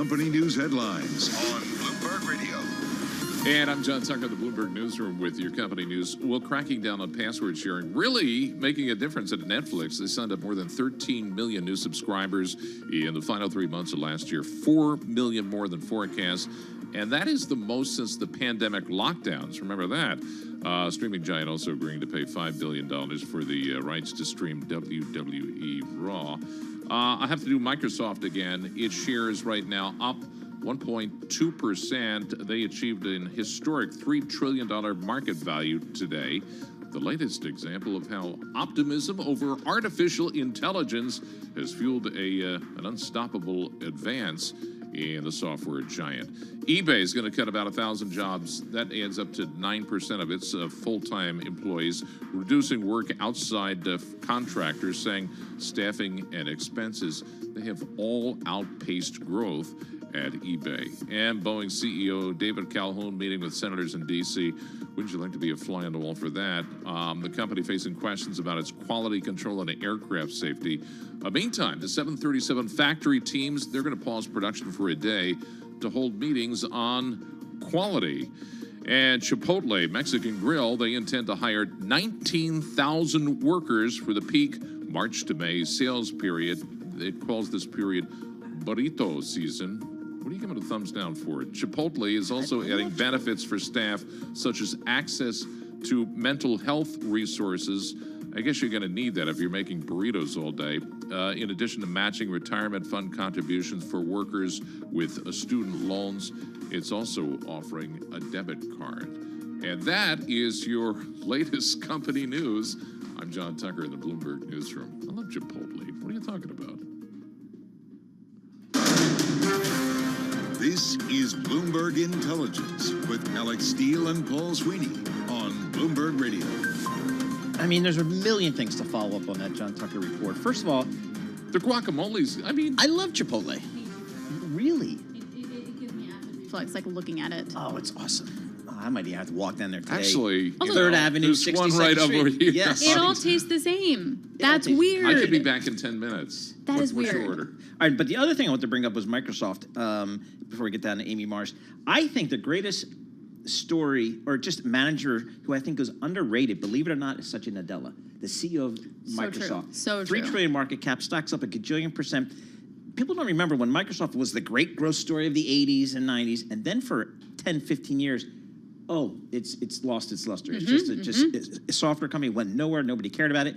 company news headlines on Bloomberg Radio. And I'm John Tucker, the Bloomberg Newsroom with your company news. Well, cracking down on password sharing, really making a difference at Netflix. They signed up more than 13 million new subscribers in the final 3 months of last year, 4 million more than forecast. And that is the most since the pandemic lockdowns. Remember that. Streaming giant also agreeing to pay $5 billion for the rights to stream WWE Raw. I have to do Microsoft again. Its shares right now up 1.2%. They achieved an historic $3 trillion market value today. The latest example of how optimism over artificial intelligence has fueled an unstoppable advance in the software giant. eBay is going to cut about 1,000 jobs. That adds up to 9% of its full-time employees, reducing work outside contractors, saying staffing and expenses, they have all outpaced growth at eBay. And Boeing CEO David Calhoun meeting with senators in D.C. Wouldn't you like to be a fly on the wall for that? The company facing questions about its quality control and aircraft safety. Meantime, the 737 factory teams, they're going to pause production for a day to hold meetings on quality. And Chipotle Mexican Grill, they intend to hire 19,000 workers for the peak March to May sales period. It calls this period burrito season. What are you giving a thumbs down for? Chipotle is also adding benefits for staff, such as access to mental health resources. I guess you're going to need that if you're making burritos all day. In addition to matching retirement fund contributions for workers with student loans, it's also offering a debit card. And that is your latest company news. I'm John Tucker in the Bloomberg Newsroom. I love Chipotle. What are you talking about? This is Bloomberg Intelligence with Alex Steele and Paul Sweeney on Bloomberg Radio. I mean, there's a million things to follow up on that John Tucker report. First of all, the guacamole's, I love Chipotle. Really? It gives me afflex, like looking at it. Oh, it's awesome. I might even have to walk down there today. Actually, 3rd Avenue, 62nd one right Street. over here. Yes. It all tastes the same. That's weird. I could be back in 10 minutes. That is What's weird. your order? All right, but the other thing I want to bring up was Microsoft, before we get down to Amy Marsh. I think the greatest story, or just manager who I think is underrated, believe it or not, is Satya Nadella, the CEO of Microsoft. So true. $3 true. trillion market cap, stocks up a gajillion percent. People don't remember when Microsoft was the great growth story of the 80s and 90s, and then for 10, 15 years, it's lost its luster. It's just a software company, went nowhere, nobody cared about it.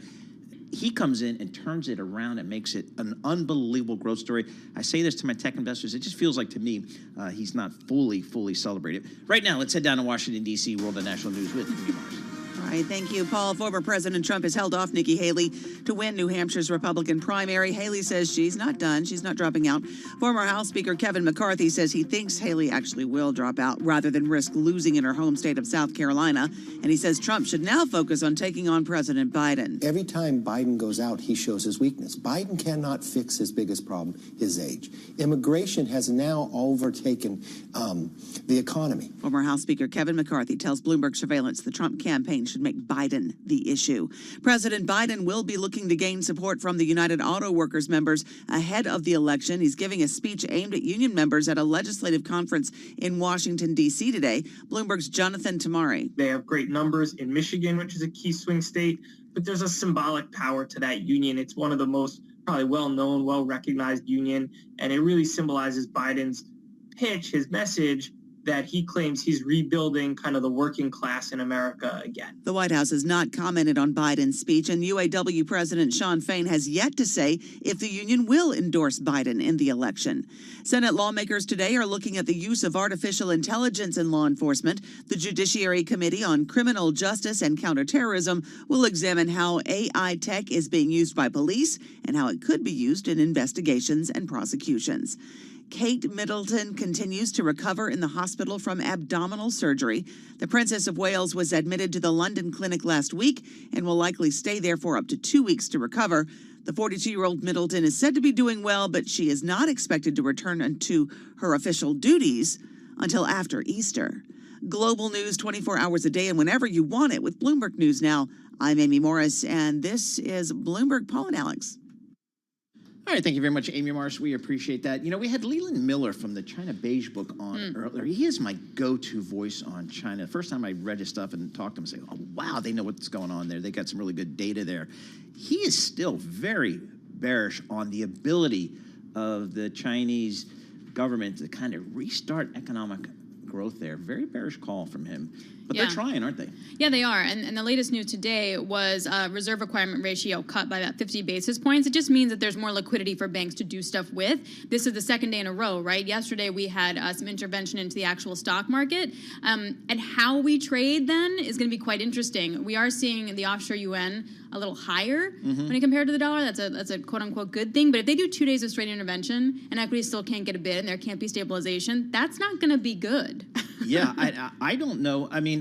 He comes in and turns it around and makes it an unbelievable growth story. I say this to my tech investors. It just feels like, to me, he's not fully celebrated. Right now, let's head down to Washington, D.C., World of National News with Amy Marsh. All right, thank you, Paul. Former President Trump has held off Nikki Haley to win New Hampshire's Republican primary. Haley says she's not done. She's not dropping out. Former House Speaker Kevin McCarthy says he thinks Haley actually will drop out rather than risk losing in her home state of South Carolina. And he says Trump should now focus on taking on President Biden. Every time Biden goes out, he shows his weakness. Biden cannot fix his biggest problem, his age. Immigration has now overtaken the economy. Former House Speaker Kevin McCarthy tells Bloomberg Surveillance the Trump campaign should make Biden the issue. President Biden will be looking to gain support from the United Auto Workers members ahead of the election. He's giving a speech aimed at union members at a legislative conference in Washington, D.C. today. Bloomberg's Jonathan Tamari. They have great numbers in Michigan, which is a key swing state, but there's a symbolic power to that union. It's one of the most probably well-known, well-recognized union, and it really symbolizes Biden's pitch, his message, that he claims he's rebuilding kind of the working class in America again. The White House has not commented on Biden's speech, and UAW President Sean Fain has yet to say if the union will endorse Biden in the election. Senate lawmakers today are looking at the use of artificial intelligence in law enforcement. The Judiciary Committee on Criminal Justice and Counterterrorism will examine how AI tech is being used by police and how it could be used in investigations and prosecutions. Kate Middleton continues to recover in the hospital from abdominal surgery. The Princess of Wales was admitted to the London clinic last week and will likely stay there for up to 2 weeks to recover. The 42-year-old Middleton is said to be doing well, but she is not expected to return to her official duties until after Easter. Global news 24 hours a day and whenever you want it with Bloomberg News Now. I'm Amy Morris, and this is Bloomberg. Paul and Alex. All right, thank you very much, Amy Marsh. We appreciate that. You know, we had Leland Miller from the China Beige Book on earlier. He is my go-to voice on China. The first time I read his stuff and talked to him, I say, oh, wow, they know what's going on there. They got some really good data there. He is still very bearish on the ability of the Chinese government to kind of restart economic growth there. Very bearish call from him. But they're trying, aren't they? Yeah, they are. And the latest news today was reserve requirement ratio cut by about 50 basis points. It just means that there's more liquidity for banks to do stuff with. This is the second day in a row, right? Yesterday we had some intervention into the actual stock market. And how we trade then is going to be quite interesting. We are seeing the offshore yuan a little higher when you compare it to the dollar. That's a quote-unquote good thing. But if they do 2 days of straight intervention and equities still can't get a bid and there can't be stabilization, that's not going to be good. Yeah, I don't know. I mean,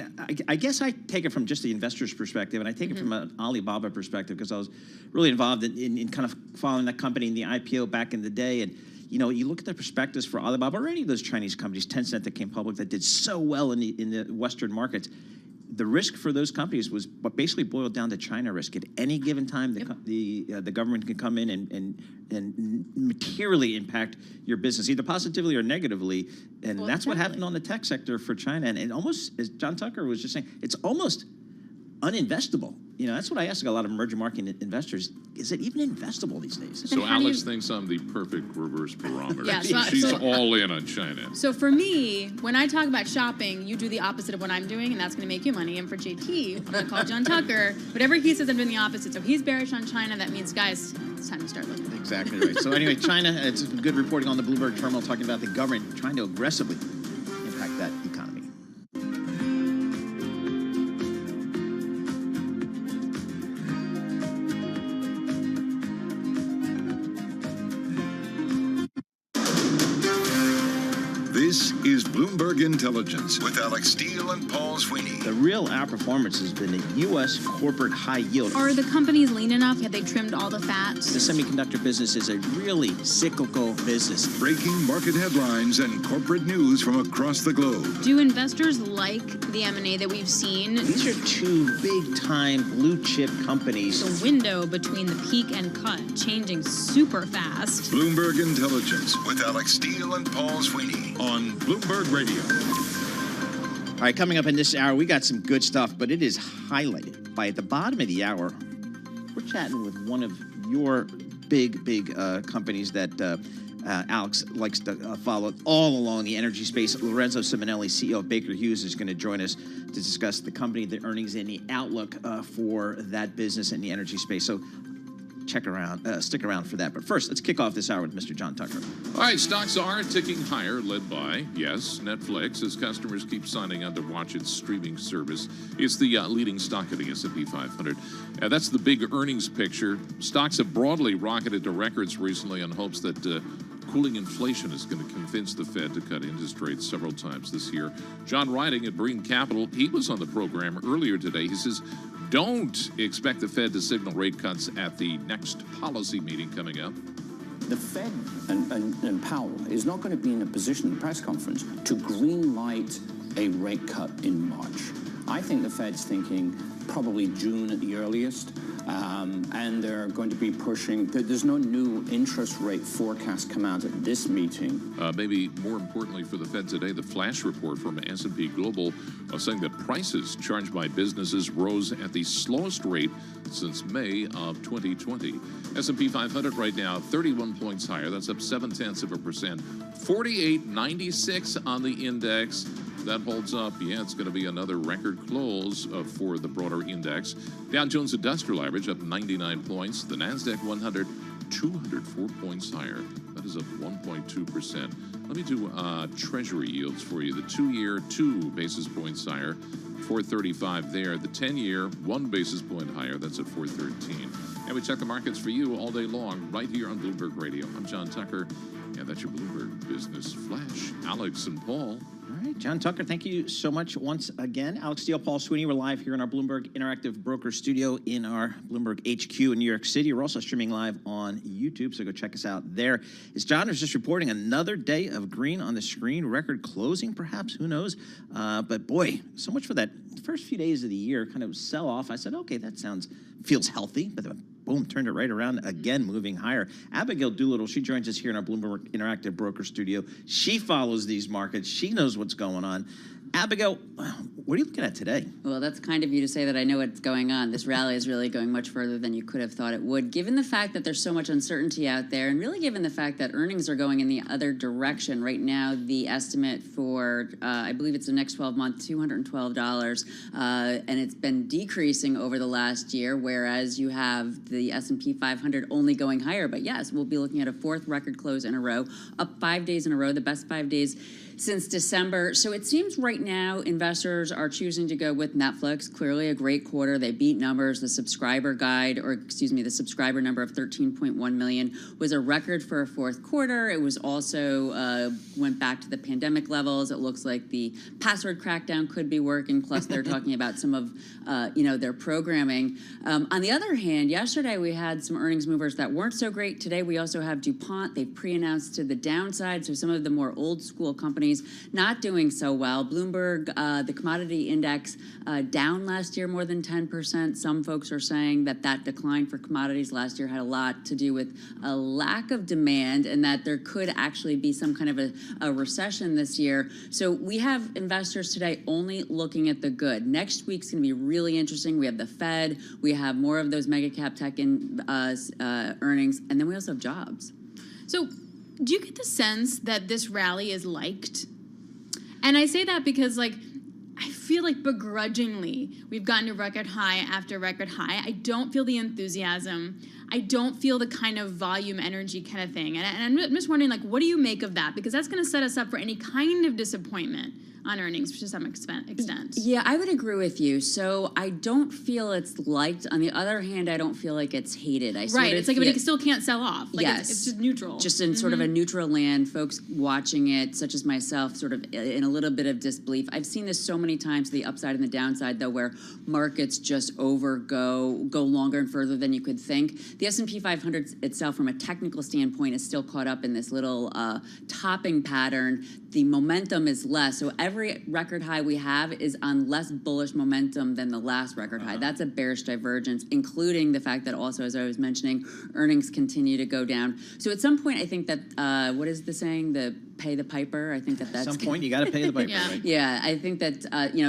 I guess I take it from just the investor's perspective, and I take it from an Alibaba perspective because I was really involved in kind of following that company in the IPO back in the day. And, you know, you look at the perspectives for Alibaba or any of those Chinese companies, Tencent that came public that did so well in the Western markets. The risk for those companies was what basically boiled down to China risk. At any given time, the government can come in and materially impact your business, either positively or negatively. And that's what happened on the tech sector for China. And almost, as John Tucker was just saying, it's almost uninvestable. You know, that's what I ask a lot of emerging market investors. Is it even investable these days? So Alex thinks I'm the perfect reverse barometer. Yeah, She's all in on China. So for me, when I talk about shopping, you do the opposite of what I'm doing, and that's going to make you money. And for JT, I'm going to call John Tucker. Whatever he says, I'm doing the opposite. So he's bearish on China. That means, guys, it's time to start looking. Exactly right. So anyway, China, it's good reporting on the Bloomberg terminal talking about the government trying to aggressively impact that economy. This is Bloomberg Intelligence with Alex Steele and Paul Sweeney. The real outperformance has been the U.S. corporate high yield. Are the companies lean enough? Have they trimmed all the fat? The semiconductor business is a really cyclical business. Breaking market headlines and corporate news from across the globe. Do investors like the M&A that we've seen? These are two big-time blue-chip companies. The window between the peak and cut changing super fast. Bloomberg Intelligence with Alex Steele and Paul Sweeney on Bloomberg Radio. All right, coming up in this hour, we got some good stuff, but it is highlighted by at the bottom of the hour, we're chatting with one of your big companies that Alex likes to follow all along the energy space. Lorenzo Simonelli, CEO of Baker Hughes, is going to join us to discuss the company, the earnings, and the outlook for that business in the energy space. So stick around for that. But first, let's kick off this hour with Mr. John Tucker. All right, stocks are ticking higher, led by, yes, Netflix, as customers keep signing on to watch its streaming service. It's the leading stock of the S&P 500. That's the big earnings picture. Stocks have broadly rocketed to records recently on hopes that cooling inflation is going to convince the Fed to cut interest rates several times this year. John Riding at Breen Capital, he was on the program earlier today. He says, don't expect the Fed to signal rate cuts at the next policy meeting coming up. The Fed and Powell is not going to be in a position in the press conference to green light a rate cut in March. I think the Fed's thinking probably June at the earliest, and they're going to be pushing. There's no new interest rate forecast come out at this meeting. Maybe more importantly for the Fed today, the flash report from S&P Global saying that prices charged by businesses rose at the slowest rate since May of 2020. S&P 500 right now 31 points higher. That's up 0.7%. 48.96 on the index. That holds up. Yeah, it's going to be another record close for the broader index. Dow Jones Industrial Average up 99 points. The NASDAQ 100, 204 points higher. That is up 1.2%. Let me do Treasury yields for you. The 2-year, 2 basis points higher, 4.35 there. The 10-year, 1 basis point higher. That's at 4.13. And we check the markets for you all day long right here on Bloomberg Radio. I'm John Tucker. Yeah, that's your Bloomberg Business Flash. Alex and Paul. All right, John Tucker, thank you so much once again. Alex Steele, Paul Sweeney, we're live here in our Bloomberg Interactive Broker Studio in our Bloomberg HQ in New York City. We're also streaming live on YouTube, so go check us out there. As John was just reporting, another day of green on the screen, record closing perhaps, who knows? But boy, so much for that first few days of the year, kind of sell off. I said, okay, that feels healthy, but the boom, turned it right around again, moving higher. Abigail Doolittle, she joins us here in our Bloomberg Interactive Broker Studio. She follows these markets. She knows what's going on. Abigail, what are you looking at today? Well, that's kind of you to say that I know what's going on. This rally is really going much further than you could have thought it would, given the fact that there's so much uncertainty out there, and really given the fact that earnings are going in the other direction. Right now, the estimate for, I believe it's the next 12 months, $212, and it's been decreasing over the last year, whereas you have the S&P 500 only going higher. But yes, we'll be looking at a fourth record close in a row, up 5 days in a row, the best 5 days since December. So it seems right now investors are choosing to go with Netflix. Clearly a great quarter. They beat numbers. The subscriber the subscriber number of 13.1 million was a record for a fourth quarter. It was also went back to the pandemic levels. It looks like the password crackdown could be working. Plus they're talking about some of their programming. On the other hand, yesterday we had some earnings movers that weren't so great. Today we also have DuPont. They pre-announced to the downside. So some of the more old school companies not doing so well. Bloomberg, the commodity index, down last year more than 10%. Some folks are saying that decline for commodities last year had a lot to do with a lack of demand and that there could actually be some kind of a recession this year. So we have investors today only looking at the good. Next week's going to be really interesting. We have the Fed. We have more of those mega cap tech earnings. And then we also have jobs. So do you get the sense that this rally is liked? And I say that because, I feel like begrudgingly we've gotten to record high after record high. I don't feel the enthusiasm. I don't feel the kind of volume energy kind of thing. And I'm just wondering, what do you make of that? Because that's going to set us up for any kind of disappointment on earnings to some extent. Yeah, I would agree with you. So I don't feel it's liked. On the other hand, I don't feel like it's hated. It's but it still can't sell off. Yes. It's just neutral. Just in sort of a neutral land, folks watching it, such as myself, sort of in a little bit of disbelief. I've seen this so many times, the upside and the downside, though, where markets just go longer and further than you could think. The S&P 500 itself, from a technical standpoint, is still caught up in this little topping pattern. The momentum is less. So every record high we have is on less bullish momentum than the last record high. That's a bearish divergence, including the fact that also, as I was mentioning, earnings continue to go down. So at some point, I think that, what is the saying? Pay the piper. I think that's... At some point, you got to pay the piper, yeah. right? Yeah, I think that,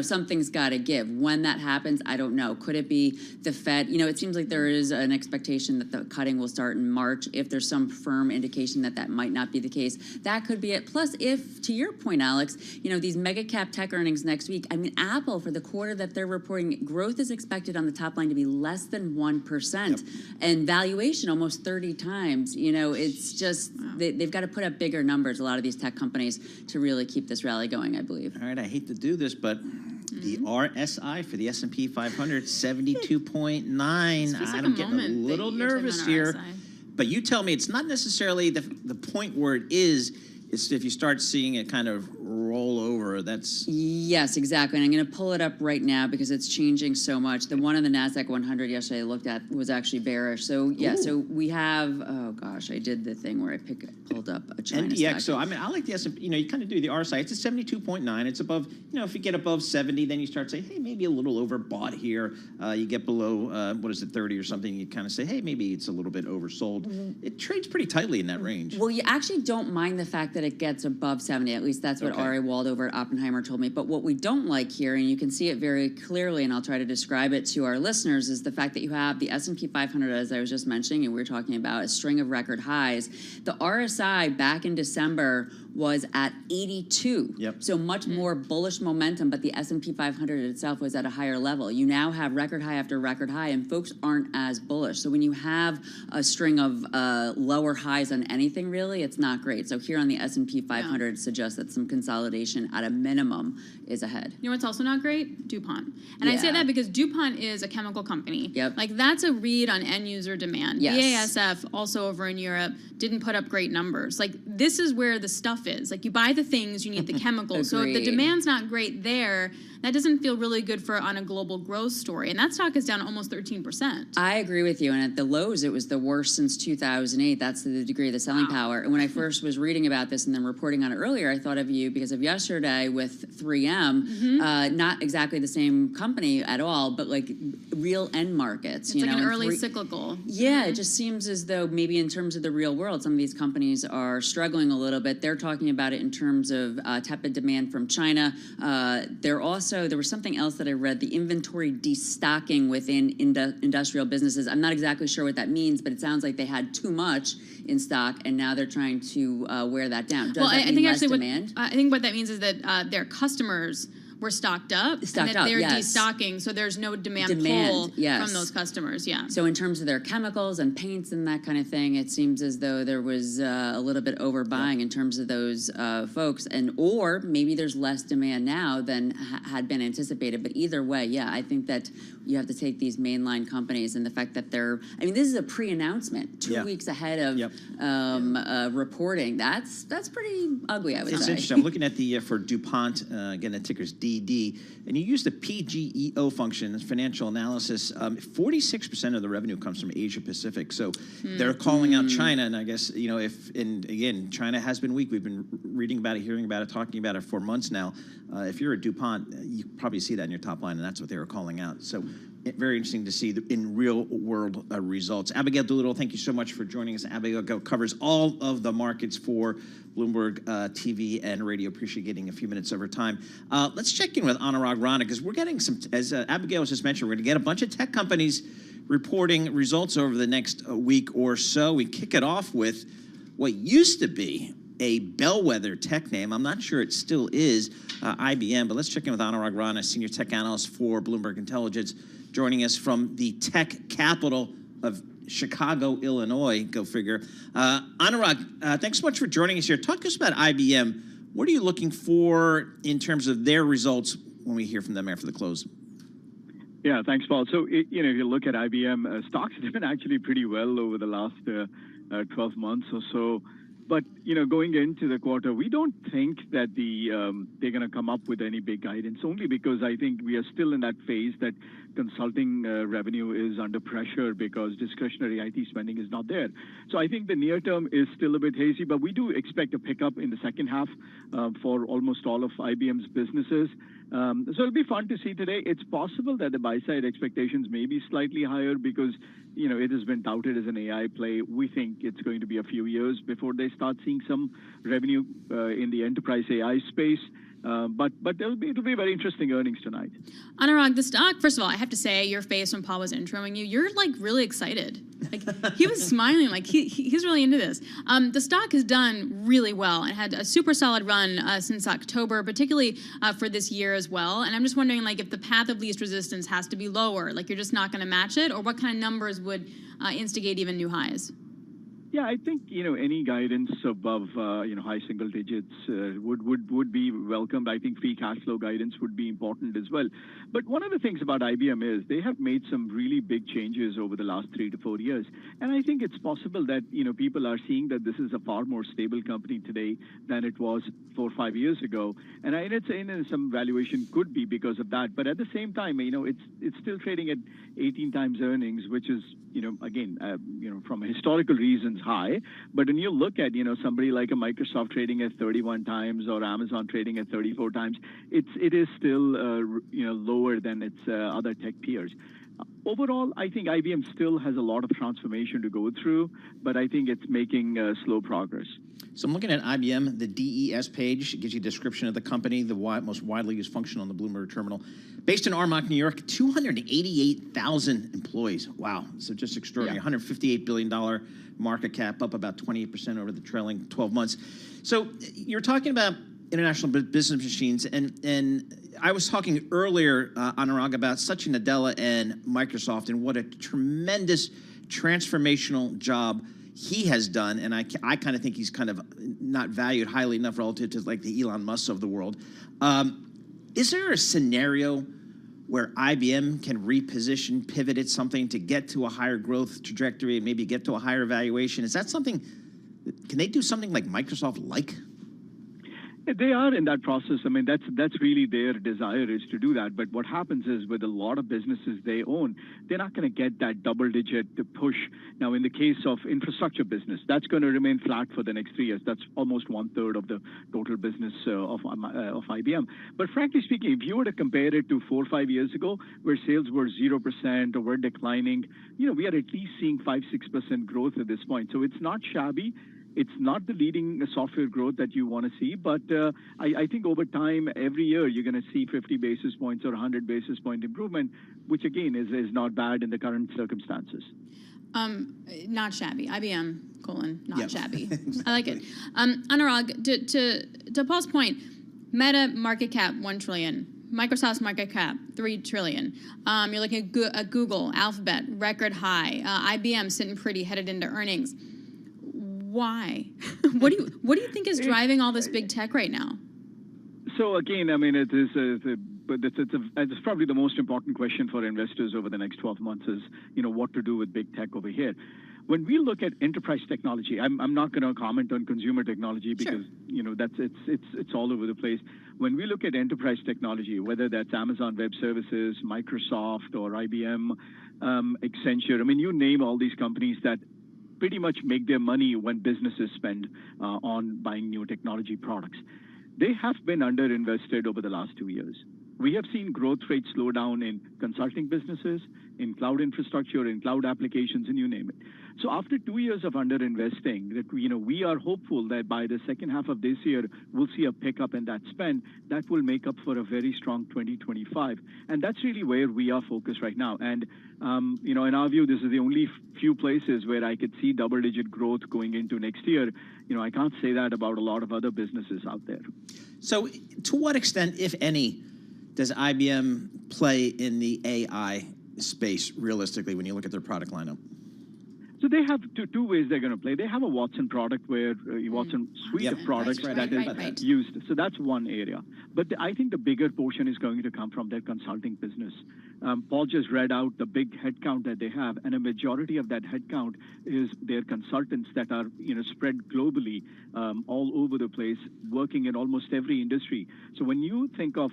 something's got to give. When that happens, I don't know. Could it be the Fed? It seems like there is an expectation that the cutting will start in March. If there's some firm indication that might not be the case, that could be it. Plus, if, to your point, Alex, these mega cap tech earnings next week, Apple, for the quarter that they're reporting, growth is expected on the top line to be less than 1%. Yep. And valuation almost 30 times. It's just, they've got to put up bigger numbers, a lot of these tech companies, to really keep this rally going, I believe. All right, I hate to do this, but the RSI for the S&P 500, 72.9. I'm getting a little nervous here. But you tell me, it's not necessarily the point where it is. It's if you start seeing it kind of roll over. Yes, exactly. And I'm going to pull it up right now because it's changing so much. The one on the NASDAQ 100 yesterday I looked at was actually bearish. So yeah, so we have. Oh gosh, I did the thing where I pulled up a China NDX. stock. So I like the S&P. You kind of do the RSI. It's at 72.9. It's above. If you get above 70, then you start saying, hey, maybe a little overbought here. You get below 30 or something. You kind of say, hey, maybe it's a little bit oversold. Mm-hmm. It trades pretty tightly in that range. Well, you actually don't mind the fact that it gets above 70. At least that's what Ari Waldover at Oppenheimer told me. But what we don't like here, and you can see it very clearly, and I'll try to describe it to our listeners, is the fact that you have the S&P 500, as I was just mentioning, and we were talking about a string of record highs. The RSI back in December was at 82. Yep. So much more bullish momentum, but the S&P 500 itself was at a higher level. You now have record high after record high, and folks aren't as bullish. So when you have a string of lower highs on anything, really, it's not great. So here on the S&P 500 suggests that some consolidation at a minimum is ahead. You know what's also not great? DuPont. And I say that because DuPont is a chemical company. Yep. That's a read on end user demand. Yes. BASF, also over in Europe, didn't put up great numbers. This is where the stuff is. You buy the things, you need the chemicals. So if the demand's not great there, that doesn't feel really good for on a global growth story. And that stock is down almost 13%. I agree with you. And at the lows, it was the worst since 2008. That's the degree of the selling power. And when I first was reading about this and then reporting on it earlier, I thought of you because of yesterday with 3M, not exactly the same company at all, but like real end markets. It's like an early cyclical. Yeah, it just seems as though maybe in terms of the real world, some of these companies are struggling a little bit. They're talking about it in terms of tepid demand from China. There was something else that I read, the inventory destocking within industrial businesses. I'm not exactly sure what that means, but it sounds like they had too much in stock, and now they're trying to wear that down. Does that mean less demand? I think what that means is that their customers were stocked up, and that they're destocking, so there's no demand pull from those customers. Yeah. So in terms of their chemicals and paints and that kind of thing, it seems as though there was a little bit overbuying in terms of those folks, or maybe there's less demand now than had been anticipated. But either way, yeah, I think that you have to take these mainline companies and the fact that this is a pre-announcement 2 weeks ahead of reporting. That's pretty ugly, I would say. It's interesting. I'm looking at the for DuPont, again, the ticker's DD, and you use the PGEO function, financial analysis. 46% of the revenue comes from Asia Pacific. So they're calling out China, and I guess, again, China has been weak. We've been reading about it, hearing about it, talking about it for months now. If you're a DuPont, you probably see that in your top line, and that's what they were calling out. So very interesting to see in real world results. Abigail Doolittle, thank you so much for joining us. Abigail covers all of the markets for Bloomberg TV and radio. Appreciate getting a few minutes of her time. Let's check in with Anurag Rana, because we're getting some, as Abigail was just mentioned, we're going to get a bunch of tech companies reporting results over the next week or so. We kick it off with what used to be a bellwether tech name. I'm not sure it still is, IBM, but let's check in with Anurag Rana, senior tech analyst for Bloomberg Intelligence, joining us from the tech capital of Chicago, Illinois. Go figure. Anurag, thanks so much for joining us here. Talk to us about IBM. What are you looking for in terms of their results when we hear from them after the close? Yeah, thanks, Paul. So, if you look at IBM, stocks have been actually pretty well over the last 12 months or so. But, going into the quarter, we don't think that they're going to come up with any big guidance, only because I think we are still in that phase that consulting revenue is under pressure because discretionary IT spending is not there. So I think the near term is still a bit hazy, but we do expect a pickup in the second half for almost all of IBM's businesses. So it'll be fun to see today. It's possible that the buy-side expectations may be slightly higher because, it has been touted as an AI play. We think it's going to be a few years before they start seeing some revenue in the enterprise AI space. But it'll be very interesting earnings tonight. Anurag, the stock, first of all, I have to say, your face when Paul was introing you, you're like really excited. Like he was smiling, like he's really into this. The stock has done really well and had a super solid run since October, particularly for this year as well. And I'm just wondering, like, if the path of least resistance has to be lower, like you're just not going to match it, or what kind of numbers would instigate even new highs? Yeah, I think any guidance above high single digits would be welcomed. I think free cash flow guidance would be important as well. But one of the things about IBM is they have made some really big changes over the last 3 to 4 years, and I think it's possible that people are seeing that this is a far more stable company today than it was 4 or 5 years ago, and some valuation could be because of that. But at the same time, it's still trading at 18 times earnings, which is from historical reasons high. But when you look at somebody like a Microsoft trading at 31 times or Amazon trading at 34 times, it is still lower than its other tech peers. Overall, I think IBM still has a lot of transformation to go through, but I think it's making slow progress. So I'm looking at IBM. The DES page gives you a description of the company, the most widely used function on the Bloomberg terminal. Based in Armonk, New York, 288,000 employees. Wow, so just extraordinary. Yeah. $158 billion market cap, up about 28% over the trailing 12 months. So you're talking about international business machines, and I was talking earlier, Anurag, about Satya Nadella and Microsoft and what a tremendous transformational job he has done, and I kind of think he's kind of not valued highly enough relative to like the Elon Musk of the world. Is there a scenario where IBM can reposition, pivot at something to get to a higher growth trajectory and maybe get to a higher valuation? Is that something, can they do something like Microsoft like? They are in that process. I mean, that's really their desire is to do that. But what happens is with a lot of businesses they own, they're not going to get that double-digit push. Now, in the case of infrastructure business, that's going to remain flat for the next 3 years. That's almost 1/3 of the total business of IBM. But frankly speaking, if you were to compare it to 4 or 5 years ago, where sales were 0% or were declining, we are at least seeing 5-6% growth at this point. So it's not shabby. It's not the leading software growth that you want to see, but I think over time, every year, you're going to see 50 basis points or 100 basis point improvement, which again is not bad in the current circumstances. Not shabby. IBM, not shabby. I like it. Anurag, to Paul's point, Meta market cap, $1 trillion. Microsoft's market cap, $3 trillion. You're looking at Google, Alphabet, record high. IBM sitting pretty, headed into earnings. Why? What do you think is driving all this big tech right now? So again, I mean, it's probably the most important question for investors over the next 12 months is, what to do with big tech over here. When we look at enterprise technology, I'm not going to comment on consumer technology because it's all over the place. When we look at enterprise technology, whether that's Amazon Web Services, Microsoft, or IBM, Accenture, I mean, you name all these companies that pretty much make their money when businesses spend on buying new technology products. They have been underinvested over the last 2 years. We have seen growth rates slow down in consulting businesses, in cloud infrastructure, in cloud applications, and you name it. So after 2 years of underinvesting, that we are hopeful that by the second half of this year, we'll see a pickup in that spend that will make up for a very strong 2025. And that's really where we are focused right now. And in our view, this is the only few places where I could see double-digit growth going into next year. I can't say that about a lot of other businesses out there. So to what extent, if any, does IBM play in the AI space realistically when you look at their product lineup? So they have two ways they're going to play. They have a Watson product where Watson suite of products that is used. So that's one area. But I think the bigger portion is going to come from their consulting business. Paul just read out the big headcount that they have, and a majority of that headcount is their consultants that are spread globally all over the place, working in almost every industry. So when you think of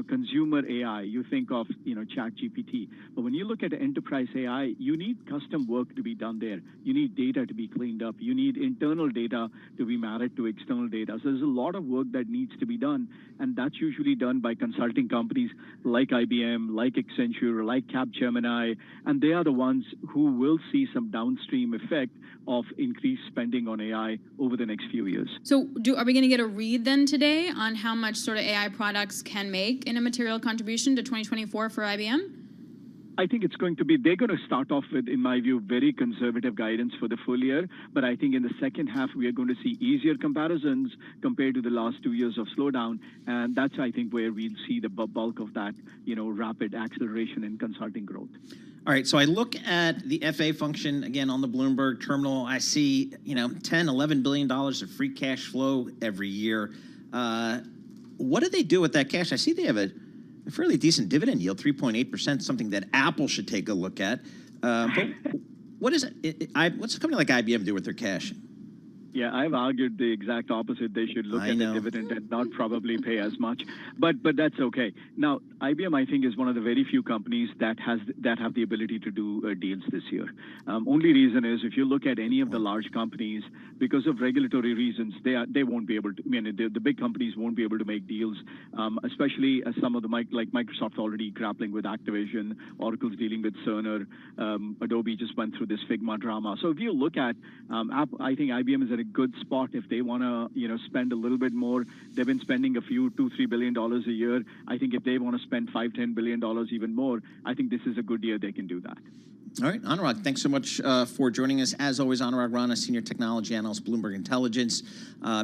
consumer AI, you think of ChatGPT. But when you look at enterprise AI, you need custom work to be done there. You need data to be cleaned up. You need internal data to be married to external data. So there's a lot of work that needs to be done, and that's usually done by consulting companies like IBM, like Accenture, like Capgemini, and they are the ones who will see some downstream effect of increased spending on AI over the next few years. So are we going to get a read then today on how much sort of AI products can make in a material contribution to 2024 for IBM? I think it's going to be, they're going to start off with, in my view, very conservative guidance for the full year. But I think in the second half, we are going to see easier comparisons compared to the last 2 years of slowdown. And that's, I think, where we'll see the bulk of that, rapid acceleration in consulting growth. All right, so I look at the FA function, again, on the Bloomberg terminal. I see, $10, $11 billion of free cash flow every year. What do they do with that cash? I see they have a fairly decent dividend yield, 3.8%, something that Apple should take a look at. But what's a company like IBM do with their cash? Yeah, I've argued the exact opposite. They should look at the dividend and not probably pay as much. But that's okay. Now, IBM, I think, is one of the very few companies that have the ability to do deals this year. Only reason is if you look at any of the large companies, because of regulatory reasons, they won't be able to. I mean, the big companies won't be able to make deals, especially as some of the like Microsoft already grappling with Activision, Oracle's dealing with Cerner, Adobe just went through this Figma drama. So if you look at Apple, I think IBM is at a good spot if they want to spend a little bit more. They've been spending a few $2-3 billion a year. I think if they want to spend $5-10 billion even more, I think this is a good year they can do that. All right, Anurag, thanks so much for joining us. As always, Anurag Rana, Senior Technology Analyst, Bloomberg Intelligence,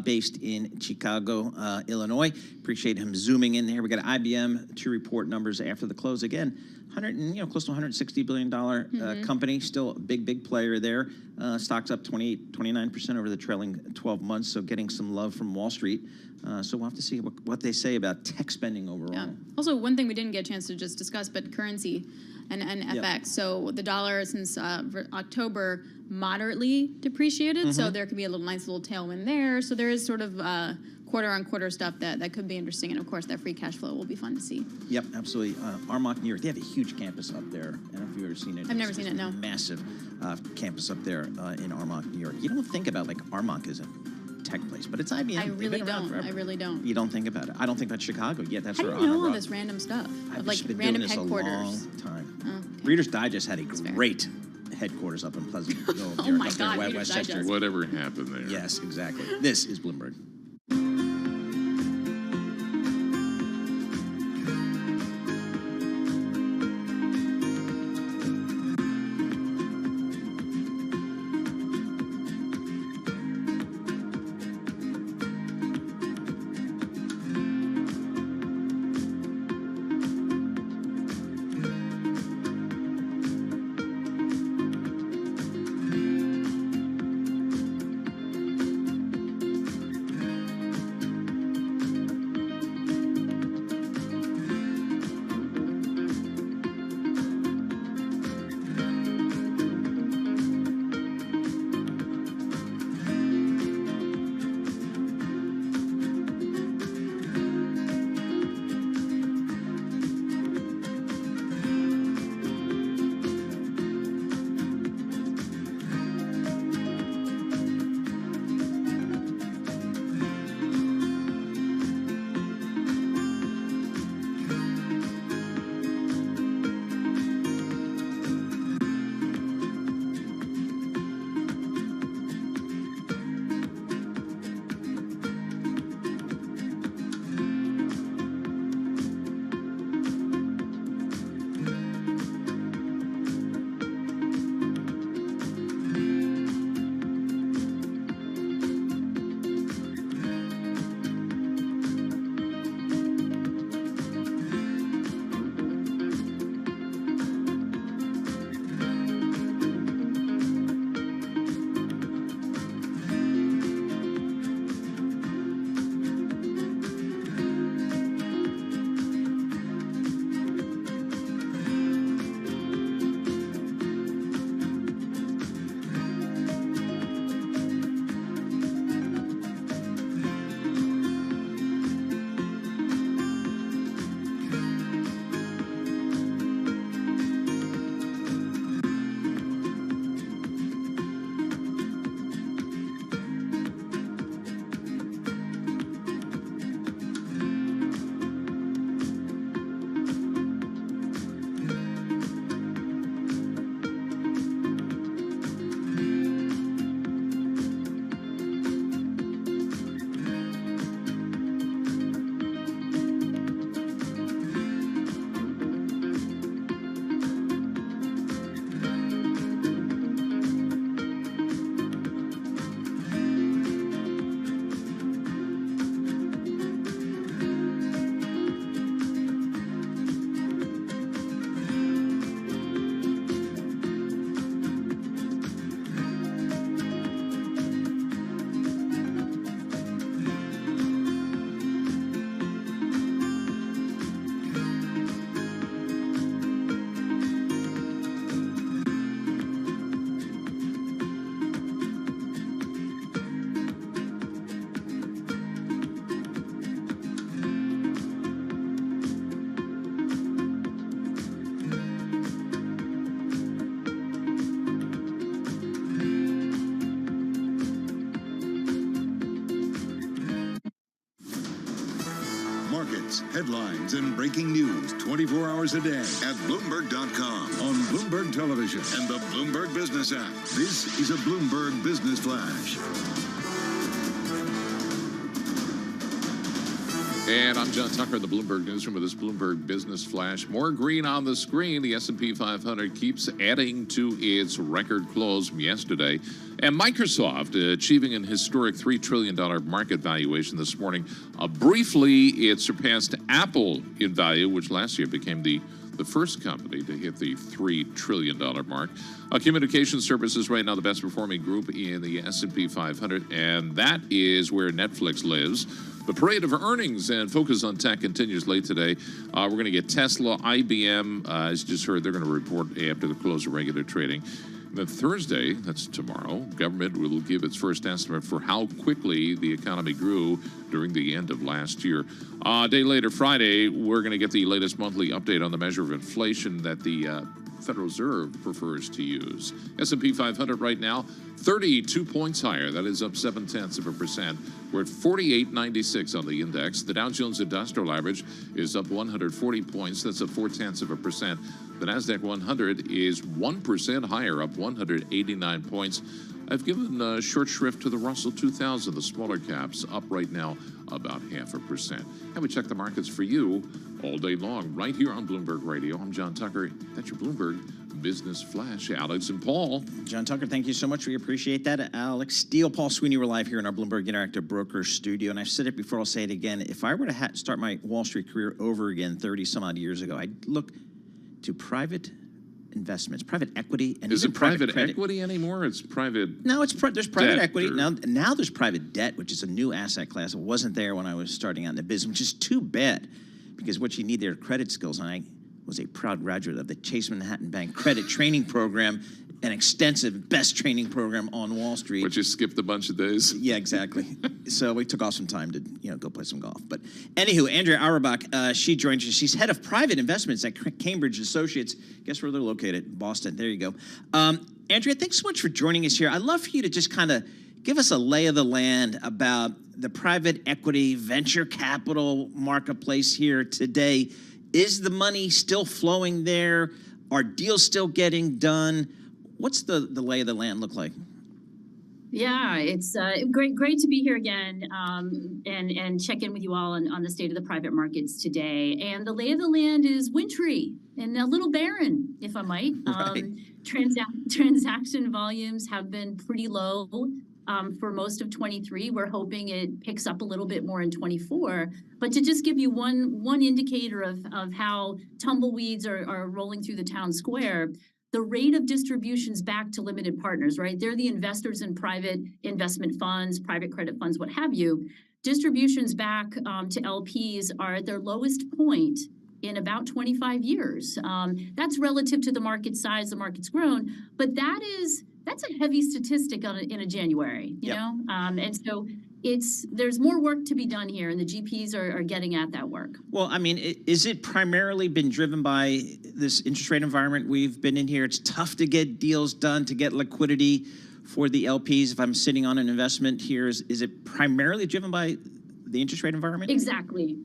based in Chicago, Illinois. Appreciate him zooming in there. We got IBM to report numbers after the close. Again, close to $160 billion company, still a big player there. Stock's up 29% over the trailing 12 months, so getting some love from Wall Street. So we'll have to see what they say about tech spending overall. Yeah. Also, one thing we didn't get a chance to just discuss, but currency and FX. So the dollar since October moderately depreciated, so there could be a nice little tailwind there. So there is sort of quarter-on-quarter stuff that could be interesting. And, of course, that free cash flow will be fun to see. Yep, absolutely. Armonk, New York, they have a huge campus up there. I don't know if you've ever seen it. I've never seen it, no. Massive campus up there in Armonk, New York. You don't think about, like, Armonk as a tech place, but it's IBM. I really don't. I really don't. You don't think about it. I don't think about Chicago. Yeah, that's How where do you know all Honor this random stuff? I've Of like just been random doing this headquarters. a long time. Oh, okay. Reader's Digest had a fair. great headquarters up in Pleasantville, New Oh York, my up there, God, Reader's Westchester. Digest. Whatever happened there? Yes, exactly. This is Bloomberg. Markets, headlines, and breaking news 24 hours a day at Bloomberg.com, on Bloomberg Television, and the Bloomberg Business app. This is a Bloomberg Business Flash. And I'm John Tucker in the Bloomberg Newsroom with this Bloomberg Business Flash. More green on the screen. The S&P 500 keeps adding to its record close from yesterday. And Microsoft achieving an historic $3 trillion market valuation this morning. Briefly, it surpassed Apple in value, which last year became the first company to hit the $3 trillion mark. Communication services right now the best performing group in the S&P 500, and that is where Netflix lives. The parade of earnings and focus on tech continues late today. We're going to get Tesla, IBM. As you just heard, they're going to report after the close of regular trading. Then Thursday, that's tomorrow, government will give its first estimate for how quickly the economy grew during the end of last year. A day later, Friday, we're going to get the latest monthly update on the measure of inflation that the Federal Reserve prefers to use. S&P 500 right now, 32 points higher. That is up 0.7%. We're at 48.96 on the index. The Dow Jones Industrial Average is up 140 points. That's up 0.4%. The Nasdaq 100 is 1% higher, up 189 points. I've given short shrift to the Russell 2000, the smaller caps, up right now about 0.5%. And we check the markets for you all day long, right here on Bloomberg Radio. I'm John Tucker. That's your Bloomberg Business Flash. Alex and Paul. John Tucker, thank you so much. We appreciate that. Alex Steele, Paul Sweeney, we're live here in our Bloomberg Interactive Brokers studio. And I've said it before, I'll say it again. If I were to start my Wall Street career over again 30-some-odd years ago, I'd look to private investments, private equity, and is even it private credit. equity anymore? It's private. No, there's private equity or... now. There's private debt, which is a new asset class. It wasn't there when I was starting out in the business, which is too bad, because what you need there are credit skills. And I was a proud graduate of the Chase Manhattan Bank Credit Training Program, an extensive best training program on Wall Street. But you skipped a bunch of days. Yeah, exactly. So we took off some time to go play some golf. But anywho, Andrea Auerbach, she joins us. She's head of private investments at Cambridge Associates. Guess where they're located? Boston. There you go. Andrea, thanks so much for joining us here. I'd love for you to just kind of give us a lay of the land about the private equity venture capital marketplace here today. Is the money still flowing there? Are deals still getting done? What's the lay of the land look like? Yeah, it's great to be here again and check in with you all on the state of the private markets today. And the lay of the land is wintry and a little barren, if I might. Right. Transaction volumes have been pretty low for most of 23. We're hoping it picks up a little bit more in 24. But to just give you one indicator of how tumbleweeds are rolling through the town square, the rate of distributions back to limited partners, right? They're the investors in private investment funds, private credit funds, what have you. Distributions back to LPs are at their lowest point in about 25 years. That's relative to the market size. The market's grown, but that's a heavy statistic in a January, you know? And so there's more work to be done here, and the GPs are getting at that work. Well, I mean, is it primarily been driven by this interest rate environment we've been in here? It's tough to get deals done, to get liquidity for the LPs. If I'm sitting on an investment here, is it primarily driven by the interest rate environment? Exactly.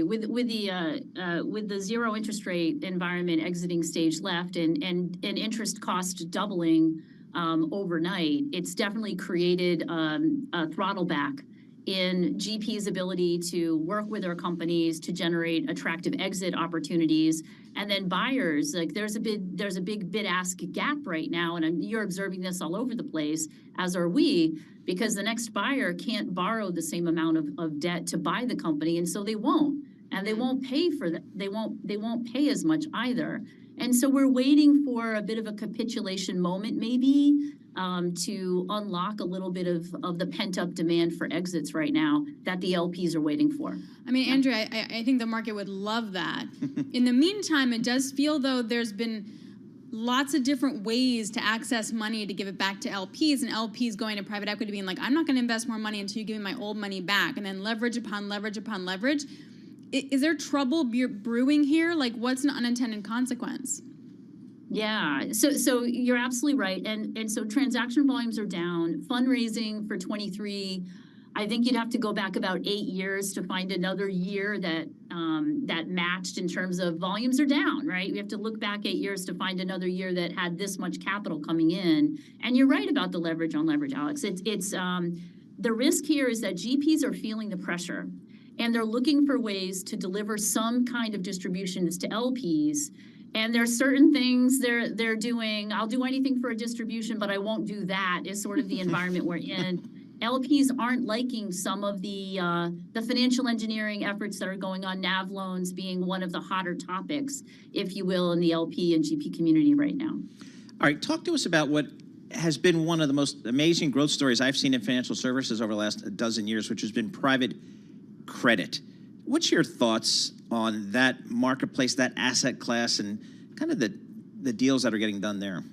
With the zero interest rate environment exiting stage left and interest cost doubling overnight, it's definitely created a throttle back in GP's ability to work with their companies to generate attractive exit opportunities. And then buyers, like there's a big bid-ask gap right now, and you're observing this all over the place, as are we, because the next buyer can't borrow the same amount of debt to buy the company, and so they won't. And they won't pay for that. They won't pay as much either. And so we're waiting for a bit of a capitulation moment, maybe, to unlock a little bit of the pent-up demand for exits right now that the LPs are waiting for. I mean, Andrea, I think the market would love that. In the meantime, it does feel, though, there's been lots of different ways to access money to give it back to LPs, and LPs going to private equity being like, I'm not going to invest more money until you give me my old money back, and then leverage upon leverage upon leverage. Is there trouble brewing here? Like, what's an unintended consequence? Yeah, so you're absolutely right. And so transaction volumes are down. Fundraising for 23, I think you'd have to go back about 8 years to find another year that matched in terms of volumes are down, right? We have to look back 8 years to find another year that had this much capital coming in. And you're right about the leverage on leverage, Alex. It's the risk here is that GPs are feeling the pressure, and they're looking for ways to deliver some kind of distributions to LPs. And there's certain things they're doing. I'll do anything for a distribution, but I won't do that, is sort of the environment we're in. LPs aren't liking some of the financial engineering efforts that are going on, NAV loans being one of the hotter topics, if you will, in the LP and GP community right now. All right, talk to us about what has been one of the most amazing growth stories I've seen in financial services over the last dozen years, which has been private credit. What's your thoughts on that marketplace, that asset class, and kind of the deals that are getting done there?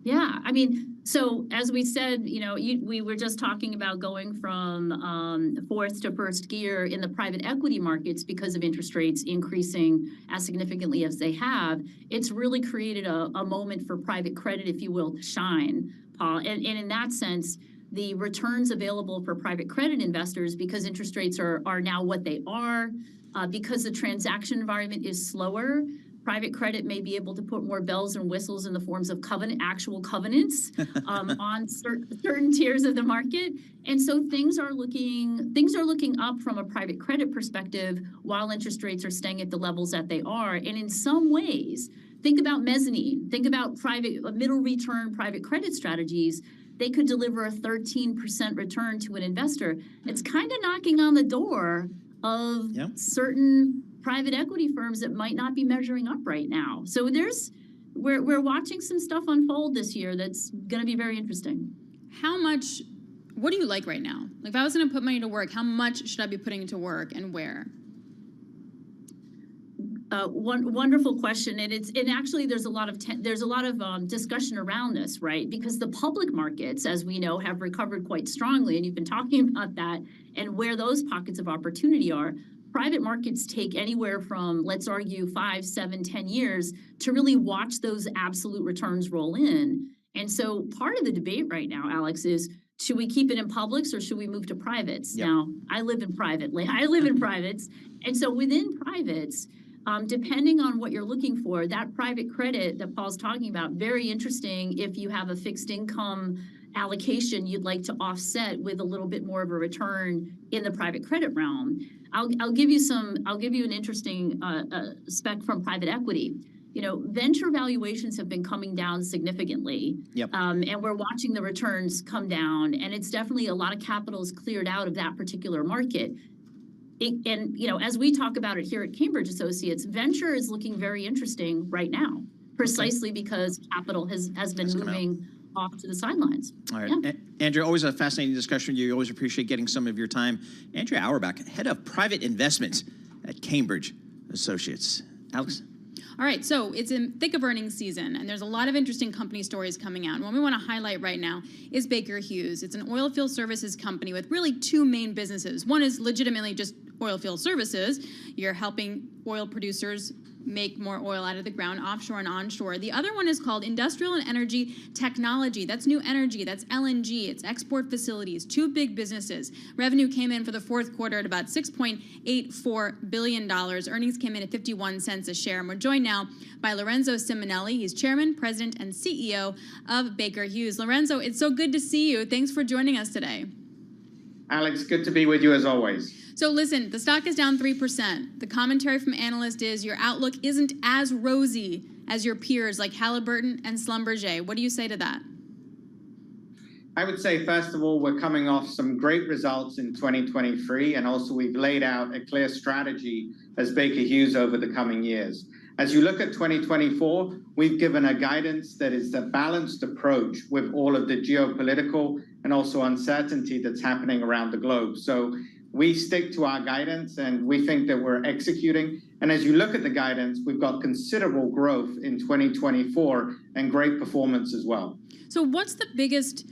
Yeah, I mean, so as we said, we were just talking about going from fourth to first gear in the private equity markets because of interest rates increasing as significantly as they have. It's really created a moment for private credit, if you will, to shine, Paul. And in that sense, the returns available for private credit investors, because interest rates are now what they are, because the transaction environment is slower, private credit may be able to put more bells and whistles in the forms of actual covenants on certain tiers of the market. And so things are looking up from a private credit perspective while interest rates are staying at the levels that they are. And in some ways, think about mezzanine, think about middle return private credit strategies. They could deliver a 13% return to an investor. It's kind of knocking on the door of certain private equity firms that might not be measuring up right now. So we're watching some stuff unfold this year that's going to be very interesting. What do you like right now? Like, if I was going to put money to work, how much should I be putting to work and where? Wonderful question, and actually there's a lot of discussion around this, right? Because the public markets, as we know, have recovered quite strongly, and you've been talking about that and where those pockets of opportunity are. Private markets take anywhere from, let's argue, 5, 7, 10 years to really watch those absolute returns roll in. And so part of the debate right now, Alex, is should we keep it in publics or should we move to privates? Yep. Now, I live in privates, and so within privates, depending on what you're looking for, that private credit that Paul's talking about, very interesting if you have a fixed income allocation you'd like to offset with a little bit more of a return in the private credit realm. I'll give you an interesting spec from private equity. Venture valuations have been coming down significantly. Yep. And we're watching the returns come down, and it's definitely a lot of capital is cleared out of that particular market. As we talk about it here at Cambridge Associates, venture is looking very interesting right now, precisely because capital has been moving off to the sidelines. All right. Yeah. Andrea, always a fascinating discussion with you. Always appreciate getting some of your time. Andrea Auerbach, Head of Private Investments at Cambridge Associates. Alex? All right, so it's in thick of earnings season, and there's a lot of interesting company stories coming out. And one we want to highlight right now is Baker Hughes. It's an oil field services company with really two main businesses. One is legitimately just oil field services. You're helping oil producers make more oil out of the ground, offshore and onshore. The other one is called Industrial and Energy Technology. That's new energy. That's LNG. It's export facilities. Two big businesses. Revenue came in for the fourth quarter at about $6.84 billion. Earnings came in at 51 cents a share. And we're joined now by Lorenzo Simonelli. He's chairman, president, and CEO of Baker Hughes. Lorenzo, it's so good to see you. Thanks for joining us today. Alex, good to be with you as always. So listen, the stock is down 3%. The commentary from analysts is your outlook isn't as rosy as your peers like Halliburton and Schlumberger. What do you say to that? I would say, first of all, we're coming off some great results in 2023, and also we've laid out a clear strategy as Baker Hughes over the coming years. As you look at 2024, we've given a guidance that is a balanced approach with all of the geopolitical and also uncertainty that's happening around the globe. So we stick to our guidance, and we think that we're executing. And as you look at the guidance, we've got considerable growth in 2024 and great performance as well. So what's the biggest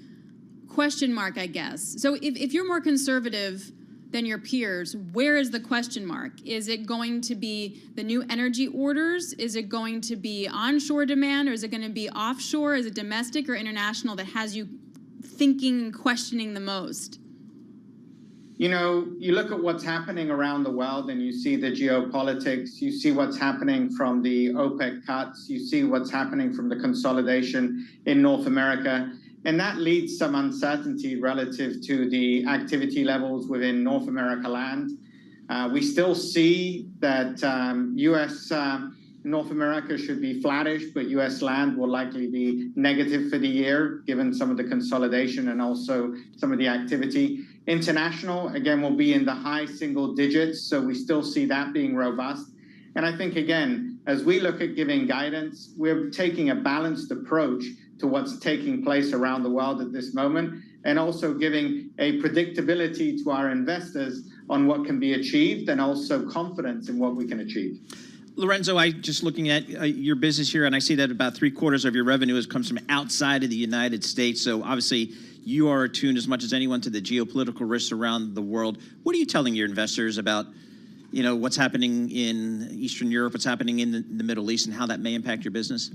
question mark, I guess? So if you're more conservative than your peers, where is the question mark? Is it going to be the new energy orders? Is it going to be onshore demand, or is it going to be offshore? Is it domestic or international that has you thinking and questioning the most? You look at what's happening around the world and you see the geopolitics, you see what's happening from the OPEC cuts, you see what's happening from the consolidation in North America, and that leads some uncertainty relative to the activity levels within North America land. We still see that U.S. North America should be flattish, but U.S. land will likely be negative for the year, given some of the consolidation and also some of the activity. International, again, will be in the high single digits, so we still see that being robust. And I think, again, as we look at giving guidance, we're taking a balanced approach to what's taking place around the world at this moment, and also giving a predictability to our investors on what can be achieved and also confidence in what we can achieve. Lorenzo, I just looking at your business here, and I see that about 3/4 of your revenue comes from outside of the United States. So obviously, you are attuned as much as anyone to the geopolitical risks around the world. What are you telling your investors about, what's happening in Eastern Europe, what's happening in the Middle East, and how that may impact your business?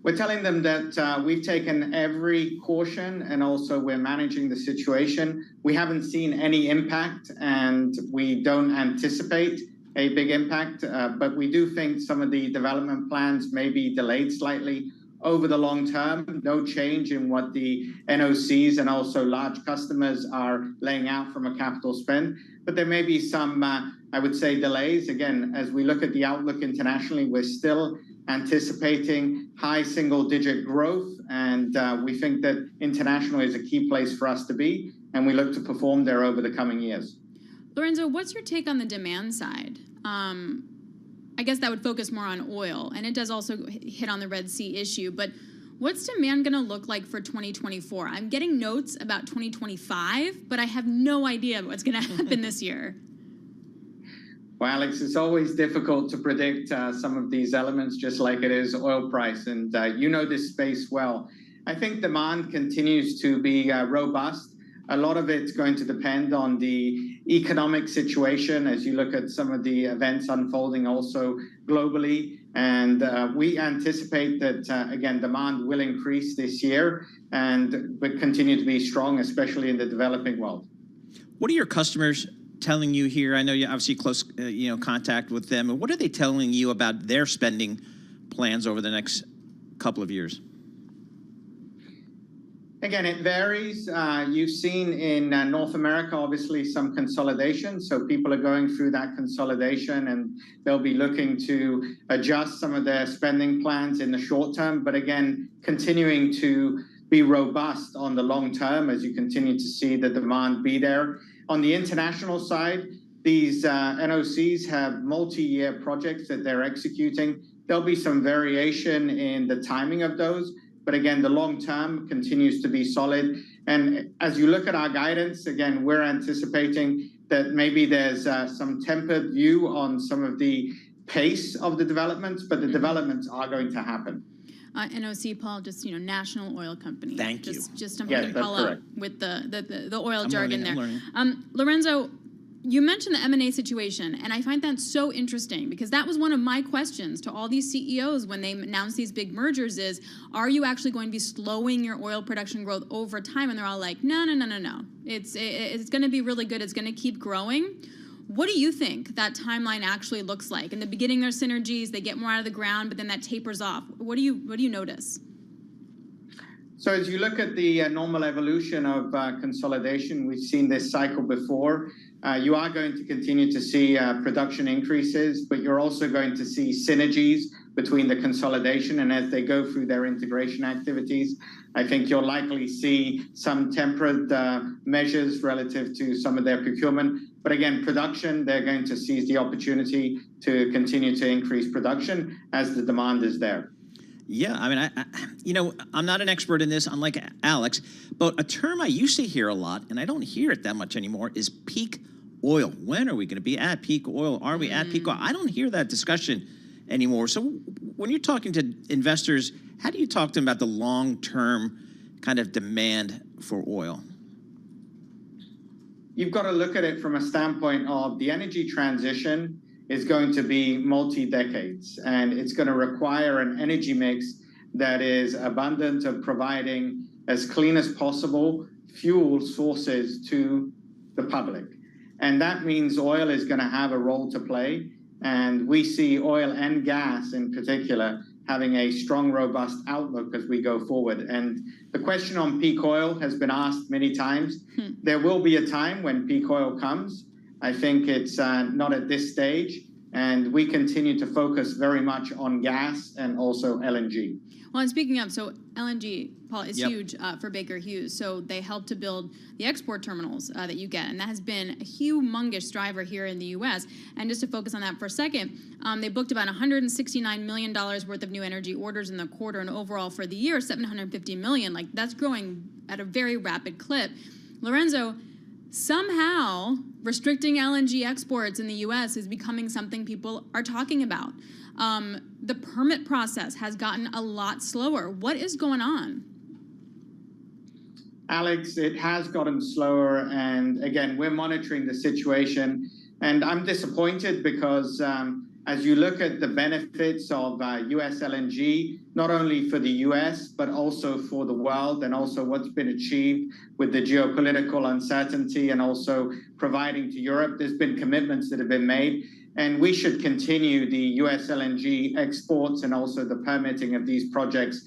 We're telling them that we've taken every caution, and also we're managing the situation. We haven't seen any impact, and we don't anticipate a big impact, but we do think some of the development plans may be delayed slightly over the long term. No change in what the NOCs and also large customers are laying out from a capital spend, but there may be some, I would say, delays. Again, as we look at the outlook internationally, we're still anticipating high single-digit growth, and we think that international is a key place for us to be, and we look to perform there over the coming years. Lorenzo, what's your take on the demand side? I guess that would focus more on oil, and it does also hit on the Red Sea issue, but what's demand going to look like for 2024? I'm getting notes about 2025, but I have no idea what's going to happen this year. Well, Alex, it's always difficult to predict some of these elements, just like it is oil price, and you know this space well. I think demand continues to be robust. A lot of it's going to depend on the economic situation as you look at some of the events unfolding also globally. And we anticipate that, again, demand will increase this year and will continue to be strong, especially in the developing world. What are your customers telling you here? I know you obviously close contact with them. And what are they telling you about their spending plans over the next couple of years? Again, it varies. You've seen in North America, obviously, some consolidation. So people are going through that consolidation, and they'll be looking to adjust some of their spending plans in the short term. But again, continuing to be robust on the long term as you continue to see the demand be there. On the international side, these NOCs have multi-year projects that they're executing. There'll be some variation in the timing of those. But again, the long term continues to be solid. And as you look at our guidance, again, we're anticipating that maybe there's some tempered view on some of the pace of the developments, but the developments are going to happen. NOC, Paul, just, National Oil Company. Thank you. Just I'm going to call out with the oil jargon there. Lorenzo, you mentioned the M&A situation, and I find that so interesting because that was one of my questions to all these CEOs when they announced these big mergers is, are you actually going to be slowing your oil production growth over time? And they're all like, no. It's going to be really good. It's going to keep growing. What do you think that timeline actually looks like? In the beginning, there's synergies. They get more out of the ground, but then that tapers off. What do you notice? So as you look at the normal evolution of consolidation, we've seen this cycle before. You are going to continue to see production increases, but you're also going to see synergies between the consolidation. And as they go through their integration activities, I think you'll likely see some tempered measures relative to some of their procurement. But again, production, they're going to seize the opportunity to continue to increase production as the demand is there. Yeah, I mean, I'm not an expert in this, unlike Alex, but a term I used to hear a lot, and I don't hear it that much anymore, is peak oil. When are we going to be at peak oil? Are we at peak oil? I don't hear that discussion anymore. So when you're talking to investors, how do you talk to them about the long-term kind of demand for oil? You've got to look at it from a standpoint of the energy transition is going to be multi-decades, and it's going to require an energy mix that is abundant of providing as clean as possible fuel sources to the public. And that means oil is going to have a role to play. And we see oil and gas in particular having a strong, robust outlook as we go forward. And the question on peak oil has been asked many times. There will be a time when peak oil comes. I think it's not at this stage. And we continue to focus very much on gas and also LNG. Well, and speaking of, so LNG, Paul, is huge for Baker Hughes. So they help to build the export terminals that you get. And that has been a humongous driver here in the U.S. And just to focus on that for a second, they booked about $169 million worth of new energy orders in the quarter, and overall for the year, $750 million. Like, that's growing at a very rapid clip. Lorenzo, Somehow, restricting LNG exports in the U.S. is becoming something people are talking about. The permit process has gotten a lot slower. What is going on? Alex, it has gotten slower. And again, we're monitoring the situation. And I'm disappointed because as you look at the benefits of U.S. LNG, not only for the U.S., but also for the world, and also what's been achieved with the geopolitical uncertainty and also providing to Europe, there's been commitments that have been made. And we should continue the U.S. LNG exports and also the permitting of these projects.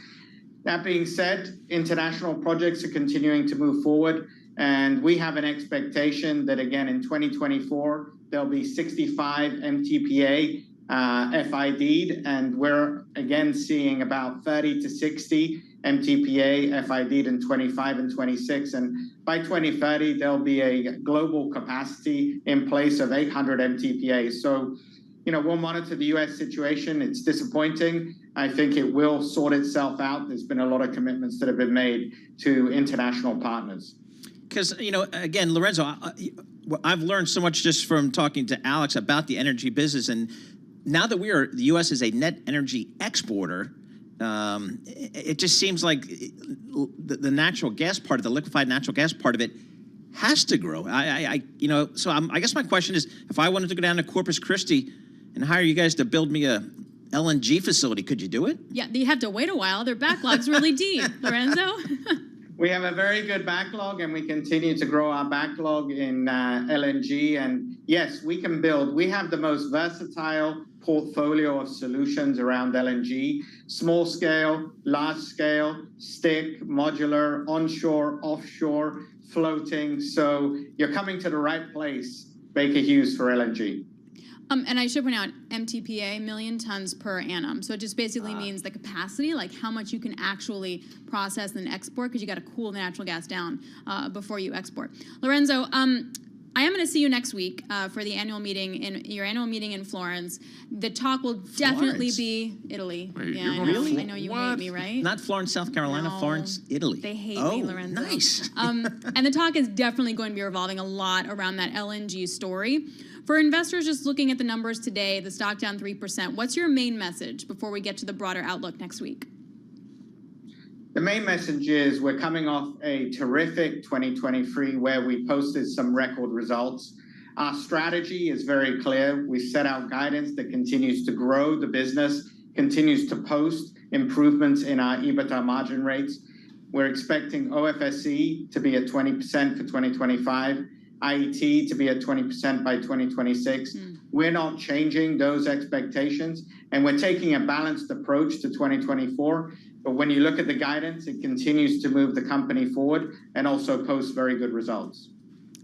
That being said, international projects are continuing to move forward. And we have an expectation that, again, in 2024, there'll be 65 MTPA FID'd, and we're again seeing about 30 to 60 MTPA FID'd in 25 and 26. And by 2030, there'll be a global capacity in place of 800 MTPA. So, we'll monitor the U.S. situation. It's disappointing. I think it will sort itself out. There's been a lot of commitments that have been made to international partners. Because, again, Lorenzo, I've learned so much just from talking to Alex about the energy business. And now that the U.S. is a net energy exporter, it just seems like the natural gas part of the liquefied natural gas part of it has to grow. I guess my question is, if I wanted to go down to Corpus Christi and hire you guys to build me a LNG facility, could you do it? Yeah, you have to wait a while. Their backlog's really deep, Lorenzo. We have a very good backlog, and we continue to grow our backlog in LNG. And yes, we can build. We have the most versatile portfolio of solutions around LNG: small scale, large scale, stick, modular, onshore, offshore, floating. So you're coming to the right place, Baker Hughes, for LNG. And I should point out, MTPA, million tons per annum. So it just basically means the capacity, like how much you can actually process and export, because you got to cool the natural gas down before you export. Lorenzo, I am going to see you next week for the annual meeting your annual meeting in Florence. The talk will definitely be Italy. Wait, yeah, I know. really? I know you hate me, right? Not Florence, South Carolina, No. Florence, Italy. They hate me, Oh, Lorenzo. nice. And the talk is definitely going to be revolving a lot around that LNG story. For investors just looking at the numbers today, the stock down 3%, what's your main message before we get to the broader outlook next week? The main message is we're coming off a terrific 2023 where we posted some record results. Our strategy is very clear. We set out guidance that continues to grow the business, continues to post improvements in our EBITDA margin rates. We're expecting OFSE to be at 20% for 2025, IET to be at 20% by 2026. We're not changing those expectations, and we're taking a balanced approach to 2024. But when you look at the guidance, it continues to move the company forward and also post very good results.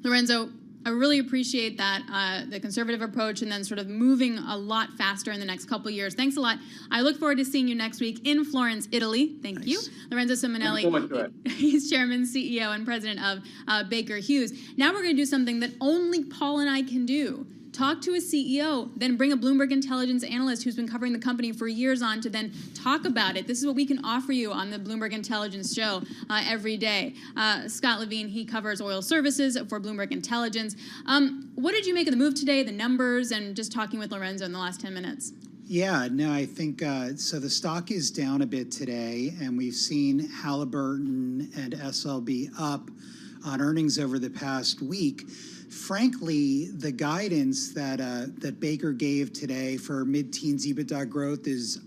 Lorenzo, I really appreciate that, the conservative approach, and then sort of moving a lot faster in the next couple of years. Thanks a lot. I look forward to seeing you next week in Florence, Italy. Thank you. Lorenzo Simonelli, he's chairman, CEO, and president of Baker Hughes. Now we're going to do something that only Paul and I can do. Talk to a CEO, then bring a Bloomberg Intelligence analyst who's been covering the company for years on to then talk about it. This is what we can offer you on the Bloomberg Intelligence show every day. Scott Levine, he covers oil services for Bloomberg Intelligence. What did you make of the move today, the numbers, and just talking with Lorenzo in the last 10 minutes? Yeah, no, I think so. The stock is down a bit today, and we've seen Halliburton and SLB up on earnings over the past week. Frankly, the guidance that Baker gave today for mid-teens EBITDA growth is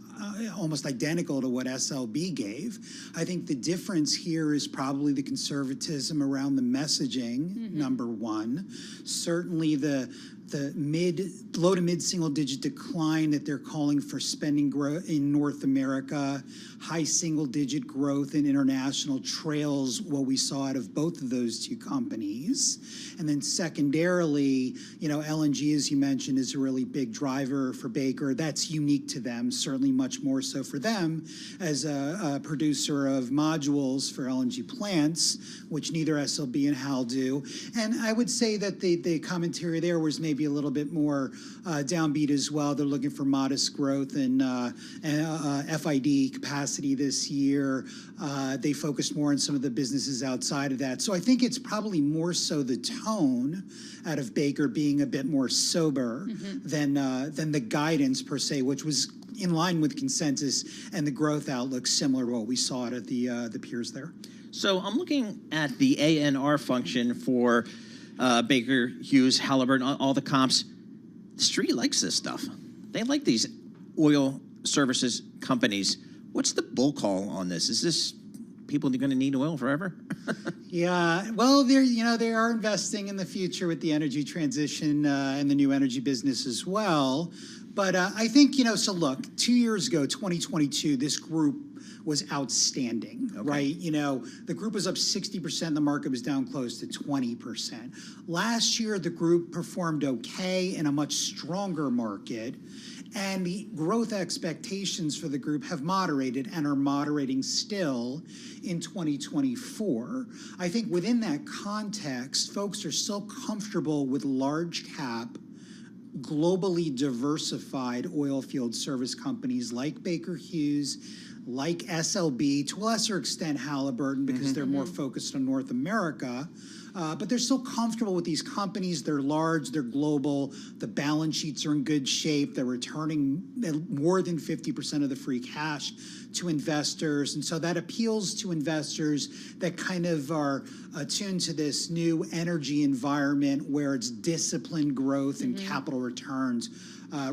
almost identical to what SLB gave. I think the difference here is probably the conservatism around the messaging, number one. Certainly the low to mid single digit decline that they're calling for spending growth in North America, high single digit growth in international trails what we saw out of both of those two companies. And then secondarily, LNG, as you mentioned, is a really big driver for Baker. That's unique to them, certainly much more so for them as a producer of modules for LNG plants, which neither SLB and HAL do. And I would say that the commentary there was maybe maybe a little bit more downbeat as well. They're looking for modest growth in FID capacity this year. They focused more on some of the businesses outside of that. So I think it's probably more so the tone out of Baker being a bit more sober than the guidance per se, which was in line with consensus, and the growth outlook similar to what we saw at the peers there. So I'm looking at the ANR function for Baker Hughes, Halliburton, all the comps. The street likes this stuff. They like these oil services companies. What's the bull call on this? Is this people are going to need oil forever? Yeah, well, they are investing in the future with the energy transition and the new energy business as well. But I think, so look, 2 years ago, 2022, this group was outstanding, right? The group was up 60%, the market was down close to 20%. Last year, the group performed okay in a much stronger market, and the growth expectations for the group have moderated and are moderating still in 2024. I think within that context, folks are still comfortable with large cap, globally diversified oil field service companies like Baker Hughes, like SLB, to a lesser extent Halliburton, because they're more focused on North America. But they're still comfortable with these companies. They're large, they're global, the balance sheets are in good shape, they're returning more than 50% of the free cash to investors. And so that appeals to investors that kind of are attuned to this new energy environment where it's disciplined growth and capital returns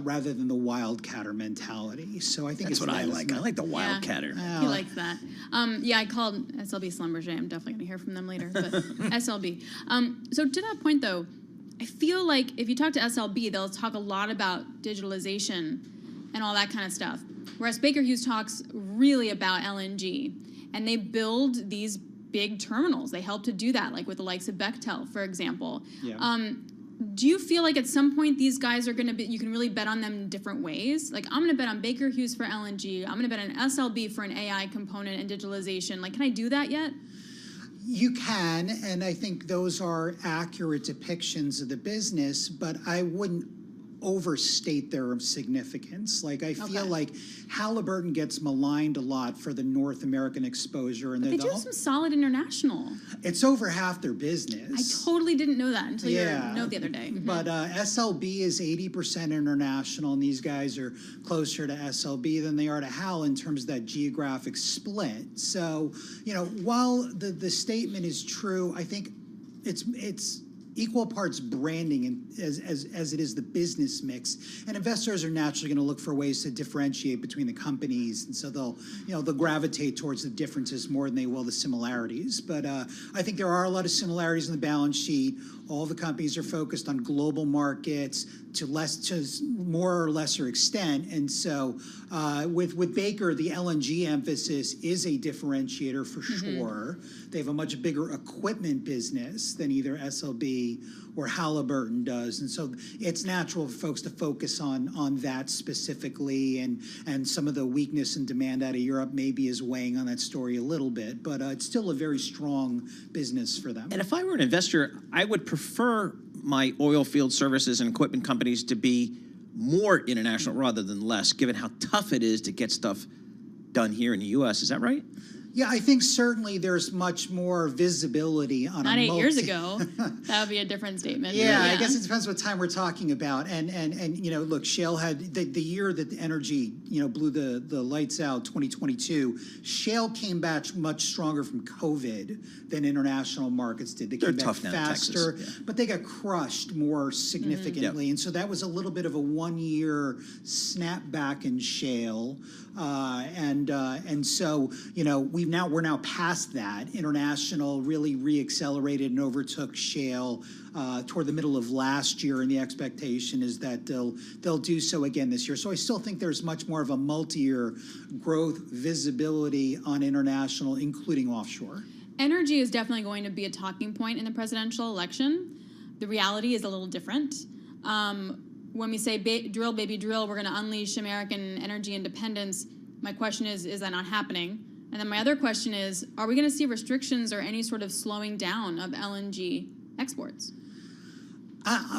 rather than the wildcatter mentality. So I think that's what I like. I like the wildcatter. He likes that. I called SLB Schlumberger. I'm definitely going to hear from them later. But SLB. So to that point, though, I feel like if you talk to SLB, they'll talk a lot about digitalization and all that kind of stuff. Whereas Baker Hughes talks really about LNG. And they build these big terminals. They help to do that, like with the likes of Bechtel, for example. Yeah. Do you feel like at some point these guys are going to be, you can really bet on them in different ways? Like, I'm going to bet on Baker Hughes for LNG. I'm going to bet on SLB for an AI component and digitalization. Like, can I do that yet? You can, and I think those are accurate depictions of the business, but I wouldn't overstate their significance. Like, I feel like Halliburton gets maligned a lot for the North American exposure. And but they do some solid international. It's over half their business. I totally didn't know that until your note the other day. But SLB is 80% international, and these guys are closer to SLB than they are to Hal in terms of that geographic split. So, while the statement is true, I think it's equal parts branding and as it is the business mix, and investors are naturally going to look for ways to differentiate between the companies, and so they'll gravitate towards the differences more than they will the similarities. But I think there are a lot of similarities in the balance sheet. All the companies are focused on global markets to more or lesser extent, and so with Baker, the LNG emphasis is a differentiator for sure. They have a much bigger equipment business than either SLB or Halliburton does, and so it's natural for folks to focus on that specifically, and some of the weakness in demand out of Europe maybe is weighing on that story a little bit, but it's still a very strong business for them. And if I were an investor, I would prefer my oil field services and equipment companies to be more international rather than less, given how tough it is to get stuff done here in the U.S. Is that right? Yeah, I think certainly there's much more visibility on not 8 years ago. That would be a different statement. Yeah, I guess it depends what time we're talking about. And look, shale had the year that the energy, blew the lights out, 2022. Shale came back much stronger from COVID than international markets did. They came back faster, but they got crushed more significantly. And so that was a little bit of a 1 year snapback in shale. And so, we're now past that. International really reaccelerated and overtook shale toward the middle of last year, and the expectation is that they'll do so again this year. So I still think there's much more of a multi-year growth visibility on international, including offshore. Energy is definitely going to be a talking point in the presidential election. The reality is a little different. When we say drill, baby, drill, we're going to unleash American energy independence, my question is that not happening? And then my other question is, are we going to see restrictions or any sort of slowing down of LNG exports?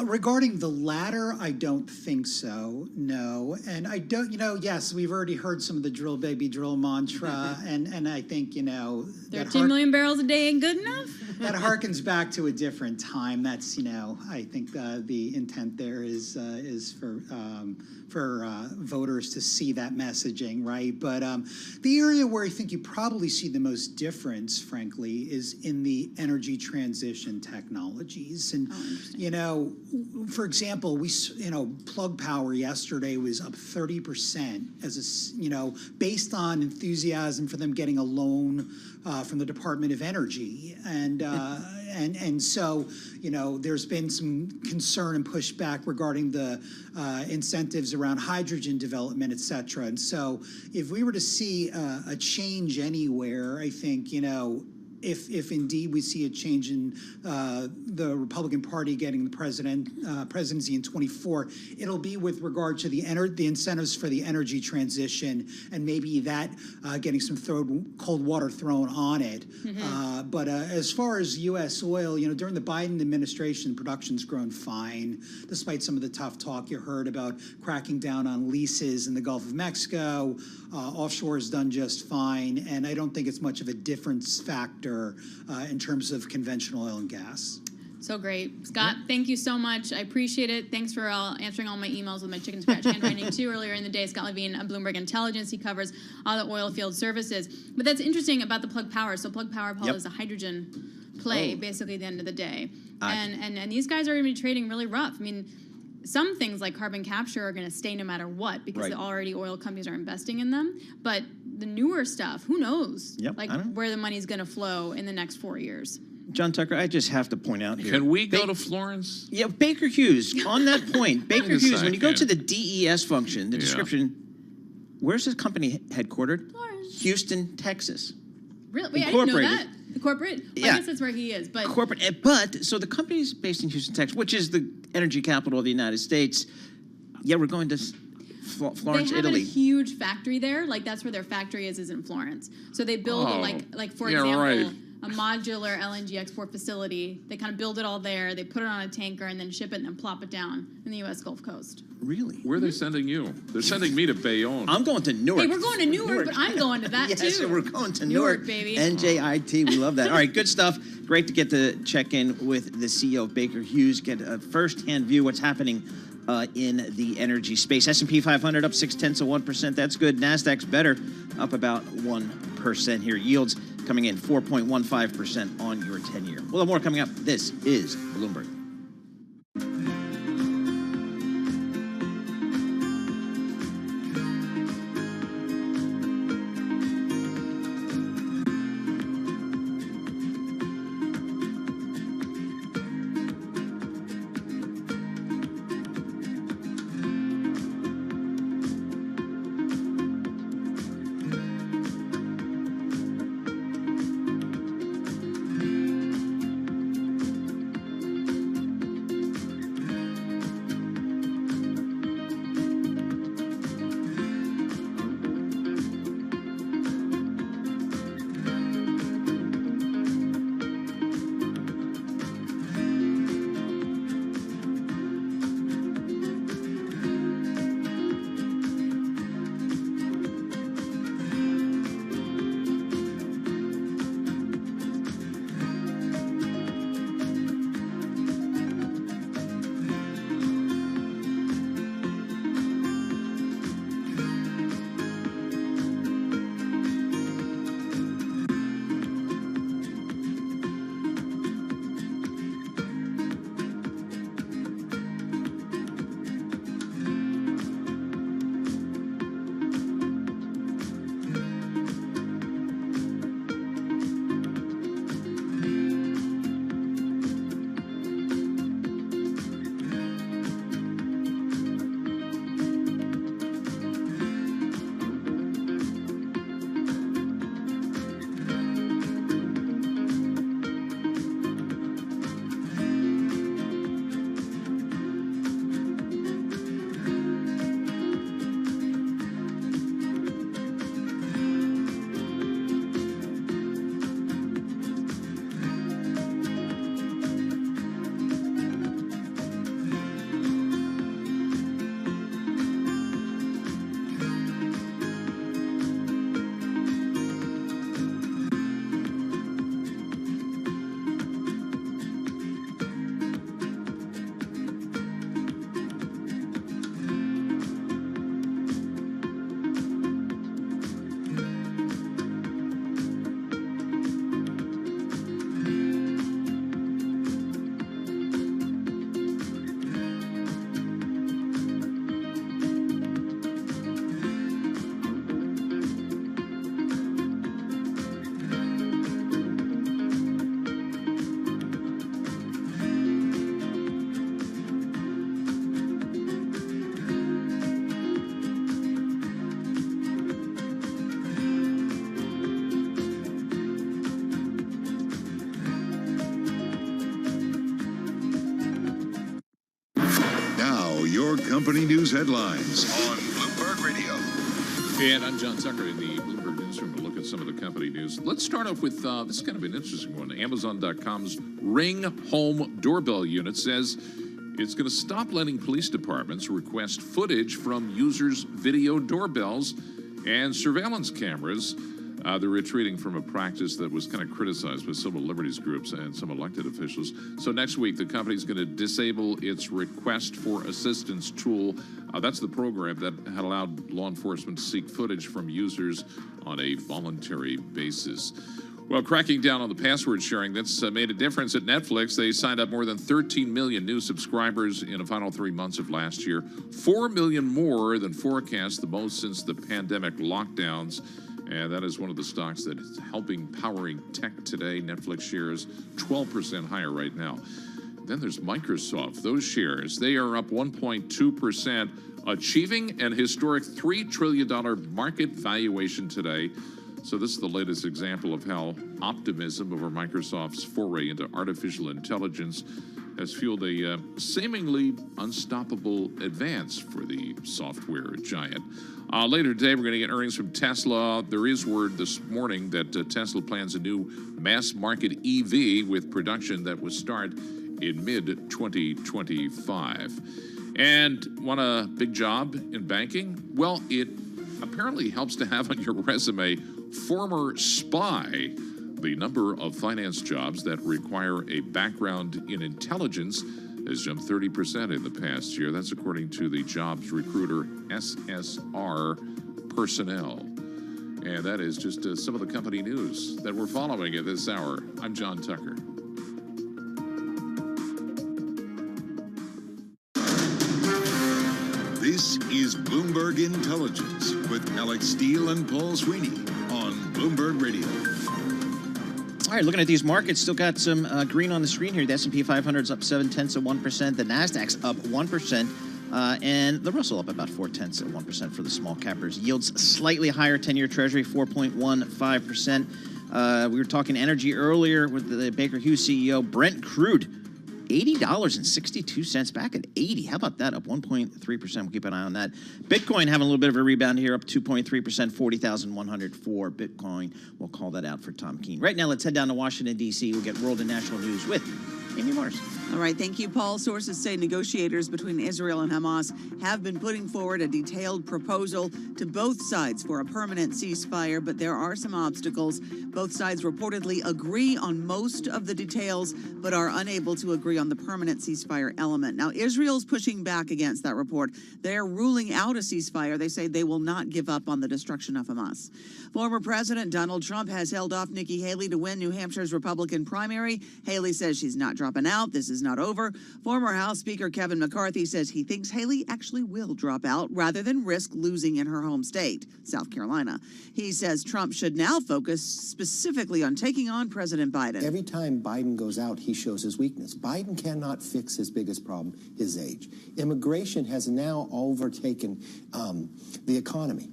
Regarding the latter, I don't think so, no. And I don't, yes, we've already heard some of the drill, baby, drill mantra, and I think, 13 million barrels a day ain't good enough? That harkens back to a different time. That's, I think the intent there is for voters to see that messaging, right? But the area where I think you probably see the most difference, frankly, is in the energy transition technologies. And, for example, Plug Power yesterday was up 30% as based on enthusiasm for them getting a loan from the Department of Energy. And so, there's been some concern and pushback regarding the incentives around hydrogen development, et cetera. And so if we were to see a change anywhere, I think, if indeed we see a change in the Republican Party getting the presidency in 24, it'll be with regard to the incentives for the energy transition, and maybe that getting some cold water thrown on it. But as far as U.S. oil, during the Biden administration, production's grown fine, despite some of the tough talk you heard about cracking down on leases in the Gulf of Mexico. Offshore has done just fine, and I don't think it's much of a difference factor in terms of conventional oil and gas. So great. Scott, thank you so much. I appreciate it. Thanks for answering all my emails with my chicken scratch handwriting too earlier in the day. Scott Levine, Bloomberg Intelligence. He covers all the oil field services. But that's interesting about the Plug Power. So Plug Power, Paul, is a hydrogen play, basically, at the end of the day. And these guys are going to be trading really rough. I mean, some things like carbon capture are going to stay no matter what, because already oil companies are investing in them. But the newer stuff, who knows? Where the money's going to flow in the next 4 years. John Tucker, I just have to point out here. Can we go to Florence? Yeah, Baker Hughes, on that point. Baker Hughes, when you go to the DES function, the description, where's his company headquartered? Florence. Houston, Texas. Really? Wait, I didn't know that. The corporate? Well, I guess that's where he is. But so the company's based in Houston, Texas, which is the energy capital of the United States. Yeah, we're going to Florence, they have Italy. a huge factory there. Like, that's where their factory is in Florence. So they build for example, a modular LNG export facility. They kind of build it all there. They put it on a tanker and then ship it and then plop it down in the U.S. Gulf Coast. Really? Where are they sending you? They're sending me to Bayonne. I'm going to Newark. Hey, we're going to Newark, but I'm going to that too. Yes, we're going to Newark, baby. NJIT, we love that. All right, good stuff. Great to get to check in with the CEO of Baker Hughes, get a first-hand view what's happening in the energy space. S&P 500 up 0.6%. That's good. NASDAQ's better, up about 1% here. Yields coming in 4.15% on your 10-year. We'll have more coming up. This is Bloomberg. company news headlines on Bloomberg Radio. And I'm John Tucker in the Bloomberg Newsroom to look at some of the company news. Let's start off with this is kind of an interesting one. Amazon.com's Ring Home Doorbell unit says it's going to stop letting police departments request footage from users' video doorbells and surveillance cameras. They're retreating from a practice that was kind of criticized by civil liberties groups and some elected officials. So next week, the company's going to disable its request for assistance tool. That's the program that had allowed law enforcement to seek footage from users on a voluntary basis. Well, cracking down on the password sharing, that's made a difference at Netflix. They signed up more than 13 million new subscribers in the final 3 months of last year, 4 million more than forecast, the most since the pandemic lockdowns. And that is one of the stocks that is helping powering tech today. Netflix shares 12% higher right now. Then there's Microsoft. Those shares, they are up 1.2%, achieving an historic $3 trillion market valuation today. So this is the latest example of how optimism over Microsoft's foray into artificial intelligence has fueled a seemingly unstoppable advance for the software giant. Later today, we're going to get earnings from Tesla. There is word this morning that Tesla plans a new mass-market EV with production that will start in mid-2025. And want a big job in banking? Well, it apparently helps to have on your resume former spy. The number of finance jobs that require a background in intelligence has jumped 30% in the past year. That's according to the jobs recruiter SSR Personnel. And that is just some of the company news that we're following at this hour. I'm John Tucker. This is Bloomberg Intelligence with Alex Steele and Paul Sweeney on Bloomberg Radio. All right, looking at these markets, still got some green on the screen here. The S&P 500 is up 0.7%. The Nasdaq's up 1%. And the Russell up about 0.4% for the small cappers. Yields slightly higher. 10-year Treasury 4.15%. We were talking energy earlier with the Baker Hughes CEO. Brent crude, $80.62, back at 80. How about that? Up 1.3%. We'll keep an eye on that. Bitcoin having a little bit of a rebound here, up 2.3%, 40,104 Bitcoin. We'll call that out for Tom Keene. Right now, let's head down to Washington, D.C. We'll get world and national news with Amy Mars. All right, thank you, Paul. Sources say negotiators between Israel and Hamas have been putting forward a detailed proposal to both sides for a permanent ceasefire, but there are some obstacles. Both sides reportedly agree on most of the details, but are unable to agree on the permanent ceasefire element. Now, Israel's pushing back against that report. They're ruling out a ceasefire. They say they will not give up on the destruction of Hamas. Former President Donald Trump has held off Nikki Haley to win New Hampshire's Republican primary. Haley says she's not dropping out. This is not over. Former House Speaker Kevin McCarthy says he thinks Haley actually will drop out rather than risk losing in her home state, South Carolina. He says Trump should now focus specifically on taking on President Biden. Every time Biden goes out, he shows his weakness. Biden cannot fix his biggest problem, his age. Immigration has now overtaken the economy.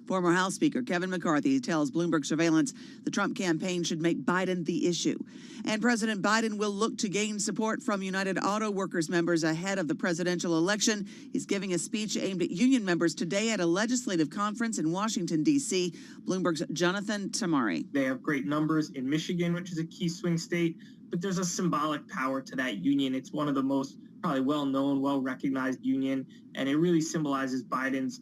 Former House Speaker Kevin McCarthy tells Bloomberg Surveillance the Trump campaign should make Biden the issue. And President Biden will look to gain support from United Auto Workers members ahead of the presidential election. He's giving a speech aimed at union members today at a legislative conference in Washington, D.C. Bloomberg's Jonathan Tamari. They have great numbers in Michigan, which is a key swing state, but there's a symbolic power to that union. It's one of the most probably well-known, well-recognized union, and it really symbolizes Biden's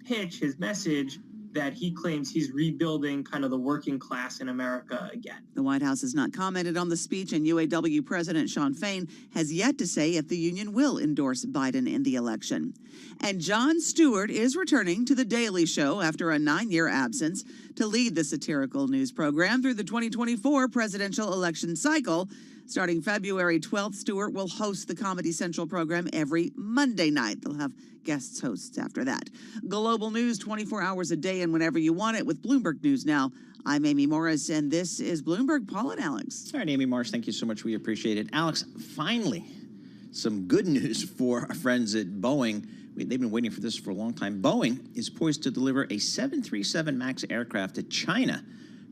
pitch, his message, that he claims he's rebuilding kind of the working class in America again. The White House has not commented on the speech, and UAW President Shawn Fain has yet to say if the union will endorse Biden in the election. And Jon Stewart is returning to The Daily Show after a 9-year absence to lead the satirical news program through the 2024 presidential election cycle. Starting February 12th, Stewart will host the Comedy Central program every Monday night. They'll have guest hosts after that. Global news 24 hours a day and whenever you want it with Bloomberg News Now. I'm Amy Morris, and this is Bloomberg. Paul and Alex. All right, Amy Morris, thank you so much. We appreciate it. Alex, finally, some good news for our friends at Boeing. They've been waiting for this for a long time. Boeing is poised to deliver a 737 MAX aircraft to China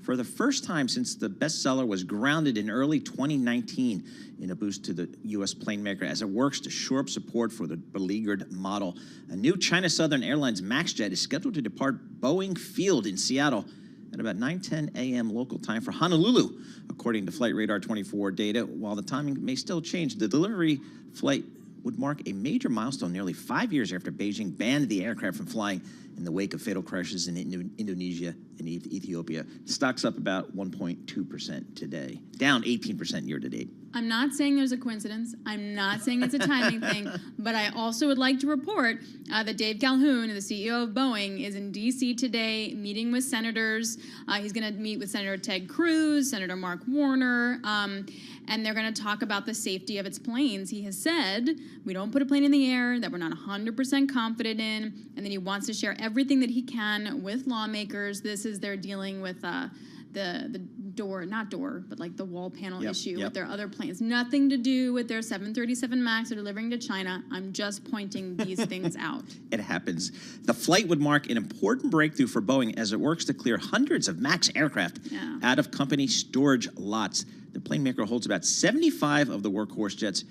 for the first time since the bestseller was grounded in early 2019 in a boost to the U.S. plane maker as it works to shore up support for the beleaguered model. A new China Southern Airlines MAX jet is scheduled to depart Boeing Field in Seattle at about 9:10 a.m. local time for Honolulu, according to Flight Radar 24 data. While the timing may still change, the delivery flight would mark a major milestone nearly 5 years after Beijing banned the aircraft from flying in the wake of fatal crashes in Indonesia and Ethiopia. Stocks up about 1.2% today, down 18% year to date. I'm not saying there's a coincidence. I'm not saying it's a timing thing, but I also would like to report that Dave Calhoun, the CEO of Boeing, is in D.C. today meeting with senators. He's going to meet with Senator Ted Cruz, Senator Mark Warner, and they're going to talk about the safety of its planes. He has said, we don't put a plane in the air that we're not 100% confident in, and then he wants to share everything that he can with lawmakers. This is they're dealing with the door, not door, but like the wall panel issue with their other planes. Nothing to do with their 737 MAX they're delivering to China. I'm just pointing these things out. It happens. The flight would mark an important breakthrough for Boeing as it works to clear hundreds of MAX aircraft out of company storage lots. The plane maker holds about 75 of the workhorse jets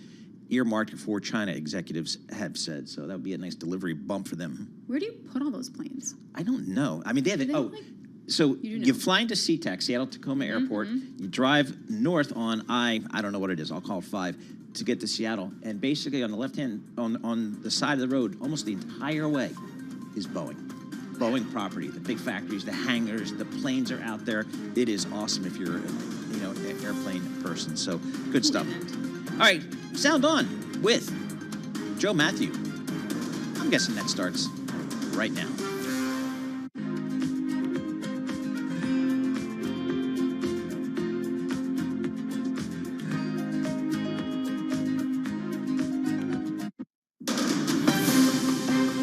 earmarked for China, executives have said. So that would be a nice delivery bump for them. Where do you put all those planes? I don't know. I mean, they have it. Oh, so you fly into SeaTac, Seattle-Tacoma Airport. You drive north on I don't know what it is. I'll call it 5 to get to Seattle. And basically on the left hand, on the side of the road, almost the entire way is Boeing. Boeing property, the big factories, the hangars, the planes are out there. It is awesome if you're, an airplane person. So good stuff. All right, sound on with Joe Matthew. I'm guessing that starts right now.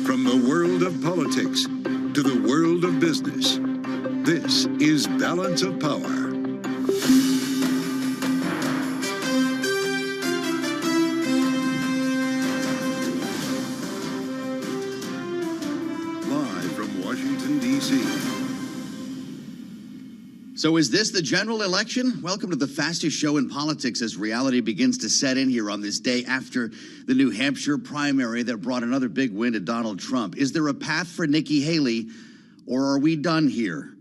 From the world of politics to the world of business, this is Balance of Power. Live from Washington, D.C. So is this the general election? Welcome to the fastest show in politics as reality begins to set in here on this day after the New Hampshire primary that brought another big win to Donald Trump. Is there a path for Nikki Haley, or are we done here?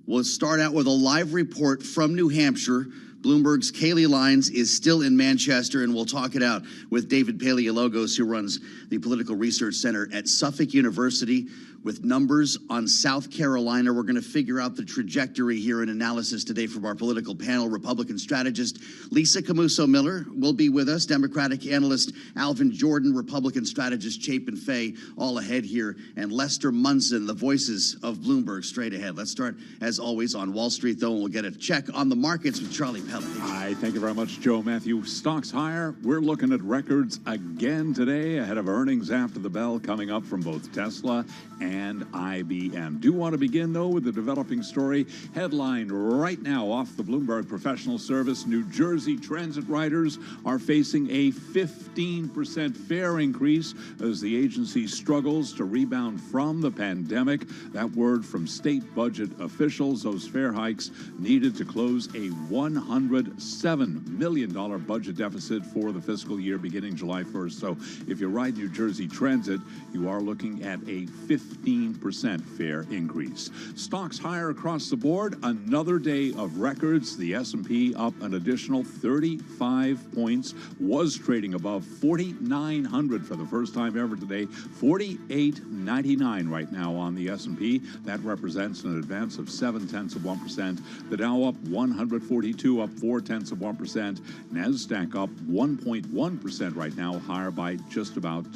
We'll start out with a live report from New Hampshire. Bloomberg's Kaylee Lyons is still in Manchester, and we'll talk it out with David Paleologos, who runs the Political Research Center at Suffolk University. With numbers on South Carolina, we're going to figure out the trajectory here in analysis today from our political panel. Republican strategist Lisa Camuso-Miller will be with us. Democratic analyst Alvin Jordan, Republican strategist Chapin Fay, all ahead here. And Lester Munson, the voices of Bloomberg, straight ahead. Let's start, as always, on Wall Street, though, and we'll get a check on the markets with Charlie Pellet. Hi, thank you very much, Joe Matthew. Stocks higher. We're looking at records again today ahead of earnings after the bell coming up from both Tesla and IBM. Do want to begin, though, with the developing story. Headline right now off the Bloomberg Professional Service. New Jersey transit riders are facing a 15% fare increase as the agency struggles to rebound from the pandemic. That word from state budget officials. Those fare hikes needed to close a $107 million budget deficit for the fiscal year beginning July 1st. So if you ride New Jersey Transit, you are looking at a 15% fare increase. Stocks higher across the board. Another day of records. The S&P up an additional 35 points. Was trading above 4,900 for the first time ever today. 48.99 right now on the S&P. That represents an advance of 0.7%. The Dow up 142, up 0.4%. NASDAQ up 1.1% right now, higher by just about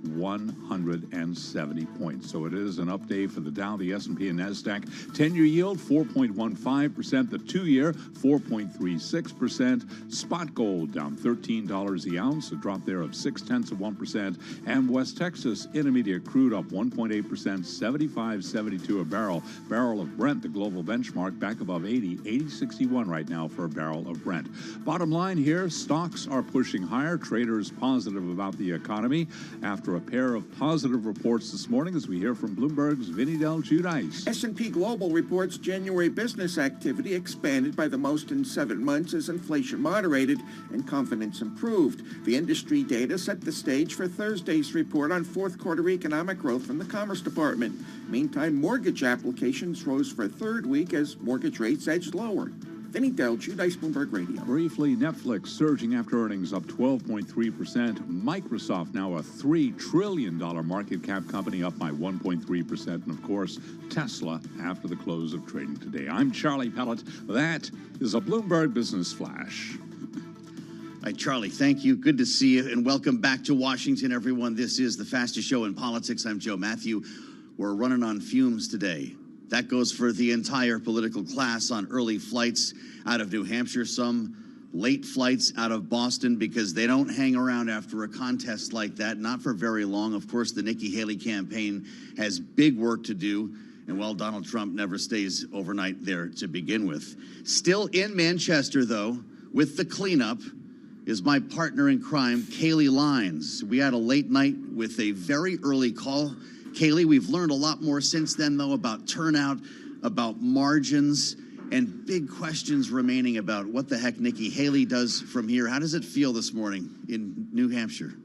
170 points. So it is an up day for the Dow, the S&P, and NASDAQ. 10-year yield, 4.15%. The 2-year, 4.36%. Spot gold down $13 the ounce, a drop there of 0.6%. And West Texas intermediate crude up 1.8%, 75.72 a barrel. Barrel of Brent, the global benchmark, back above 80, 80.61 right now for a barrel of Brent. Bottom line here, stocks are pushing higher. Traders positive about the economy after a pair of positive reports this morning as we hear hear from Bloomberg's Vinny Del Giudice. S&P Global reports January business activity expanded by the most in 7 months as inflation moderated and confidence improved. The industry data set the stage for Thursday's report on fourth quarter economic growth from the Commerce Department. Meantime, mortgage applications rose for a third week as mortgage rates edged lower. Vinny Del Giudice, Bloomberg Radio. Briefly, Netflix surging after earnings up 12.3%. Microsoft now a $3 trillion market cap company up by 1.3%. And of course, Tesla after the close of trading today. I'm Charlie Pellet. That is a Bloomberg Business Flash. Hi, Charlie. Thank you. Good to see you. And welcome back to Washington, everyone. This is the fastest show in politics. I'm Joe Matthew. We're running on fumes today. That goes for the entire political class on early flights out of New Hampshire, some late flights out of Boston because they don't hang around after a contest like that, not for very long. Of course, the Nikki Haley campaign has big work to do, and well, Donald Trump never stays overnight there to begin with. Still in Manchester, though, with the cleanup, is my partner in crime, Kaylee Lines. We had a late night with a very early call. Kaylee, we've learned a lot more since then, though, about turnout, about margins, and big questions remaining about what the heck Nikki Haley does from here. How does it feel this morning in New Hampshire?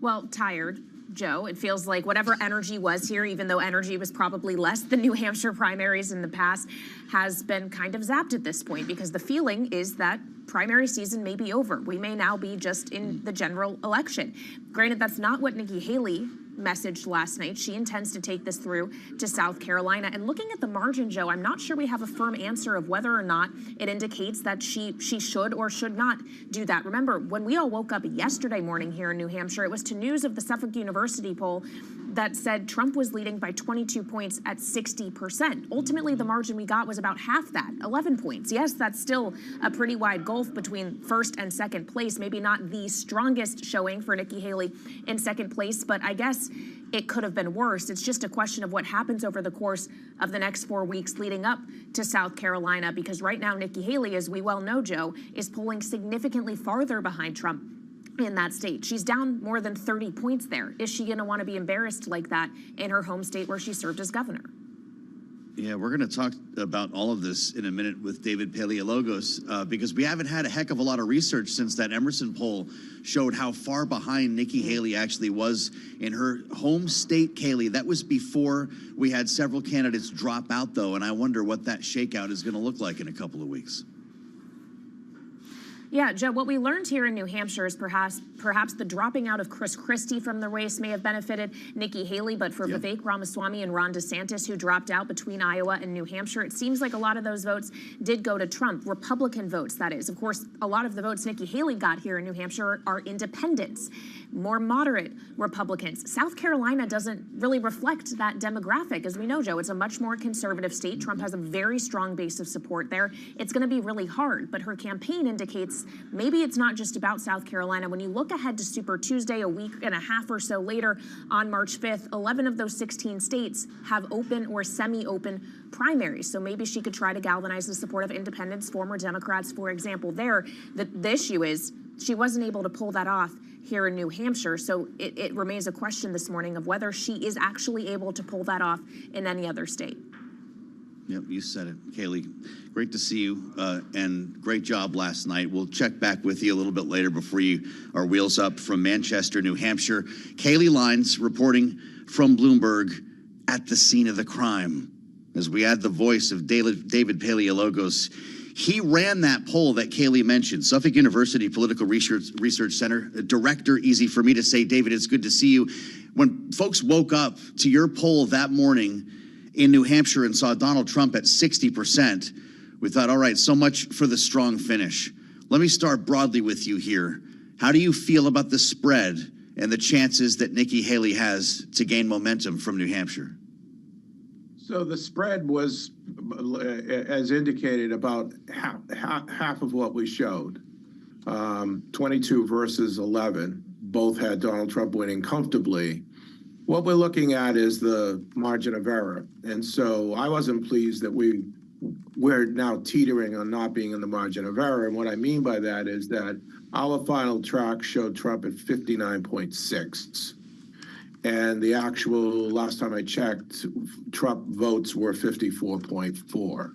Well, tired, Joe. It feels like whatever energy was here, even though energy was probably less than New Hampshire primaries in the past, has been kind of zapped at this point because the feeling is that primary season may be over. We may now be just in the general election. Granted, that's not what Nikki Haley messaged last night. She intends to take this through to South Carolina. And looking at the margin, Joe, I'm not sure we have a firm answer of whether or not it indicates that she should or should not do that. Remember, when we all woke up yesterday morning here in New Hampshire, it was to news of the Suffolk University poll that said Trump was leading by 22 points at 60%. Ultimately, the margin we got was about half that, 11 points. Yes, that's still a pretty wide gulf between first and second place. Maybe not the strongest showing for Nikki Haley in second place, but I guess it could have been worse. It's just a question of what happens over the course of the next 4 weeks leading up to South Carolina, because right now Nikki Haley, as we well know, Joe, is polling significantly farther behind Trump in that state. She's down more than 30 points there. Is she going to want to be embarrassed like that in her home state where she served as governor? Yeah, we're going to talk about all of this in a minute with David Paleologos because we haven't had a heck of a lot of research since that Emerson poll showed how far behind Nikki Haley actually was in her home state, Kaylee. That was before we had several candidates drop out, though, and I wonder what that shakeout is going to look like in a couple of weeks. Yeah, Joe, what we learned here in New Hampshire is perhaps the dropping out of Chris Christie from the race may have benefited Nikki Haley, but for Vivek Ramaswamy and Ron DeSantis, who dropped out between Iowa and New Hampshire, it seems like a lot of those votes did go to Trump, Republican votes, that is. Of course, a lot of the votes Nikki Haley got here in New Hampshire are independents, more moderate Republicans. South Carolina doesn't really reflect that demographic. As we know, Joe, it's a much more conservative state. Trump has a very strong base of support there. It's going to be really hard, but her campaign indicates maybe it's not just about South Carolina. When you look ahead to Super Tuesday, a week and a half or so later on March 5th, 11 of those 16 states have open or semi-open primaries. So maybe she could try to galvanize the support of independents, former Democrats, for example. The issue is she wasn't able to pull that off here in New Hampshire. So it remains a question this morning of whether she is actually able to pull that off in any other state. Yep, you said it. Kaylee, great to see you, and great job last night. We'll check back with you a little bit later before you are wheels up from Manchester, New Hampshire. Kaylee Lines reporting from Bloomberg at the scene of the crime. As we add the voice of David Paleologos, he ran that poll that Kaylee mentioned, Suffolk University Political Research Center director. Easy for me to say, David, it's good to see you. When folks woke up to your poll that morning in New Hampshire and saw Donald Trump at 60%, we thought, all right, so much for the strong finish. Let me start broadly with you here. How do you feel about the spread and the chances that Nikki Haley has to gain momentum from New Hampshire? So the spread was, as indicated, about half of what we showed. 22 versus 11. Both had Donald Trump winning comfortably. What we're looking at is the margin of error. And so I wasn't pleased that we're now teetering on not being in the margin of error. And what I mean by that is that our final track showed Trump at 59.6. And the actual, last time I checked, Trump votes were 54.4.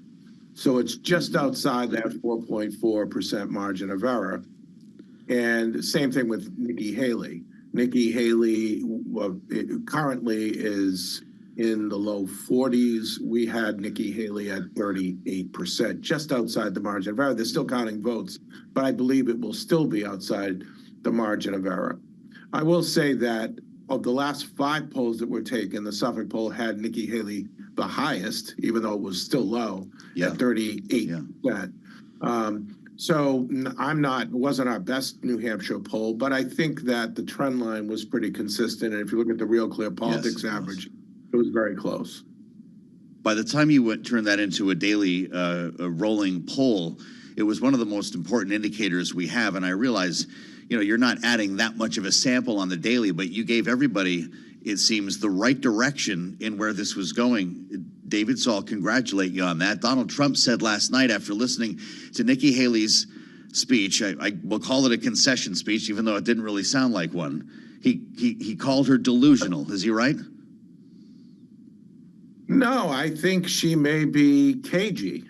So it's just outside that 4.4% margin of error. And same thing with Nikki Haley. Nikki Haley currently is in the low 40s. We had Nikki Haley at 38%, just outside the margin of error. They're still counting votes, but I believe it will still be outside the margin of error. I will say that of the last 5 polls that were taken, the Suffolk poll had Nikki Haley the highest, even though it was still low, at 38%. So it wasn't our best New Hampshire poll, but I think that the trend line was pretty consistent. And if you look at the Real Clear Politics average, it was very close. By the time you turned that into a daily a rolling poll, it was one of the most important indicators we have. And I realize, you're not adding that much of a sample on the daily, but you gave everybody, it seems, the right direction in where this was going. David, so I'll congratulate you on that. Donald Trump said last night after listening to Nikki Haley's speech, I will call it a concession speech, even though it didn't really sound like one. He called her delusional. Is he right? No, I think she may be cagey.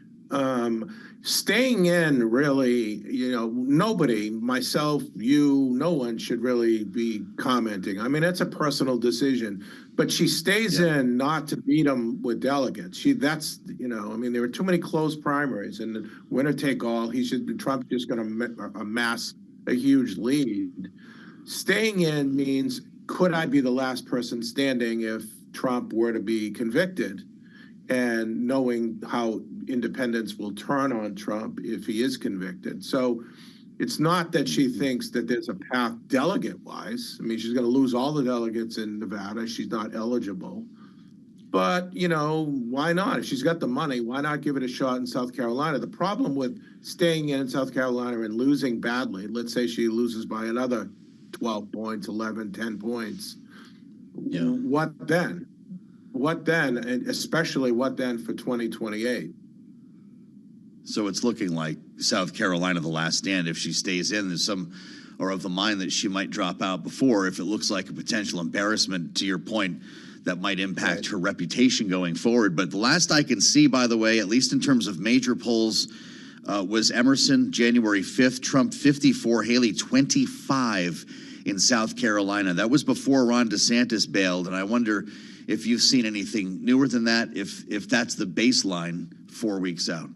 Staying in, really, nobody, myself, you, no one should really be commenting. I mean, it's a personal decision, but she stays in not to beat them with delegates. There were too many close primaries and the winner take all. Trump's just going to amass a huge lead. Staying in means, could I be the last person standing if Trump were to be convicted? And knowing how independents will turn on Trump if he is convicted. So it's not that she thinks that there's a path delegate-wise. I mean, she's going to lose all the delegates in Nevada. She's not eligible. But, why not? If she's got the money, why not give it a shot in South Carolina? The problem with staying in South Carolina and losing badly, let's say she loses by another 12 points, 11, 10 points, what then? What then, and especially what then for 2028? So it's looking like South Carolina, the last stand. If she stays in, there's some are of the mind that she might drop out before if it looks like a potential embarrassment, to your point, that might impact her reputation going forward. But the last I can see, by the way, at least in terms of major polls, was Emerson, January 5th, Trump 54, Haley 25 in South Carolina. That was before Ron DeSantis bailed, and I wonder if you've seen anything newer than that, if that's the baseline 4 weeks out.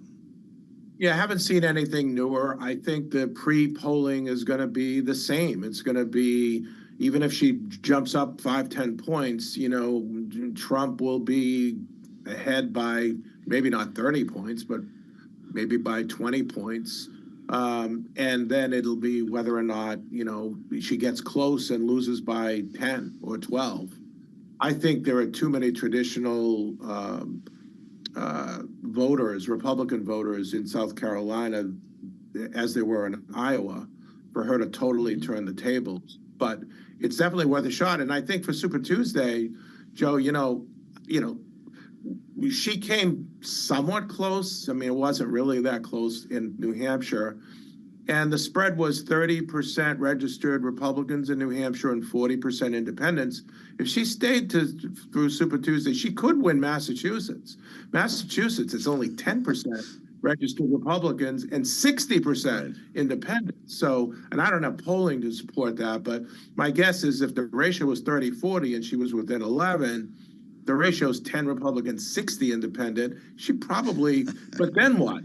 Yeah, I haven't seen anything newer. I think the pre-polling is going to be the same. It's going to be, even if she jumps up 5-10 points, Trump will be ahead by maybe not 30 points, but maybe by 20 points. And then it'll be whether or not, she gets close and loses by 10 or 12. I think there are too many traditional voters, Republican voters in South Carolina, as there were in Iowa, for her to totally turn the tables. But it's definitely worth a shot. And I think for Super Tuesday, Joe, she came somewhat close. I mean, it wasn't really that close in New Hampshire. And the spread was 30% registered Republicans in New Hampshire and 40% independents. If she stayed through Super Tuesday, she could win Massachusetts. Massachusetts is only 10% registered Republicans and 60% independents. So, and I don't have polling to support that, but my guess is if the ratio was 30-40 and she was within 11, the ratio is 10 Republicans, 60 independent. She probably, but then what?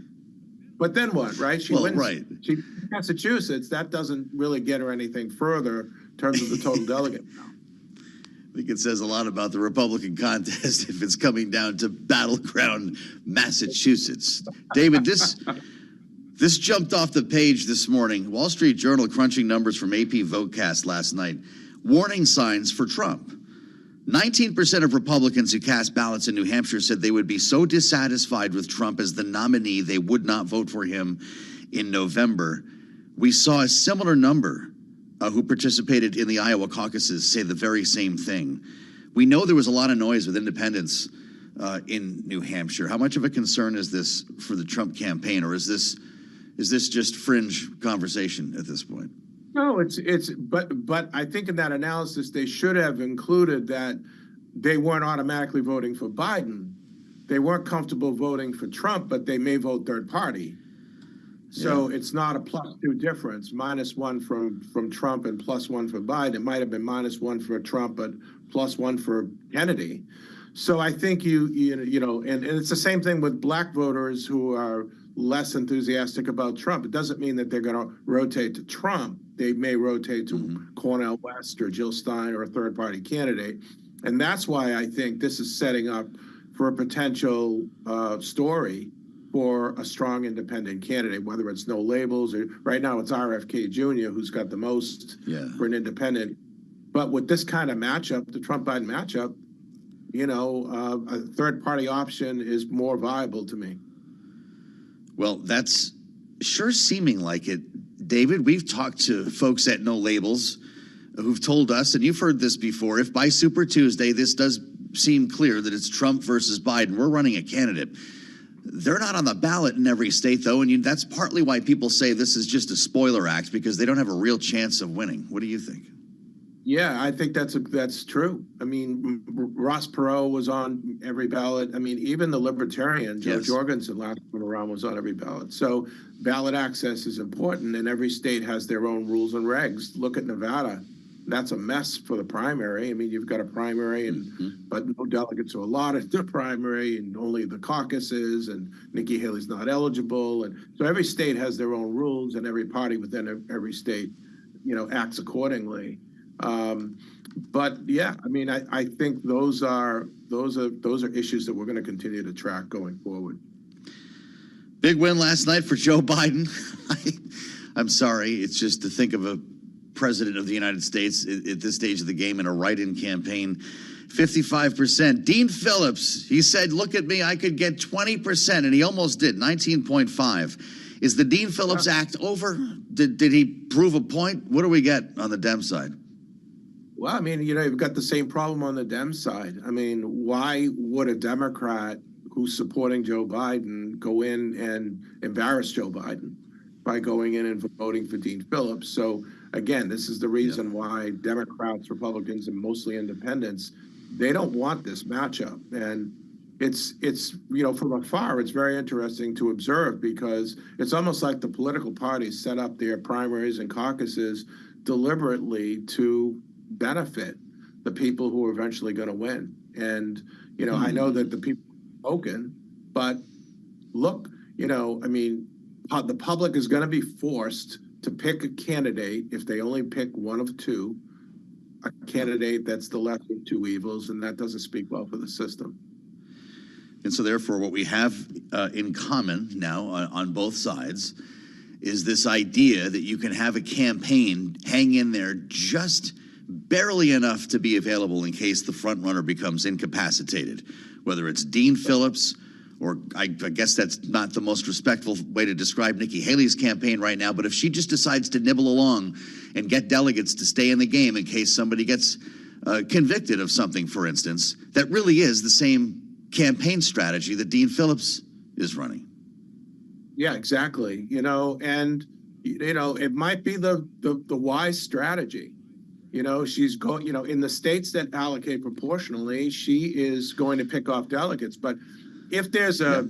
But then what, right? She wins. Right. She Massachusetts. That doesn't really get her anything further in terms of the total delegate count. I think it says a lot about the Republican contest if it's coming down to battleground Massachusetts. David, this jumped off the page this morning. Wall Street Journal crunching numbers from AP Votecast last night. Warning signs for Trump. 19% of Republicans who cast ballots in New Hampshire said they would be so dissatisfied with Trump as the nominee they would not vote for him in November. We saw a similar number who participated in the Iowa caucuses say the very same thing. We know there was a lot of noise with independents in New Hampshire. How much of a concern is this for the Trump campaign, or is this just fringe conversation at this point? No, but I think in that analysis they should have included that they weren't automatically voting for Biden. They weren't comfortable voting for Trump, but they may vote third party. So it's not a +2 difference, -1 from Trump and +1 for Biden. It might have been -1 for Trump, but +1 for Kennedy. So I think you know, and it's the same thing with black voters who are less enthusiastic about Trump. It doesn't mean that they're going to rotate to Trump. They may rotate to Cornel West or Jill Stein or a third party candidate. And that's why I think this is setting up for a potential story for a strong independent candidate, whether it's no labels or right now it's RFK Jr. who's got the most for an independent. But with this kind of matchup, the Trump-Biden matchup, you know, a third party option is more viable to me. Well, that's sure seeming like it. David, we've talked to folks at No Labels who've told us, and you've heard this before, if by Super Tuesday this does seem clear that it's Trump versus Biden, we're running a candidate. They're not on the ballot in every state, though, and that's partly why people say this is just a spoiler act, because they don't have a real chance of winning. What do you think? Yeah, I think that's true. I mean, Ross Perot was on every ballot. I mean, even the Libertarian, Joe Jorgensen, last time around was on every ballot. So ballot access is important, and every state has their own rules and regs. Look at Nevada. That's a mess for the primary. I mean, you've got a primary, but no delegates are allotted to the primary, and only the caucuses, and Nikki Haley's not eligible. And so every state has their own rules, and every party within every state, you know, acts accordingly. But yeah, I mean, I think those are issues that we're going to continue to track going forward. Big win last night for Joe Biden. I'm sorry, it's just to think of a president of the United States at this stage of the game in a write-in campaign. 55%. Dean Phillips, he said, "Look at me, I could get 20%," and he almost did, 19.5. Is the Dean Phillips act over? Did he prove a point? What do we get on the Dem side? Well, I mean, you know, you've got the same problem on the Dem side. I mean, why would a Democrat who's supporting Joe Biden go in and embarrass Joe Biden by going in and voting for Dean Phillips? So again, this is the reason why Democrats, Republicans, and mostly independents, they don't want this matchup. And it's you know, from afar, it's very interesting to observe, because it's almost like the political parties set up their primaries and caucuses deliberately to benefit the people who are eventually going to win. And, you know, I know that the people have spoken, but look, you know, I mean, the public is going to be forced to pick a candidate if they only pick one of two, a candidate that's the lesser of two evils, and that doesn't speak well for the system. And so therefore, what we have in common now on both sides is this idea that you can have a campaign hang in there just barely enough to be available in case the front runner becomes incapacitated, whether it's Dean Phillips, or I guess that's not the most respectful way to describe Nikki Haley's campaign right now, but if she just decides to nibble along and get delegates to stay in the game in case somebody gets convicted of something, for instance, that really is the same campaign strategy that Dean Phillips is running. Yeah, exactly. You know, and, you know, it might be the wise strategy. You know, she's going, you know, in the states that allocate proportionally, she is going to pick off delegates. But if there's a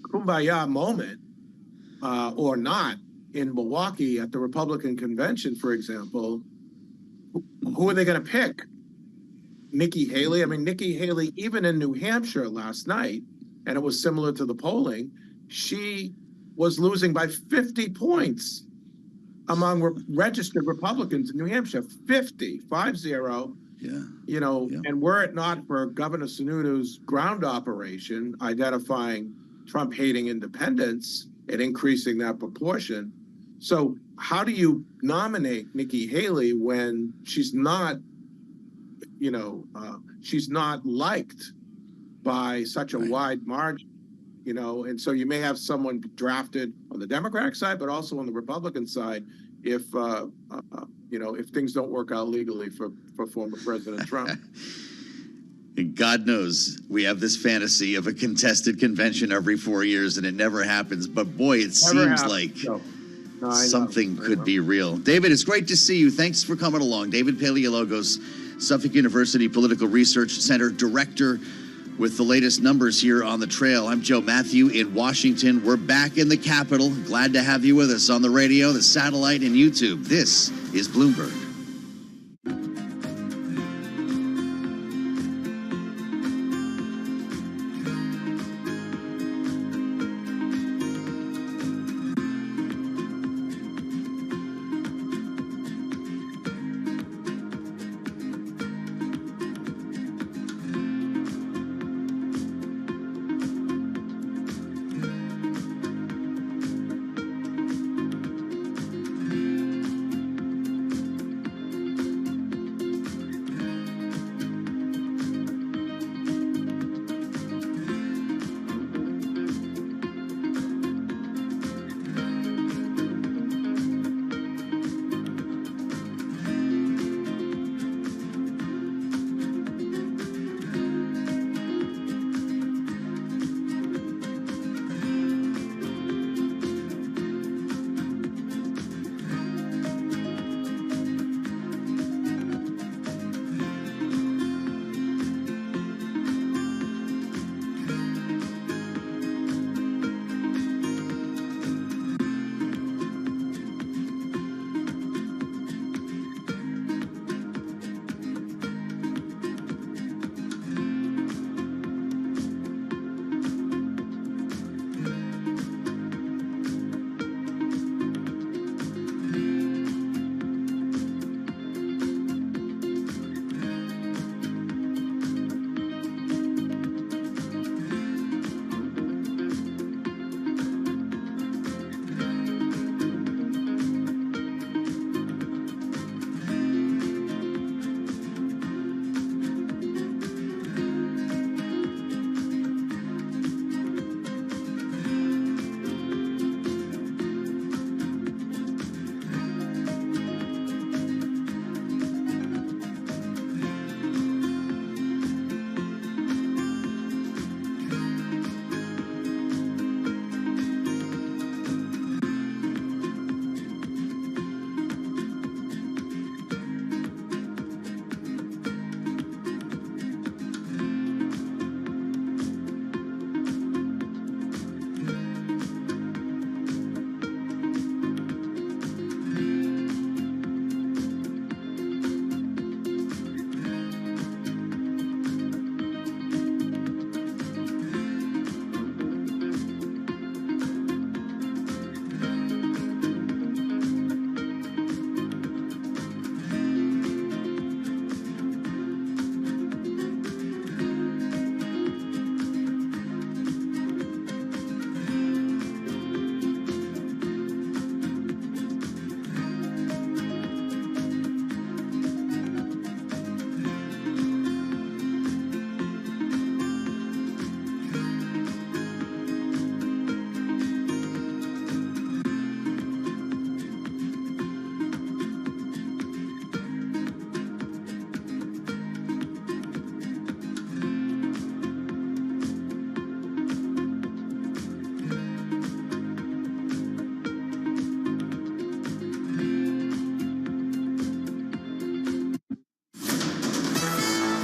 kumbaya moment or not in Milwaukee at the Republican convention, for example, who are they going to pick? Nikki Haley? I mean, Nikki Haley, even in New Hampshire last night, and it was similar to the polling, she was losing by 50 points among registered Republicans in New Hampshire. 50. Yeah. You know, and were it not for Governor Sununu's ground operation identifying Trump-hating independents and increasing that proportion. So how do you nominate Nikki Haley when she's not, you know, she's not liked by such a wide margin? You know, and so you may have someone drafted on the Democratic side, but also on the Republican side, if you know, if things don't work out legally for former President Trump. And God knows we have this fantasy of a contested convention every 4 years, and it never happens. But boy, it seems like something could be real. David, it's great to see you. Thanks for coming along. David Paleologos, Suffolk University Political Research Center Director, with the latest numbers here on the trail. I'm Joe Matthew in Washington. We're back in the Capitol. Glad to have you with us on the radio, the satellite, and YouTube. This is Bloomberg.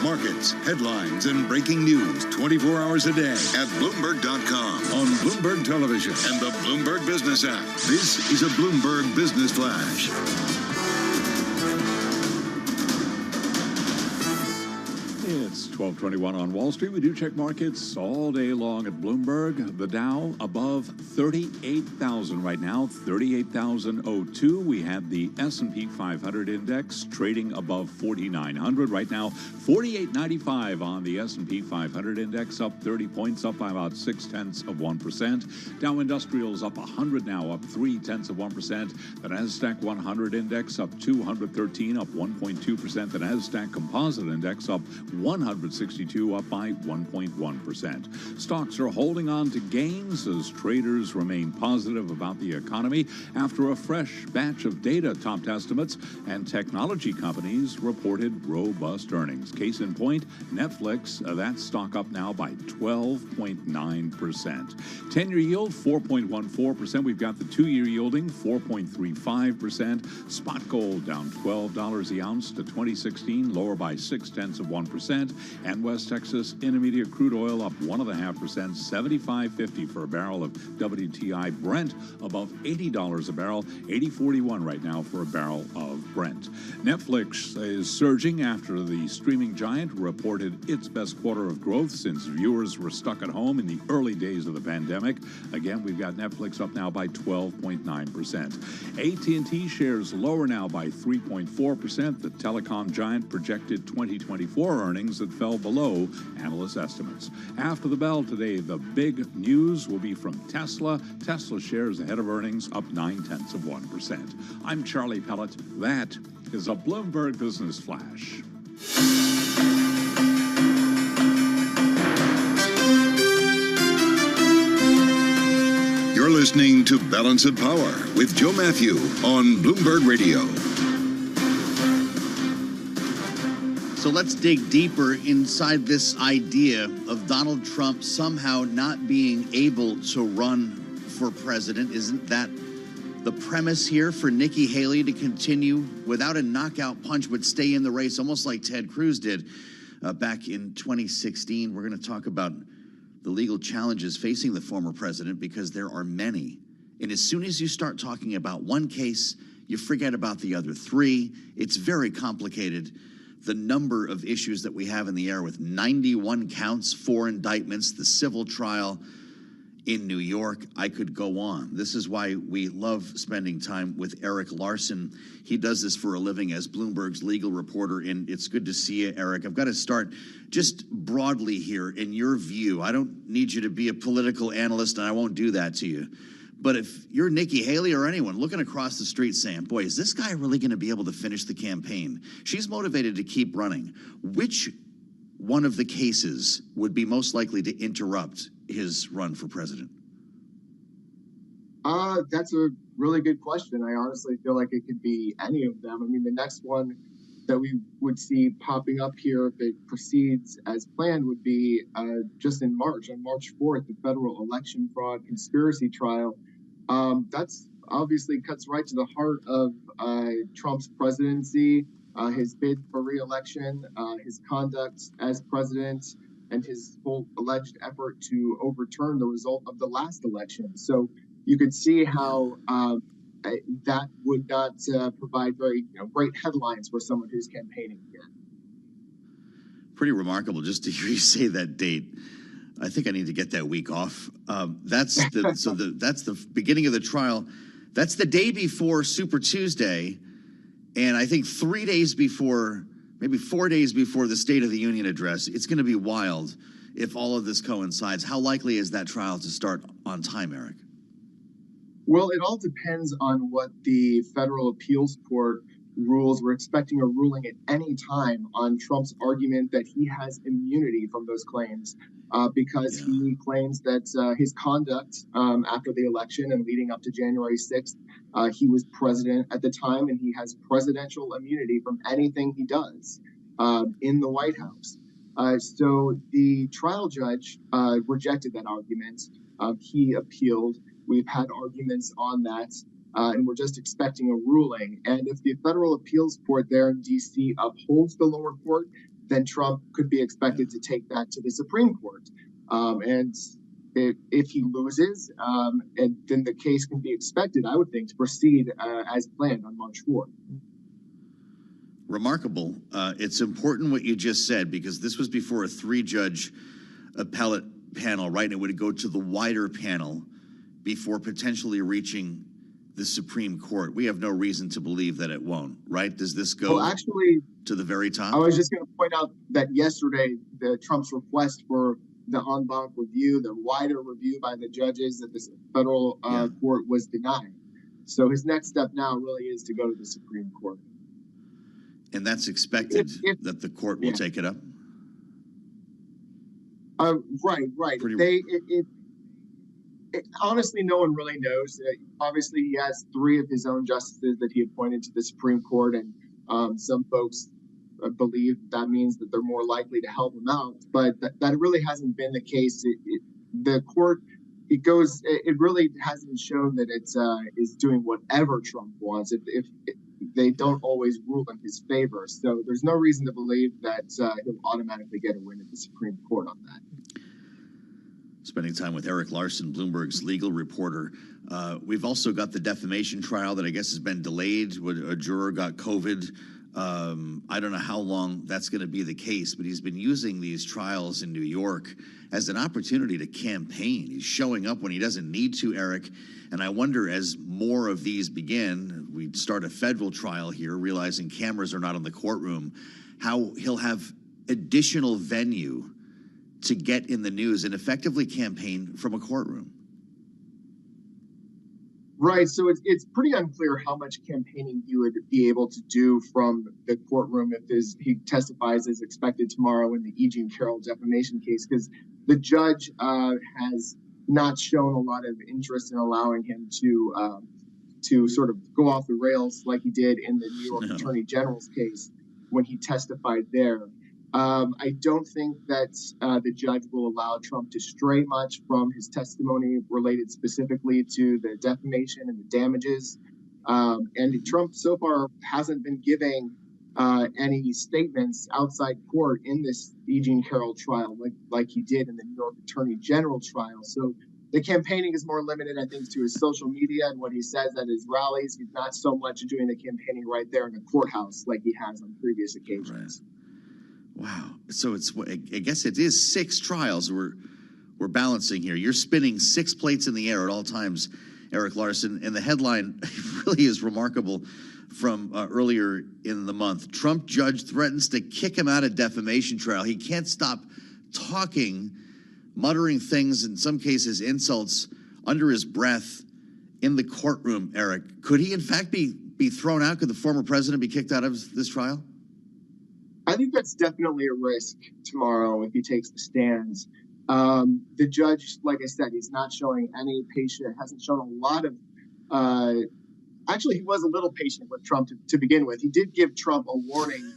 Markets, headlines, and breaking news 24 hours a day at Bloomberg.com, on Bloomberg Television, and the Bloomberg Business app. This is a Bloomberg Business Flash. It's 12:21 on Wall Street. We do check markets all day long at Bloomberg. The Dow above 38,000 right now, 38,002. We have the S&P 500 index trading above 4,900 right now, 48.95 on the S&P 500 index, up 30 points, up by about 0.6%. Dow Industrials up 100 now, up 0.3%. The Nasdaq 100 index up 213, up 1.2%. The Nasdaq Composite Index up 100 at 62, up by 1.1%. Stocks are holding on to gains as traders remain positive about the economy after a fresh batch of data topped estimates, and technology companies reported robust earnings. Case in point, Netflix, that stock up now by 12.9%. 10-year yield, 4.14%. We've got the 2-year yielding, 4.35%. Spot gold down $12 the ounce to 2016, lower by 0.6%. And West Texas Intermediate crude oil up 1.5%, 75.50 for a barrel of WTI. Brent above $80 a barrel, 80.41 right now for a barrel of Brent. Netflix is surging after the streaming giant reported its best quarter of growth since viewers were stuck at home in the early days of the pandemic. Again, we've got Netflix up now by 12.9%. AT&T shares lower now by 3.4%. The telecom giant projected 2024 earnings that fell below analyst estimates. After the bell today, the big news will be from Tesla. Tesla shares ahead of earnings, up 0.9%. I'm Charlie Pellet. That is a Bloomberg Business Flash. You're listening to Balance of Power with Joe Matthew on Bloomberg Radio. So let's dig deeper inside this idea of Donald Trump somehow not being able to run for president. Isn't that the premise here for Nikki Haley to continue without a knockout punch but stay in the race, almost like Ted Cruz did back in 2016? We're going to talk about the legal challenges facing the former president because there are many. And as soon as you start talking about one case, you forget about the other three. It's very complicated. The number of issues that we have in the air with 91 counts, 4 indictments, the civil trial in New York. I could go on. This is why we love spending time with Eric Larson. He does this for a living as Bloomberg's legal reporter, and it's good to see you, Eric. I've got to start just broadly here in your view. I don't need you to be a political analyst, and I won't do that to you. But if you're Nikki Haley or anyone looking across the street saying, boy, is this guy really going to be able to finish the campaign? She's motivated to keep running. Which one of the cases would be most likely to interrupt his run for president? That's a really good question. I honestly feel like it could be any of them. I mean, the next one that we would see popping up here if it proceeds as planned would be just in March, on March 4th, the federal election fraud conspiracy trial. That's obviously cuts right to the heart of Trump's presidency, his bid for re-election, his conduct as president, and his full alleged effort to overturn the result of the last election. So you could see how that would not provide very great headlines for someone who's campaigning here. Pretty remarkable just to hear you say that date. I think I need to get that week off. That's the beginning of the trial. That's the day before Super Tuesday, and I think 3 days before, maybe 4 days before the State of the Union address. It's going to be wild if all of this coincides. How likely is that trial to start on time, Eric? Well, it all depends on what the federal appeals court rules. We're expecting a ruling at any time on Trump's argument that he has immunity from those claims because he claims that his conduct after the election and leading up to January 6th, he was president at the time and he has presidential immunity from anything he does in the White House. So the trial judge rejected that argument. He appealed. We've had arguments on that, and we're just expecting a ruling. And if the federal appeals court there in D.C. upholds the lower court, then Trump could be expected to take that to the Supreme Court. And if he loses, and then the case can be expected, I would think, to proceed as planned on March 4th. Remarkable. It's important what you just said, because this was before a 3-judge appellate panel, right? And it would go to the wider panel before potentially reaching the Supreme Court. We have no reason to believe that it won't, right? Does this go to the very top? I was just going to point out that yesterday, Trump's request for the en banc review, the wider review by the judges at the federal court, was denied. So his next step now really is to go to the Supreme Court. And that's expected that the court will take it up? Right. Pretty- Honestly, no one really knows. Obviously, he has 3 of his own justices that he appointed to the Supreme Court, and some folks believe that means that they're more likely to help him out. But that really hasn't been the case. The court, it really hasn't shown that it is doing whatever Trump wants. If they don't always rule in his favor, so there's no reason to believe that he'll automatically get a win at the Supreme Court on that. Spending time with Eric Larson, Bloomberg's legal reporter. We've also got the defamation trial that I guess has been delayed. A juror got COVID. I don't know how long that's going to be the case, but he's been using these trials in New York as an opportunity to campaign. He's showing up when he doesn't need to, Eric. And I wonder, as more of these begin, we start a federal trial here, realizing cameras are not in the courtroom, how he'll have additional venue to get in the news and effectively campaign from a courtroom. Right, so it's pretty unclear how much campaigning he would be able to do from the courtroom if he testifies as expected tomorrow in the E. Jean Carroll defamation case, because the judge has not shown a lot of interest in allowing him to sort of go off the rails like he did in the New York Attorney General's case when he testified there. I don't think that the judge will allow Trump to stray much from his testimony related specifically to the defamation and the damages. And Trump so far hasn't been giving any statements outside court in this E. Jean Carroll trial like he did in the New York Attorney General trial. So the campaigning is more limited, I think, to his social media and what he says at his rallies. He's not so much doing the campaigning right there in the courthouse like he has on previous occasions. Right. Wow. So I guess it is 6 trials we're balancing here. You're spinning 6 plates in the air at all times, Eric Larson. And the headline really is remarkable from earlier in the month. Trump judge threatens to kick him out of defamation trial. He can't stop talking, muttering things, in some cases insults, under his breath in the courtroom, Eric. Could he in fact be thrown out? Could the former president be kicked out of this trial? I think that's definitely a risk tomorrow if he takes the stands. The judge, like I said, he's not showing any patience, hasn't shown a lot of, actually, he was a little patient with Trump to begin with. He did give Trump a warning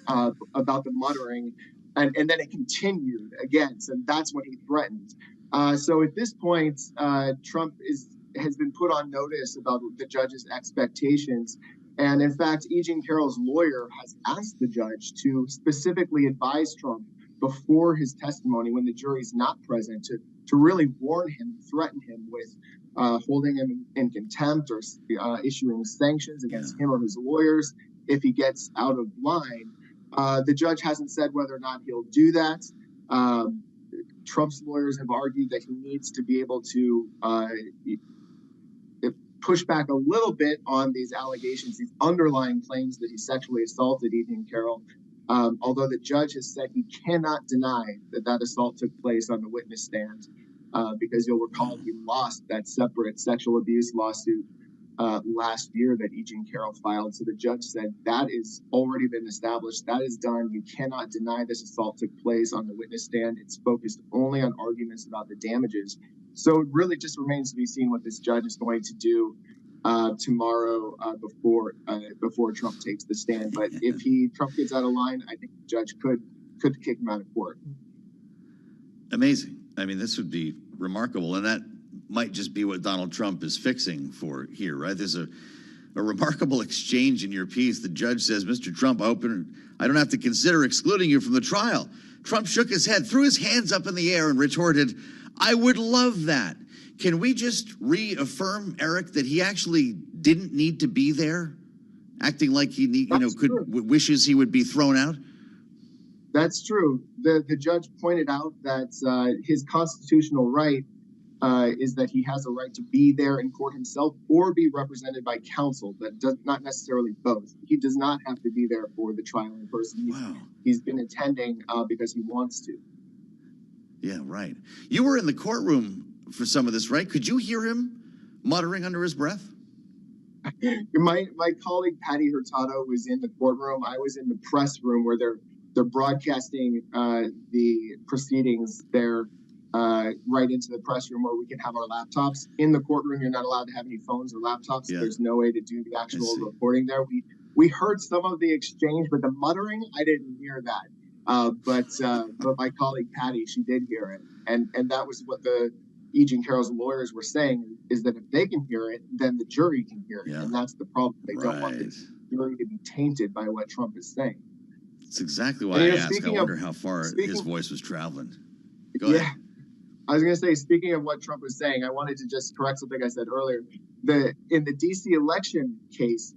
about the muttering, and then it continued again. So that's when he threatened. So at this point, Trump has been put on notice about the judge's expectations. And in fact, E. Jean Carroll's lawyer has asked the judge to specifically advise Trump before his testimony, when the jury's not present, to really warn him, threaten him with holding him in contempt or issuing sanctions against him or his lawyers if he gets out of line. The judge hasn't said whether or not he'll do that. Trump's lawyers have argued that he needs to be able to push back a little bit on these allegations, these underlying claims that he sexually assaulted E. Jean Carroll, although the judge has said he cannot deny that assault took place on the witness stand, because you'll recall he lost that separate sexual abuse lawsuit last year that E. Jean Carroll filed. So the judge said that is already been established. That is done. You cannot deny this assault took place on the witness stand. It's focused only on arguments about the damages. So it really just remains to be seen what this judge is going to do tomorrow before Trump takes the stand. But if Trump gets out of line, I think the judge could kick him out of court. Amazing. I mean, this would be remarkable, and that might just be what Donald Trump is fixing for here, right? There's a remarkable exchange in your piece. The judge says, Mr. Trump, I don't have to consider excluding you from the trial. Trump shook his head, threw his hands up in the air, and retorted, I would love that. Can we just reaffirm, Eric, that he actually didn't need to be there, acting like he wishes he would be thrown out? That's true. The judge pointed out that his constitutional right is that he has a right to be there in court himself or be represented by counsel, but not necessarily both. He does not have to be there for the trial in person. He's been attending because he wants to. Yeah, right. You were in the courtroom for some of this, right? Could you hear him muttering under his breath? My colleague Patty Hurtado was in the courtroom. I was in the press room where they're broadcasting the proceedings there. right into the press room where we can have our laptops. In the courtroom, you're not allowed to have any phones or laptops. Yeah. There's no way to do the actual reporting there. We heard some of the exchange, but the muttering, I didn't hear that. But my colleague Patty, she did hear it, and that was what the E. Jean Carroll's lawyers were saying, is that if they can hear it, then the jury can hear it, and that's the problem. They don't want the jury to be tainted by what Trump is saying. That's exactly why I asked. I wonder how far his voice was traveling. Go ahead. I was going to say, speaking of what Trump was saying, I wanted to just correct something I said earlier. In the D.C. election case,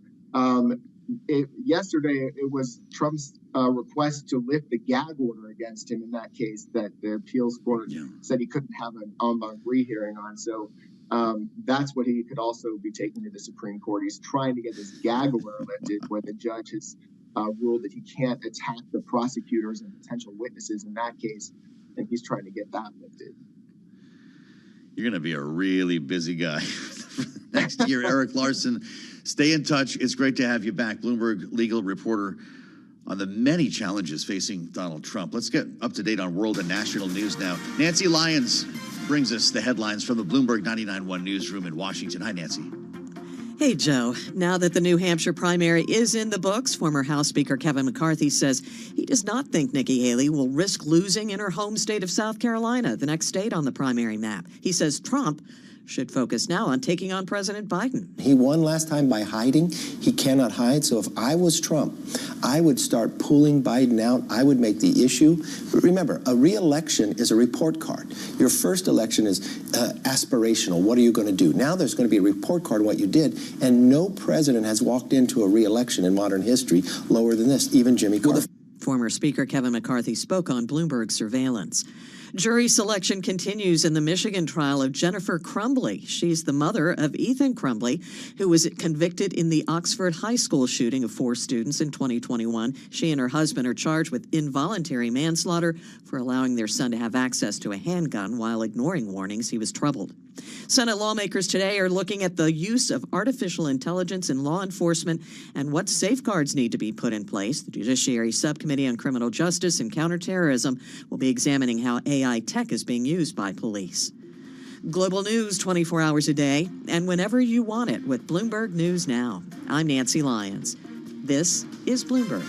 yesterday it was Trump's request to lift the gag order against him in that case that the appeals court said he couldn't have an en banc rehearing on. So that's what he could also be taking to the Supreme Court. He's trying to get this gag order lifted where the judge has ruled that he can't attack the prosecutors and potential witnesses in that case, and he's trying to get that lifted. You're going to be a really busy guy next year, Eric Larson. Stay in touch. It's great to have you back, Bloomberg legal reporter on the many challenges facing Donald Trump. Let's get up to date on world and national news now. Nancy Lyons brings us the headlines from the Bloomberg 99.1 newsroom in Washington. Hi, Nancy. Hey, Joe. Now that the New Hampshire primary is in the books, former House Speaker Kevin McCarthy says he does not think Nikki Haley will risk losing in her home state of South Carolina, the next state on the primary map. He says Trump should focus now on taking on President Biden. He won last time by hiding. He cannot hide. So if I was Trump, I would start pulling Biden out. I would make the issue. But remember, a re-election is a report card. Your first election is aspirational. What are you going to do? Now there's going to be a report card on what you did. And no president has walked into a re-election in modern history lower than this, even Jimmy Carter. Former Speaker Kevin McCarthy spoke on Bloomberg surveillance. Jury selection continues in the Michigan trial of Jennifer Crumbley. She's the mother of Ethan Crumbley, who was convicted in the Oxford High School shooting of 4 students in 2021. She and her husband are charged with involuntary manslaughter for allowing their son to have access to a handgun while ignoring warnings he was troubled. Senate lawmakers today are looking at the use of artificial intelligence in law enforcement and what safeguards need to be put in place. The Judiciary Subcommittee on Criminal Justice and Counterterrorism will be examining how AI tech is being used by police. Global news 24 hours a day and whenever you want it with Bloomberg News Now. I'm Nancy Lyons. This is Bloomberg.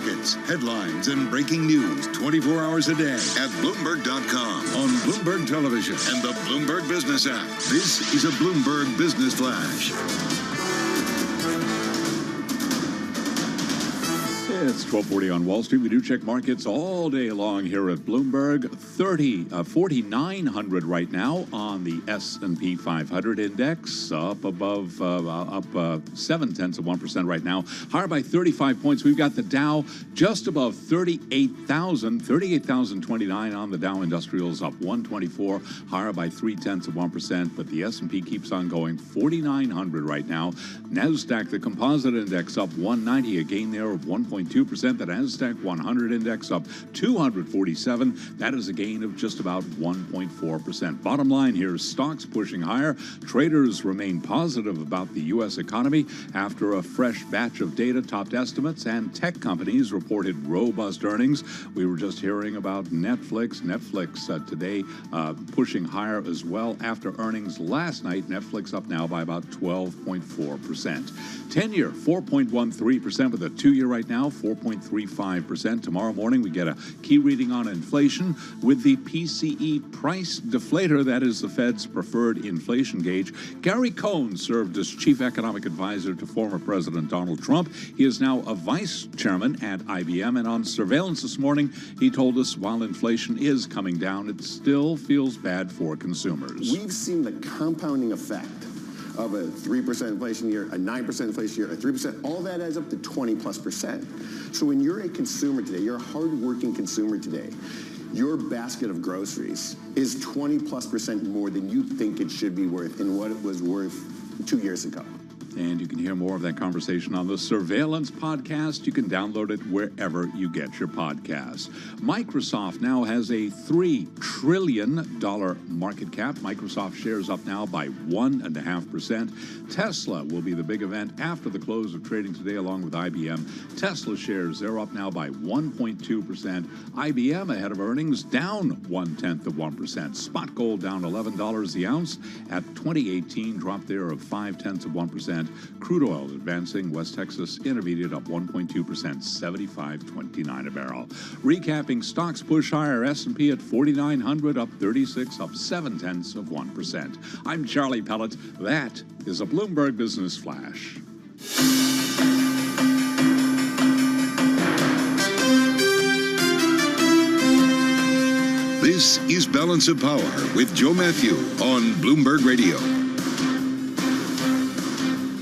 Markets, headlines, and breaking news 24 hours a day at Bloomberg.com, on Bloomberg Television, and the Bloomberg Business app. This is a Bloomberg Business Flash. It's 12:40 on Wall Street. We do check markets all day long here at Bloomberg. 4,900 right now on the S&P 500 index, up above 0.7% right now, higher by 35 points. We've got the Dow just above 38,029 on the Dow Industrials, up 124, higher by 0.3%. But the S&P keeps on going, 4,900 right now. Nasdaq, the composite index, up 190, a gain there of 1.2%. The Nasdaq 100 index up 247. That is a gain of just about 1.4%. Bottom line here, stocks pushing higher. Traders remain positive about the U.S. economy after a fresh batch of data topped estimates, and tech companies reported robust earnings. We were just hearing about Netflix. Netflix today pushing higher as well after earnings last night. Netflix up now by about 12.4%. 10-year, 4.13%, with a 2-year right now, 4.35%. Tomorrow morning, we get a key reading on inflation with the PCE price deflator. That is the Fed's preferred inflation gauge. Gary Cohn served as chief economic advisor to former President Donald Trump. He is now a vice chairman at IBM, and on surveillance this morning, he told us while inflation is coming down, it still feels bad for consumers. We've seen the compounding effect of a 3% inflation year, a 9% inflation year, a 3%, all that adds up to 20+%. So when you're a consumer today, you're a hardworking consumer today, your basket of groceries is 20+% more than you think it should be worth and what it was worth 2 years ago. And you can hear more of that conversation on the Surveillance podcast. You can download it wherever you get your podcasts. Microsoft now has a $3 trillion market cap. Microsoft shares up now by 1.5%. Tesla will be the big event after the close of trading today, along with IBM. Tesla shares, they're up now by 1.2%. IBM ahead of earnings, down 0.1%. Spot gold down $11 the ounce at 2018, drop there of 0.5%. Crude oil advancing. West Texas Intermediate up 1.2%, $75.29 a barrel. Recapping, stocks push higher. S&P at 4,900, up 36, up 0.7%. I'm Charlie Pellet. That is a Bloomberg Business Flash. This is Balance of Power with Joe Matthew on Bloomberg Radio.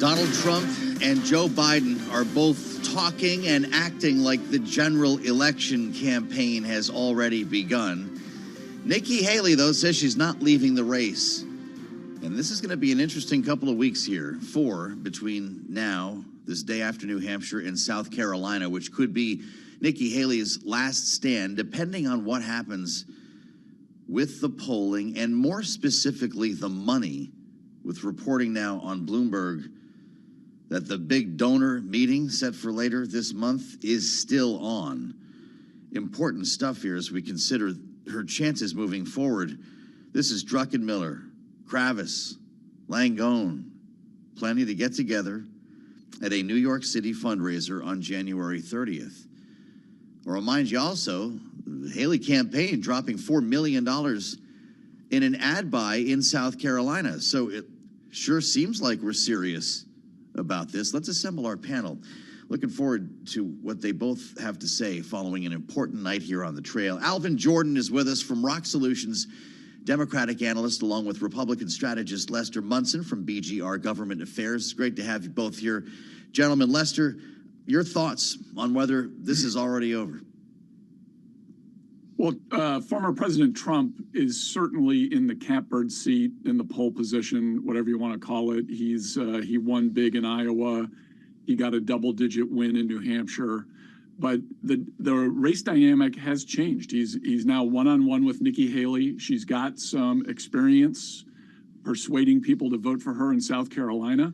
Donald Trump and Joe Biden are both talking and acting like the general election campaign has already begun. Nikki Haley, though, says she's not leaving the race. And this is going to be an interesting couple of weeks here between now, this day after New Hampshire, and South Carolina, which could be Nikki Haley's last stand, depending on what happens with the polling and more specifically the money, with reporting now on Bloomberg that the big donor meeting set for later this month is still on. Important stuff here as we consider her chances moving forward. This is Druckenmiller, Kravis, Langone, planning to get together at a New York City fundraiser on January 30th. I'll remind you also, the Haley campaign dropping $4 million in an ad buy in South Carolina. So it sure seems like we're serious about this. Let's assemble our panel. Looking forward to what they both have to say following an important night here on the trail. Alvin Jordan is with us from Rock Solutions, Democratic analyst, along with Republican strategist Lester Munson from BGR Government Affairs. It's great to have you both here. Gentlemen, Lester, your thoughts on whether this is already over? Well, former President Trump is certainly in the catbird seat, in the pole position, whatever you want to call it. He won big in Iowa. He got a double-digit win in New Hampshire. But the race dynamic has changed. He's now one-on-one with Nikki Haley. She's got some experience persuading people to vote for her in South Carolina.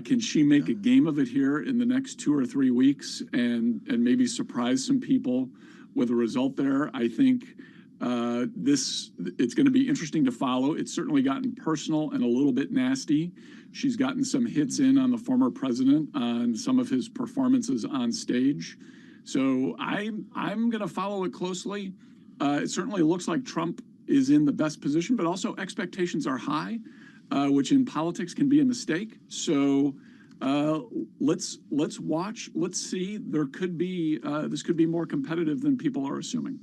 Can she make a game of it here in the next 2 or 3 weeks and maybe surprise some people with a result there? I think it's going to be interesting to follow. It's certainly gotten personal and a little bit nasty. She's gotten some hits in on the former president on some of his performances on stage. So I'm going to follow it closely. It certainly looks like Trump is in the best position, but also expectations are high, which in politics can be a mistake. So let's watch. Let's see. There could be this could be more competitive than people are assuming.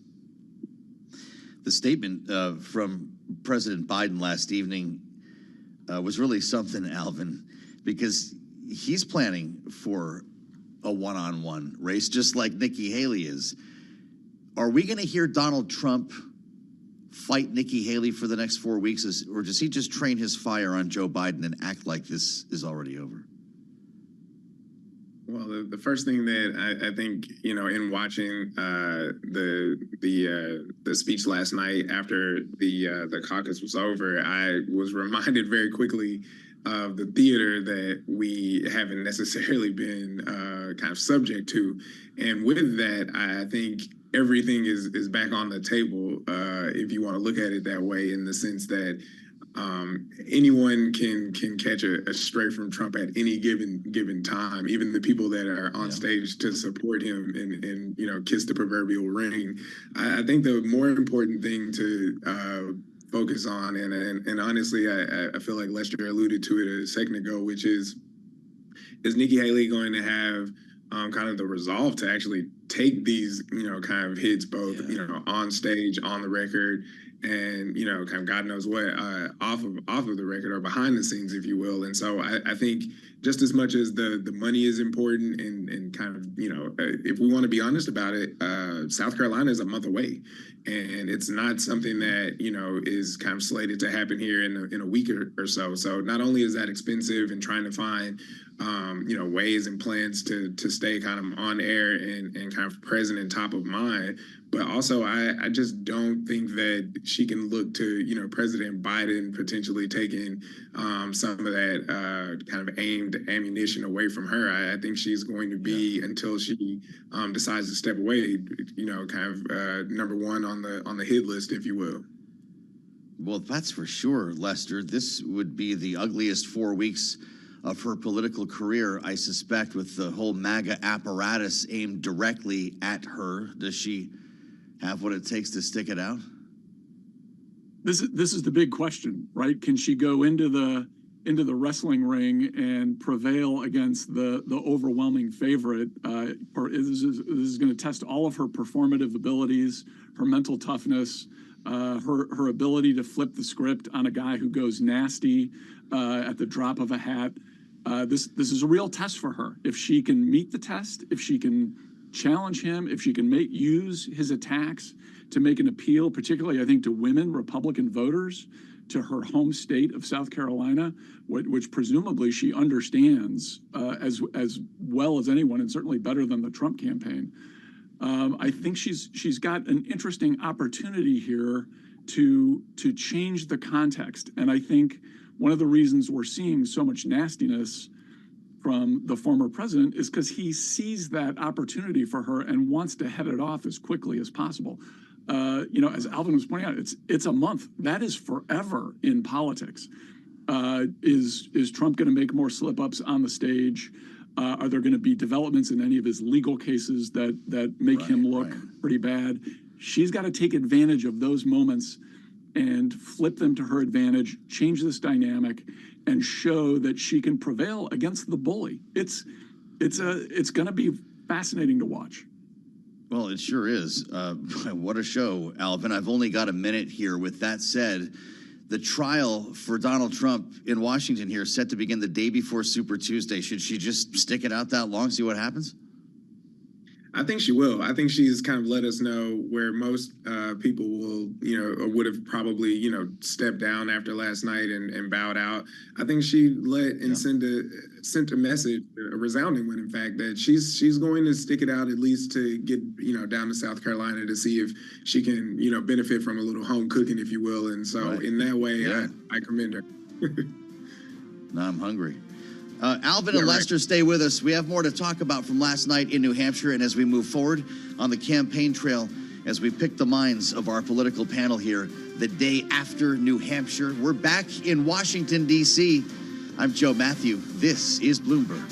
The statement from President Biden last evening was really something, Alvin, because he's planning for a one-on-one race, just like Nikki Haley is. Are we going to hear Donald Trump fight Nikki Haley for the next 4 weeks, or does he just train his fire on Joe Biden and act like this is already over? Well, the first thing that I think, in watching the speech last night after the caucus was over, I was reminded very quickly of the theater that we haven't necessarily been kind of subject to. And with that, I think everything is back on the table, if you want to look at it that way, in the sense that anyone can catch a stray from Trump at any given time, even the people that are on stage to support him and kiss the proverbial ring. I think the more important thing to focus on, and honestly, I feel like Lester alluded to it a second ago, which is Nikki Haley going to have kind of the resolve to actually take these kind of hits, both on stage, on the record, and kind of God knows what off of the record or behind the scenes, if you will. And so I think just as much as the money is important, and kind of if we want to be honest about it, South Carolina is a month away, and it's not something that is kind of slated to happen here in a week or so. So not only is that expensive, and trying to find ways and plans to stay kind of on air and kind of present and top of mind, but also I just don't think that she can look to President Biden potentially taking some of that kind of aimed ammunition away from her. I think she's going to be, until she decides to step away, kind of number one on the hit list, if you will. Well, that's for sure, Lester. This would be the ugliest 4 weeks of her political career, I suspect, with the whole MAGA apparatus aimed directly at her. Does she have what it takes to stick it out? This is the big question, right? Can she go into the wrestling ring and prevail against the overwhelming favorite? This is going to test all of her performative abilities, her mental toughness, her ability to flip the script on a guy who goes nasty at the drop of a hat. This is a real test for her. If she can meet the test, if she can challenge him, if she can use his attacks to make an appeal, particularly, I think, to women, Republican voters, to her home state of South Carolina, which presumably she understands as well as anyone, and certainly better than the Trump campaign. I think she's got an interesting opportunity here to change the context. And I think one of the reasons we're seeing so much nastiness from the former president is because he sees that opportunity for her and wants to head it off as quickly as possible. As Alvin was pointing out, it's a month. That is forever in politics. Is Trump going to make more slip-ups on the stage? Are there going to be developments in any of his legal cases that make him look pretty bad? She's got to take advantage of those moments and flip them to her advantage, change this dynamic, and show that she can prevail against the bully. It's going to be fascinating to watch. Well, it sure is. What a show, Alvin. I've only got a minute here. With that said, the trial for Donald Trump in Washington here is set to begin the day before Super Tuesday. Should she just stick it out that long, see what happens? I think she will. I think she's kind of let us know where most people will, or would have probably, stepped down after last night and bowed out. I think she sent a message, a resounding one, in fact, that she's going to stick it out at least to get, down to South Carolina to see if she can, benefit from a little home cooking, if you will. And so in that way, I commend her. Now I'm hungry. Alvin and Lester, stay with us. We have more to talk about from last night in New Hampshire, and as we move forward on the campaign trail, as we pick the minds of our political panel here the day after New Hampshire. We're back in Washington, D.C. I'm Joe Matthew. This is Bloomberg.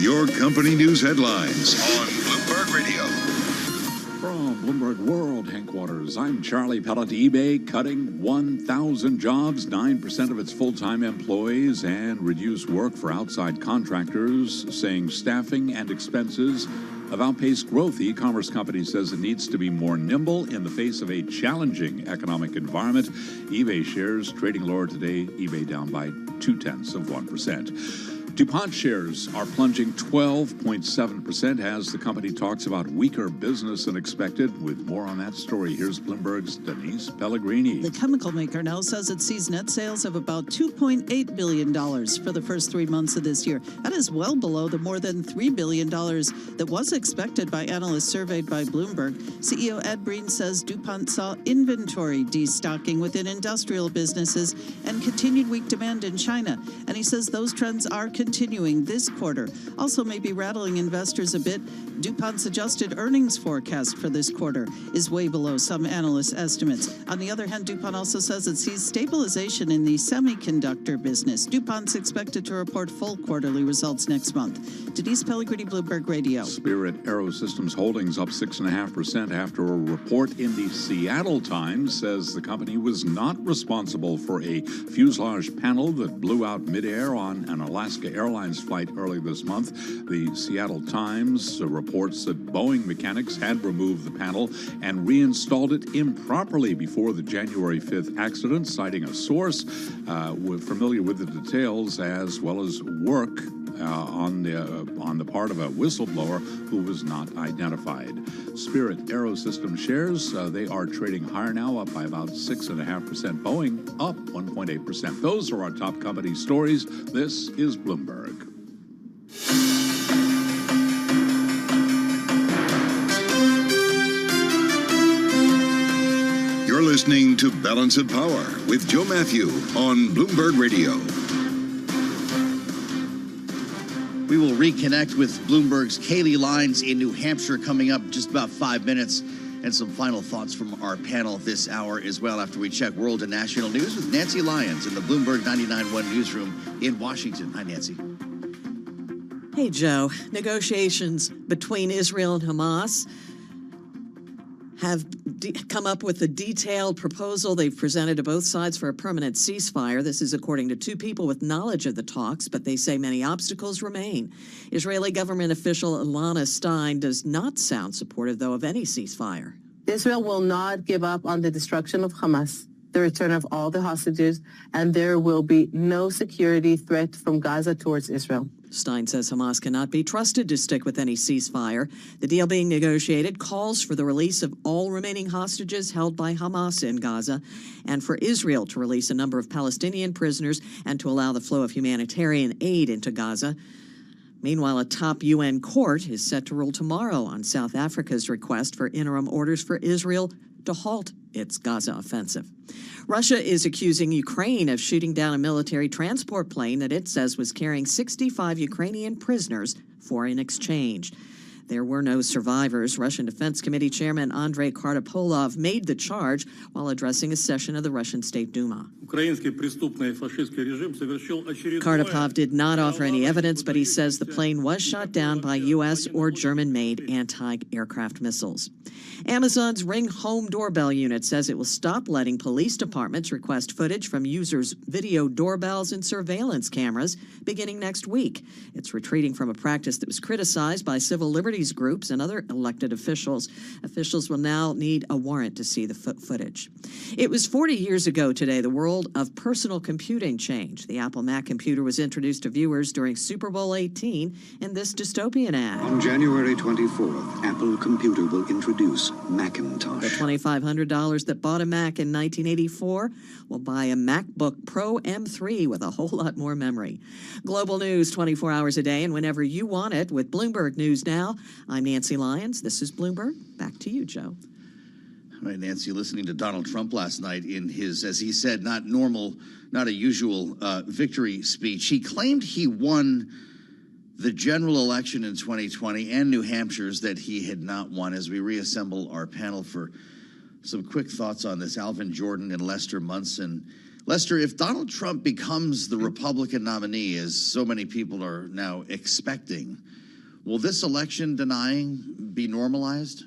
your company news headlines on Bloomberg Radio. From Bloomberg World headquarters, I'm Charlie Pellet. eBay cutting 1,000 jobs, 9% of its full-time employees, and reduced work for outside contractors, saying staffing and expenses have outpaced growth. The e-commerce company says it needs to be more nimble in the face of a challenging economic environment. eBay shares trading lower today, eBay down by 0.2%. DuPont shares are plunging 12.7% as the company talks about weaker business than expected. With more on that story, here's Bloomberg's Denise Pellegrini. The chemical maker now says it sees net sales of about $2.8 billion for the first 3 months of this year. That is well below the more than $3 billion that was expected by analysts surveyed by Bloomberg. CEO Ed Breen says DuPont saw inventory destocking within industrial businesses and continued weak demand in China. And he says those trends are continuing this quarter. Also maybe rattling investors a bit, DuPont's adjusted earnings forecast for this quarter is way below some analysts' estimates. On the other hand, DuPont also says it sees stabilization in the semiconductor business. DuPont's expected to report full quarterly results next month. Denise Pellegrini, Bloomberg Radio. Spirit Aerosystems Holdings up 6.5% after a report in the Seattle Times says the company was not responsible for a fuselage panel that blew out midair on an Alaska Airlines flight early this month. The Seattle Times reports that Boeing mechanics had removed the panel and reinstalled it improperly before the January 5th accident, citing a source familiar with the details as well as work on the part of a whistleblower who was not identified. Spirit Aerosystems shares, they are trading higher now, up by about 6.5%. Boeing up 1.8%. Those are our top company stories. This is Bloomberg. You're listening to Balance of Power with Joe Matthew on Bloomberg Radio. We will reconnect with Bloomberg's Kaylee Lyons in New Hampshire coming up just about 5 minutes, and some final thoughts from our panel this hour as well after we check world and national news with Nancy Lyons in the Bloomberg 99.1 newsroom in Washington. Hi, Nancy. Hey, Joe. Negotiations between Israel and Hamas have come up with a detailed proposal they've presented to both sides for a permanent ceasefire. This is according to two people with knowledge of the talks, but they say many obstacles remain. Israeli government official Ilana Stein does not sound supportive, though, of any ceasefire. Israel will not give up on the destruction of Hamas, the return of all the hostages, and there will be no security threat from Gaza towards Israel. Stein says Hamas cannot be trusted to stick with any ceasefire. The deal being negotiated calls for the release of all remaining hostages held by Hamas in Gaza and for Israel to release a number of Palestinian prisoners and to allow the flow of humanitarian aid into Gaza. Meanwhile, a top UN court is set to rule tomorrow on South Africa's request for interim orders for Israel to halt its Gaza offensive. Russia is accusing Ukraine of shooting down a military transport plane that it says was carrying 65 Ukrainian prisoners for an exchange. There were no survivors. Russian Defense Committee Chairman Andrei Kartapolov made the charge while addressing a session of the Russian State Duma. Kartapolov did not offer any evidence, but he says the plane was shot down by U.S. or German-made anti-aircraft missiles. Amazon's Ring home doorbell unit says it will stop letting police departments request footage from users' video doorbells and surveillance cameras beginning next week. It's retreating from a practice that was criticized by civil liberties groups and other elected officials. Officials will now need a warrant to see the footage. It was 40 years ago today the world of personal computing changed. The Apple Mac computer was introduced to viewers during Super Bowl 18 in this dystopian ad. On January 24th, Apple Computer will introduce Macintosh. The $2,500 that bought a Mac in 1984 will buy a MacBook Pro M3 with a whole lot more memory. Global news 24 hours a day and whenever you want it with Bloomberg News Now. I'm Nancy Lyons. This is Bloomberg. Back to you, Joe. All right, Nancy, listening to Donald Trump last night in his, as he said, not a usual victory speech, he claimed he won the general election in 2020 and New Hampshire's that he had not won. As we reassemble our panel for some quick thoughts on this, Alvin Jordan and Lester Munson Lester, if Donald Trump becomes the Republican nominee, as so many people are now expecting, will this election denying be normalized?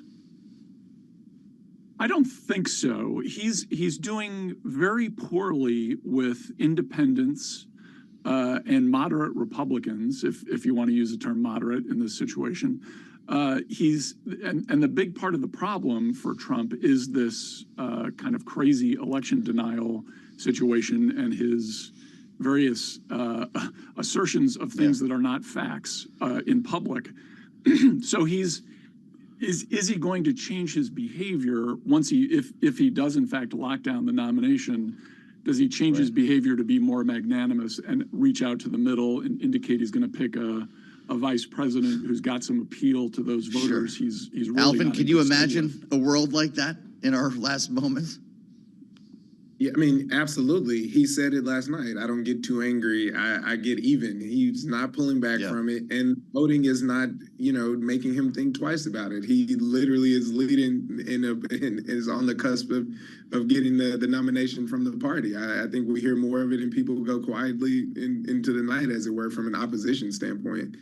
I don't think so. He's doing very poorly with independents and moderate Republicans, if you want to use the term moderate in this situation. And the big part of the problem for Trump is this kind of crazy election denial situation and his various assertions of things that are not facts in public. So is he going to change his behavior once if he does in fact lock down the nomination? Does he change his behavior to be more magnanimous and reach out to the middle and indicate he's going to pick a vice president who's got some appeal to those voters? Sure. He's really Alvin, can you imagine a world like that in our last moments? Yeah, I mean, absolutely. He said it last night. I don't get too angry. I get even. He's not pulling back from it. And voting is not, making him think twice about it. He literally is leading and is on the cusp of getting the nomination from the party. I think we hear more of it and people go quietly into the night, as it were, from an opposition standpoint.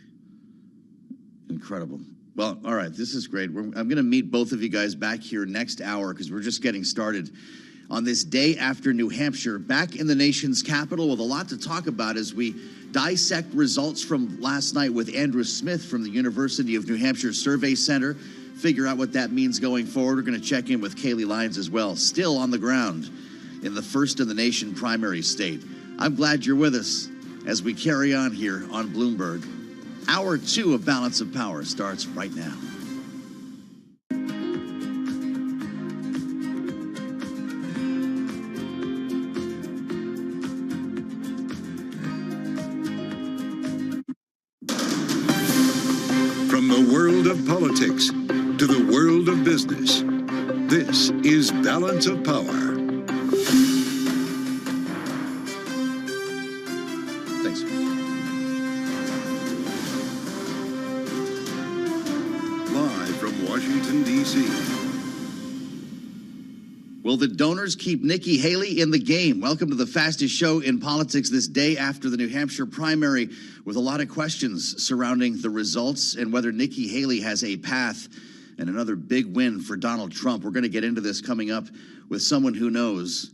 Incredible. Well, all right, this is great. I'm going to meet both of you guys back here next hour because we're just getting started on this day after New Hampshire, back in the nation's capital with a lot to talk about as we dissect results from last night with Andrew Smith from the University of New Hampshire Survey Center, figure out what that means going forward. We're going to check in with Kaylee Lyons as well, still on the ground in the first in the nation primary state. I'm glad you're with us as we carry on here on Bloomberg. Hour 2 of Balance of Power starts right now. From the world of politics to the world of business, this is Balance of Power. Thanks. Live from Washington, D.C. Will the donors keep Nikki Haley in the game? Welcome to the fastest show in politics this day after the New Hampshire primary, with a lot of questions surrounding the results and whether Nikki Haley has a path and another big win for Donald Trump. We're going to get into this coming up with someone who knows.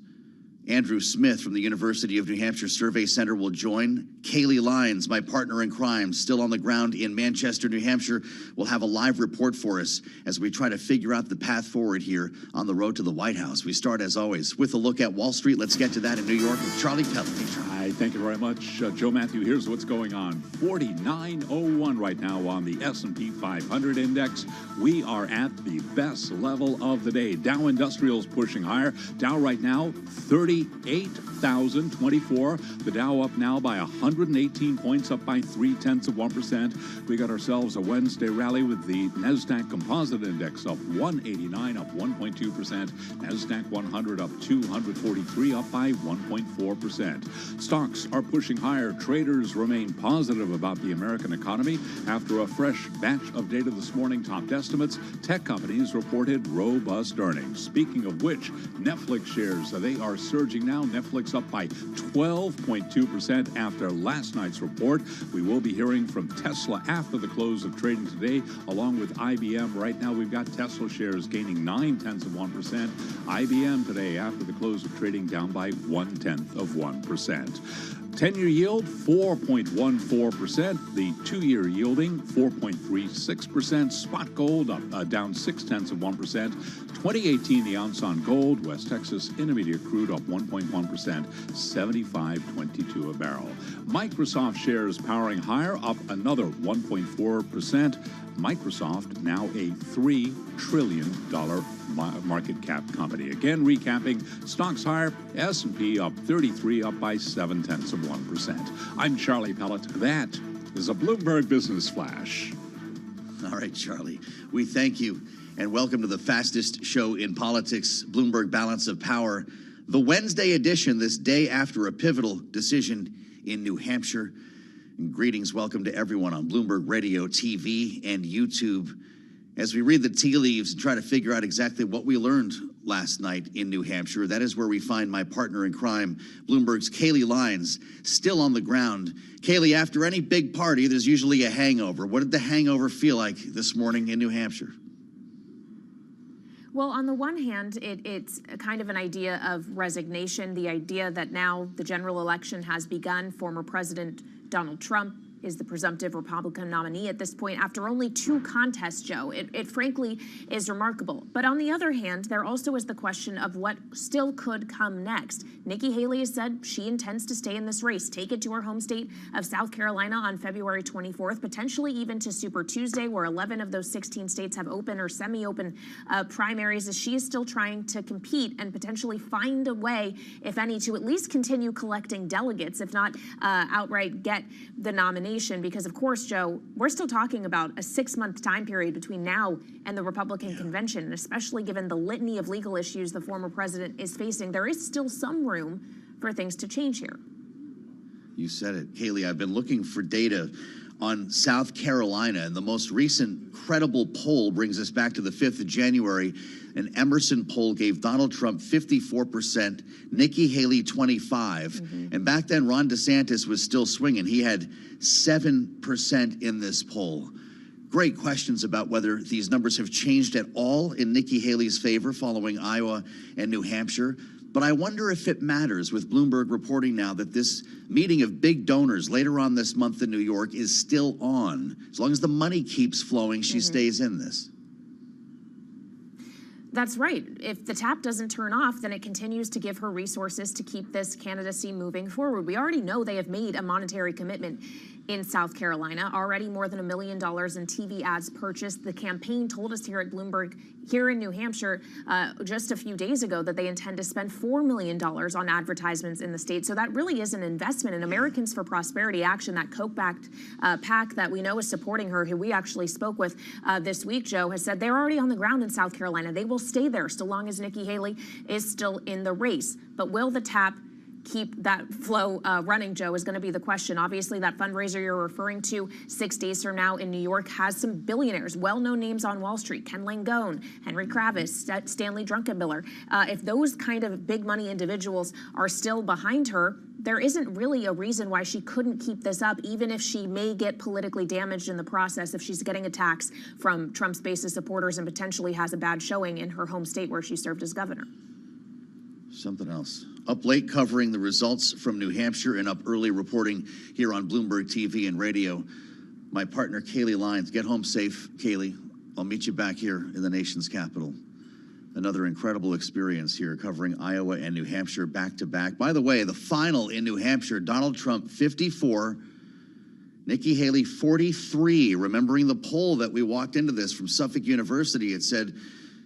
Andrew Smith from the University of New Hampshire Survey Center will join. Kaylee Lyons, my partner in crime, still on the ground in Manchester, New Hampshire, will have a live report for us as we try to figure out the path forward here on the road to the White House. We start, as always, with a look at Wall Street. Let's get to that in New York with Charlie Pellet. Hi, thank you very much, Joe Matthew. Here's what's going on. 49.01 right now on the S&P 500 index. We are at the best level of the day. Dow Industrials pushing higher. Dow right now, 38,024. The Dow up now by 118 points, up by 0.3%. We got ourselves a Wednesday rally with the NASDAQ Composite Index up 189, up 1.2%. NASDAQ 100 up 243, up by 1.4%. Stocks are pushing higher. Traders remain positive about the American economy after a fresh batch of data this morning. Top estimates. Tech companies reported robust earnings. Speaking of which, Netflix shares, they are surging now. Netflix up by 12.2% after last night's report. We will be hearing from Tesla after the close of trading today, along with IBM. Right now, we've got Tesla shares gaining 0.9%. IBM today after the close of trading down by 0.1%. 10-year yield, 4.14%. The 2-year yielding, 4.36%. Spot gold up down 0.6%. 2018 the ounce on gold. West Texas Intermediate crude up 1.1%, 75.22 a barrel. Microsoft shares powering higher, up another 1.4%. Microsoft now a $3 trillion market cap company. Again, recapping, stocks higher, S&P up 33, up by 0.7%. I'm Charlie Pellet. That is a Bloomberg Business Flash. All right, Charlie, we thank you and welcome to the fastest show in politics, Bloomberg Balance of Power. The Wednesday edition, this day after a pivotal decision in New Hampshire. And greetings, welcome to everyone on Bloomberg Radio, TV, and YouTube. As we read the tea leaves and try to figure out exactly what we learned last night in New Hampshire, that is where we find my partner in crime, Bloomberg's Kayleigh Lyons, still on the ground. Kayleigh, after any big party, there's usually a hangover. What did the hangover feel like this morning in New Hampshire? Well, on the one hand, it's kind of an idea of resignation, the idea that now the general election has begun. Former President Donald Trump is the presumptive Republican nominee at this point after only 2 contests, Joe. It frankly is remarkable. But on the other hand, there also is the question of what still could come next. Nikki Haley has said she intends to stay in this race, take it to her home state of South Carolina on February 24th, potentially even to Super Tuesday, where 11 of those 16 states have open or semi-open primaries, as she is still trying to compete and potentially find a way, if any, to at least continue collecting delegates, if not outright get the nomination. Because, of course, Joe, we're still talking about a 6-month time period between now and the Republican convention, and especially given the litany of legal issues the former president is facing, there is still some room for things to change here. You said it. Kayleigh, I've been looking for data on South Carolina, and the most recent credible poll brings us back to the 5th of January. An Emerson poll gave Donald Trump 54%, Nikki Haley 25%. And back then, Ron DeSantis was still swinging. He had 7% in this poll. Great questions about whether these numbers have changed at all in Nikki Haley's favor following Iowa and New Hampshire. But I wonder if it matters, with Bloomberg reporting now that this meeting of big donors later on this month in New York is still on. As long as the money keeps flowing, she stays in this. That's right. If the tap doesn't turn off, then it continues to give her resources to keep this candidacy moving forward. We already know they have made a monetary commitment in South Carolina, already more than $1 million in TV ads purchased. The campaign told us here at Bloomberg, here in New Hampshire, just a few days ago, that they intend to spend $4 million on advertisements in the state. So that really is an investment in Americans for Prosperity Action, that Koch-backed PAC that we know is supporting her, who we actually spoke with this week, Joe, has said they're already on the ground in South Carolina. They will stay there so long as Nikki Haley is still in the race. But will the tap keep that flow running, Joe, is going to be the question. Obviously, that fundraiser you're referring to 6 days from now in New York has some billionaires, well-known names on Wall Street, Ken Langone, Henry Kravis, Stanley Druckenmiller. If those kind of big money individuals are still behind her, there isn't really a reason why she couldn't keep this up, even if she may get politically damaged in the process, if she's getting attacks from Trump's base of supporters and potentially has a bad showing in her home state where she served as governor. Something else. Up late covering the results from New Hampshire and up early reporting here on Bloomberg TV and radio. My partner, Kayleigh Lyons. Get home safe, Kayleigh. I'll meet you back here in the nation's capital. Another incredible experience here covering Iowa and New Hampshire back to back. By the way, the final in New Hampshire, Donald Trump 54, Nikki Haley 43. Remembering the poll that we walked into this from Suffolk University, it said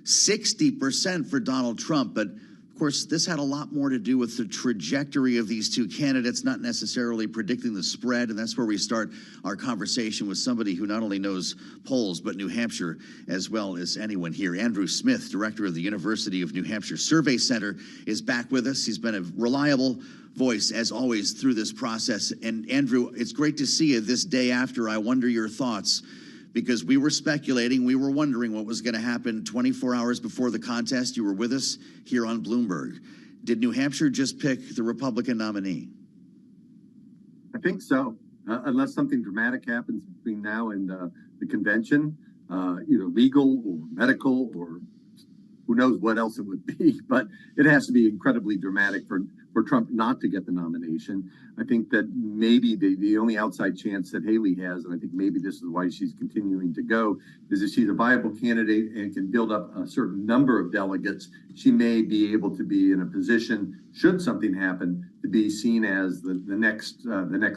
60% for Donald Trump, but of course, this had a lot more to do with the trajectory of these two candidates, not necessarily predicting the spread, and that's where we start our conversation with somebody who not only knows polls, but New Hampshire as well as anyone here. Andrew Smith, director of the University of New Hampshire Survey Center, is back with us. He's been a reliable voice, as always, through this process. And Andrew, it's great to see you this day after. I wonder your thoughts, because we were speculating, we were wondering what was going to happen 24 hours before the contest. You were with us here on Bloomberg. Did New Hampshire just pick the Republican nominee? I think so, unless something dramatic happens between now and the convention, either legal or medical or who knows what else it would be. But it has to be incredibly dramatic for Trump not to get the nomination. I think that maybe the only outside chance that Haley has, and I think maybe this is why she's continuing to go, is if she's a viable candidate and can build up a certain number of delegates, she may be able to be in a position, should something happen, to be seen as the next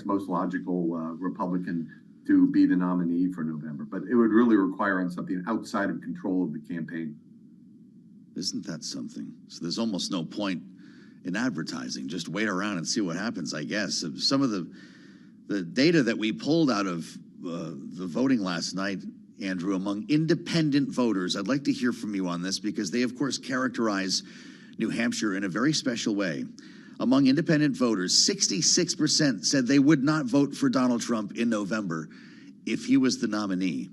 most logical Republican to be the nominee for November. But it would really require on something outside of control of the campaign. Isn't that something? So there's almost no point in advertising. Just wait around and see what happens, I guess. Some of the data that we pulled out of the voting last night, Andrew, among independent voters, I'd like to hear from you on this, because they, of course, characterize New Hampshire in a very special way. Among independent voters, 66% said they would not vote for Donald Trump in November if he was the nominee.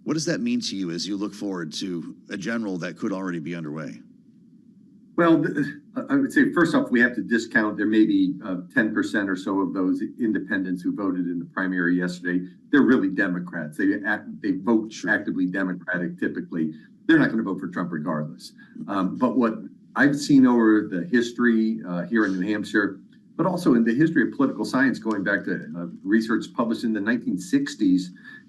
What does that mean to you as you look forward to a general that could already be underway? Well, I would say, first off, we have to discount there may be 10% or so of those independents who voted in the primary yesterday. They're really Democrats. They vote actively Democratic typically. They're not going to vote for Trump regardless. But what I've seen over the history here in New Hampshire, but also in the history of political science going back to research published in the 1960s,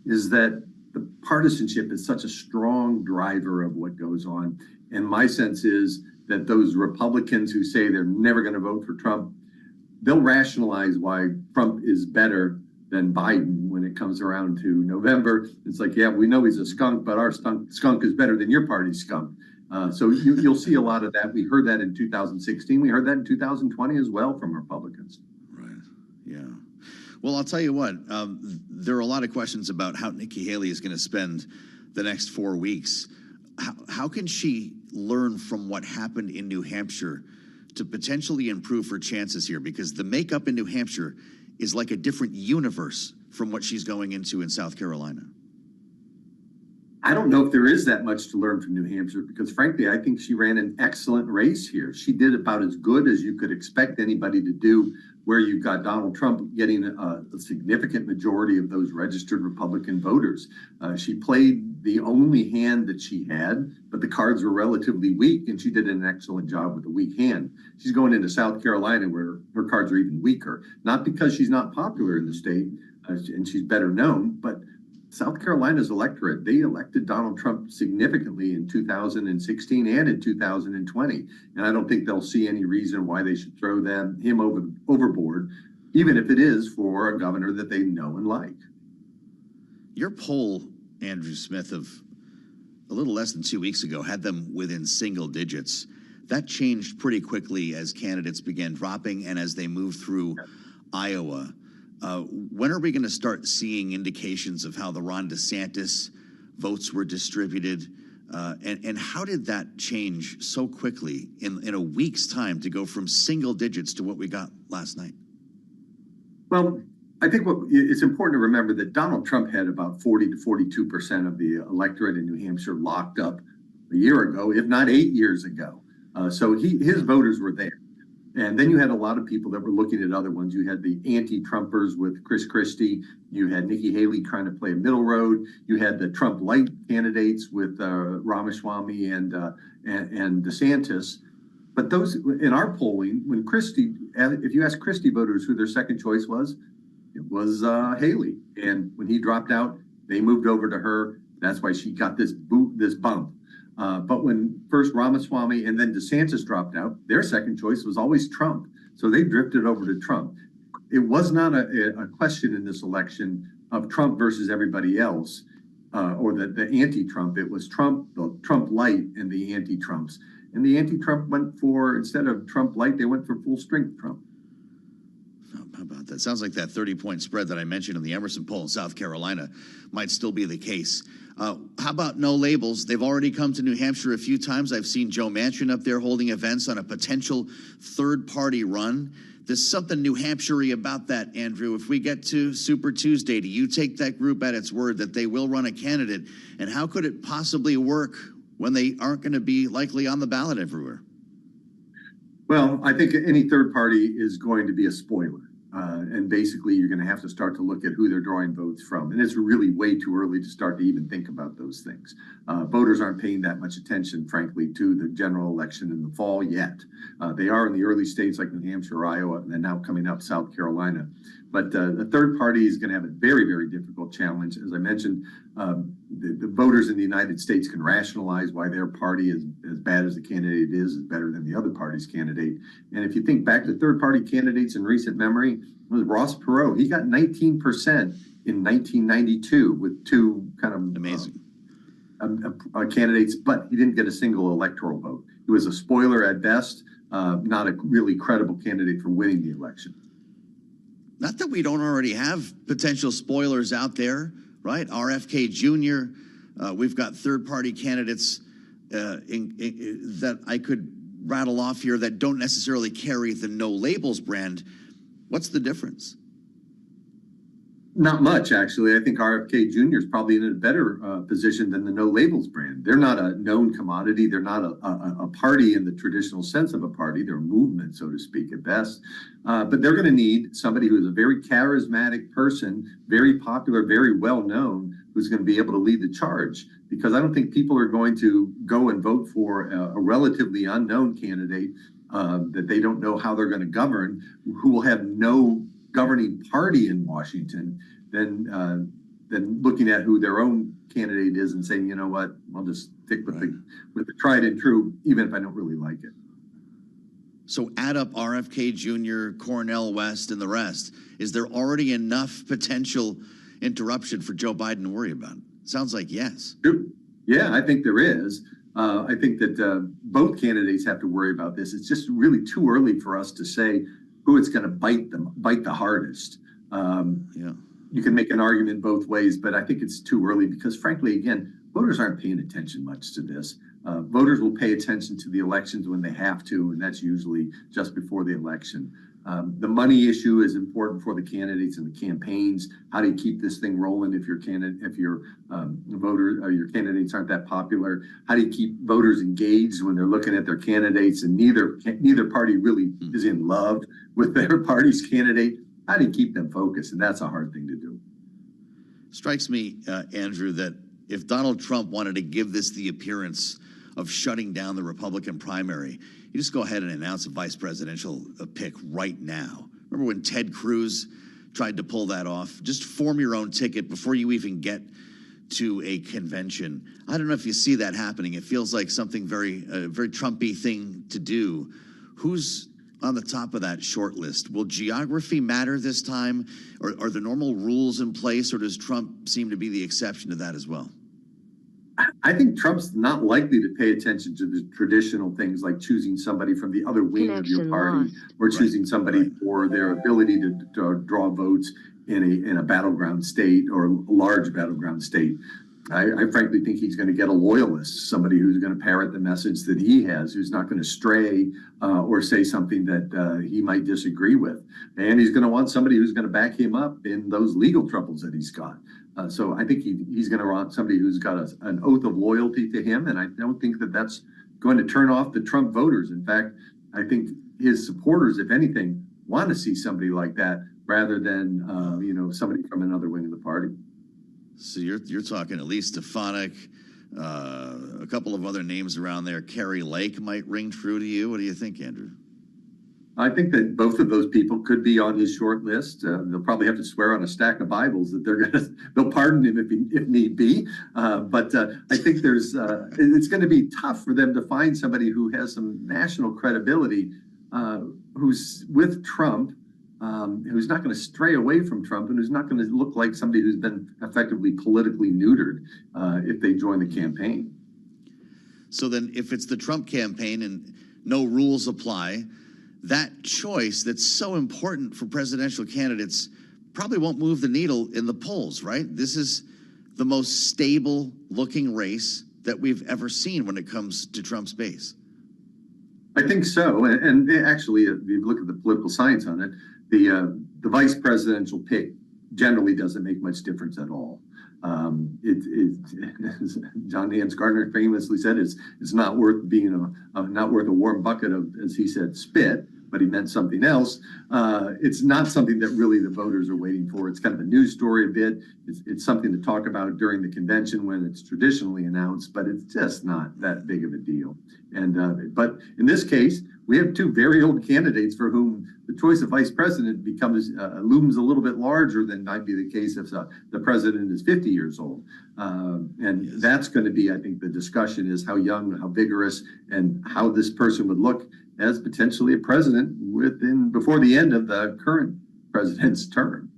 is that the partisanship is such a strong driver of what goes on. And my sense is that those Republicans who say they're never going to vote for Trump, they'll rationalize why Trump is better than Biden when it comes around to November. It's like, yeah, we know he's a skunk, but our skunk is better than your party's skunk. So you'll see a lot of that. We heard that in 2016. We heard that in 2020 as well from Republicans. Right. Yeah. Well, I'll tell you what, there are a lot of questions about how Nikki Haley is going to spend the next 4 weeks. How can she learn from what happened in New Hampshire to potentially improve her chances here? Because the makeup in New Hampshire is like a different universe from what she's going into in South Carolina. I don't know if there is that much to learn from New Hampshire because, frankly, I think she ran an excellent race here. She did about as good as you could expect anybody to do, where you've got Donald Trump getting a significant majority of those registered Republican voters. She played the only hand that she had, but the cards were relatively weak, and she did an excellent job with a weak hand. She's going into South Carolina where her cards are even weaker, not because she's not popular in the state and she's better known, but South Carolina's electorate, they elected Donald Trump significantly in 2016 and in 2020. And I don't think they'll see any reason why they should throw him overboard, even if it is for a governor that they know and like. Your poll, Andrew Smith, of a little less than 2 weeks ago had them within single digits. That changed pretty quickly as candidates began dropping and as they moved through Iowa. When are we going to start seeing indications of how the Ron DeSantis votes were distributed? And how did that change so quickly in a week's time to go from single digits to what we got last night? Well, I think it's important to remember that Donald Trump had about 40 to 42% of the electorate in New Hampshire locked up a year ago, if not 8 years ago. So his voters were there. And then you had a lot of people that were looking at other ones. You had the anti-Trumpers with Chris Christie. You had Nikki Haley trying to play a middle road. You had the Trump light candidates with Ramaswamy and DeSantis. But those in our polling, when Christie, if you ask Christie voters who their second choice was, it was Haley. And when he dropped out, they moved over to her. That's why she got this bump. But when first Ramaswamy and then DeSantis dropped out, their second choice was always Trump. So they drifted over to Trump. It was not a question in this election of Trump versus everybody else or the anti-Trump. It was Trump, the Trump light, and the anti-Trumps. And the anti-Trump went for, instead of Trump light, they went for full strength Trump. How about that? Sounds like that 30-point spread that I mentioned in the Emerson poll in South Carolina might still be the case. How about no labels? They've already come to New Hampshire a few times. I've seen Joe Manchin up there holding events on a potential third-party run. There's something New Hampshire-y about that, Andrew. If we get to Super Tuesday, do you take that group at its word that they will run a candidate? And how could it possibly work when they aren't going to be likely on the ballot everywhere? Well, I think any third party is going to be a spoiler. And basically, you're going to have to start to look at who they're drawing votes from. And it's really way too early to start to even think about those things. Voters aren't paying that much attention, frankly, to the general election in the fall yet. They are in the early states like New Hampshire, Iowa, and then now coming up South Carolina. But the third party is going to have a very, very difficult challenge. As I mentioned, the voters in the United States can rationalize why their party is as bad as the candidate is better than the other party's candidate. And if you think back to third party candidates in recent memory, it was Ross Perot. He got 19% in 1992 with two kind of amazing candidates, but he didn't get a single electoral vote. He was a spoiler at best, not a really credible candidate for winning the election. Not that we don't already have potential spoilers out there, right? RFK Jr., we've got third-party candidates that I could rattle off here that don't necessarily carry the no labels brand. What's the difference? Not much, actually. I think RFK Jr. is probably in a better position than the No Labels brand. They're not a known commodity. They're not a party in the traditional sense of a party. They're a movement, so to speak, at best. But they're going to need somebody who is a very charismatic person, very popular, very well known, who's going to be able to lead the charge. Because I don't think people are going to go and vote for a relatively unknown candidate that they don't know how they're going to govern, who will have no governing party in Washington, than looking at who their own candidate is and saying, you know what, I'll just stick with the tried and true, even if I don't really like it. So add up RFK Jr., Cornel West, and the rest. Is there already enough potential interruption for Joe Biden to worry about? Sounds like yes. Yeah, I think there is. I think that both candidates have to worry about this. It's just really too early for us to say who it's going to bite the hardest. You can make an argument both ways, but I think it's too early because, frankly, again, voters aren't paying attention much to this. Voters will pay attention to the elections when they have to, and that's usually just before the election. The money issue is important for the candidates and the campaigns. How do you keep this thing rolling if your your candidates aren't that popular? How do you keep voters engaged when they're looking at their candidates and neither party really is in love with their party's candidate? How do you keep them focused? And that's a hard thing to do. Strikes me, Andrew, that if Donald Trump wanted to give this the appearance of shutting down the Republican primary, you just go ahead and announce a vice presidential pick right now. Remember when Ted Cruz tried to pull that off? Just form your own ticket before you even get to a convention. I don't know if you see that happening. It feels like something very Trumpy thing to do. Who's on the top of that short list? Will geography matter this time? Or are the normal rules in place, or does Trump seem to be the exception to that as well? I think Trump's not likely to pay attention to the traditional things like choosing somebody from the other wing of your party or choosing somebody for their ability to draw votes in a battleground state or a large battleground state. I frankly think he's going to get a loyalist, somebody who's going to parrot the message that he has, who's not going to stray or say something that he might disagree with. And he's going to want somebody who's going to back him up in those legal troubles that he's got. So I think he's going to want somebody who's got an oath of loyalty to him. And I don't think that that's going to turn off the Trump voters. In fact, I think his supporters, if anything, want to see somebody like that rather than, somebody from another wing of the party. So you're talking at least Stefanik, a couple of other names around there. Kerry Lake might ring true to you. What do you think, Andrew? I think that both of those people could be on his short list. They'll probably have to swear on a stack of Bibles that they'll pardon him if need be. But I think it's going to be tough for them to find somebody who has some national credibility, who's with Trump, who's not going to stray away from Trump, and who's not going to look like somebody who's been effectively politically neutered if they join the campaign. So then if it's the Trump campaign and no rules apply, that choice that's so important for presidential candidates probably won't move the needle in the polls, right? This is the most stable looking race that we've ever seen when it comes to Trump's base. I think so. And actually, if you look at the political science on it, the vice presidential pick generally doesn't make much difference at all. John Nance Gardner famously said, it's not worth being not worth a warm bucket of, as he said, spit, but he meant something else. It's not something that really the voters are waiting for. It's kind of a news story a bit. It's something to talk about during the convention when it's traditionally announced, but it's just not that big of a deal. And but in this case, we have two very old candidates for whom the choice of vice president looms a little bit larger than might be the case if the president is 50 years old. And that's going to be, I think, the discussion is how young, how vigorous, and how this person would look as potentially a president before the end of the current president's term.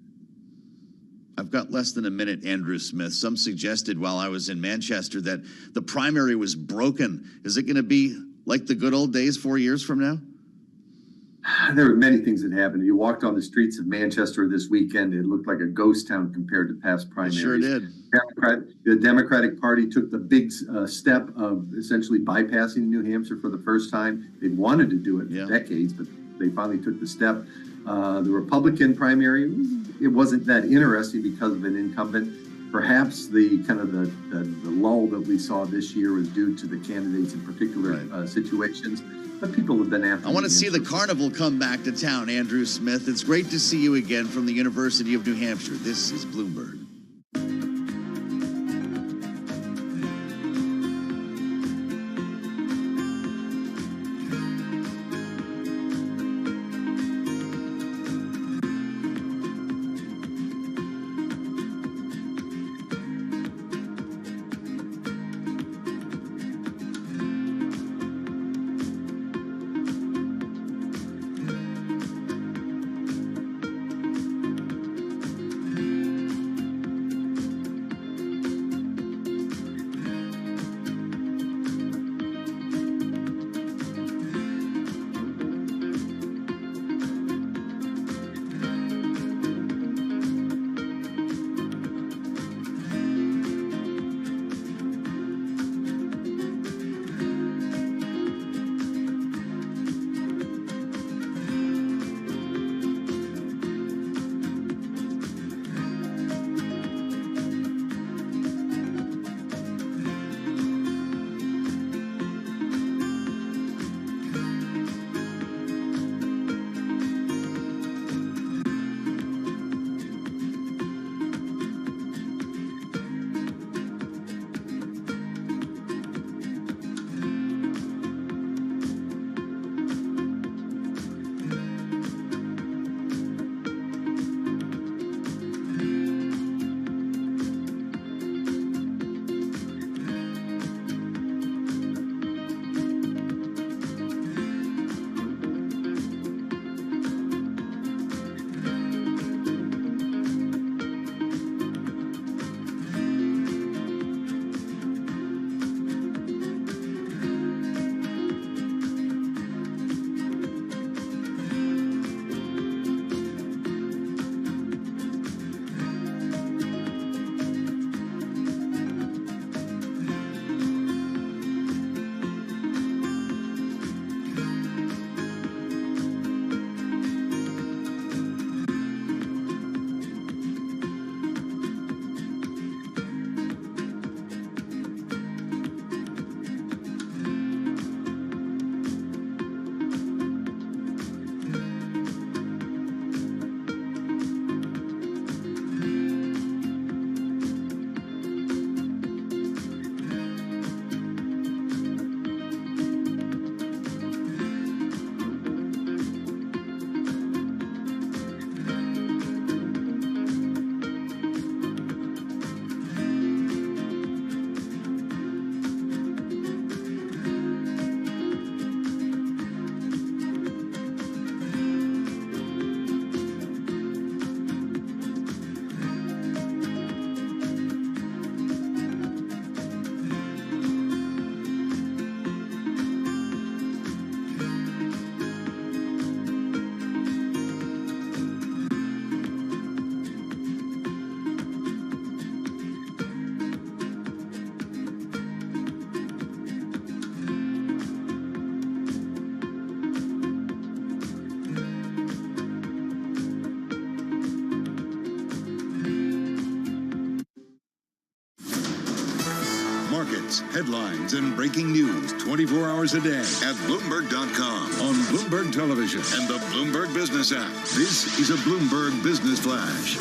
I've got less than a minute, Andrew Smith. Some suggested while I was in Manchester that the primary was broken. Is it going to be like the good old days 4 years from now? There were many things that happened. You walked on the streets of Manchester this weekend. It looked like a ghost town compared to past primaries. It sure did. The Democratic Party took the big step of essentially bypassing New Hampshire for the first time. They wanted to do it for decades, but they finally took the step. The Republican primary was it wasn't that interesting because of an incumbent. Perhaps the kind of the lull that we saw this year was due to the candidates in particular situations. But people have been after. I want to see the carnival come back to town, Andrew Smith. It's great to see you again from the University of New Hampshire. This is Bloomberg. Markets, headlines, and breaking news 24 hours a day at Bloomberg.com, on Bloomberg Television, and the Bloomberg Business app. This is a Bloomberg Business Flash.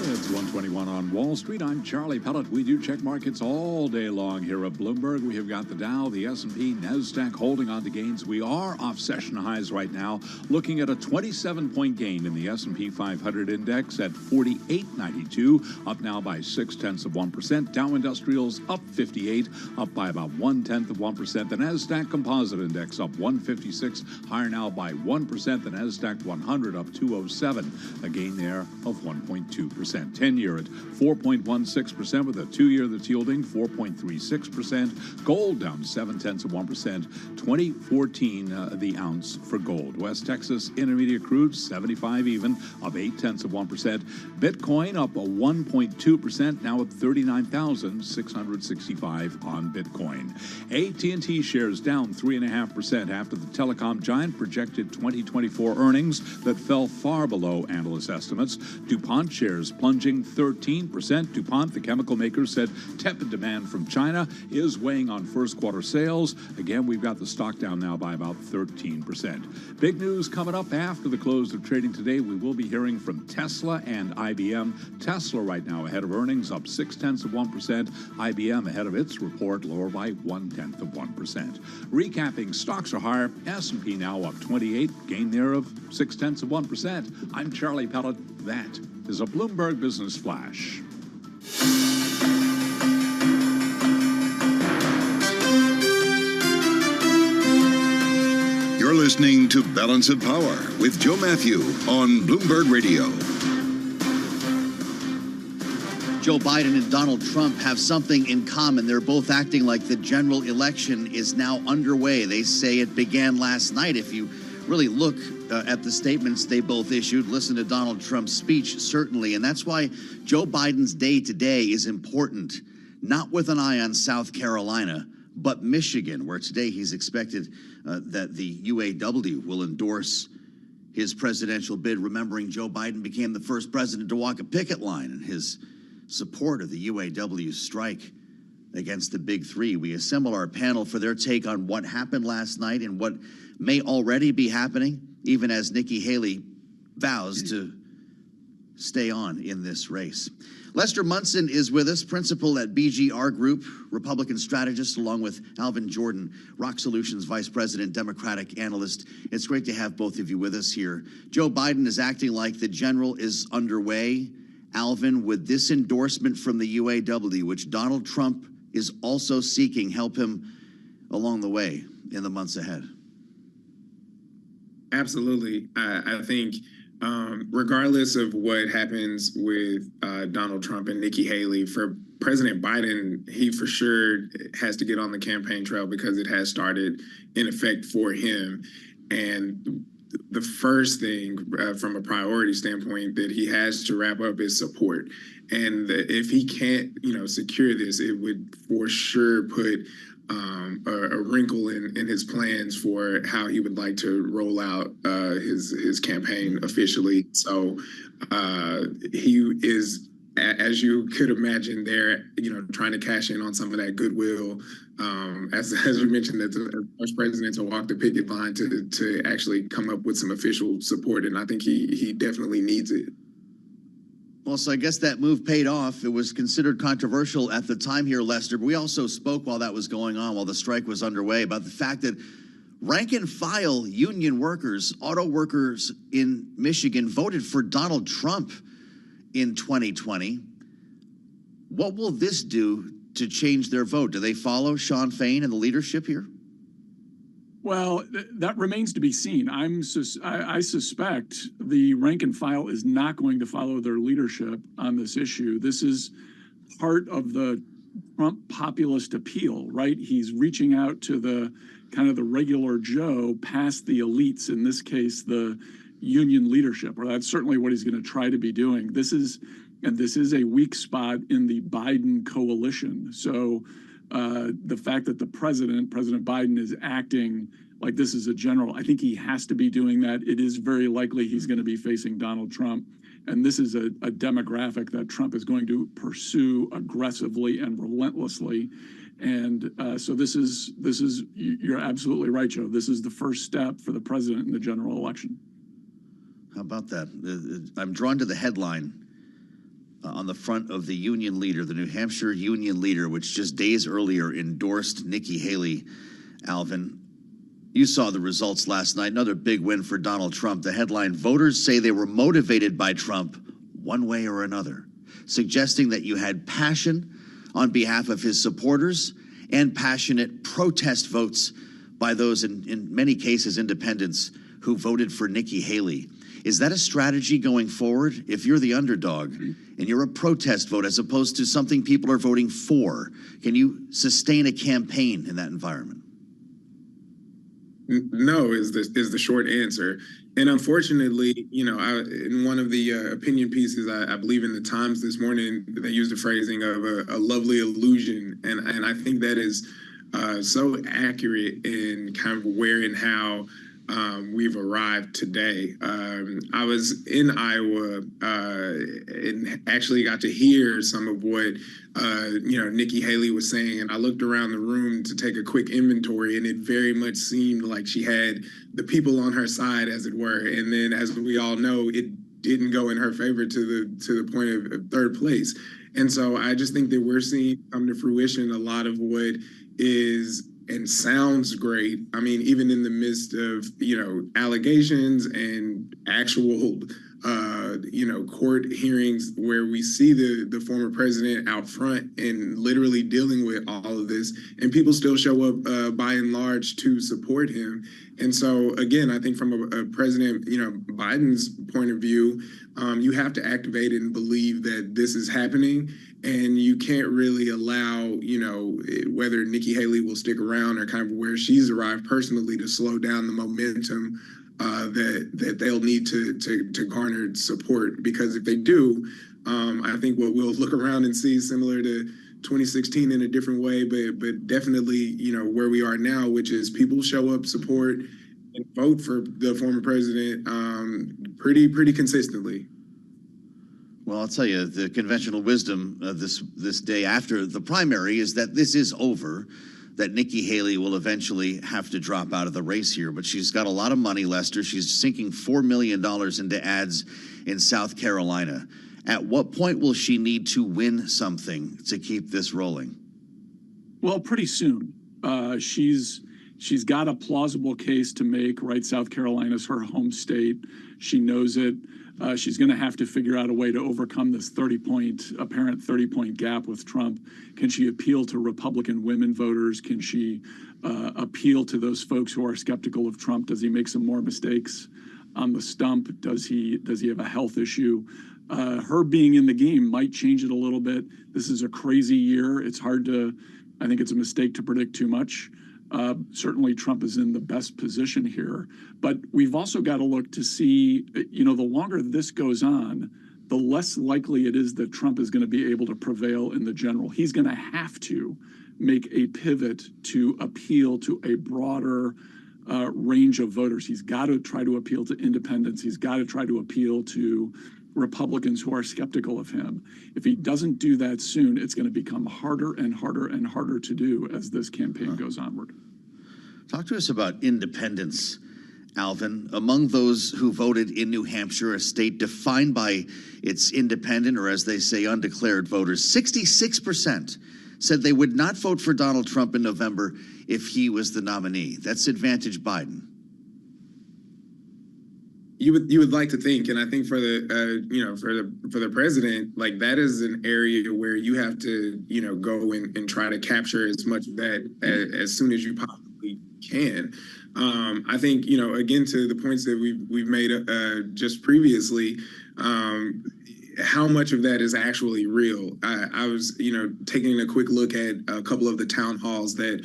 It's 121 on Wall Street. I'm Charlie Pellet. We do check markets all day long here at Bloomberg. We have got the Dow, the S&P, NASDAQ holding on to gains. We are off session highs right now, looking at a 27-point gain in the S&P 500 index at 48.92, up now by 0.6%. Dow Industrials up 58, up by about 0.1%. The NASDAQ Composite Index up 156, higher now by 1%. The NASDAQ 100 up 207, a gain there of 1.2%. 10-year at 4.16% with a 2-year that's yielding 4.36%. Gold down 0.7%. 2014 the ounce for gold. West Texas Intermediate crude 75 even, up 0.8%. Bitcoin up 1.2%, now at 39,665 on Bitcoin. AT&T shares down 3.5% after the telecom giant projected 2024 earnings that fell far below analyst estimates. DuPont shares plunging 13%. DuPont, the chemical maker, said tepid demand from China is weighing on first quarter sales. Again, we've got the stock down now by about 13%. Big news coming up after the close of trading today. We will be hearing from Tesla and IBM. Tesla right now ahead of earnings, up 0.6%. IBM ahead of its report, lower by 0.1%. Recapping, stocks are higher. S&P now up 28, gain there of 0.6%. I'm Charlie Pellet. That is a Bloomberg Business Flash. You're listening to Balance of Power with Joe Matthew on Bloomberg Radio. Joe Biden and Donald Trump have something in common. They're both acting like the general election is now underway. They say it began last night. If you really look at the statements they both issued, listen to Donald Trump's speech, certainly. And that's why Joe Biden's day today is important, not with an eye on South Carolina, but Michigan, where today he's expected that the UAW will endorse his presidential bid, remembering Joe Biden became the first president to walk a picket line in his support of the UAW strike against the Big Three. We assemble our panel for their take on what happened last night and what may already be happening, even as Nikki Haley vows to stay on in this race. Lester Munson is with us, principal at BGR Group, Republican strategist, along with Alvin Jordan, Rock Solutions Vice President, Democratic analyst. It's great to have both of you with us here. Joe Biden is acting like the general is underway. Alvin, would this endorsement from the UAW, which Donald Trump is also seeking, help him along the way in the months ahead? Absolutely. I think regardless of what happens with Donald Trump and Nikki Haley, for President Biden, he for sure has to get on the campaign trail because it has started in effect for him. And the first thing from a priority standpoint that he has to wrap up is support. And if he can't, secure this, it would for sure put a wrinkle in his plans for how he would like to roll out his campaign officially. So he is, as you could imagine, there, trying to cash in on some of that goodwill. As you mentioned, that the first president to walk the picket line to actually come up with some official support, and I think he definitely needs it. Well, so I guess that move paid off. It was considered controversial at the time here, Lester, but we also spoke while that was going on, while the strike was underway, about the fact that rank and file union workers, auto workers in Michigan voted for Donald Trump in 2020. What will this do to change their vote? Do they follow Sean Fain and the leadership here? Well, that remains to be seen. I suspect the rank and file is not going to follow their leadership on this issue. This is part of the Trump populist appeal, right? He's reaching out to the kind of the regular Joe past the elites, in this case, the union leadership, or that's certainly what he's going to try to be doing. This is a weak spot in the Biden coalition. So the fact that President Biden is acting like this is a general, I think he has to be doing that. It is very likely he's going to be facing Donald Trump. And this is a demographic that Trump is going to pursue aggressively and relentlessly. And so this is, you're absolutely right, Joe. This is the first step for the president in the general election. How about that? I'm drawn to the headline on the front of the union leader, the New Hampshire union leader, which just days earlier endorsed Nikki Haley. Alvin, you saw the results last night. Another big win for Donald Trump. The headline, voters say they were motivated by Trump one way or another, suggesting that you had passion on behalf of his supporters and passionate protest votes by those, in many cases, independents who voted for Nikki Haley. Is that a strategy going forward? If you're the underdog and you're a protest vote as opposed to something people are voting for, can you sustain a campaign in that environment? No is the short answer. And unfortunately, in one of the opinion pieces, I believe in the Times this morning, they used the phrasing of a lovely illusion. And I think that is so accurate in kind of where and how we've arrived today. I was in Iowa and actually got to hear some of what Nikki Haley was saying, and I looked around the room to take a quick inventory, and it very much seemed like she had the people on her side, as it were. And then, as we all know, it didn't go in her favor to the point of third place. And so I just think that we're seeing come to fruition a lot of what is and sounds great. I mean, even in the midst of, allegations and actual, court hearings where we see the former president out front and literally dealing with all of this, and people still show up by and large to support him. And so, again, I think from a President, Biden's point of view, you have to activate and believe that this is happening. And you can't really allow, whether Nikki Haley will stick around or kind of where she's arrived personally to slow down the momentum that they'll need to garner support. Because if they do, I think what we'll look around and see similar to 2016 in a different way, but definitely, where we are now, which is people show up, support, and vote for the former president pretty consistently. Well, I'll tell you, the conventional wisdom of this day after the primary is that this is over, that Nikki Haley will eventually have to drop out of the race here. But she's got a lot of money, Lester. She's sinking $4 million into ads in South Carolina. At what point will she need to win something to keep this rolling? Well, pretty soon. She's got a plausible case to make, right? South Carolina's her home state. She knows it. She's going to have to figure out a way to overcome this apparent 30-point gap with Trump. Can she appeal to Republican women voters? Can she appeal to those folks who are skeptical of Trump? Does he make some more mistakes on the stump? Does he have a health issue? Her being in the game might change it a little bit. This is a crazy year. I think it's a mistake to predict too much. Certainly Trump is in the best position here, but we've also got to look to see, the longer this goes on, the less likely it is that Trump is going to be able to prevail in the general. He's going to have to make a pivot to appeal to a broader range of voters. He's got to try to appeal to independents. He's got to try to appeal to Republicans who are skeptical of him. If he doesn't do that soon, it's going to become harder and harder and harder to do as this campaign goes onward. Talk to us about independents, Alvin. Among those who voted in New Hampshire, a state defined by its independent, or as they say, undeclared voters, 66% said they would not vote for Donald Trump in November if he was the nominee. That's advantage Biden. You would like to think, and I think for the for the president, like that is an area where you have to go and try to capture as much of that as soon as you possibly can. I think again to the points that we've made just previously. How much of that is actually real? I was taking a quick look at a couple of the town halls that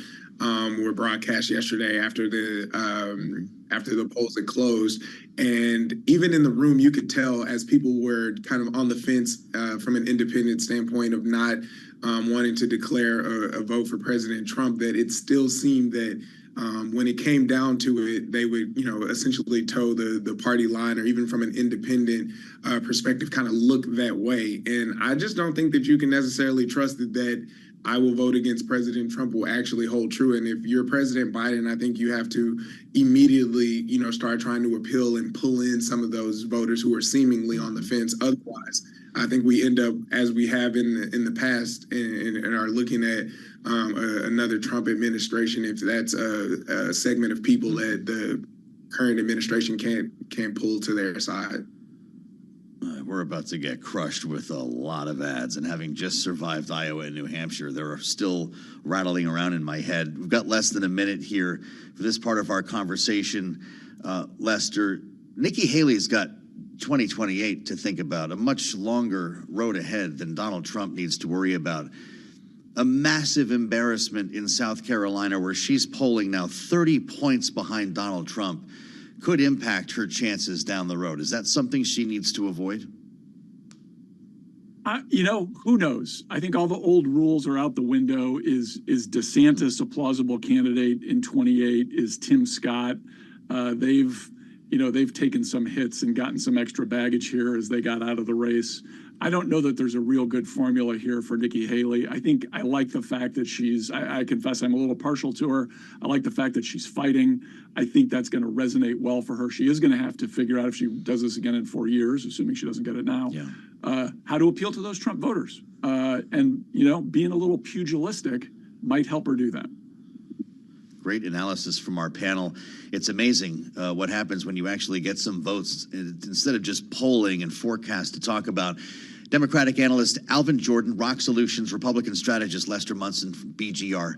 were broadcast yesterday after the polls had closed. And even in the room, you could tell as people were kind of on the fence from an independent standpoint of not wanting to declare a vote for President Trump, that it still seemed that when it came down to it, they would, essentially toe the party line, or even from an independent perspective, kind of look that way. And I just don't think that you can necessarily trust that I will vote against President Trump will actually hold true. And if you're President Biden, I think you have to immediately, start trying to appeal and pull in some of those voters who are seemingly on the fence. Otherwise, I think we end up, as we have in the past, and are looking at another Trump administration, if that's a segment of people that the current administration can't pull to their side. We're about to get crushed with a lot of ads, and having just survived Iowa and New Hampshire, they're still rattling around in my head. We've got less than a minute here for this part of our conversation. Lester, Nikki Haley's got 2028 to think about, a much longer road ahead than Donald Trump needs to worry about. A massive embarrassment in South Carolina, where she's polling now 30 points behind Donald Trump, could impact her chances down the road. Is that something she needs to avoid? Who knows? I think all the old rules are out the window. Is DeSantis a plausible candidate in 28? Is Tim Scott? They've taken some hits and gotten some extra baggage here as they got out of the race. I don't know that there's a real good formula here for Nikki Haley. I like the fact that I confess I'm a little partial to her. I like the fact that she's fighting. I think that's going to resonate well for her. She is going to have to figure out, if she does this again in 4 years, assuming she doesn't get it now, how to appeal to those Trump voters. And being a little pugilistic might help her do that. Great analysis from our panel. It's amazing what happens when you actually get some votes instead of just polling and forecast to talk about. Democratic analyst Alvin Jordan, Rock Solutions, Republican strategist Lester Munson from BGR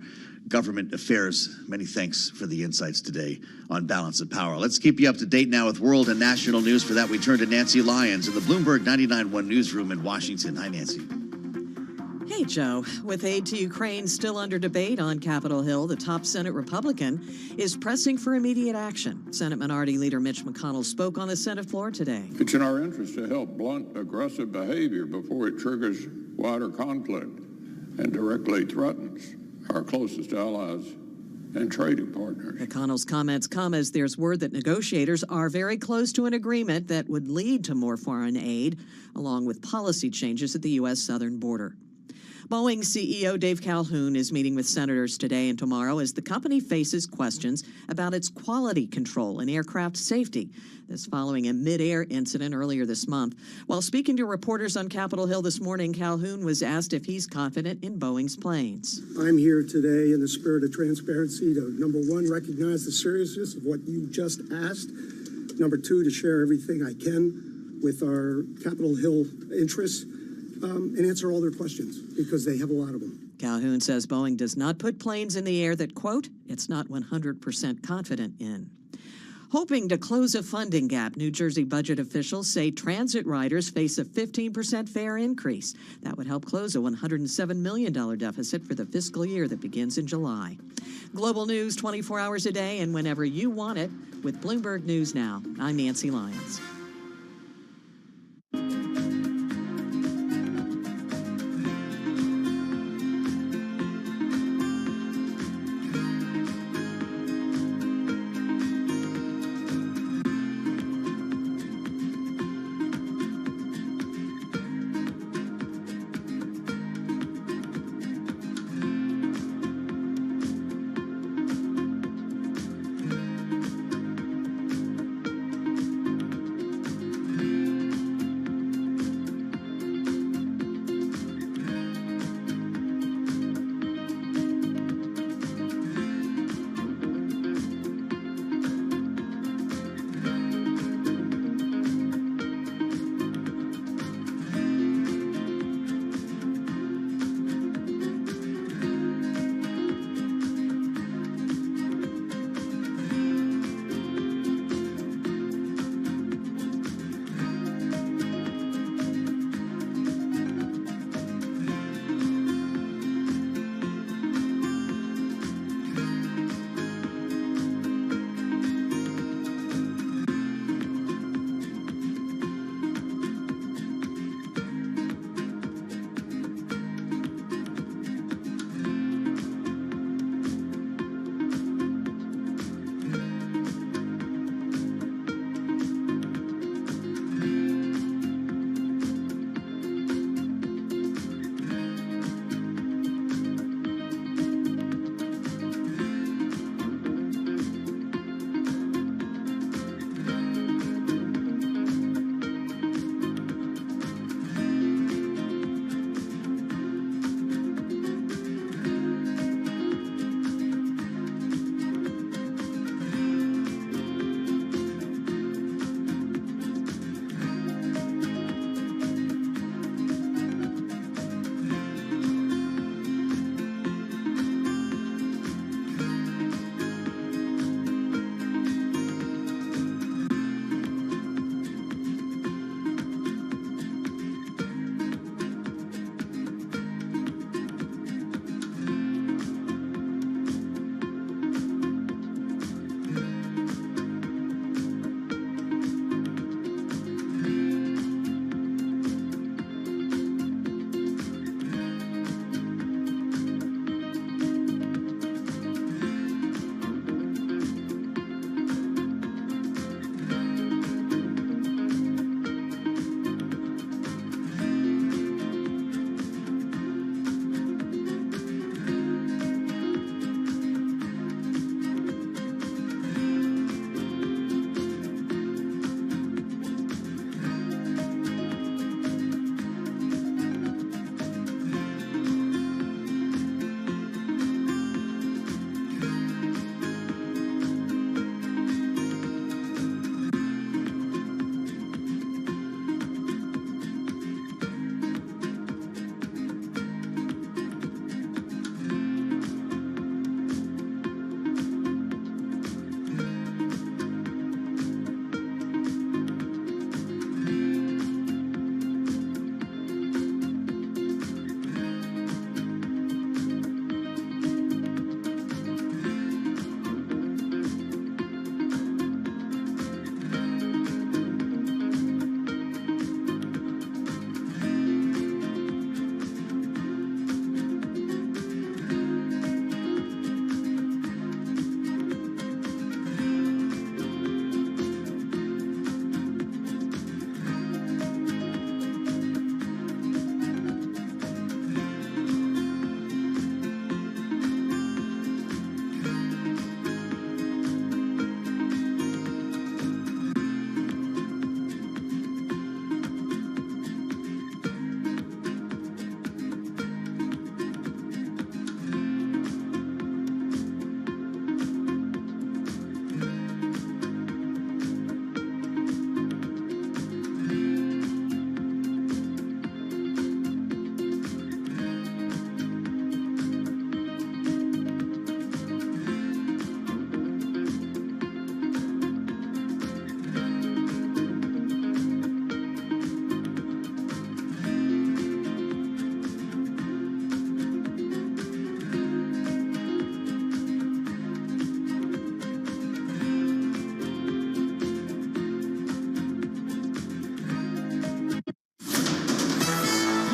Government Affairs. Many thanks for the insights today on Balance of Power. Let's keep you up to date now with world and national news. For that, we turn to Nancy Lyons in the Bloomberg 99.1 newsroom in Washington. Hi, Nancy. Hey, Joe. With aid to Ukraine still under debate on Capitol Hill, the top Senate Republican is pressing for immediate action. Senate Minority Leader Mitch McConnell spoke on the Senate floor today. It's in our interest to help blunt aggressive behavior before it triggers wider conflict and directly threatens our closest allies and trading partners. McConnell's comments come as there's word that negotiators are very close to an agreement that would lead to more foreign aid, along with policy changes at the U.S. southern border. Boeing CEO Dave Calhoun is meeting with senators today and tomorrow as the company faces questions about its quality control and aircraft safety. This following a mid-air incident earlier this month. While speaking to reporters on Capitol Hill this morning, Calhoun was asked if he's confident in Boeing's planes. I'm here today in the spirit of transparency to, number one, recognize the seriousness of what you just asked. Number two, to share everything I can with our Capitol Hill interests. And answer all their questions, because they have a lot of them. Calhoun says Boeing does not put planes in the air that, quote, it's not 100% confident in. Hoping to close a funding gap, New Jersey budget officials say transit riders face a 15% fare increase. That would help close a $107 million deficit for the fiscal year that begins in July. Global news 24 hours a day and whenever you want it with Bloomberg News Now. I'm Nancy Lyons.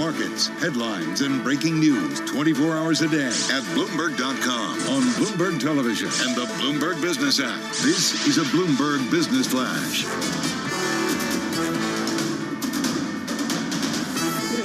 Markets, headlines, and breaking news 24 hours a day at Bloomberg.com, on Bloomberg Television, and the Bloomberg Business app. This is a Bloomberg Business Flash.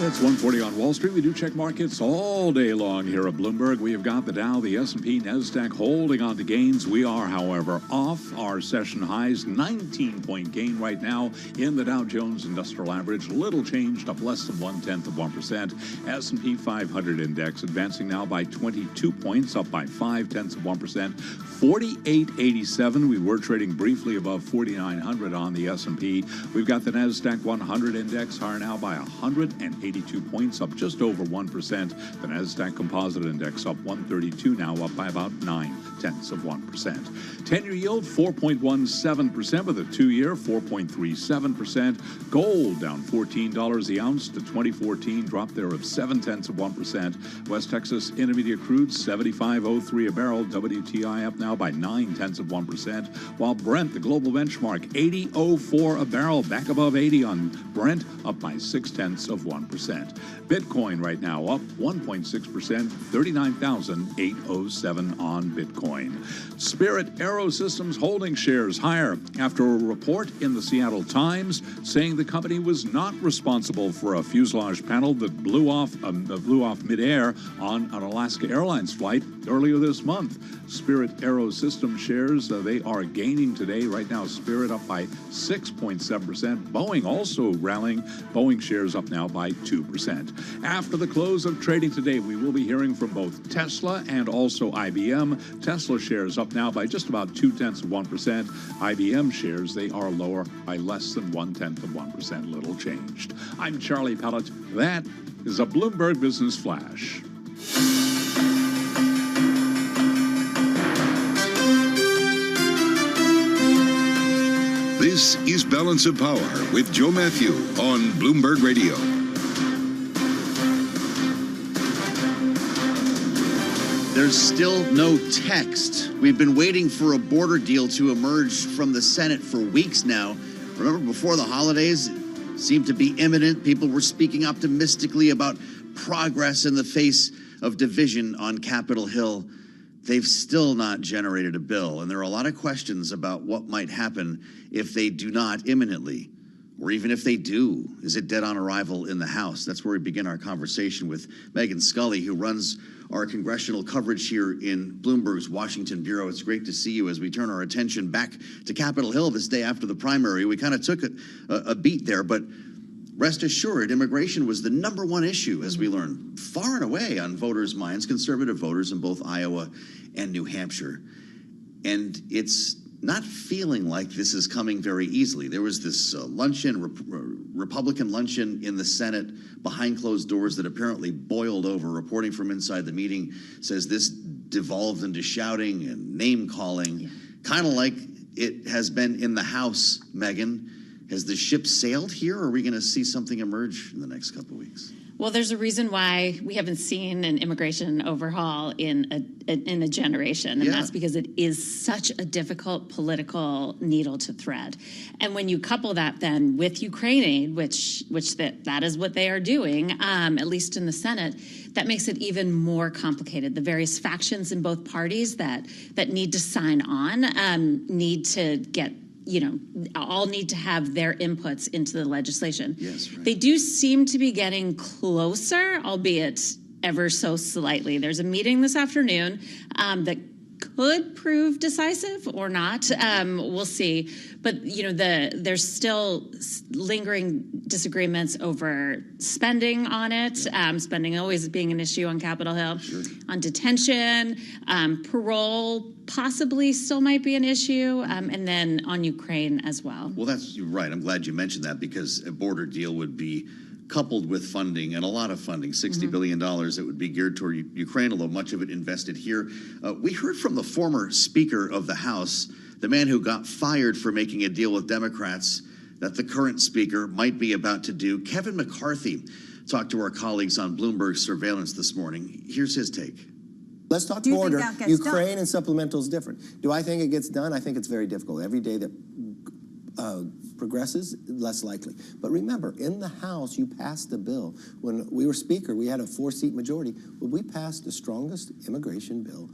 It's 1:40 on Wall Street. We do check markets all day long here at Bloomberg. We have got the Dow, the S&P, NASDAQ holding on to gains. We are, however, off our session highs. 19-point gain right now in the Dow Jones Industrial Average. Little changed, up less than 0.1%. S&P 500 index advancing now by 22 points, up by 0.5%. 48.87. We were trading briefly above 4,900 on the S&P. We've got the NASDAQ 100 index higher now by 182 points, up just over 1%. The NASDAQ Composite Index up 132 now, up by about 0.9%. 10-year yield 4.17%, with a 2-year 4.37%. Gold down $14 the ounce to 2014, drop there of 0.7%. West Texas Intermediate crude 75.03 a barrel. WTI up now by 0.9%, while Brent, the global benchmark, 80.04 a barrel, back above 80 on Brent, up by 0.6%. Bitcoin right now up 1.6%, 39,807 on Bitcoin. Spirit AeroSystems holding shares higher after a report in the Seattle Times saying the company was not responsible for a fuselage panel that blew off midair on an Alaska Airlines flight earlier this month. Spirit AeroSystems shares, they are gaining today. Right now, Spirit up by 6.7%. Boeing also rallying. Boeing shares up now by 2%. After the close of trading today, we will be hearing from both Tesla and also IBM. Tesla shares up now by just about 0.2%. IBM shares, they are lower by less than 0.1%, little changed. I'm Charlie Pellet. That is a Bloomberg Business Flash. This is Balance of Power with Joe Matthew on Bloomberg Radio. There's still no text. We've been waiting for a border deal to emerge from the Senate for weeks now. Remember, before the holidays, it seemed to be imminent. People were speaking optimistically about progress in the face of division on Capitol Hill. They've still not generated a bill, and there are a lot of questions about what might happen if they do not imminently, or even if they do. Is it dead on arrival in the House? That's where we begin our conversation with Megan Scully, who runs our congressional coverage here in Bloomberg's Washington Bureau. It's great to see you as we turn our attention back to Capitol Hill this day after the primary. We kind of took a beat there, but rest assured, immigration was the number one issue, as we learned, far and away on voters' minds, conservative voters in both Iowa and New Hampshire. And it's not feeling like this is coming very easily. There was this Republican luncheon in the Senate behind closed doors that apparently boiled over. Reporting from inside the meeting says this devolved into shouting and name-calling, kind of like it has been in the House, Megan. Has the ship sailed here, or are we going to see something emerge in the next couple of weeks? Well, there's a reason why we haven't seen an immigration overhaul in a generation, and that's because it is such a difficult political needle to thread. And when you couple that then with Ukraine aid, which that is what they are doing, at least in the Senate, that makes it even more complicated. The various factions in both parties that need to sign on need to get, all need to have their inputs into the legislation. Yes, right. They do seem to be getting closer, albeit ever so slightly. There's a meeting this afternoon that could prove decisive or not. We'll see. But, there's still lingering disagreements over spending on it, spending always being an issue on Capitol Hill, on detention, parole possibly still might be an issue, and then on Ukraine as well. Well, you're right. I'm glad you mentioned that, because a border deal would be coupled with funding, and a lot of funding, $60 billion that would be geared toward Ukraine, although much of it invested here. We heard from the former Speaker of the House, the man who got fired for making a deal with Democrats, that the current Speaker might be about to do. Kevin McCarthy talked to our colleagues on Bloomberg Surveillance this morning. Here's his take. Let's talk border. Ukraine and supplemental is different. Do I think it gets done? I think it's very difficult. Every day that progresses, less likely. But remember, in the House, you passed the bill. When we were Speaker, we had a 4-seat majority. Well, we passed the strongest immigration bill,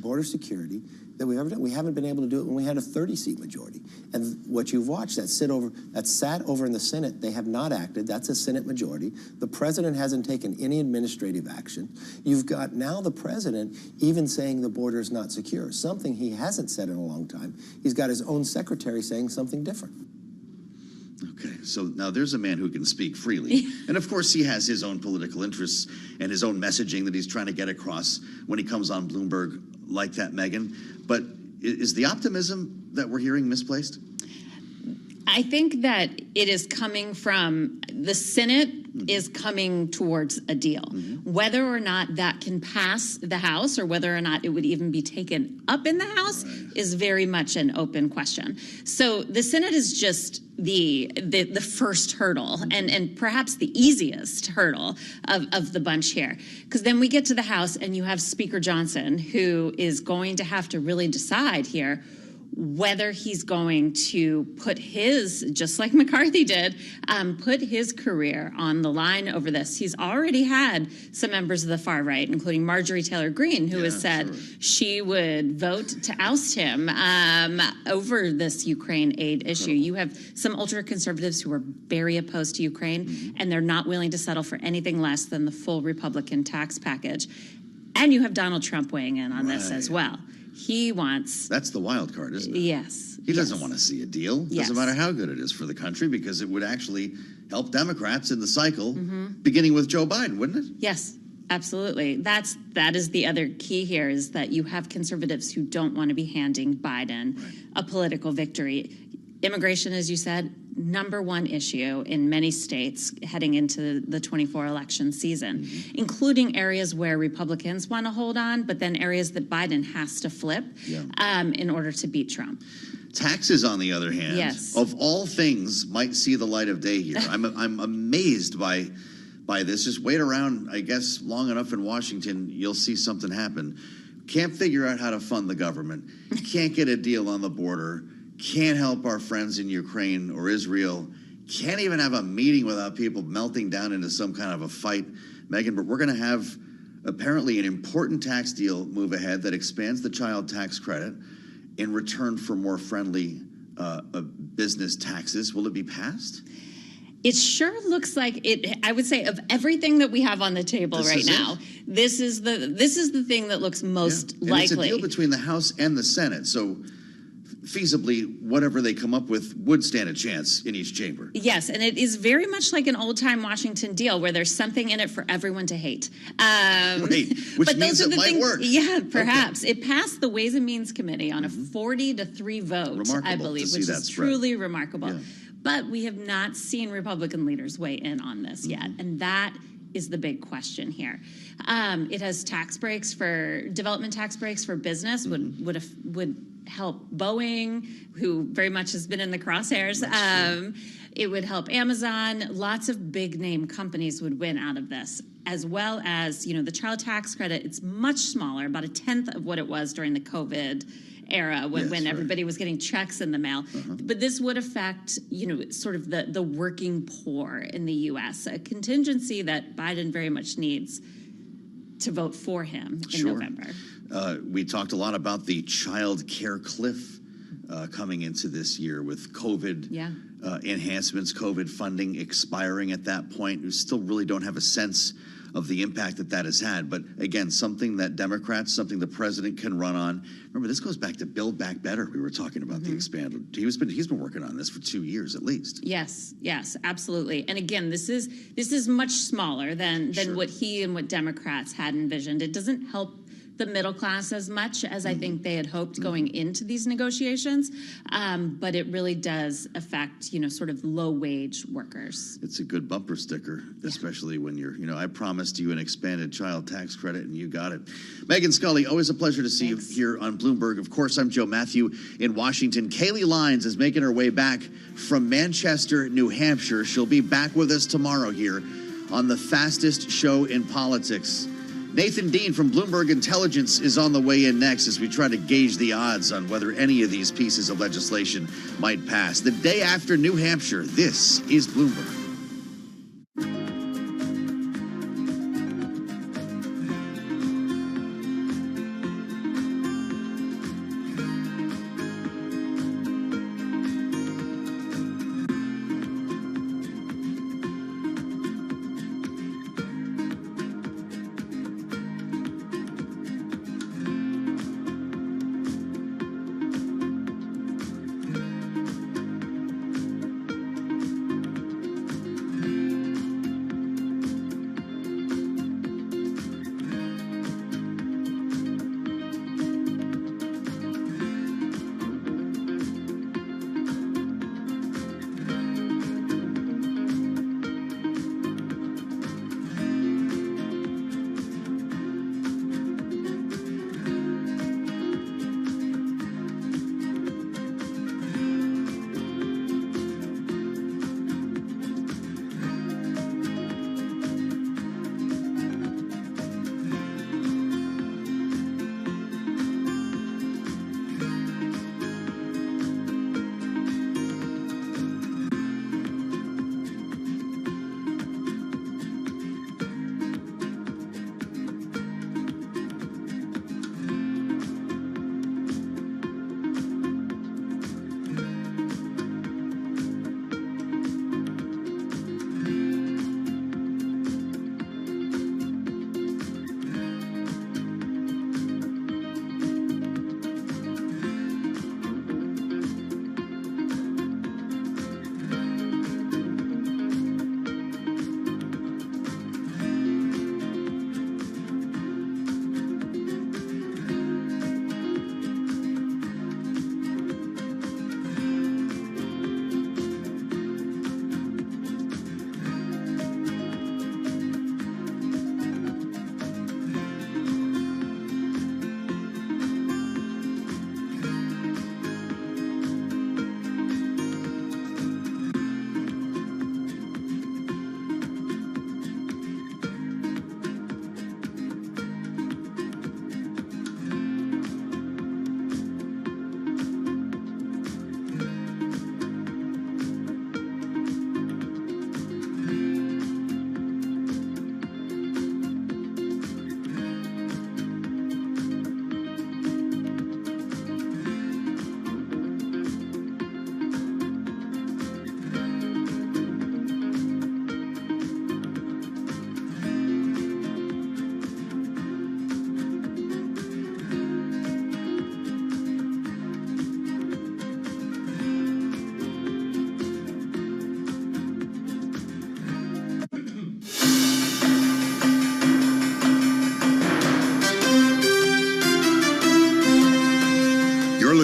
border security, that we've ever done. We haven't been able to do it when we had a 30-seat majority. And what you've watched, that sat over in the Senate, they have not acted. That's a Senate majority. The president hasn't taken any administrative action. You've got now the president even saying the border is not secure, something he hasn't said in a long time. He's got his own secretary saying something different. Okay, so now there's a man who can speak freely. And of course, he has his own political interests and his own messaging that he's trying to get across when he comes on Bloomberg like that, Megan. But is the optimism that we're hearing misplaced? I think that it is coming from the Senate is coming towards a deal. Whether or not that can pass the House or whether or not it would even be taken up in the House is very much an open question. So the Senate is just the first hurdle and perhaps the easiest hurdle of the bunch here. Because then we get to the House and you have Speaker Johnson, who is going to have to really decide here whether he's going to put his, just like McCarthy did, put his career on the line over this. He's already had some members of the far right, including Marjorie Taylor Greene, who has said she would vote to oust him over this Ukraine aid issue. You have some ultra-conservatives who are very opposed to Ukraine, and they're not willing to settle for anything less than the full Republican tax package. And you have Donald Trump weighing in on this as well. He wants... That's the wild card, isn't it? Yes. He doesn't want to see a deal. Doesn't matter how good it is for the country, because it would actually help Democrats in the cycle, beginning with Joe Biden, wouldn't it? Yes, absolutely. That is the other key here, is that you have conservatives who don't want to be handing Biden a political victory. Immigration, as you said, #1 issue in many states heading into the 24 election season, including areas where Republicans want to hold on, but then areas that Biden has to flip in order to beat Trump. Taxes, on the other hand, of all things, might see the light of day here. I'm amazed by this. Just wait around, I guess, long enough in Washington, you'll see something happen. Can't figure out how to fund the government. Can't get a deal on the border. Can't help our friends in Ukraine or Israel. Can't even have a meeting without people melting down into some kind of a fight, Megan. But we're going to have apparently an important tax deal move ahead that expands the child tax credit in return for more friendly business taxes. Will it be passed? It sure looks like it. I would say of everything that we have on the table right now, this is the thing that looks most likely. It's a deal between the House and the Senate, so feasibly, whatever they come up with would stand a chance in each chamber. Yes, and it is very much like an old-time Washington deal where there's something in it for everyone to hate. Which means it might work. Yeah, perhaps. Okay. It passed the Ways and Means Committee on a 40-3 vote, I believe, which is truly remarkable. Yeah. But we have not seen Republican leaders weigh in on this yet, and that is the big question here. It has development tax breaks for business, would help Boeing, who very much has been in the crosshairs. It would help Amazon. Lots of big name companies would win out of this, as well as, the child tax credit. It's much smaller, about 1/10 of what it was during the COVID era when everybody was getting checks in the mail. But this would affect, sort of the working poor in the U.S., a contingency that Biden very much needs to vote for him in November. We talked a lot about the child care cliff coming into this year with COVID enhancements, COVID funding expiring at that point. We still really don't have a sense of the impact that has had. But again, something that Democrats, something the president can run on. Remember, this goes back to Build Back Better. We were talking about the expanded. He's been working on this for 2 years at least. Yes, absolutely. And again, this is much smaller than what he and what Democrats had envisioned. It doesn't help the middle class as much as I think they had hoped going into these negotiations, but it really does affect, sort of low-wage workers. It's a good bumper sticker, especially when you're, I promised you an expanded child tax credit, and you got it. Megan Scully, always a pleasure to see you here on Bloomberg. Of course, I'm Joe Matthew in Washington. Kayleigh Lines is making her way back from Manchester, New Hampshire. She'll be back with us tomorrow here on the fastest show in politics. Nathan Dean from Bloomberg Intelligence is on the way in next as we try to gauge the odds on whether any of these pieces of legislation might pass. The day after New Hampshire, this is Bloomberg.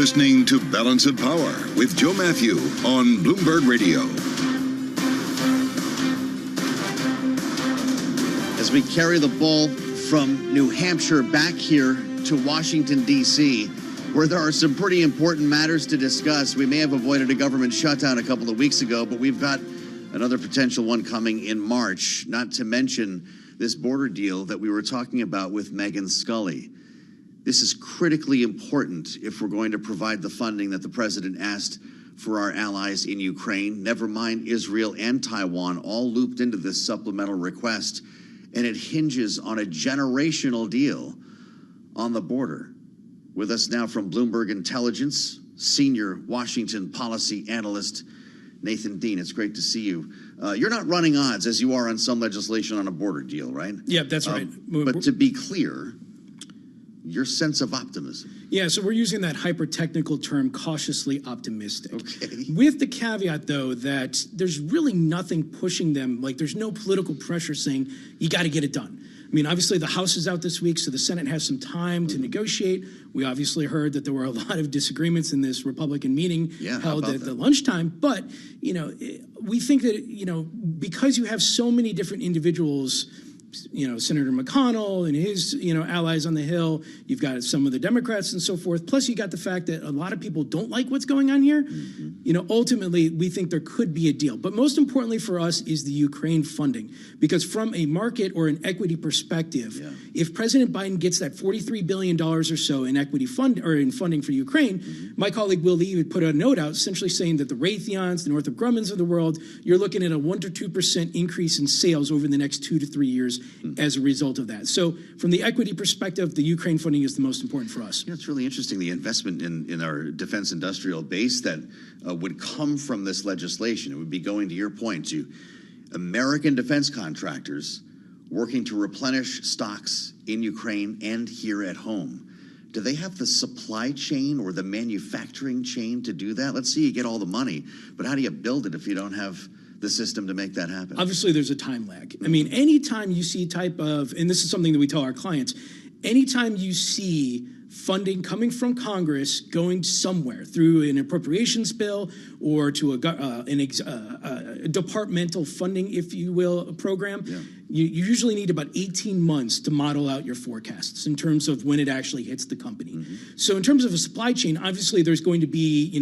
listening to Balance of Power with Joe Matthew on Bloomberg Radio. As we carry the ball from New Hampshire back here to Washington, D.C., where there are some pretty important matters to discuss. We may have avoided a government shutdown a couple of weeks ago, but we've got another potential one coming in March, not to mention this border deal that we were talking about with Megyn Scully. This is critically important if we're going to provide the funding that the president asked for our allies in Ukraine, never mind Israel and Taiwan, all looped into this supplemental request. And it hinges on a generational deal on the border. With us now from Bloomberg Intelligence, senior Washington policy analyst Nathan Dean. It's great to see you. You're not running odds as you are on some legislation on a border deal, right? Yeah, that's right. But to be clear, your sense of optimism. Yeah, so we're using that hyper-technical term, cautiously optimistic. Okay. With the caveat, though, that there's really nothing pushing them. Like, there's no political pressure saying, you got to get it done. I mean, obviously, the House is out this week, so the Senate has some time to negotiate. We obviously heard that there were a lot of disagreements in this Republican meeting held at the lunchtime. But, you know, we think that, you know, because you have so many different individuals Senator McConnell and his, allies on the Hill. You've got some of the Democrats and so forth. Plus, you got the fact that a lot of people don't like what's going on here. Ultimately, we think there could be a deal. But most importantly for us is the Ukraine funding. Because from a market or an equity perspective, if President Biden gets that $43 billion or so in equity fund or in funding for Ukraine, my colleague Will Lee would put a note out essentially saying that the Raytheons, the Northrop Grummans of the world, you're looking at a 1 to 2% increase in sales over the next 2 to 3 years as a result of that. So from the equity perspective, the Ukraine funding is the most important for us. It's really interesting, the investment in our defense industrial base that would come from this legislation. It would be going, to your point, to American defense contractors working to replenish stocks in Ukraine and here at home. Do they have the supply chain or the manufacturing chain to do that? Let's say you get all the money, but how do you build it if you don't have the system to make that happen? Obviously, there's a time lag. I mean, anytime you see type of, and this is something that we tell our clients, anytime you see funding coming from Congress going somewhere through an appropriations bill or to a departmental funding, if you will, a program, you usually need about 18 months to model out your forecasts in terms of when it actually hits the company. So in terms of a supply chain, obviously there's going to be,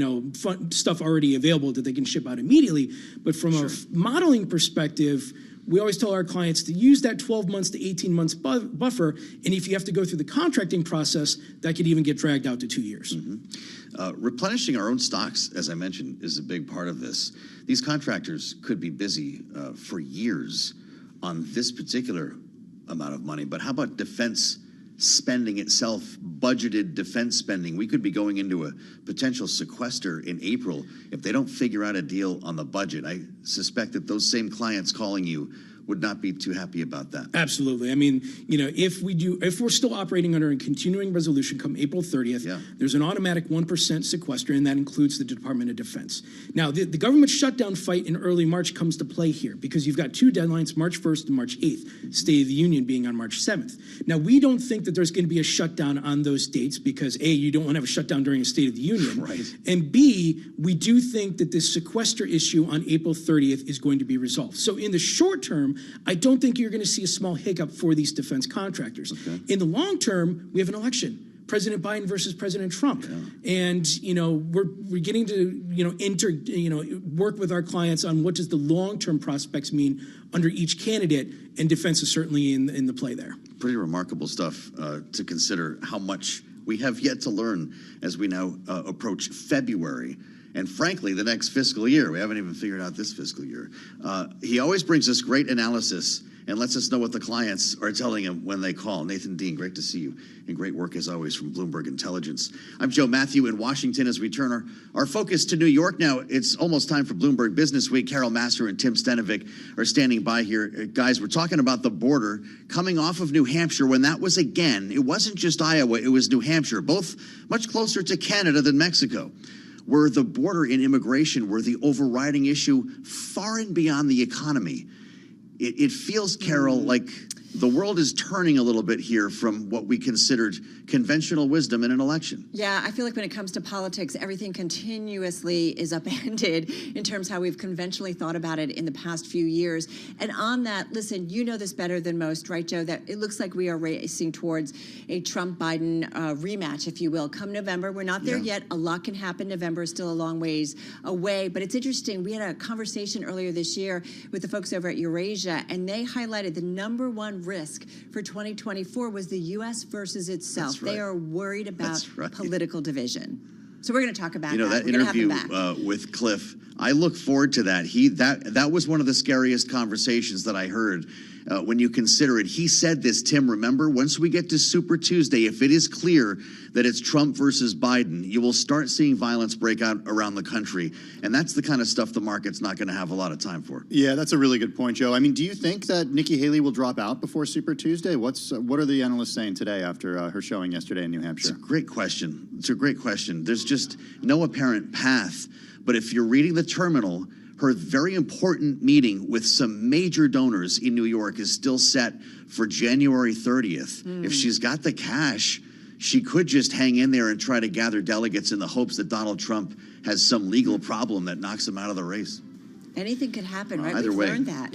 stuff already available that they can ship out immediately. But from a modeling perspective, we always tell our clients to use that 12 months to 18 months buffer. And if you have to go through the contracting process, that could even get dragged out to 2 years. Replenishing our own stocks, as I mentioned, is a big part of this. These contractors could be busy for years on this particular amount of money. But how about defense spending itself, budgeted defense spending? We could be going into a potential sequester in April if they don't figure out a deal on the budget. I suspect that those same clients calling you would not be too happy about that. Absolutely. I mean, if we're still operating under a continuing resolution come April 30th, there's an automatic 1% sequester, and that includes the Department of Defense. Now, the government shutdown fight in early March comes to play here because you've got two deadlines, March 1st and March 8th, State of the Union being on March 7th. Now, we don't think that there's going to be a shutdown on those dates because A, you don't want to have a shutdown during a State of the Union, and B, we do think that this sequester issue on April 30th is going to be resolved. So in the short term, I don't think you're going to see a small hiccup for these defense contractors. In the long term, we have an election. President Biden versus President Trump. And, we're getting to, work with our clients on what does the long-term prospects mean under each candidate, and defense is certainly in the play there. Pretty remarkable stuff to consider how much we have yet to learn as we now approach February. And frankly, the next fiscal year. We haven't even figured out this fiscal year. He always brings us great analysis and lets us know what the clients are telling him when they call. Nathan Dean, great to see you. And great work, as always, from Bloomberg Intelligence. I'm Joe Matthew in Washington as we turn our focus to New York. Now, it's almost time for Bloomberg Business Week. Carol Master and Tim Stenovic are standing by here. Guys, we're talking about the border coming off of New Hampshire when that was, again, it wasn't just Iowa, it was New Hampshire, both much closer to Canada than Mexico, where the border and immigration were the overriding issue far and beyond the economy. It feels, Carol, like the world is turning a little bit here from what we considered conventional wisdom in an election. Yeah, I feel like when it comes to politics, everything continuously is upended in terms of how we've conventionally thought about it in the past few years. And on that, listen, you know this better than most, right, Joe, that it looks like we are racing towards a Trump-Biden rematch, if you will. Come November, we're not there yet. A lot can happen. November is still a long ways away. But it's interesting. We had a conversation earlier this year with the folks over at Eurasia, and they highlighted the number one risk for 2024 was the U.S. versus itself. They are worried about political division. So we're going to talk about that. That interview with Cliff, I look forward to that. That was one of the scariest conversations that I heard. When you consider it, he said this, Tim, remember, once we get to Super Tuesday, if it is clear that it's Trump versus Biden, you will start seeing violence break out around the country. And that's the kind of stuff the market's not going to have a lot of time for. Yeah, that's a really good point, Joe. I mean, do you think that Nikki Haley will drop out before Super Tuesday? What are the analysts saying today after her showing yesterday in New Hampshire? It's a great question. There's just no apparent path. But if you're reading the terminal, her very important meeting with some major donors in New York is still set for January 30th. If she's got the cash, she could just hang in there and try to gather delegates in the hopes that Donald Trump has some legal problem that knocks him out of the race. Anything could happen, right? Either We've way. learned that.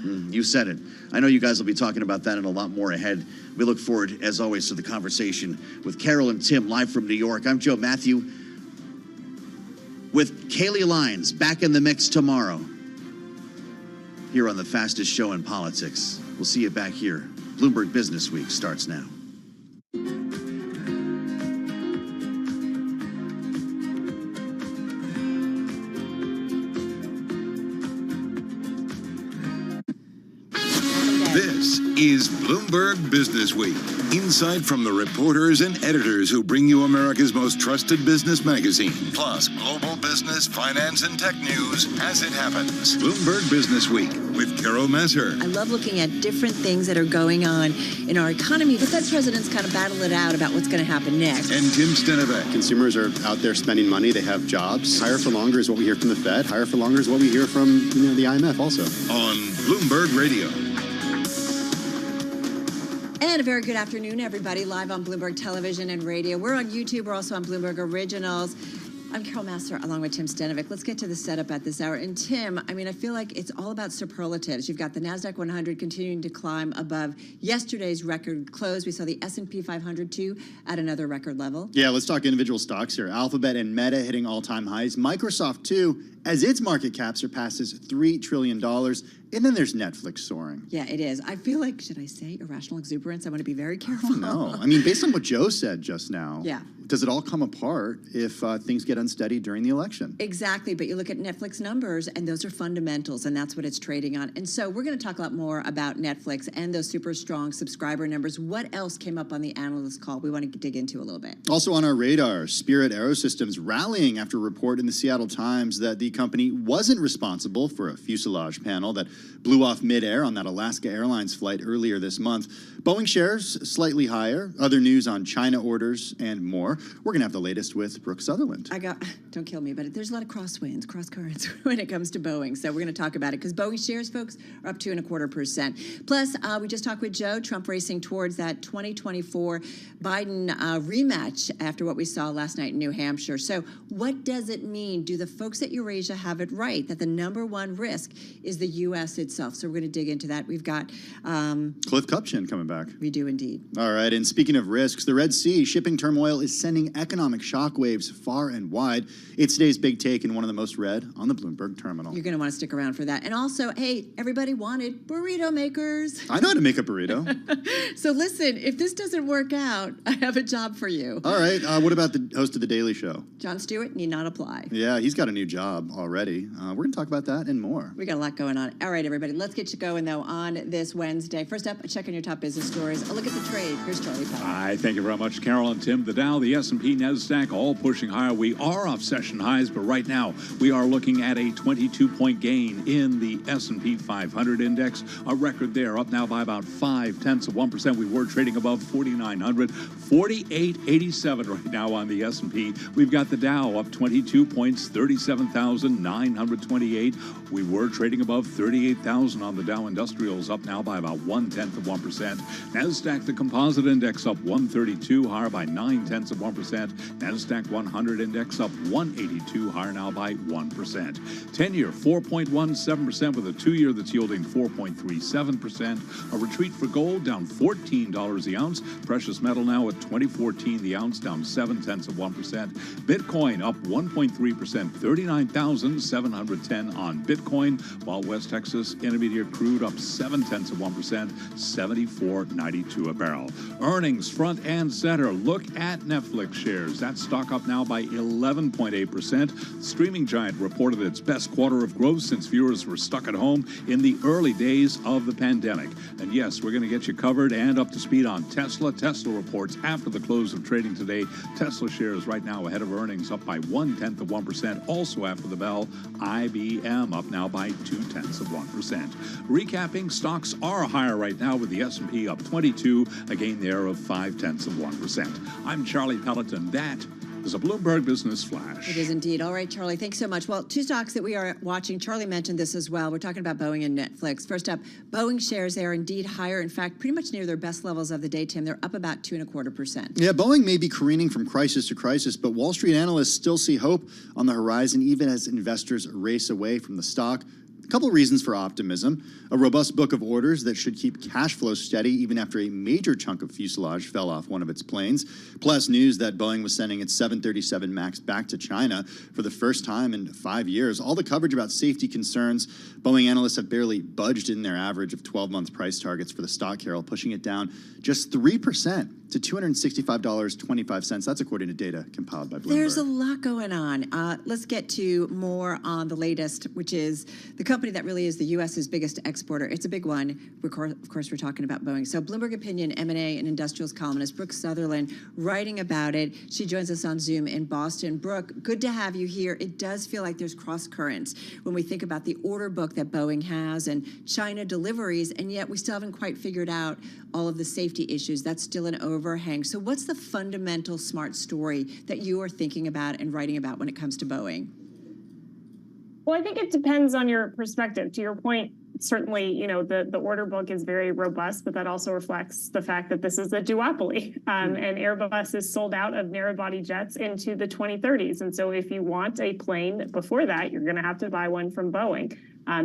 You said it. I know you guys will be talking about that and a lot more ahead. We look forward, as always, to the conversation with Carol and Tim live from New York. I'm Joe Matthew with Kaylee Lyons back in the mix tomorrow here on the fastest show in politics. We'll see you back here. Bloomberg Business Week starts now. This is Bloomberg Business Week. Insight from the reporters and editors who bring you America's most trusted business magazine. Plus, global business, finance, and tech news as it happens. Bloomberg Business Week with Carol Messer. I love looking at different things that are going on in our economy. The Fed presidents kind of battle it out about what's going to happen next. And Tim Stenivek. Consumers are out there spending money. They have jobs. Higher for longer is what we hear from the Fed. Higher for longer is what we hear from the IMF also. On Bloomberg Radio. And a very good afternoon, everybody, live on Bloomberg Television and Radio. We're on YouTube. We're also on Bloomberg Originals. I'm Carol Master, along with Tim Stenivek. Let's get to the setup at this hour. And Tim, I feel like it's all about superlatives. You've got the NASDAQ 100 continuing to climb above yesterday's record close. We saw the S&P 500, too, at another record level. Yeah, let's talk individual stocks here. Alphabet and Meta hitting all-time highs. Microsoft, too, as its market cap surpasses $3 trillion. And then there's Netflix soaring. Yeah, it is. I feel like, should I say irrational exuberance? I want to be very careful. No. Based on what Joe said just now, yeah. Does it all come apart if things get unsteady during the election? Exactly, but you look at Netflix numbers, and those are fundamentals, and that's what it's trading on. And so we're going to talk a lot more about Netflix and those super strong subscriber numbers. What else came up on the analyst call we want to dig into a little bit? Also on our radar, Spirit Aerosystems rallying after a report in the Seattle Times that the company wasn't responsible for a fuselage panel that blew off midair on that Alaska Airlines flight earlier this month. Boeing shares slightly higher. Other news on China orders and more. We're going to have the latest with Brooke Sutherland. Don't kill me, but there's a lot of cross currents when it comes to Boeing. So we're going to talk about it because Boeing shares, folks, are up 2.25%. Plus, we just talked with Joe, Trump racing towards that 2024 Biden rematch after what we saw last night in New Hampshire. So what does it mean? Do the folks at Eurasia have it right that the number one risk is the U.S. itself? So we're going to dig into that. We've got Cliff Kupchin coming back. We do indeed. All right, and speaking of risks, the Red Sea shipping turmoil is sending economic shockwaves far and wide. It's today's big take and one of the most read on the Bloomberg terminal. You're going to want to stick around for that. And also, hey, everybody wanted burrito makers. I know how to make a burrito. So listen, if this doesn't work out, I have a job for you. All right, what about the host of The Daily Show? Jon Stewart need not apply. Yeah, he's got a new job already. We're going to talk about that and more. We got a lot going on. All right, everybody, let's get you going, though, on this Wednesday. First up, a check on your top business stories. A look at the trade. Here's Charlie Powell. Hi, thank you very much, Carol and Tim. The Dow, the S&P, NASDAQ, all pushing higher. We are off session highs, but right now we are looking at a 22-point gain in the S&P 500 index. A record there, up now by about 0.5%. We were trading above 4,900, 48.87 right now on the S&P. We've got the Dow up 22 points, 37,928. We were trading above 38,000 on the Dow Industrials, up now by about 0.1%. NASDAQ, the composite index, up 132, higher by 0.9%. NASDAQ 100 index up 182, higher now by 1%. 10-year 4.17% with a 2-year that's yielding 4.37%. A retreat for gold down $14 the ounce. Precious metal now at $20.14 the ounce, down 0.7%. Bitcoin up 1.3%, 39,710 on Bitcoin, while West Texas Intermediate crude up 0.7%, 74.92 a barrel. Earnings front and center. Look at Netflix shares. That stock up now by 11.8%. Streaming giant reported its best quarter of growth since viewers were stuck at home in the early days of the pandemic. And yes, we're going to get you covered and up to speed on Tesla. Tesla reports after the close of trading today. Tesla shares right now ahead of earnings, up by 0.1%. Also after the bell, IBM up now by 0.2%. Recapping, stocks are higher right now with the S&P up 22, a gain there of 0.5%. I'm Charlie Pelleton. That is a Bloomberg Business Flash. It is indeed. All right, Charlie, thanks so much. Well, two stocks that we are watching. Charlie mentioned this as well. We're talking about Boeing and Netflix. First up, Boeing shares, they are indeed higher. In fact, pretty much near their best levels of the day, Tim. They're up about 2.25%. Yeah, Boeing may be careening from crisis to crisis, but Wall Street analysts still see hope on the horizon, even as investors race away from the stock. A couple reasons for optimism. A robust book of orders that should keep cash flow steady even after a major chunk of fuselage fell off one of its planes. Plus news that Boeing was sending its 737 MAX back to China for the first time in 5 years. All the coverage about safety concerns. Boeing analysts have barely budged in their average of 12-month price targets for the stock, Carol, pushing it down just 3% to $265.25. That's according to data compiled by Bloomberg. There's a lot going on. Let's get to more on the latest, which is the company that really is the U.S.'s biggest exporter. It's a big one. Of course, we're talking about Boeing. So Bloomberg Opinion, M&A, and Industrials columnist Brooke Sutherland writing about it. She joins us on Zoom in Boston. Brooke, good to have you here. It does feel like there's cross currents when we think about the order book that Boeing has and China deliveries, and yet we still haven't quite figured out all of the safety issues. That's still an overhang. So what's the fundamental smart story that you are thinking about and writing about when it comes to Boeing? Well, I think it depends on your perspective. To your point, certainly, you know, the order book is very robust, but that also reflects the fact that this is a duopoly. And Airbus is sold out of narrow-body jets into the 2030s. And so if you want a plane before that, you're going to have to buy one from Boeing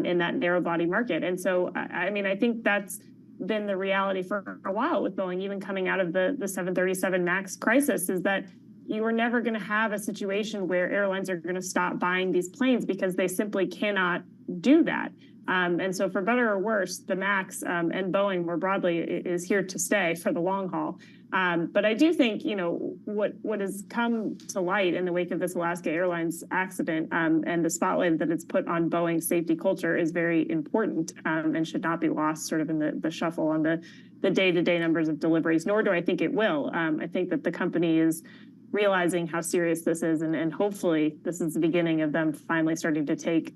in that narrow-body market. And so, I mean, I think that's been the reality for a while with Boeing, even coming out of the 737 MAX crisis, is that you are never going to have a situation where airlines are going to stop buying these planes because they simply cannot do that. And so for better or worse, the MAX and Boeing more broadly is here to stay for the long haul. But I do think, you know, what has come to light in the wake of this Alaska Airlines accident and the spotlight that it's put on Boeing's safety culture is very important and should not be lost sort of in the shuffle on the day-to-day numbers of deliveries, nor do I think it will. I think that the company is realizing how serious this is, and hopefully this is the beginning of them finally starting to take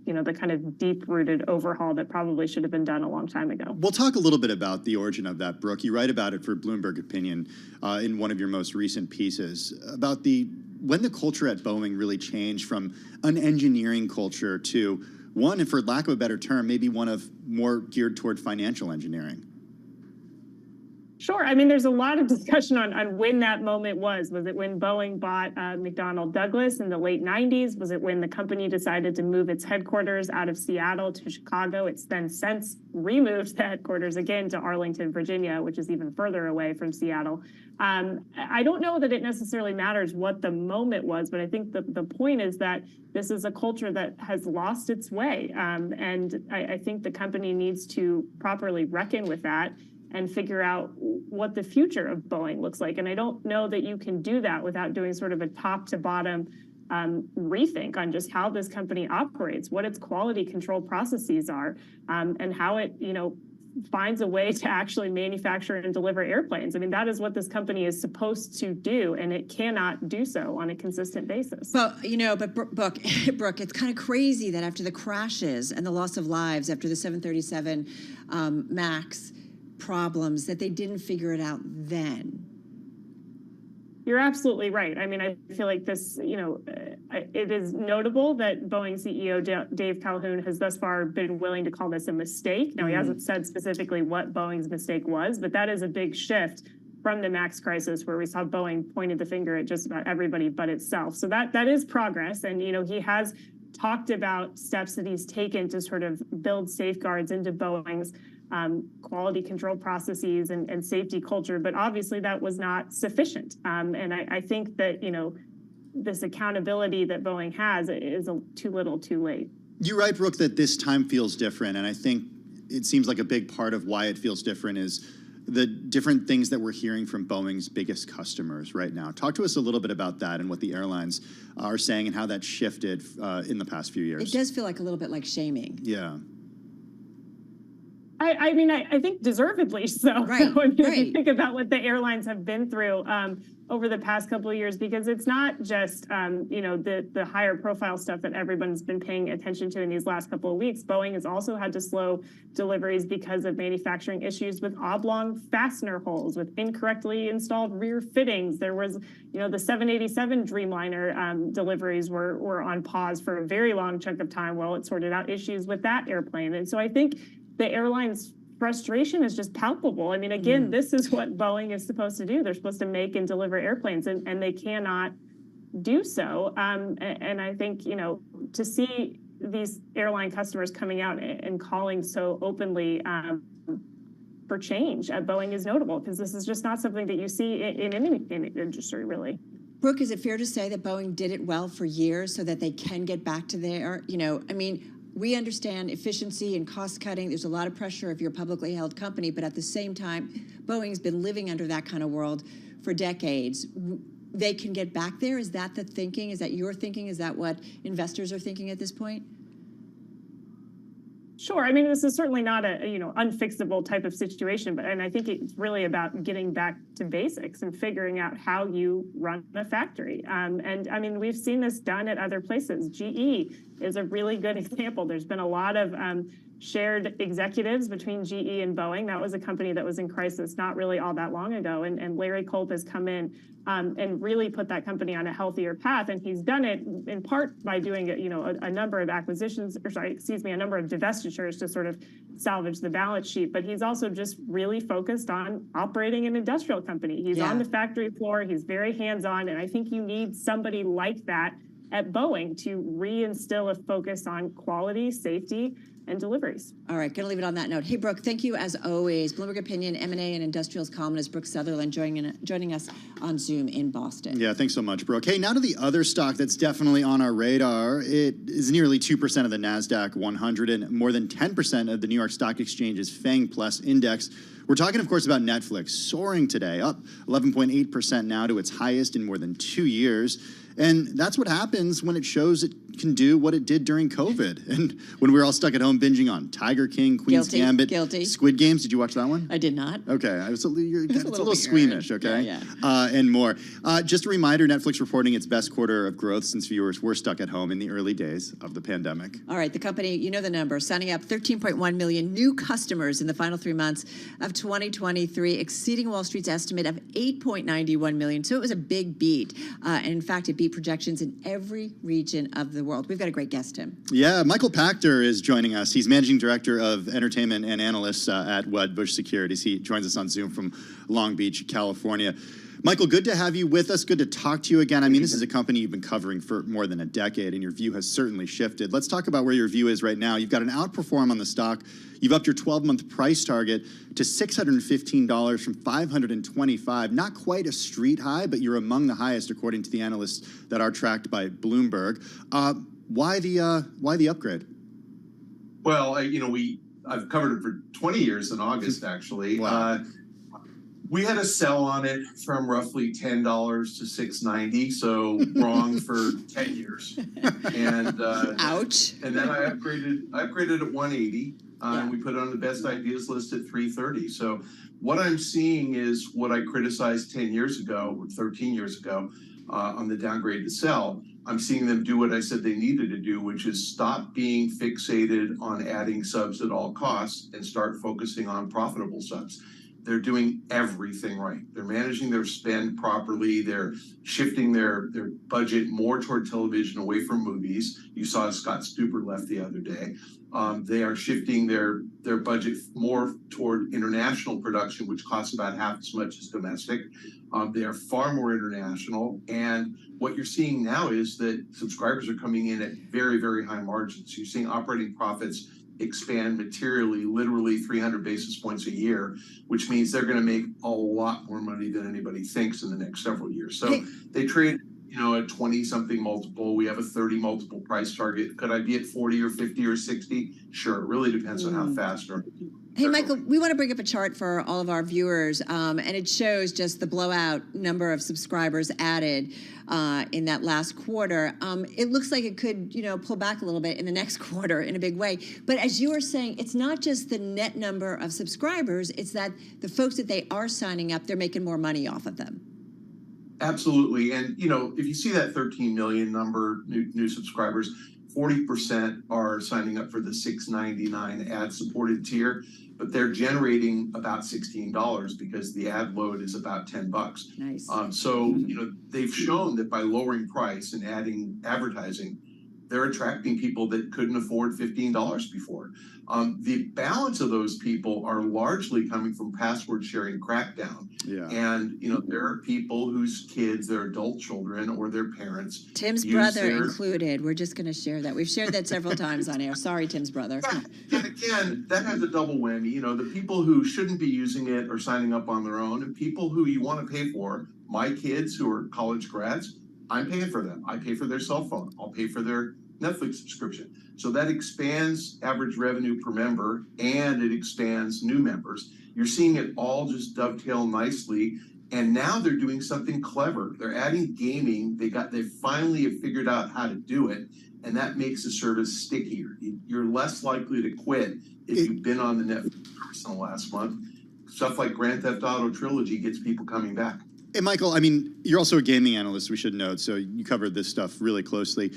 you know, the kind of deep-rooted overhaul that probably should have been done a long time ago. We'll talk a little bit about the origin of that, Brooke. You write about it for Bloomberg Opinion in one of your most recent pieces, about when the culture at Boeing really changed from an engineering culture to one, and for lack of a better term, maybe one of more geared toward financial engineering. Sure. I mean, there's a lot of discussion on when that moment was. Was it when Boeing bought McDonnell Douglas in the late 90s? Was it when the company decided to move its headquarters out of Seattle to Chicago? It's then since removed the headquarters again to Arlington, Virginia, which is even further away from Seattle. I don't know that it necessarily matters what the moment was, but I think the point is that this is a culture that has lost its way. And I think the company needs to properly reckon with that and figure out what the future of Boeing looks like. And I don't know that you can do that without doing sort of a top to bottom rethink on just how this company operates, what its quality control processes are, and how it, you know, finds a way to actually manufacture and deliver airplanes. I mean, that is what this company is supposed to do, and it cannot do so on a consistent basis. Well, you know, but Brooke, it's kind of crazy that after the crashes and the loss of lives after the 737 MAX problems, that they didn't figure it out then. You're absolutely right. I mean, I feel like this, you know, it is notable that Boeing CEO Dave Calhoun has thus far been willing to call this a mistake. Now, he hasn't said specifically what Boeing's mistake was, but that is a big shift from the MAX crisis, where we saw Boeing pointed the finger at just about everybody but itself. So that is progress. And, you know, he has talked about steps that he's taken to sort of build safeguards into Boeing's quality control processes and safety culture, but obviously that was not sufficient. And I think that, you know, this accountability that Boeing has is too little, too late. You write, Brooke, that this time feels different, and I think it seems like a big part of why it feels different is the different things that we're hearing from Boeing's biggest customers right now. Talk to us a little bit about that and what the airlines are saying and how that shifted in the past few years. It does feel like a little bit like shaming. Yeah. I mean, I think deservedly so. Right, When you right. think about what the airlines have been through over the past couple of years, because it's not just, you know, the higher profile stuff that everyone's been paying attention to in these last couple of weeks. Boeing has also had to slow deliveries because of manufacturing issues with oblong fastener holes, with incorrectly installed rear fittings. There was, you know, the 787 Dreamliner deliveries were on pause for a very long chunk of time while it sorted out issues with that airplane. And so I think the airline's frustration is just palpable. I mean, again, this is what Boeing is supposed to do. They're supposed to make and deliver airplanes, and they cannot do so. And I think, you know, to see these airline customers coming out and calling so openly for change at Boeing is notable, because this is just not something that you see in any industry, really. Brooke, is it fair to say that Boeing did it well for years so that they can get back to their, I mean, we understand efficiency and cost cutting. There's a lot of pressure if you're a publicly held company, but at the same time, Boeing's been living under that kind of world for decades. They can get back there? Is that the thinking? Is that your thinking? Is that what investors are thinking at this point? Sure. I mean, this is certainly not a unfixable type of situation, and I think it's really about getting back to basics and figuring out how you run a factory. And I mean, we've seen this done at other places. GE is a really good example. There's been a lot of shared executives between GE and Boeing. That was a company that was in crisis not really all that long ago, and Larry Culp has come in and really put that company on a healthier path. And he's done it in part by doing a number of acquisitions, a number of divestitures to sort of salvage the balance sheet. But he's also just really focused on operating an industrial company. He's on the factory floor. He's very hands-on. And I think you need somebody like that at Boeing to reinstill a focus on quality, safety, and deliveries. All right, going to leave it on that note. Hey, Brooke, thank you as always. Bloomberg Opinion, M&A and Industrials columnist Brooke Sutherland joining us on Zoom in Boston. Yeah, thanks so much, Brooke. Hey, now to the other stock that's definitely on our radar. It is nearly 2% of the NASDAQ 100 and more than 10% of the New York Stock Exchange's FANG Plus index. We're talking, of course, about Netflix, soaring today, up 11.8% now to its highest in more than 2 years. And that's what happens when it shows it can do what it did during COVID. And when we were all stuck at home binging on Tiger King, Queen's Gambit, Squid Games. Did you watch that one? I did not. Okay. It's a little squeamish, okay? Yeah. And more. Just a reminder, Netflix reporting its best quarter of growth since viewers were stuck at home in the early days of the pandemic. All right. The company, you know the number, signing up 13.1 million new customers in the final 3 months of 2023, exceeding Wall Street's estimate of 8.91 million. So it was a big beat. And in fact, it beat projections in every region of the world. We've got a great guest, Tim. Yeah, Michael Pachter is joining us. He's Managing Director of Entertainment and Analysts at Wedbush Securities. He joins us on Zoom from Long Beach, California. Michael, good to have you with us. Good to talk to you again. I mean, this is a company you've been covering for more than a decade, and your view has certainly shifted. Let's talk about where your view is right now. You've got an outperform on the stock. You've upped your 12-month price target to $615 from $525. Not quite a street high, but you're among the highest according to the analysts that are tracked by Bloomberg. Why the upgrade? Well, I've covered it for 20 years in August, actually. Wow. We had a sell on it from roughly $10 to $690, so wrong for 10 years. And ouch. And then I upgraded at 180, and we put it on the best ideas list at 330. So what I'm seeing is what I criticized 10 years ago, or 13 years ago, on the downgrade to sell. I'm seeing them do what I said they needed to do, which is stop being fixated on adding subs at all costs and start focusing on profitable subs. They're doing everything right. They're managing their spend properly. They're shifting their budget more toward television, away from movies. You saw Scott Stuber left the other day. They are shifting their budget more toward international production, which costs about half as much as domestic. They are far more international. And what you're seeing now is that subscribers are coming in at very, very high margins. You're seeing operating profits expand materially, literally 300 basis points a year, which means they're going to make a lot more money than anybody thinks in the next several years. So they trade, a 20-something multiple. We have a 30 multiple price target. Could I be at 40 or 50 or 60? Sure. It really depends on how fast. Hey, Michael, we want to bring up a chart for all of our viewers, and it shows just the blowout number of subscribers added in that last quarter. It looks like it could, pull back a little bit in the next quarter in a big way. But as you were saying, it's not just the net number of subscribers, it's that the folks that they are signing up, they're making more money off of them. Absolutely. And, if you see that 13 million number, new subscribers, 40% are signing up for the $6.99 ad-supported tier, but they're generating about $16 because the ad load is about $10. Nice. So, they've shown that by lowering price and adding advertising, they're attracting people that couldn't afford $15 before. The balance of those people are largely coming from password sharing crackdown. Yeah. And, there are people whose kids, their adult children or their parents. Tim's brother included. We're just going to share that. We've shared that several times on air. Sorry, Tim's brother. And again, that has a double whammy. The people who shouldn't be using it are signing up on their own, and people who you want to pay for, my kids who are college grads, I'm paying for them. I pay for their cell phone. I'll pay for their Netflix subscription. So that expands average revenue per member, and it expands new members. You're seeing it all just dovetail nicely. And now they're doing something clever. They're adding gaming. They finally have figured out how to do it. And that makes the service stickier. You're less likely to quit if you've been on the Netflix service in the last month. Stuff like Grand Theft Auto Trilogy gets people coming back. Hey, Michael, I mean, you're also a gaming analyst, we should note, so you covered this stuff really closely.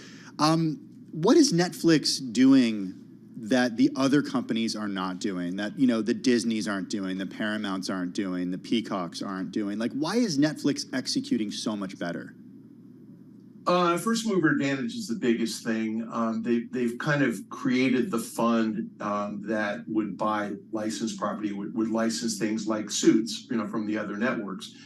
What is Netflix doing that the other companies are not doing, that, the Disneys aren't doing, the Paramounts aren't doing, the Peacocks aren't doing? Like, why is Netflix executing so much better? First mover advantage is the biggest thing. They've kind of created the fund that would buy licensed property, would license things like Suits, from the other networks.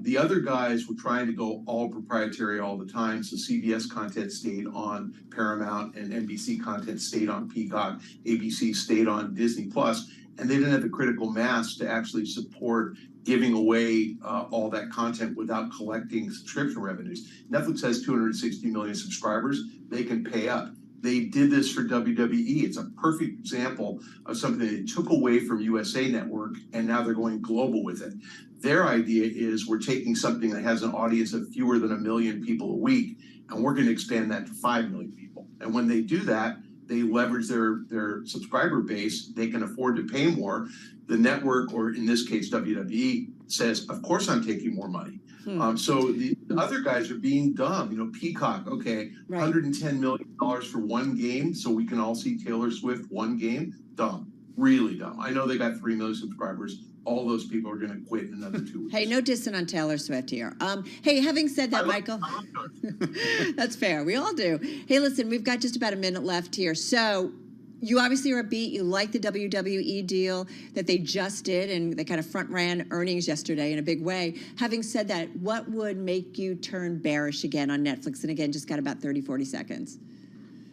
The other guys were trying to go all proprietary all the time. So CBS content stayed on Paramount, and NBC content stayed on Peacock. ABC stayed on Disney Plus, and they didn't have the critical mass to actually support giving away all that content without collecting subscription revenues. Netflix has 260 million subscribers. They can pay up. They did this for WWE. It's a perfect example of something they took away from USA Network, and now they're going global with it. Their idea is we're taking something that has an audience of fewer than 1 million people a week, and we're going to expand that to 5 million people. And when they do that, they leverage their subscriber base. They can afford to pay more. The network, or in this case, WWE, says, of course I'm taking more money. So the other guys are being dumb. Peacock, okay, right. $110 million for one game so we can all see Taylor Swift one game. Dumb. Really dumb. I know they got 3 million subscribers. All those people are going to quit in another 2 weeks. Hey, no dissing on Taylor Swift here. Hey, having said that, Michael, that's fair. We all do. Hey, listen, we've got just about a minute left here. So you obviously are upbeat. You like the WWE deal that they just did, and they kind of front ran earnings yesterday in a big way. Having said that, what would make you turn bearish again on Netflix? And again, just got about 30, 40 seconds.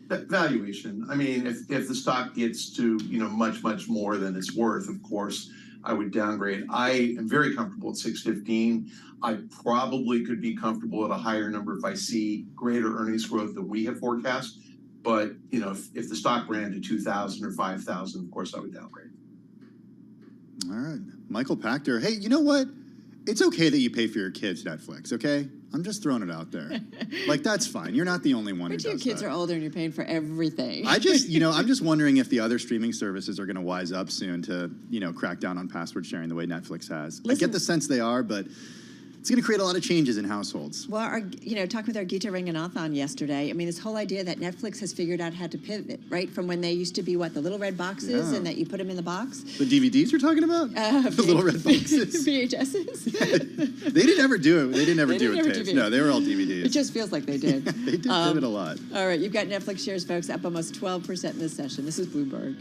Valuation. I mean, if the stock gets to, much, much more than it's worth, of course, I would downgrade. I am very comfortable at 615. I probably could be comfortable at a higher number if I see greater earnings growth than we have forecast. But, if the stock ran to 2,000 or 5,000, of course, I would downgrade. All right. Michael Pachter. Hey, you know what? It's okay that you pay for your kids' Netflix, okay? I'm just throwing it out there. Like, that's fine. You're not the only one who does that. But your kids are older and you're paying for everything. I'm just wondering if the other streaming services are going to wise up soon to, crack down on password sharing the way Netflix has. I get the sense they are, but it's going to create a lot of changes in households. Well, talking with our Gita Ranganathan yesterday, I mean, this whole idea that Netflix has figured out how to pivot, right? From when they used to be, the little red boxes, and that you put them in the box? The DVDs you're talking about? The little red boxes? VHSs? They didn't ever do it. They didn't ever do it tapes. No, they were all DVDs. It just feels like they did. They did pivot a lot. All right, you've got Netflix shares, folks, up almost 12% in this session. This is Bloomberg.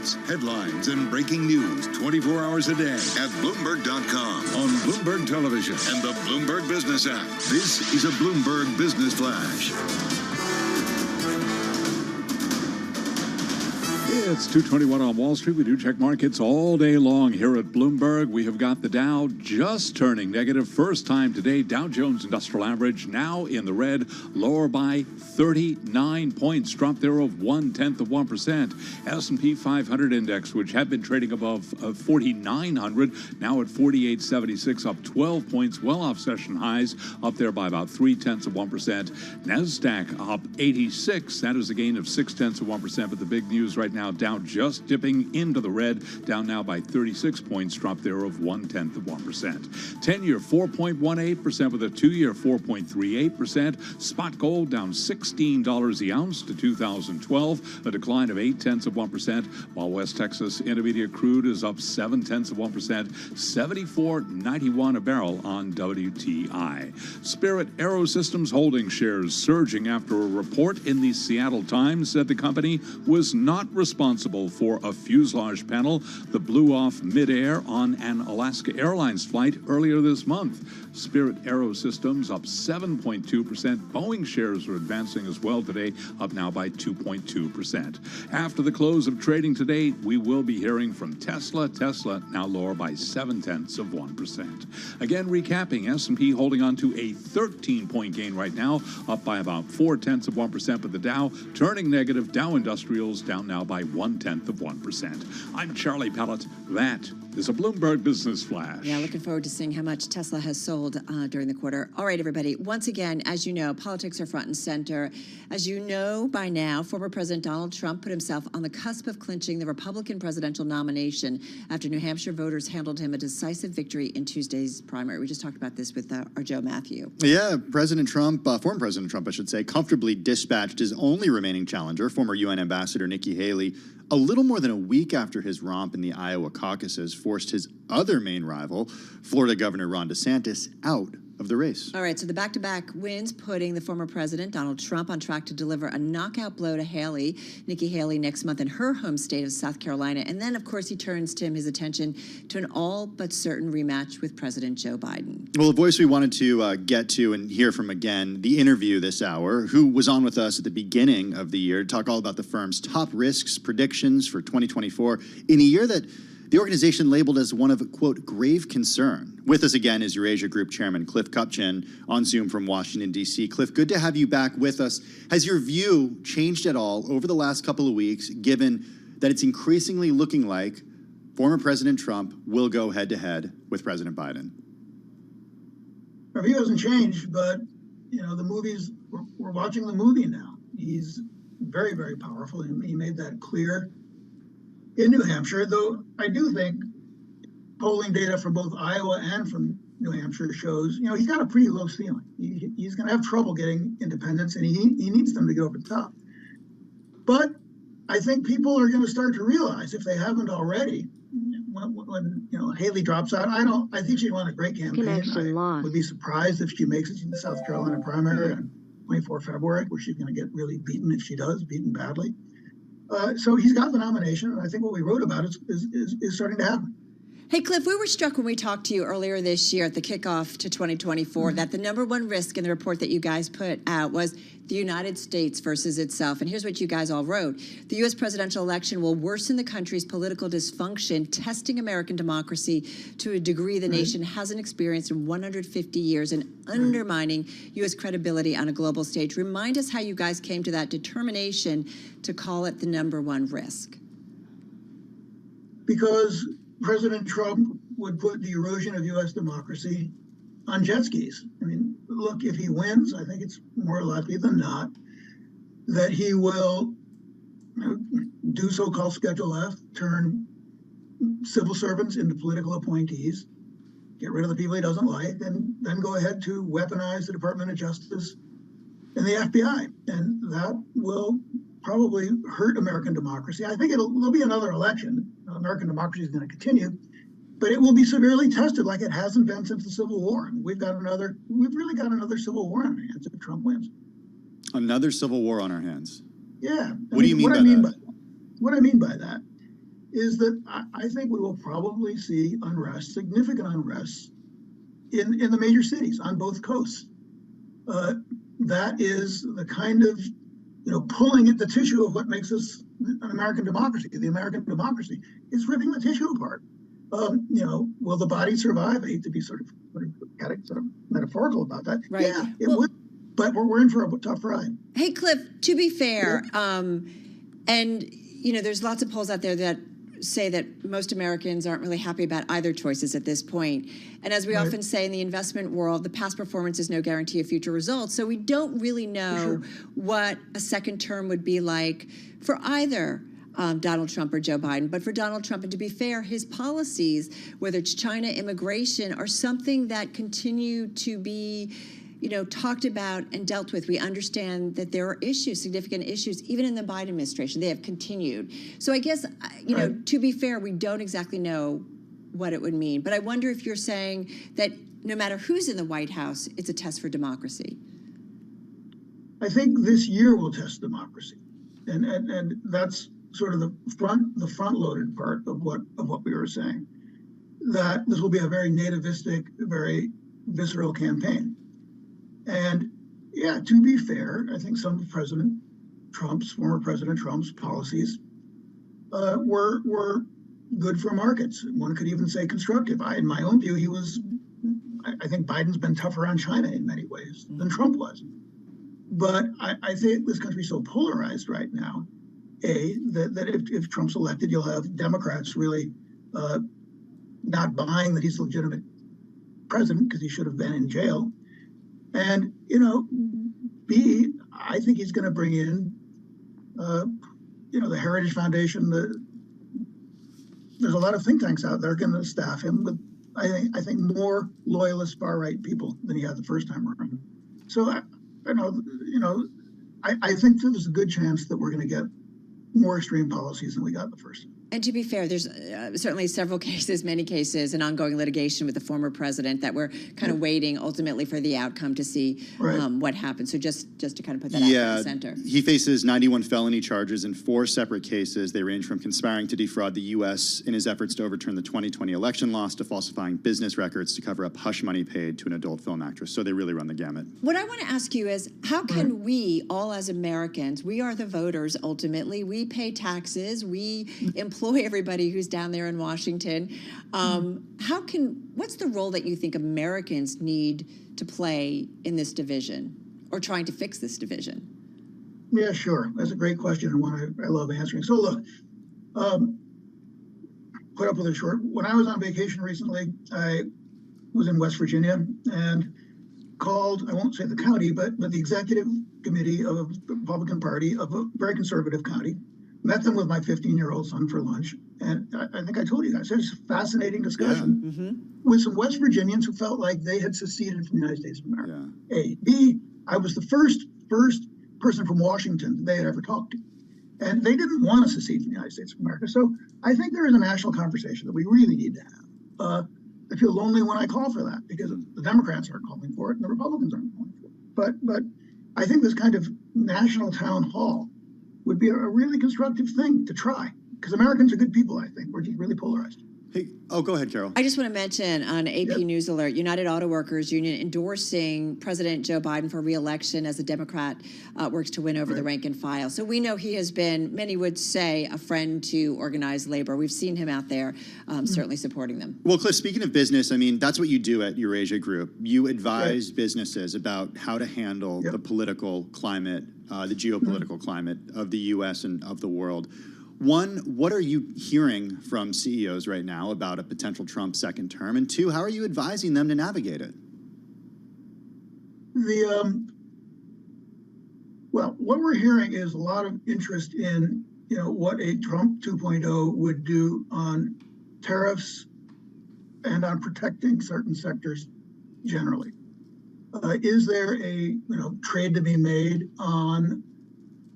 Markets, headlines, and breaking news 24 hours a day at Bloomberg.com, on Bloomberg Television, and the Bloomberg Business app. This is a Bloomberg Business Flash. It's 2:21 on Wall Street. We do check markets all day long here at Bloomberg. We have got the Dow just turning negative. First time today. Dow Jones Industrial Average now in the red, lower by 39 points. Drop there of 0.1%. S&P 500 index, which had been trading above 4,900, now at 4876, up 12 points, well off session highs, up there by about 0.3%. NASDAQ up 86. That is a gain of 0.6%. But the big news right now, Dow just dipping into the red, down now by 36 points, drop there of 0.1%. 10-year 4.18% with a 2-year 4.38%. Spot gold down $16 the ounce to 2012, a decline of 0.8%, while West Texas Intermediate crude is up 0.7%, 74.91 a barrel on WTI. Spirit AeroSystems Holding shares surging after a report in the Seattle Times said the company was not responsible for a fuselage panel that blew off midair on an Alaska Airlines flight earlier this month. Spirit AeroSystems up 7.2%. Boeing shares are advancing as well today, up now by 2.2%. After the close of trading today, we will be hearing from Tesla. Tesla now lower by 0.7%. Again, recapping, S&P holding on to a 13-point gain right now, up by about 0.4%, but the Dow turning negative. Dow Industrials down now by 0.1%. I'm Charlie Pellet. That is a Bloomberg Business Flash. Yeah, looking forward to seeing how much Tesla has sold during the quarter. All right, everybody. Once again, as you know, politics are front and center. As you know by now, former President Donald Trump put himself on the cusp of clinching the Republican presidential nomination after New Hampshire voters handled him a decisive victory in Tuesday's primary. We just talked about this with our Joe Matthew. Yeah, President Trump, former President Trump, I should say, comfortably dispatched his only remaining challenger, former UN Ambassador Nikki Haley, a little more than a week after his romp in the Iowa caucuses forced his other main rival, Florida Governor Ron DeSantis, out of the race. All right, so the back-to-back wins putting the former president, Donald Trump, on track to deliver a knockout blow to Haley, Nikki Haley, next month in her home state of South Carolina. And then, of course, he turns his attention to an all-but-certain rematch with President Joe Biden. Well, the voice we wanted to get to and hear from again, the interview this hour, who was on with us at the beginning of the year to talk all about the firm's top risks, predictions for 2024, in a year that the organization labeled as one of, quote, grave concern. With us again is Eurasia Group Chairman Cliff Kupchan on Zoom from Washington, D.C. Cliff, good to have you back with us. Has your view changed at all over the last couple of weeks, given that it's increasingly looking like former President Trump will go head-to-head with President Biden? Our view hasn't changed, but, the movies, we're watching the movie now. He's very, very powerful. He made that clear in New Hampshire, though I do think polling data from both Iowa and from New Hampshire shows, he's got a pretty low ceiling. He's going to have trouble getting independents, and he needs them to go over the top. But I think people are going to start to realize, if they haven't already, when Haley drops out, I think she'd run a great campaign. I would be surprised if she makes it to the South Carolina primary on 24 February, where she's going to get really beaten if she does, beaten badly. So he's got the nomination, and I think what we wrote about is starting to happen. Hey, Cliff, we were struck when we talked to you earlier this year at the kickoff to 2024 that the number one risk in the report that you guys put out was the United States versus itself. And here's what you guys all wrote. The U.S. presidential election will worsen the country's political dysfunction, testing American democracy to a degree the nation hasn't experienced in 150 years and undermining U.S. credibility on a global stage. Remind us how you guys came to that determination to call it the number one risk. Because President Trump would put the erosion of U.S. democracy on jet skis. I mean, look, if he wins, I think it's more likely than not that he will do so-called Schedule F, turn civil servants into political appointees, get rid of the people he doesn't like, and then go ahead to weaponize the Department of Justice and the FBI. And that will probably hurt American democracy. I think there'll be another election. American democracy is going to continue, but it will be severely tested like it hasn't been since the Civil War. I mean, we've really got another Civil War on our hands if Trump wins. Another Civil War on our hands. Yeah. What do you mean by that? What I mean by that is that I think we will probably see unrest, significant unrest, in the major cities on both coasts. That is the kind of, pulling at the tissue of what makes us an American democracy. The American democracy is ripping the tissue apart. Will the body survive? I hate to be sort of metaphorical about that. Right. Yeah, it would. But we're in for a tough ride. Hey, Cliff, to be fair, there's lots of polls out there that say that most Americans aren't really happy about either choices at this point. And as we often say in the investment world, the past performance is no guarantee of future results. So we don't really know what a second term would be like for either Donald Trump or Joe Biden. But for Donald Trump, and to be fair, his policies, whether it's China immigration, are something that continue to be talked about and dealt with. We understand that there are issues, significant issues, even in the Biden administration. They have continued. So I guess, to be fair, we don't exactly know what it would mean. But I wonder if you're saying that no matter who's in the White House, it's a test for democracy. I think this year will test democracy. And that's sort of the front-loaded part of what we were saying. That this will be a very nativistic, very visceral campaign. And yeah, to be fair, I think some of former President Trump's policies were good for markets. One could even say constructive. In my own view, I think Biden's been tougher on China in many ways than Trump was. But I think this country's so polarized right now, that if Trump's elected, you'll have Democrats really not buying that he's a legitimate president because he should have been in jail. And, B, I think he's going to bring in, the Heritage Foundation. There's a lot of think tanks out there going to staff him with, I think, more loyalist far-right people than he had the first time around. So, I think there's a good chance that we're going to get more extreme policies than we got the first time. And to be fair, there's certainly many cases, and ongoing litigation with the former president that we're kind of waiting ultimately for the outcome to see what happens. So just to kind of put that out in the center. He faces 91 felony charges in 4 separate cases. They range from conspiring to defraud the U.S. in his efforts to overturn the 2020 election loss, to falsifying business records to cover up hush money paid to an adult film actress. So they really run the gamut. What I want to ask you is, how can we, all as Americans, we are the voters ultimately, we pay taxes, we employ everybody who's down there in Washington. What's the role that you think Americans need to play in this division, or trying to fix this division? Yeah, sure. That's a great question, and one I love answering. So look, put up with it short. When I was on vacation recently, I was in West Virginia and called, I won't say the county, but the executive committee of the Republican Party of a very conservative county. Met them with my 15-year-old son for lunch. And I think I told you guys, it was a fascinating discussion with some West Virginians who felt like they had seceded from the United States of America. A. B, I was the first person from Washington they had ever talked to. And they didn't want to secede from the United States of America. So I think there is a national conversation that we really need to have. I feel lonely when I call for that, because the Democrats aren't calling for it and the Republicans aren't calling for it. But I think this kind of national town hall would be a really constructive thing to try, because Americans are good people, I think. We're just really polarized. Hey, go ahead, Carol. I just want to mention on AP News Alert, United Auto Workers Union endorsing President Joe Biden for re-election as a Democrat works to win over the rank and file. So we know he has been, many would say, a friend to organized labor. We've seen him out there certainly supporting them. Well, Cliff, speaking of business, I mean, that's what you do at Eurasia Group. You advise businesses about how to handle the political climate, the geopolitical climate of the U.S. and of the world. One, what are you hearing from CEOs right now about a potential Trump second term? And 2, how are you advising them to navigate it? Well, what we're hearing is a lot of interest in, what a Trump 2.0 would do on tariffs and on protecting certain sectors generally. Is there a, trade to be made on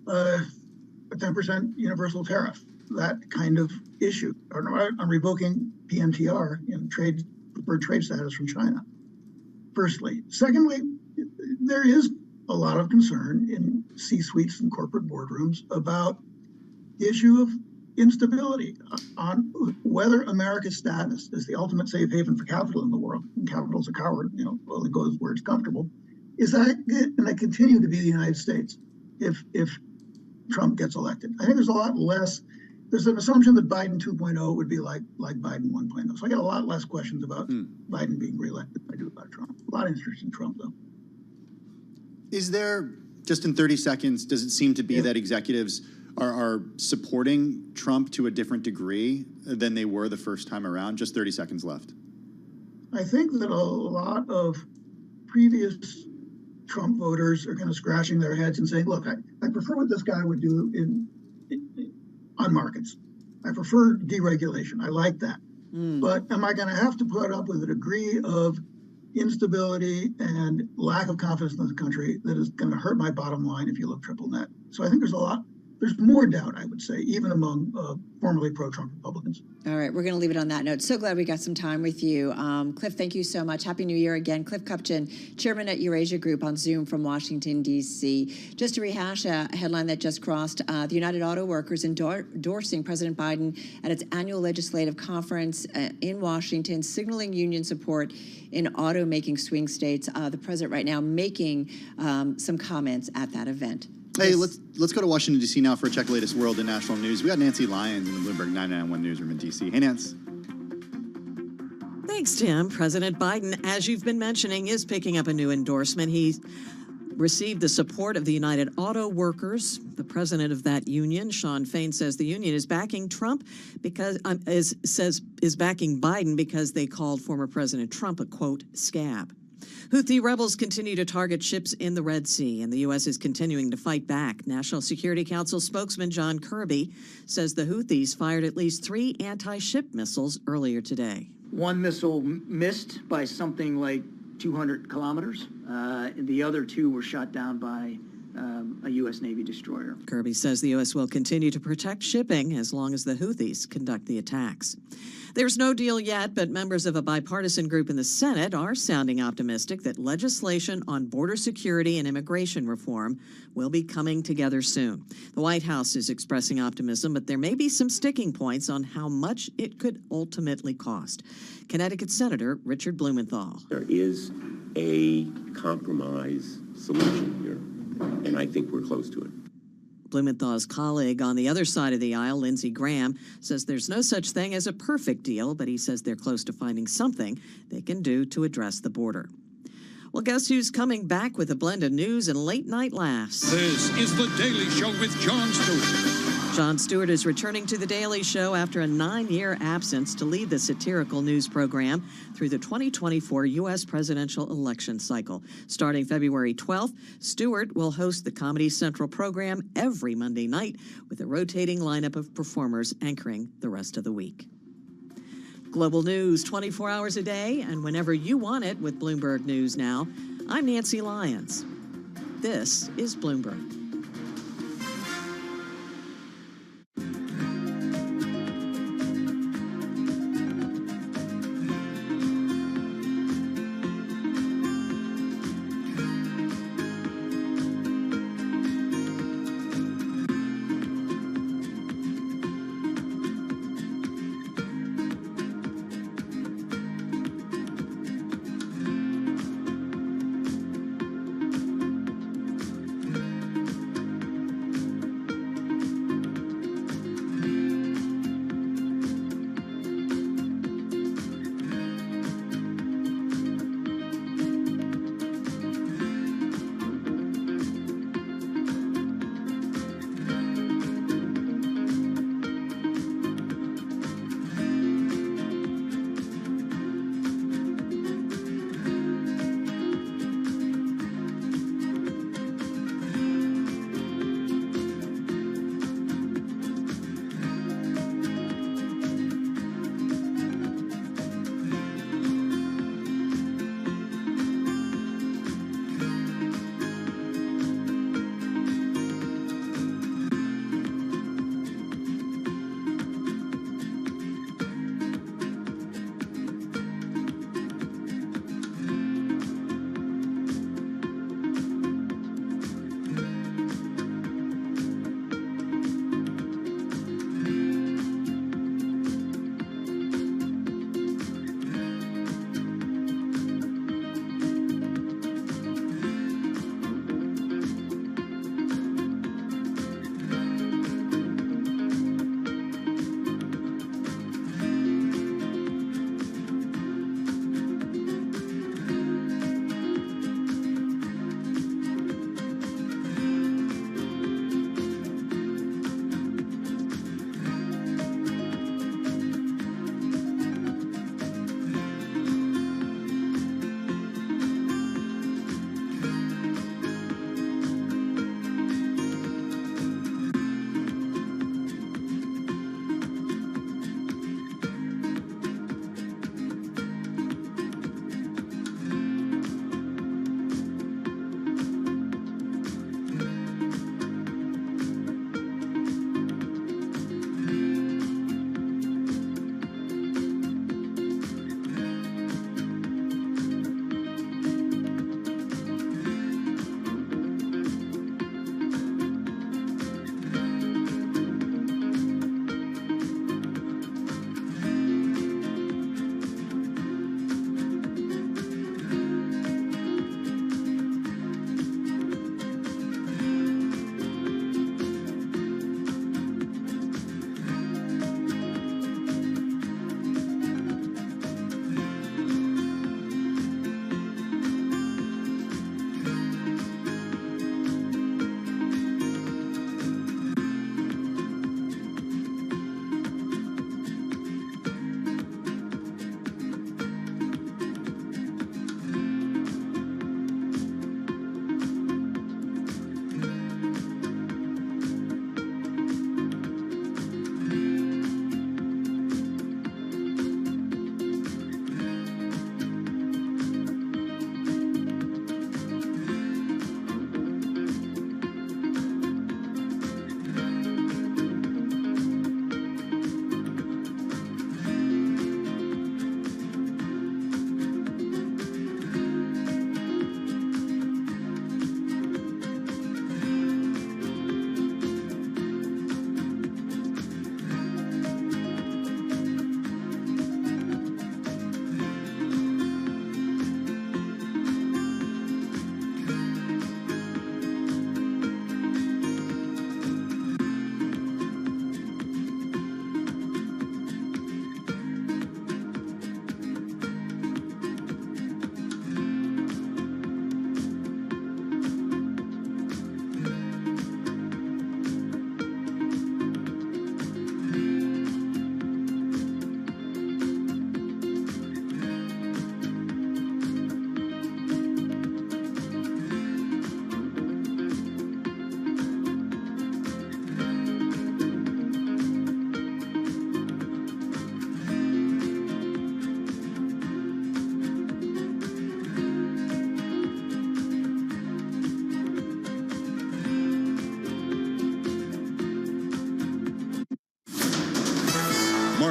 a 10% universal tariff, that kind of issue, or on revoking PNTR, preferred trade status from China, firstly. Secondly, there is a lot of concern in C-suites and corporate boardrooms about the issue of instability on whether America's status as the ultimate safe haven for capital in the world, and capital's a coward, only goes where it's comfortable, is that going to continue to be the United States if Trump gets elected? I think there's a lot less. There's an assumption that Biden 2.0 would be like Biden 1.0. So I get a lot less questions about Biden being reelected than I do about Trump. A lot of interest in Trump, though. Is there, just in 30 seconds, does it seem to be that executives are supporting Trump to a different degree than they were the first time around? Just 30 seconds left. I think that a lot of previous Trump voters are kind of scratching their heads and saying, look, I prefer what this guy would do on markets. I prefer deregulation. I like that. But am I going to have to put up with a degree of instability and lack of confidence in the country that is going to hurt my bottom line if you look triple net? So I think there's more doubt, I would say, even among formerly pro-Trump Republicans. All right, we're going to leave it on that note. So glad we got some time with you. Cliff, thank you so much. Happy New Year again. Cliff Kupchan, chairman at Eurasia Group on Zoom from Washington, D.C. Just to rehash a headline that just crossed, the United Auto Workers endorsing President Biden at its annual legislative conference in Washington, signaling union support in automaking swing states. The president right now making some comments at that event. Hey, let's go to Washington, D.C. now for a check of the latest world and national news. We got Nancy Lyons in the Bloomberg 991 newsroom in D.C. Hey, Nance. Thanks, Tim. President Biden, as you've been mentioning, is picking up a new endorsement. He received the support of the United Auto Workers. The president of that union, Sean Fain, says the union is backing Trump because is backing Biden because they called former President Trump a, quote, scab. Houthi rebels continue to target ships in the Red Sea, and the U.S. is continuing to fight back. National Security Council spokesman John Kirby says the Houthis fired at least 3 anti-ship missiles earlier today. One missile missed by something like 200 kilometers. And the other 2 were shot down by a U.S. Navy destroyer. Kirby says the U.S. will continue to protect shipping as long as the Houthis conduct the attacks. There's no deal yet, but members of a bipartisan group in the Senate are sounding optimistic that legislation on border security and immigration reform will be coming together soon. The White House is expressing optimism, but there may be some sticking points on how much it could ultimately cost. Connecticut Senator Richard Blumenthal. There is a compromise solution here, and I think we're close to it. Blumenthal's colleague on the other side of the aisle, Lindsey Graham, says there's no such thing as a perfect deal, but he says they're close to finding something they can do to address the border. Well, guess who's coming back with a blend of news and late-night laughs? This is The Daily Show with Jon Stewart. Jon Stewart is returning to The Daily Show after a 9-year absence to lead the satirical news program through the 2024 U.S. presidential election cycle. Starting February 12th, Stewart will host the Comedy Central program every Monday night with a rotating lineup of performers anchoring the rest of the week. Global news 24 hours a day and whenever you want it with Bloomberg News Now. I'm Nancy Lyons. This is Bloomberg.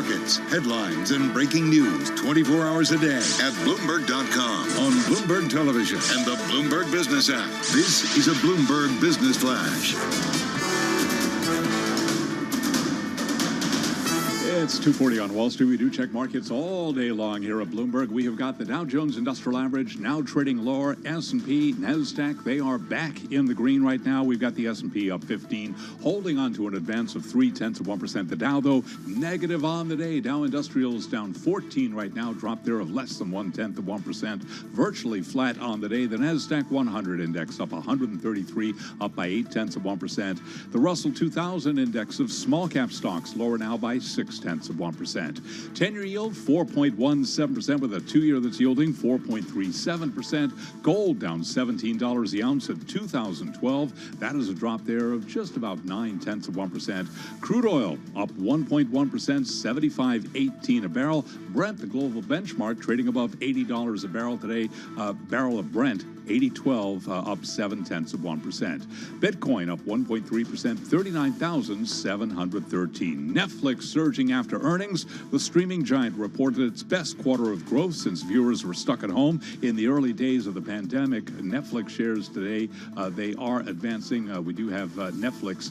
markets, headlines, and breaking news 24 hours a day at Bloomberg.com, on Bloomberg Television, and the Bloomberg Business app. This is a Bloomberg Business Flash. It's 2:40 on Wall Street. We do check markets all day long here at Bloomberg. We have got the Dow Jones Industrial Average now trading lower. S&P, NASDAQ, they are back in the green right now. We've got the S&P up 15, holding on to an advance of 0.3%. The Dow, though, negative on the day. Dow Industrials down 14 right now, drop there of less than 0.1%. Virtually flat on the day. The NASDAQ 100 index up 133, up by 0.8%. The Russell 2000 index of small cap stocks lower now by 0.6%. 10-year yield 4.17% with a 2-year that's yielding 4.37%. Gold down $17 the ounce at $2,012. That is a drop there of just about 0.9%. Crude oil up 1.1%, 75.18 a barrel. Brent, the global benchmark, trading above $80 a barrel today. Barrel of Brent 80.12, up 0.7%. Bitcoin up 1.3%, 39,713. Netflix surging after earnings. The streaming giant reported its best quarter of growth since viewers were stuck at home in the early days of the pandemic. Netflix shares today, they are advancing. We do have Netflix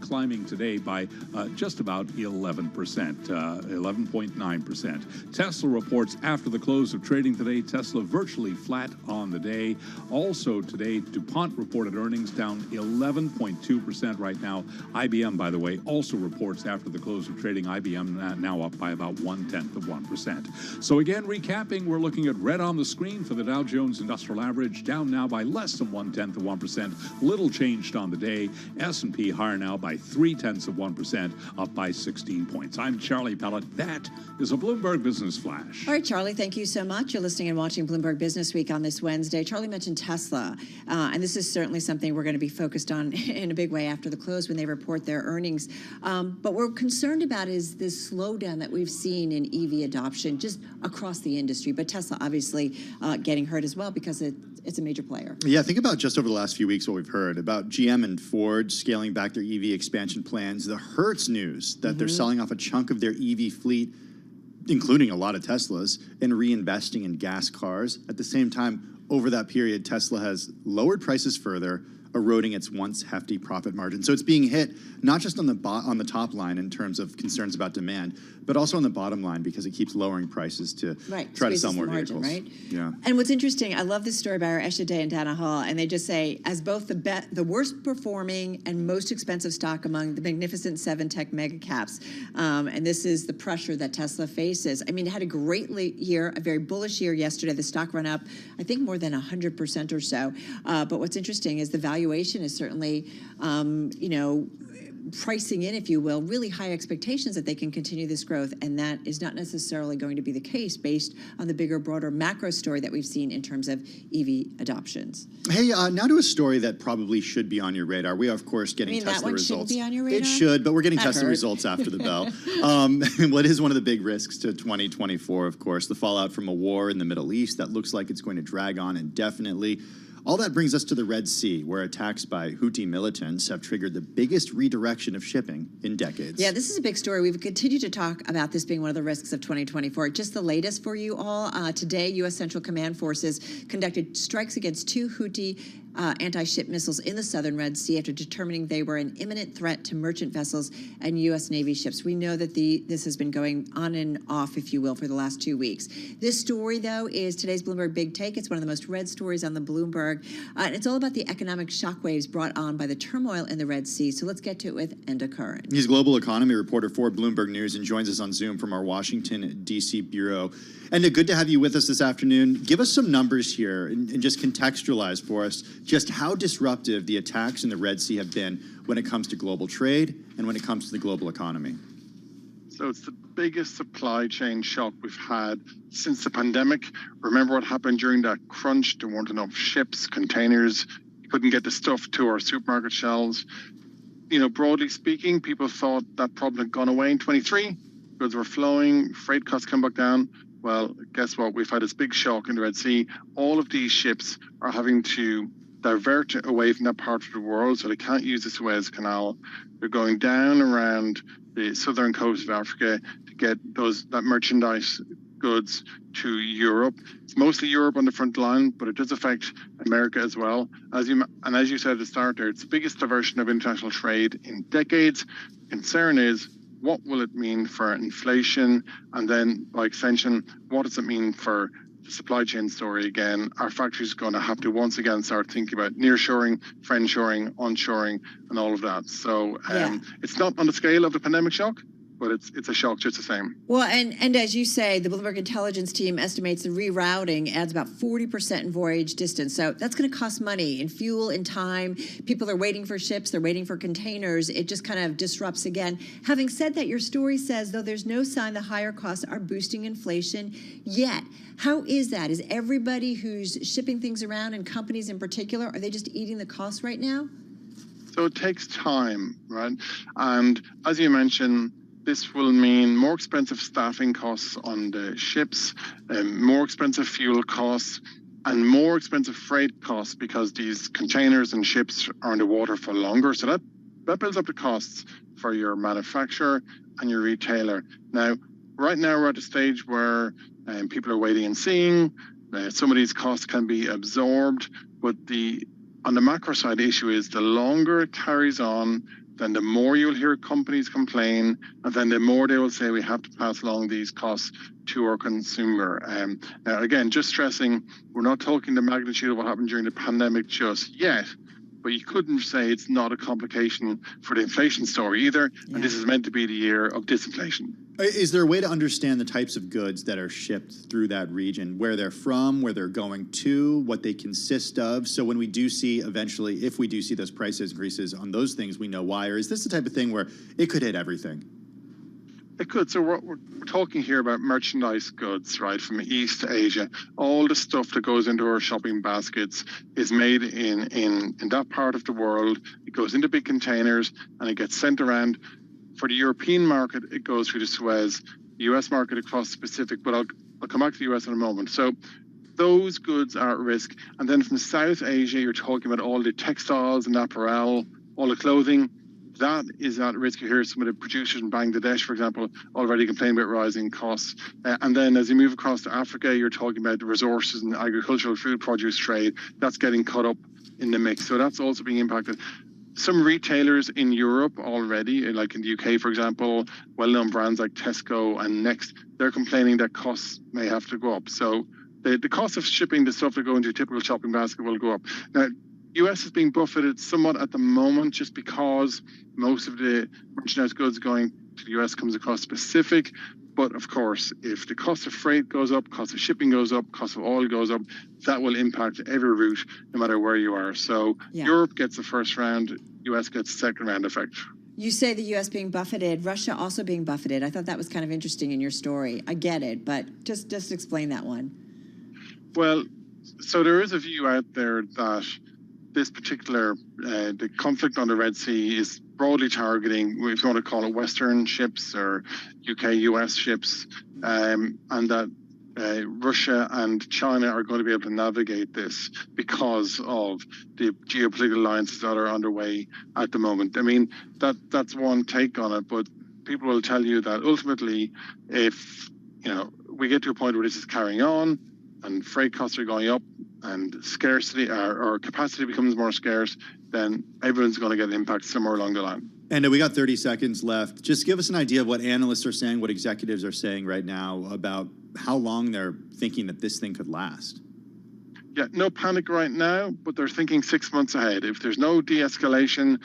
climbing today by just about 11%, 11.9%. Tesla reports after the close of trading today. Tesla virtually flat on the day. Also today, DuPont reported earnings down 11.2% right now. IBM, by the way, also reports after the close of trading. IBM now up by about 0.1%. So again, recapping, we're looking at red on the screen for the Dow Jones Industrial Average, down now by less than 0.1%. Little changed on the day. S&P higher now by 0.3%, up by 16 points. I'm Charlie Pellet. That is a Bloomberg Business Flash. All right, Charlie, thank you so much. You're listening and watching Bloomberg Business Week on this Wednesday. Charlie mentioned Tesla, and this is certainly something we're going to be focused on in a big way after the close when they report their earnings. But we're concerned about is this slowdown that we've seen in EV adoption just across the industry. But Tesla obviously getting hurt as well because it's a major player. Yeah, think about just over the last few weeks what we've heard about GM and Ford scaling back their EV expansion plans. The Hertz news that they're selling off a chunk of their EV fleet, including a lot of Teslas, and reinvesting in gas cars. At the same time, over that period, Tesla has lowered prices further, eroding its once hefty profit margin. So it's being hit not just on the top line in terms of concerns about demand, but also on the bottom line because it keeps lowering prices to try to sell more vehicles. Right? Yeah. And what's interesting, I love this story by our Esha Day and Dana Hall, and they just say, as both the worst performing and most expensive stock among the magnificent 7 tech mega caps, and this is the pressure that Tesla faces. I mean, it had a great year, a very bullish year yesterday. The stock ran up, I think, more than 100% or so. But what's interesting is the valuation is certainly, pricing in, if you will, really high expectations that they can continue this growth, and that is not necessarily going to be the case based on the bigger, broader macro story that we've seen in terms of EV adoptions. Hey, now to a story that probably should be on your radar. We are, of course, getting Tesla results. Be on your radar? It should, but we're getting Tesla results after the bell. What is one of the big risks to 2024, of course, the fallout from a war in the Middle East that looks like it's going to drag on indefinitely. All that brings us to the Red Sea, where attacks by Houthi militants have triggered the biggest redirection of shipping in decades. Yeah, this is a big story. We've continued to talk about this being one of the risks of 2024. Just the latest for you all. Today, U.S. Central Command forces conducted strikes against 2 Houthi anti-ship missiles in the southern Red Sea after determining they were an imminent threat to merchant vessels and U.S. Navy ships. We know that this has been going on and off, if you will, for the last 2 weeks. This story, though, is today's Bloomberg Big Take. It's one of the most read stories on the Bloomberg. And it's all about the economic shockwaves brought on by the turmoil in the Red Sea. So let's get to it with Enda Curran. He's global economy reporter for Bloomberg News and joins us on Zoom from our Washington, D.C. bureau. Enda, good to have you with us this afternoon. Give us some numbers here and just contextualize for us just how disruptive the attacks in the Red Sea have been when it comes to global trade and when it comes to the global economy. So it's the biggest supply chain shock we've had since the pandemic. Remember what happened during that crunch? There weren't enough ships, containers. You couldn't get the stuff to our supermarket shelves. Broadly speaking, people thought that problem had gone away in 23. Goods were flowing, freight costs come back down. Well, guess what? We've had this big shock in the Red Sea. All of these ships are having to divert away from that part of the world, so they can't use the Suez Canal. They're going down around the southern coast of Africa to get that merchandise goods to Europe. It's mostly Europe on the front line, but it does affect America as well. As you said at the start there, it's the biggest diversion of international trade in decades. Concern is, what will it mean for inflation? And then by extension, what does it mean for the supply chain story again? Our factories are going to have to once again start thinking about nearshoring, friendshoring, onshoring, and all of that. So it's not on the scale of the pandemic shock, but it's a shock just the same. Well, and as you say, the Bloomberg intelligence team estimates the rerouting adds about 40% in voyage distance. So that's going to cost money in fuel, in time. People are waiting for ships. They're waiting for containers. It just kind of disrupts again. Having said that, your story says, though, there's no sign the higher costs are boosting inflation yet. How is that? Is everybody who's shipping things around, and companies in particular, are they just eating the costs right now? So it takes time, right? And as you mentioned, this will mean more expensive staffing costs on the ships, more expensive fuel costs, and more expensive freight costs because these containers and ships are in the water for longer. So that builds up the costs for your manufacturer and your retailer. Now, right now we're at a stage where people are waiting and seeing. Some of these costs can be absorbed, but on the macro side, the issue is the longer it carries on, then the more you'll hear companies complain, and then the more they will say we have to pass along these costs to our consumer. Now, again, just stressing, we're not talking the magnitude of what happened during the pandemic just yet, but you couldn't say it's not a complication for the inflation story either, and this is meant to be the year of disinflation. Is there a way to understand the types of goods that are shipped through that region, where they're from, where they're going to, what they consist of? So when we do see eventually, if we do see those price increases on those things, we know why? Or is this the type of thing where it could hit everything? It could. So we're talking here about merchandise goods, right, from East Asia. All the stuff that goes into our shopping baskets is made in that part of the world. It goes into big containers and it gets sent around. For the European market, it goes through the Suez. The US market across the Pacific, but I'll come back to the US in a moment. So those goods are at risk. And then from South Asia, you're talking about all the textiles and apparel, all the clothing. That is at risk. You hear some of the producers in Bangladesh, for example, already complaining about rising costs. And then as you move across to Africa, you're talking about the resources and agricultural food produce trade. That's getting caught up in the mix. So that's also being impacted. Some retailers in Europe already, like in the UK, for example, well-known brands like Tesco and Next, they're complaining that costs may have to go up. So the cost of shipping the stuff that go into a typical shopping basket will go up. Now, US is being buffeted somewhat at the moment just because most of the merchandise goods going to the US comes across the Pacific. But of course, if the cost of freight goes up, cost of shipping goes up, cost of oil goes up, that will impact every route, no matter where you are. So Europe gets the first round, US gets the second round effect. You say the U.S. being buffeted, Russia also being buffeted. I thought that was kind of interesting in your story. I get it, but just explain that one. Well, so there is a view out there that this particular, the conflict on the Red Sea is broadly targeting, if you want to call it, Western ships or UK-US ships, and that Russia and China are going to be able to navigate this because of the geopolitical alliances that are underway at the moment. I mean, that's one take on it, but people will tell you that ultimately, if we get to a point where this is carrying on and freight costs are going up and scarcity or capacity becomes more scarce, then everyone's going to get an impact somewhere along the line. And we got 30 seconds left. Just give us an idea of what analysts are saying, what executives are saying right now about how long they're thinking that this thing could last. Yeah, no panic right now, but they're thinking 6 months ahead. If there's no de-escalation,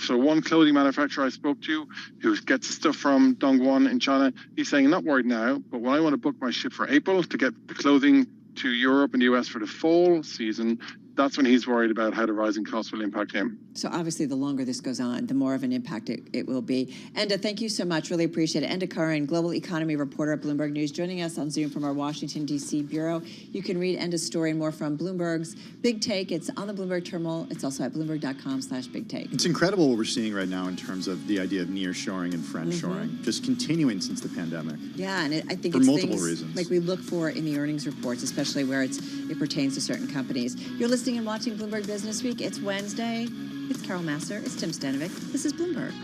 so one clothing manufacturer I spoke to who gets stuff from Dongguan in China, he's saying, not worried now, but when I want to book my ship for April to get the clothing to Europe and the US for the fall season, that's when he's worried about how the rising costs will impact him. So obviously, the longer this goes on, the more of an impact it will be. Enda, thank you so much. Really appreciate it. Enda Curran, global economy reporter at Bloomberg News, joining us on Zoom from our Washington, D.C. bureau. You can read Enda's story and more from Bloomberg's Big Take. It's on the Bloomberg terminal. It's also at bloomberg.com/Big Take. It's incredible what we're seeing right now in terms of the idea of nearshoring and friendshoring, just continuing since the pandemic. Yeah, and I think for it's multiple things reasons like we look for in the earnings reports, especially where it pertains to certain companies. You're listening and watching Bloomberg Business Week. It's Wednesday. It's Carol Massar. It's Tim Stanovic. This is Bloomberg.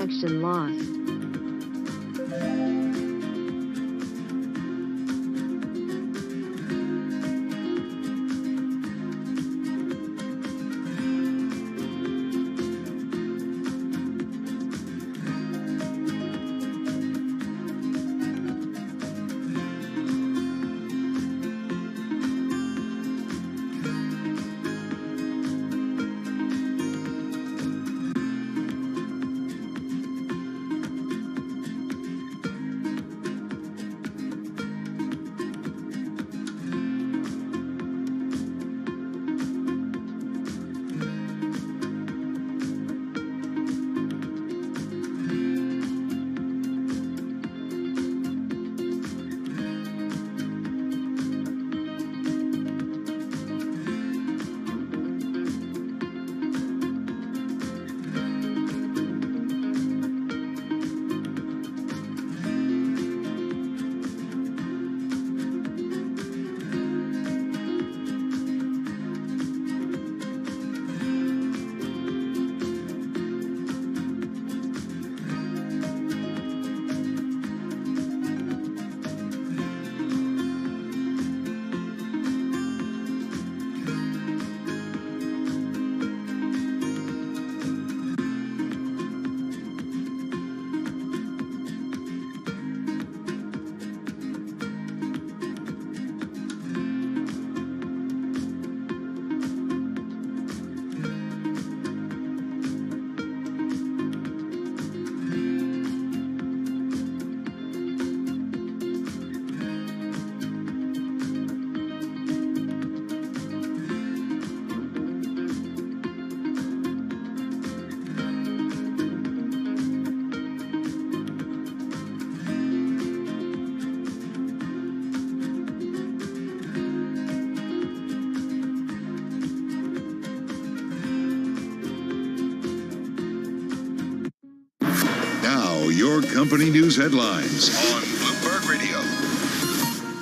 connection lost. Your company news headlines on Bloomberg Radio.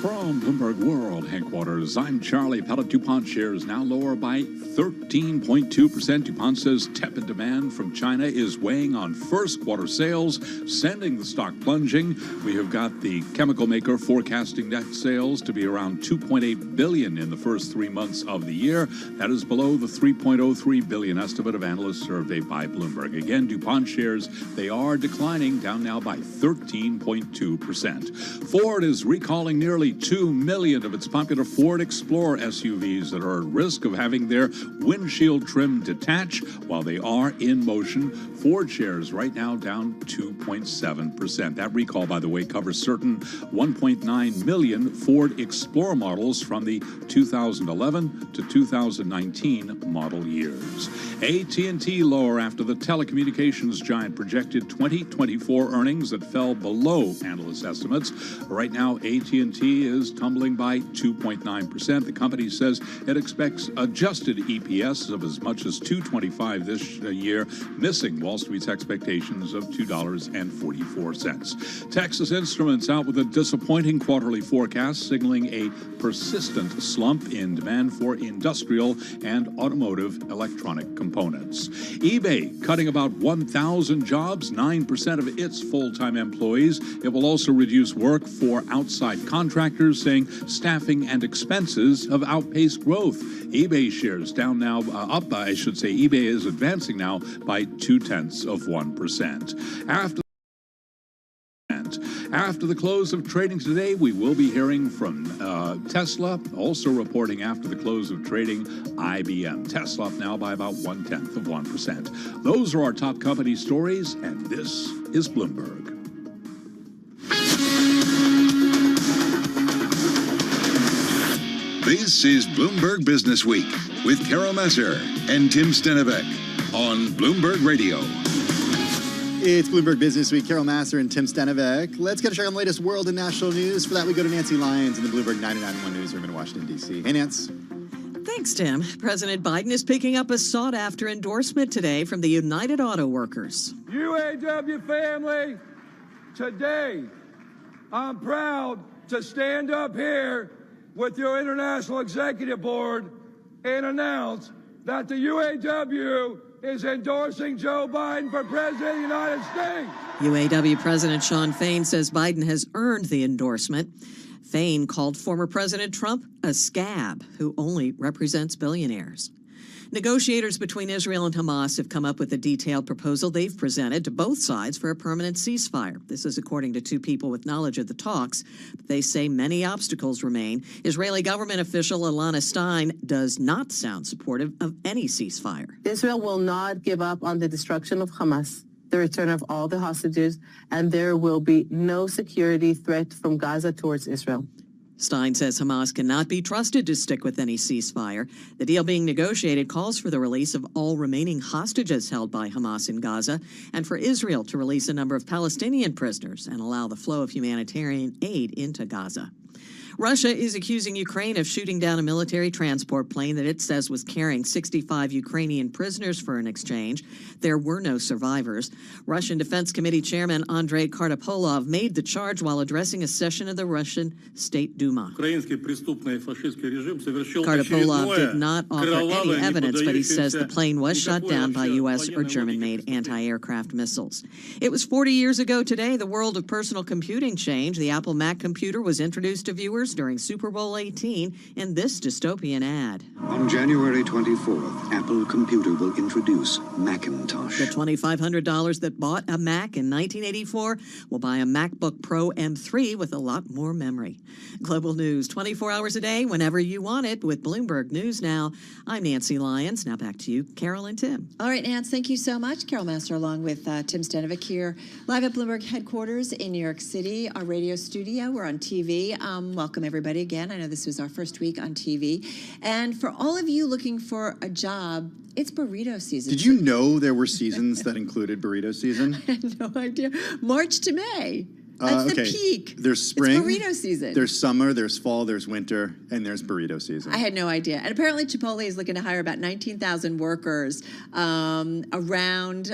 From Bloomberg World headquarters, I'm Charlie Pellet. DuPont shares now lower by 13.2%. DuPont says tepid demand from China is weighing on first quarter sales, sending the stock plunging. We have got the chemical maker forecasting net sales to be around $2.8 billion in the first 3 months of the year. That is below the $3.03 billion estimate of analysts surveyed by Bloomberg. Again, DuPont shares, they are declining, down now by 13.2%. Ford is recalling nearly 2 million of its popular Ford Explorer SUVs that are at risk of having their windshield trim detach while they are in motion. Ford shares right now down 2.7%. That recall, by the way, covers certain 1.9 million Ford Explorer models from the 2011 to 2019 model years. AT&T lower after the telecommunications giant projected 2024 earnings that fell below analyst estimates. Right now, AT&T is tumbling by 2.9%. The company says it expects adjusted EPS of as much as $2.25 this year, missing Wall Street's expectations of $2.44. Texas Instruments out with a disappointing quarterly forecast, signaling a persistent slump in demand for industrial and automotive electronic components. eBay cutting about 1,000 jobs, 9% of its full-time employees. It will also reduce work for outside contractors, saying staffing and expenses have outpaced growth. eBay shares down now, eBay is advancing now by 0.2%. After the close of trading today, we will be hearing from Tesla, also reporting after the close of trading, IBM. Tesla up now by about 0.1%. Those are our top company stories, and this is Bloomberg. This is Bloomberg Business Week with Carol Massar and Tim Stenivek on Bloomberg Radio. It's Bloomberg Business Week. Carol Massar and Tim Stenivek. Let's get a check on the latest world and national news. For that, we go to Nancy Lyons in the Bloomberg 99.1 newsroom in Washington, D.C. Hey, Nance. Thanks, Tim. President Biden is picking up a sought-after endorsement today from the United Auto Workers. UAW family, today I'm proud to stand up here with your International Executive Board and announce that the UAW is endorsing Joe Biden for President of the United States. UAW President Sean Fain says Biden has earned the endorsement. Fain called former President Trump a scab who only represents billionaires. Negotiators between Israel and Hamas have come up with a detailed proposal they've presented to both sides for a permanent ceasefire. This is according to two people with knowledge of the talks. They say many obstacles remain. Israeli government official Ilana Stein does not sound supportive of any ceasefire. Israel will not give up on the destruction of Hamas, the return of all the hostages, and there will be no security threat from Gaza towards Israel. Stein says Hamas cannot be trusted to stick with any ceasefire. The deal being negotiated calls for the release of all remaining hostages held by Hamas in Gaza and for Israel to release a number of Palestinian prisoners and allow the flow of humanitarian aid into Gaza. Russia is accusing Ukraine of shooting down a military transport plane that it says was carrying 65 Ukrainian prisoners for an exchange. There were no survivors. Russian Defense Committee Chairman Andrei Kartapolov made the charge while addressing a session of the Russian State Duma. Kartapolov did not offer any evidence, but he says the plane was shot down by U.S. or German-made anti-aircraft missiles. It was 40 years ago today the world of personal computing changed. The Apple Mac computer was introduced to viewers during Super Bowl 18 in this dystopian ad. On January 24th, Apple Computer will introduce Macintosh. The $2,500 that bought a Mac in 1984 will buy a MacBook Pro M3 with a lot more memory. Global news 24 hours a day, whenever you want it, with Bloomberg News Now. I'm Nancy Lyons. Now back to you, Carol and Tim. All right, Nance, thank you so much. Carol Master along with Tim Stenovic here, live at Bloomberg headquarters in New York City, our radio studio. We're on TV. Welcome, everybody, again. I know this was our first week on TV. And for all of you looking for a job, it's burrito season. Did you know there were seasons that included burrito season? I had no idea. March to May. That's the peak. There's spring. It's burrito season. There's summer, there's fall, there's winter, and there's burrito season. I had no idea. And apparently Chipotle is looking to hire about 19,000 workers around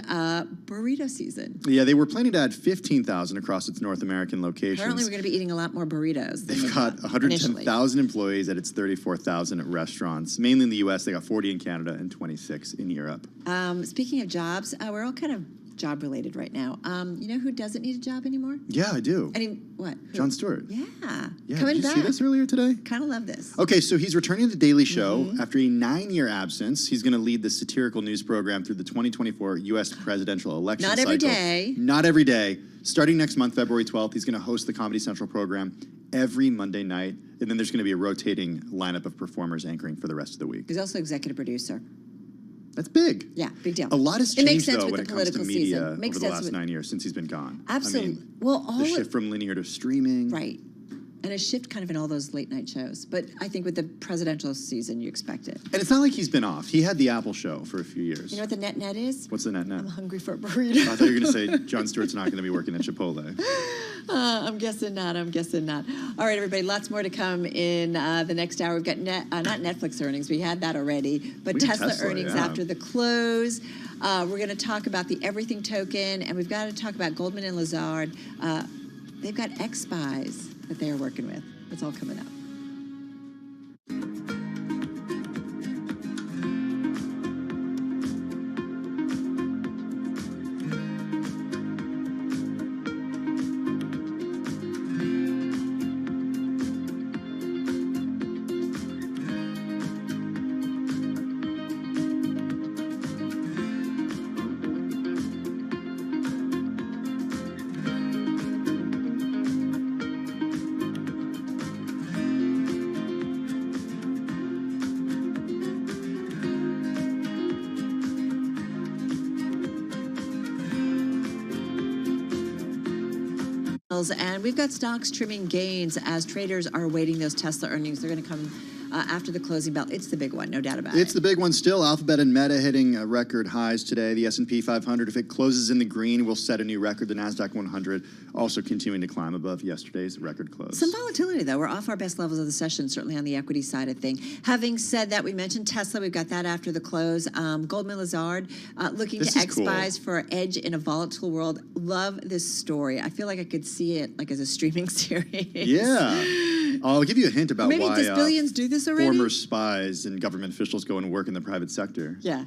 burrito season. Yeah, they were planning to add 15,000 across its North American locations. Apparently we're going to be eating a lot more burritos. They've got 110,000 employees at its 34,000 restaurants. Mainly in the U.S., they got 40 in Canada and 26 in Europe. Speaking of jobs, we're all kind of job related right now. You know who doesn't need a job anymore? Yeah, I do. I mean, what? Who? Jon Stewart. Yeah. Coming back. Did you see this earlier today? Kind of love this. Okay, so he's returning to The Daily Show after a 9-year absence. He's going to lead the satirical news program through the 2024 U.S. presidential election cycle. Not every day. Not every day. Starting next month, February 12th, he's going to host the Comedy Central program every Monday night, and then there's going to be a rotating lineup of performers anchoring for the rest of the week. He's also executive producer. That's big. Yeah, big deal. A lot has changed, though, when it comes to media over the last 9 years since he's been gone. Absolutely. I mean, well, all the shift from linear to streaming. Right. And a shift kind of in all those late night shows. But I think with the presidential season, you expect it. And it's not like he's been off. He had the Apple Show for a few years. You know what the net is? What's the net? I'm hungry for a burrito. I thought you were going to say Jon Stewart's not going to be working at Chipotle. I'm guessing not. All right, everybody, lots more to come in the next hour. We've got not Netflix earnings. We had that already. But Tesla earnings after the close. We're going to talk about the Everything Token. And we've got to talk about Goldman and Lazard. They've got ex-spies that they are working with. It's all coming up. And we've got stocks trimming gains as traders are awaiting those Tesla earnings. They're going to come after the closing bell. It's the big one, no doubt about it. It's the big one still. Alphabet and Meta hitting record highs today. The S&P 500, if it closes in the green, will set a new record. The NASDAQ 100 also continuing to climb above yesterday's record close. Some volatility, though. We're off our best levels of the session, certainly on the equity side of things. Having said that, we mentioned Tesla. We've got that after the close. Goldman Lazard looking to ex-spies for an edge in a volatile world. Love this story. I feel like I could see it like as a streaming series. Yeah. I'll give you a hint about why does billions do this already? Former spies and government officials go and work in the private sector. Yeah.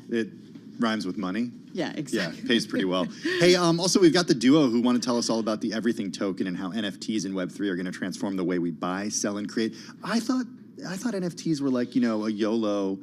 Rhymes with money. Yeah, exactly. Yeah, pays pretty well. Hey, also, we've got the duo who want to tell us all about the Everything Token and how NFTs and Web3 are going to transform the way we buy, sell, and create. I thought NFTs were like, a YOLO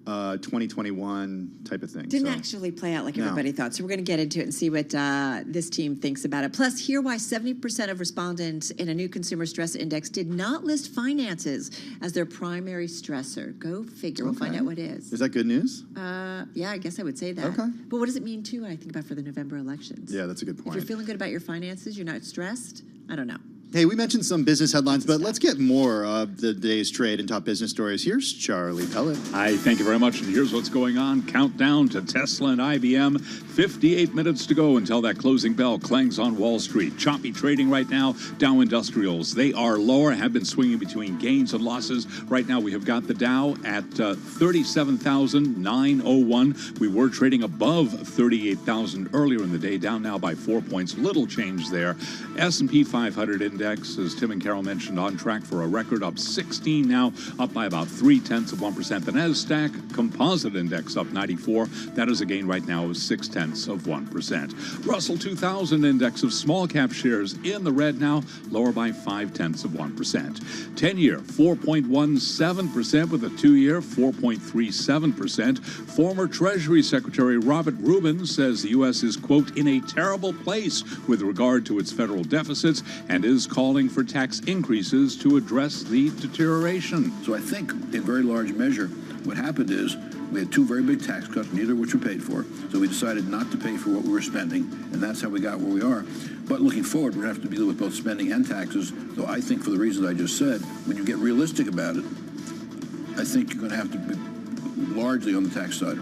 2021 type of thing. Didn't actually play out like everybody thought. So we're going to get into it and see what this team thinks about it. Plus, hear why 70% of respondents in a new consumer stress index did not list finances as their primary stressor. Go figure. We'll find out what is. Is that good news? Yeah, I guess I would say that. Okay. But what does it mean, too, when I think about for the November elections? Yeah, that's a good point. If you're feeling good about your finances, you're not stressed? I don't know. Hey, we mentioned some business headlines, but let's get more of the day's trade and top business stories. Here's Charlie Pellet. Hi, thank you very much. And here's what's going on. Countdown to Tesla and IBM. 58 minutes to go until that closing bell clangs on Wall Street. Choppy trading right now. Dow Industrials, they are lower, have been swinging between gains and losses. Right now, we have got the Dow at 37,901. We were trading above 38,000 earlier in the day, down now by 4 points. Little change there. S&P 500 index, as Tim and Carol mentioned, on track for a record, up 16 now, up by about 0.3%. The NASDAQ Composite Index up 94. That is a gain right now of 0.6%. Russell 2000 Index of small cap shares in the red now, lower by 0.5%. 10-year 4.17% with a 2-year 4.37%. Former Treasury Secretary Robert Rubin says the U.S. is, quote, in a terrible place with regard to its federal deficits and is calling for tax increases to address the deterioration. So I think, in very large measure, what happened is we had two very big tax cuts, neither of which were paid for. So we decided not to pay for what we were spending, and that's how we got where we are. But looking forward, we're going to have to deal with both spending and taxes. So I think, for the reasons I just said, when you get realistic about it, I think you're going to have to be largely on the tax side.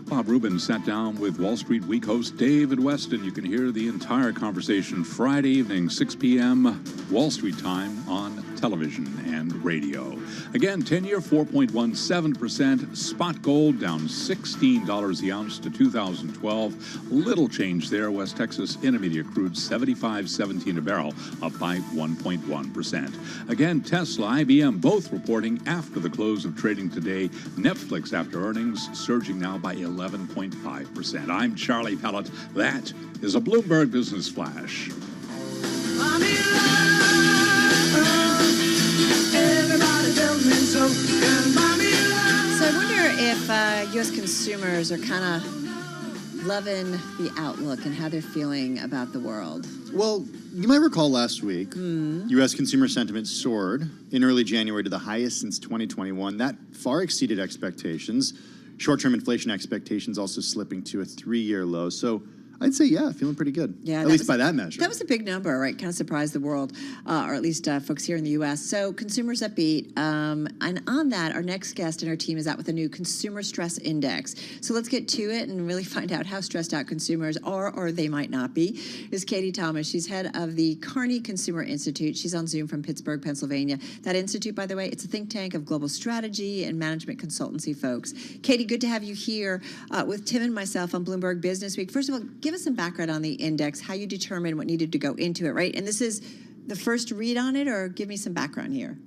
Bob Rubin sat down with Wall Street Week host David Weston. You can hear the entire conversation Friday evening, 6 p.m. Wall Street time on television and radio. Again, 10-year 4.17%. Spot gold down $16 the ounce to 2012. Little change there. West Texas Intermediate crude 75.17 a barrel, up by 1.1%. Again, Tesla, IBM both reporting after the close of trading today. Netflix after earnings surging now by 11.5%. I'm Charlie Pellet. That is a Bloomberg Business Flash. So I wonder if U.S. consumers are kind of loving the outlook and how they're feeling about the world. Well, you might recall last week, U.S. consumer sentiment soared in early January to the highest since 2021. That far exceeded expectations. Short-term inflation expectations also slipping to a 3-year low. So I'd say, yeah, feeling pretty good. Yeah, at least by that measure. That was a big number, right? Kind of surprised the world, or at least folks here in the U.S. So consumers upbeat. And on that, our next guest in our team is out with a new consumer stress index. So let's get to it and really find out how stressed out consumers are, or they might not be. Is Katie Thomas. She's head of the Carney Consumer Institute. She's on Zoom from Pittsburgh, Pennsylvania. That institute, by the way, it's a think tank of global strategy and management consultancy folks. Katie, good to have you here with Tim and myself on Bloomberg Business Week. First of all, give us some background on the index, how you determine what needed to go into it, right? And this is the first read on it, or give me some background here.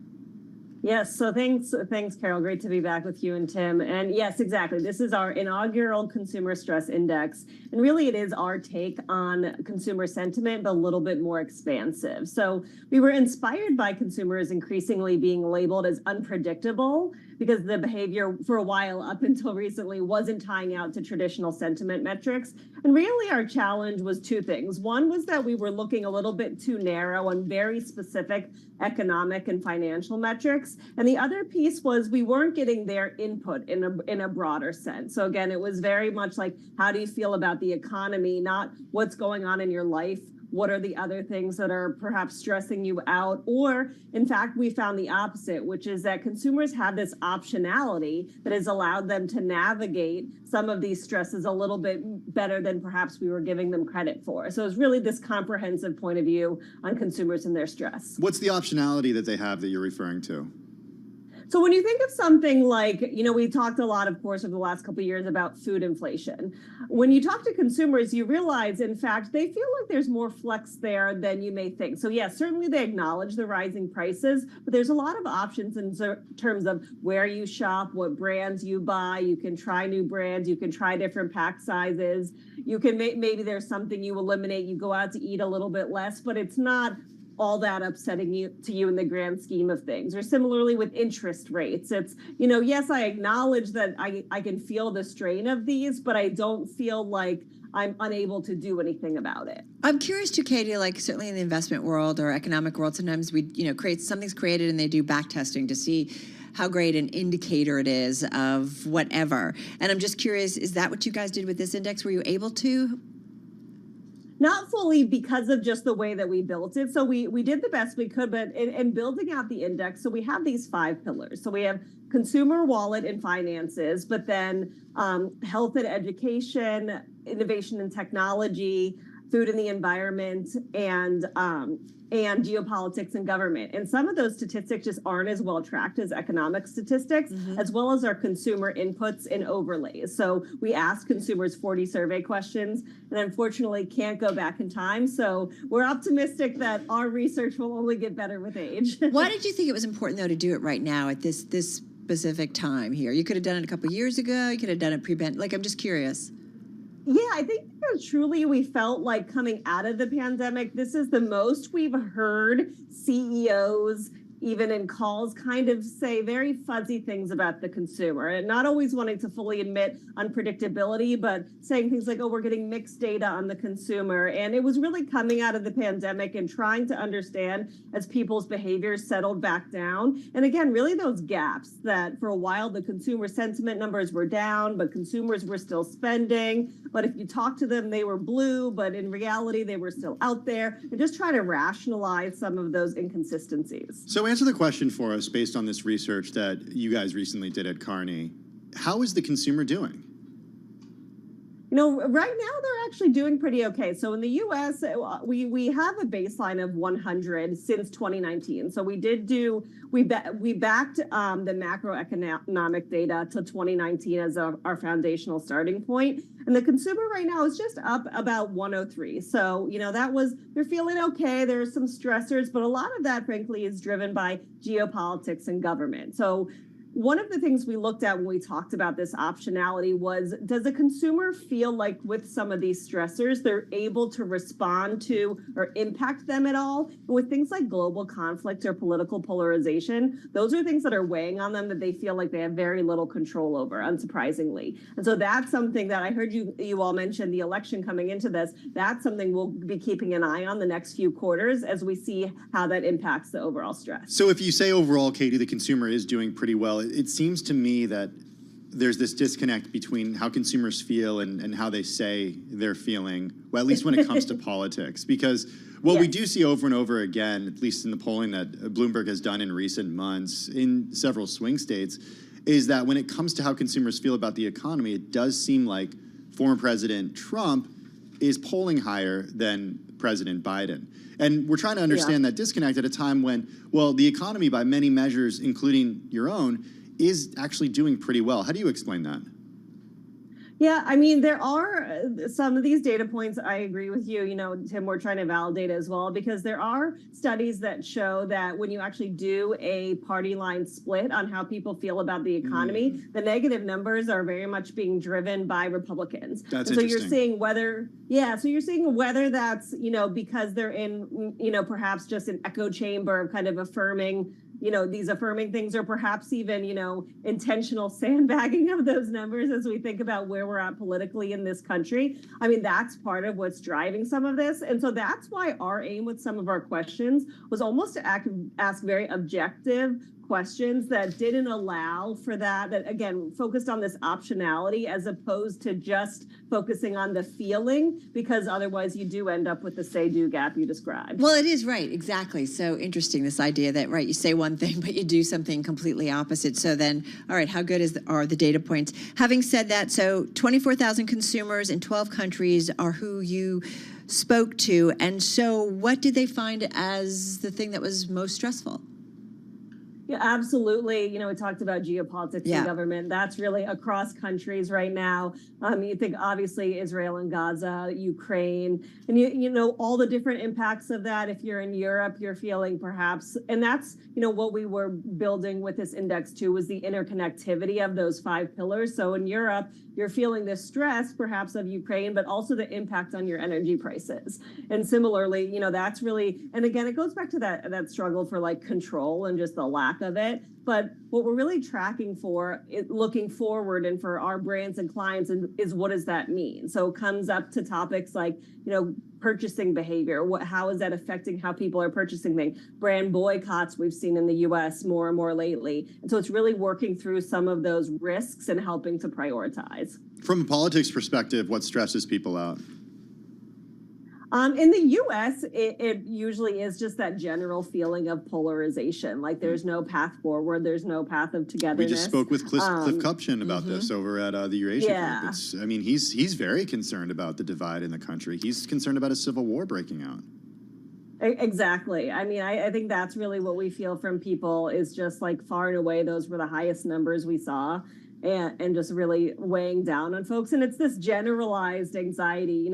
Yes, so thanks, Carol. Great to be back with you and Tim. And yes, exactly. This is our inaugural Consumer Stress Index. And really, it is our take on consumer sentiment, but a little bit more expansive. So we were inspired by consumers increasingly being labeled as unpredictable because the behavior for a while up until recently wasn't tying out to traditional sentiment metrics. And really, our challenge was two things. One was that we were looking a little bit too narrow on very specific economic and financial metrics. And the other piece was we weren't getting their input in a broader sense. So again, it was very much like, how do you feel about the economy, not what's going on in your life? What are the other things that are perhaps stressing you out? Or, in fact, we found the opposite, which is that consumers have this optionality that has allowed them to navigate some of these stresses a little bit better than perhaps we were giving them credit for. So it's really this comprehensive point of view on consumers and their stress. What's the optionality that they have that you're referring to? So when you think of something like, we talked a lot, of course, over the last couple of years about food inflation. When you talk to consumers, you realize, in fact, they feel like there's more flex there than you may think. So yes, certainly they acknowledge the rising prices, but there's a lot of options in terms of where you shop, what brands you buy. You can try new brands. You can try different pack sizes. You can maybe there's something you eliminate. You go out to eat a little bit less, but it's not all that upsetting to you in the grand scheme of things. Or similarly with interest rates, it's, yes, I acknowledge that I can feel the strain of these, but I don't feel like I'm unable to do anything about it. I'm curious too, Katie, like certainly in the investment world or economic world, sometimes we, something's created and they do back testing to see how great an indicator it is of whatever. And I'm just curious, is that what you guys did with this index? Were you able to? Not fully because of just the way that we built it. So we did the best we could, but in building out the index, so we have these 5 pillars. So we have consumer, wallet, and finances, but then health and education, innovation and technology, food and the environment, and geopolitics and government. And some of those statistics just aren't as well tracked as economic statistics, as well as our consumer inputs and overlays. So we asked consumers 40 survey questions and unfortunately can't go back in time. So we're optimistic that our research will only get better with age. Why did you think it was important, though, to do it right now at this specific time here? You could have done it a couple of years ago. You could have done it pre-pandemic. I'm just curious. Yeah, I think truly we felt like coming out of the pandemic, this is the most we've heard CEOs, even in calls, kind of say very fuzzy things about the consumer, and not always wanting to fully admit unpredictability, but saying things like, oh, we're getting mixed data on the consumer. And it was really coming out of the pandemic and trying to understand as people's behaviors settled back down. And again, really those gaps that for a while the consumer sentiment numbers were down, but consumers were still spending. But if you talk to them, they were blue, but in reality, they were still out there, and just try to rationalize some of those inconsistencies. So answer the question for us based on this research that you guys recently did at Carney. How is the consumer doing? Right now they're actually doing pretty okay. So in the U.S., we have a baseline of 100 since 2019. So we backed the macroeconomic data to 2019 as our foundational starting point. And the consumer right now is just up about 103. So, they're feeling okay. There are some stressors, but a lot of that, frankly, is driven by geopolitics and government. So one of the things we looked at when we talked about this optionality was, does the consumer feel like with some of these stressors, they're able to respond to or impact them at all? And with things like global conflict or political polarization, those are things that are weighing on them that they feel like they have very little control over, unsurprisingly. And so that's something that I heard you all mention the election coming into this. That's something we'll be keeping an eye on the next few quarters as we see how that impacts the overall stress. So if you say overall, Katie, the consumer is doing pretty well, it seems to me that there's this disconnect between how consumers feel and how they say they're feeling, well, at least when it comes to politics. Because what we do see over and over again, at least in the polling that Bloomberg has done in recent months in several swing states, is that when it comes to how consumers feel about the economy, it does seem like former President Trump is polling higher than President Biden. And we're trying to understand that disconnect at a time when, well, the economy by many measures, including your own, is actually doing pretty well. How do you explain that? Yeah, I mean, there are some of these data points. I agree with you. Tim, we're trying to validate as well, because there are studies that show that when you actually do a party line split on how people feel about the economy, the negative numbers are very much being driven by Republicans. That's and so interesting. you're seeing whether that's, because they're in, perhaps just an echo chamber of kind of affirming these affirming things, or perhaps even, intentional sandbagging of those numbers as we think about where we're at politically in this country. I mean, that's part of what's driving some of this. And so that's why our aim with some of our questions was almost to ask very objective questions that didn't allow for that again focused on this optionality as opposed to just focusing on the feeling, because otherwise you do end up with the say-do gap you described. Well, it is right, exactly. So interesting, this idea that, right, you say one thing, but you do something completely opposite. So then, all right, how good are the data points? Having said that, so 24,000 consumers in 12 countries are who you spoke to. And so what did they find as the thing that was most stressful? Yeah, absolutely. You know, we talked about geopolitics and government. That's really across countries right now. You think obviously Israel and Gaza, Ukraine, and you know all the different impacts of that. If you're in Europe, you're feeling perhaps, and that's what we were building with this index too was the interconnectivity of those 5 pillars. So in Europe, you're feeling the stress perhaps of Ukraine, but also the impact on your energy prices. And similarly, that's really, and again, it goes back to that struggle for like control and just the lack of it. But what we're really tracking for, looking forward and for our brands and clients is what does that mean? So it comes up to topics like, purchasing behavior. How is that affecting how people are purchasing things? Brand boycotts we've seen in the U.S. more and more lately. And so it's really working through some of those risks and helping to prioritize. From a politics perspective, what stresses people out? In the U.S., it usually is just that general feeling of polarization. Like there's no path forward. There's no path of togetherness. We just spoke with Cliff Kupchin about this over at the Eurasia Group. He's very concerned about the divide in the country. He's concerned about a civil war breaking out. Exactly. I think that's really what we feel from people is just like far and away, those were the highest numbers we saw. And just really weighing down on folks. And it's this generalized anxiety.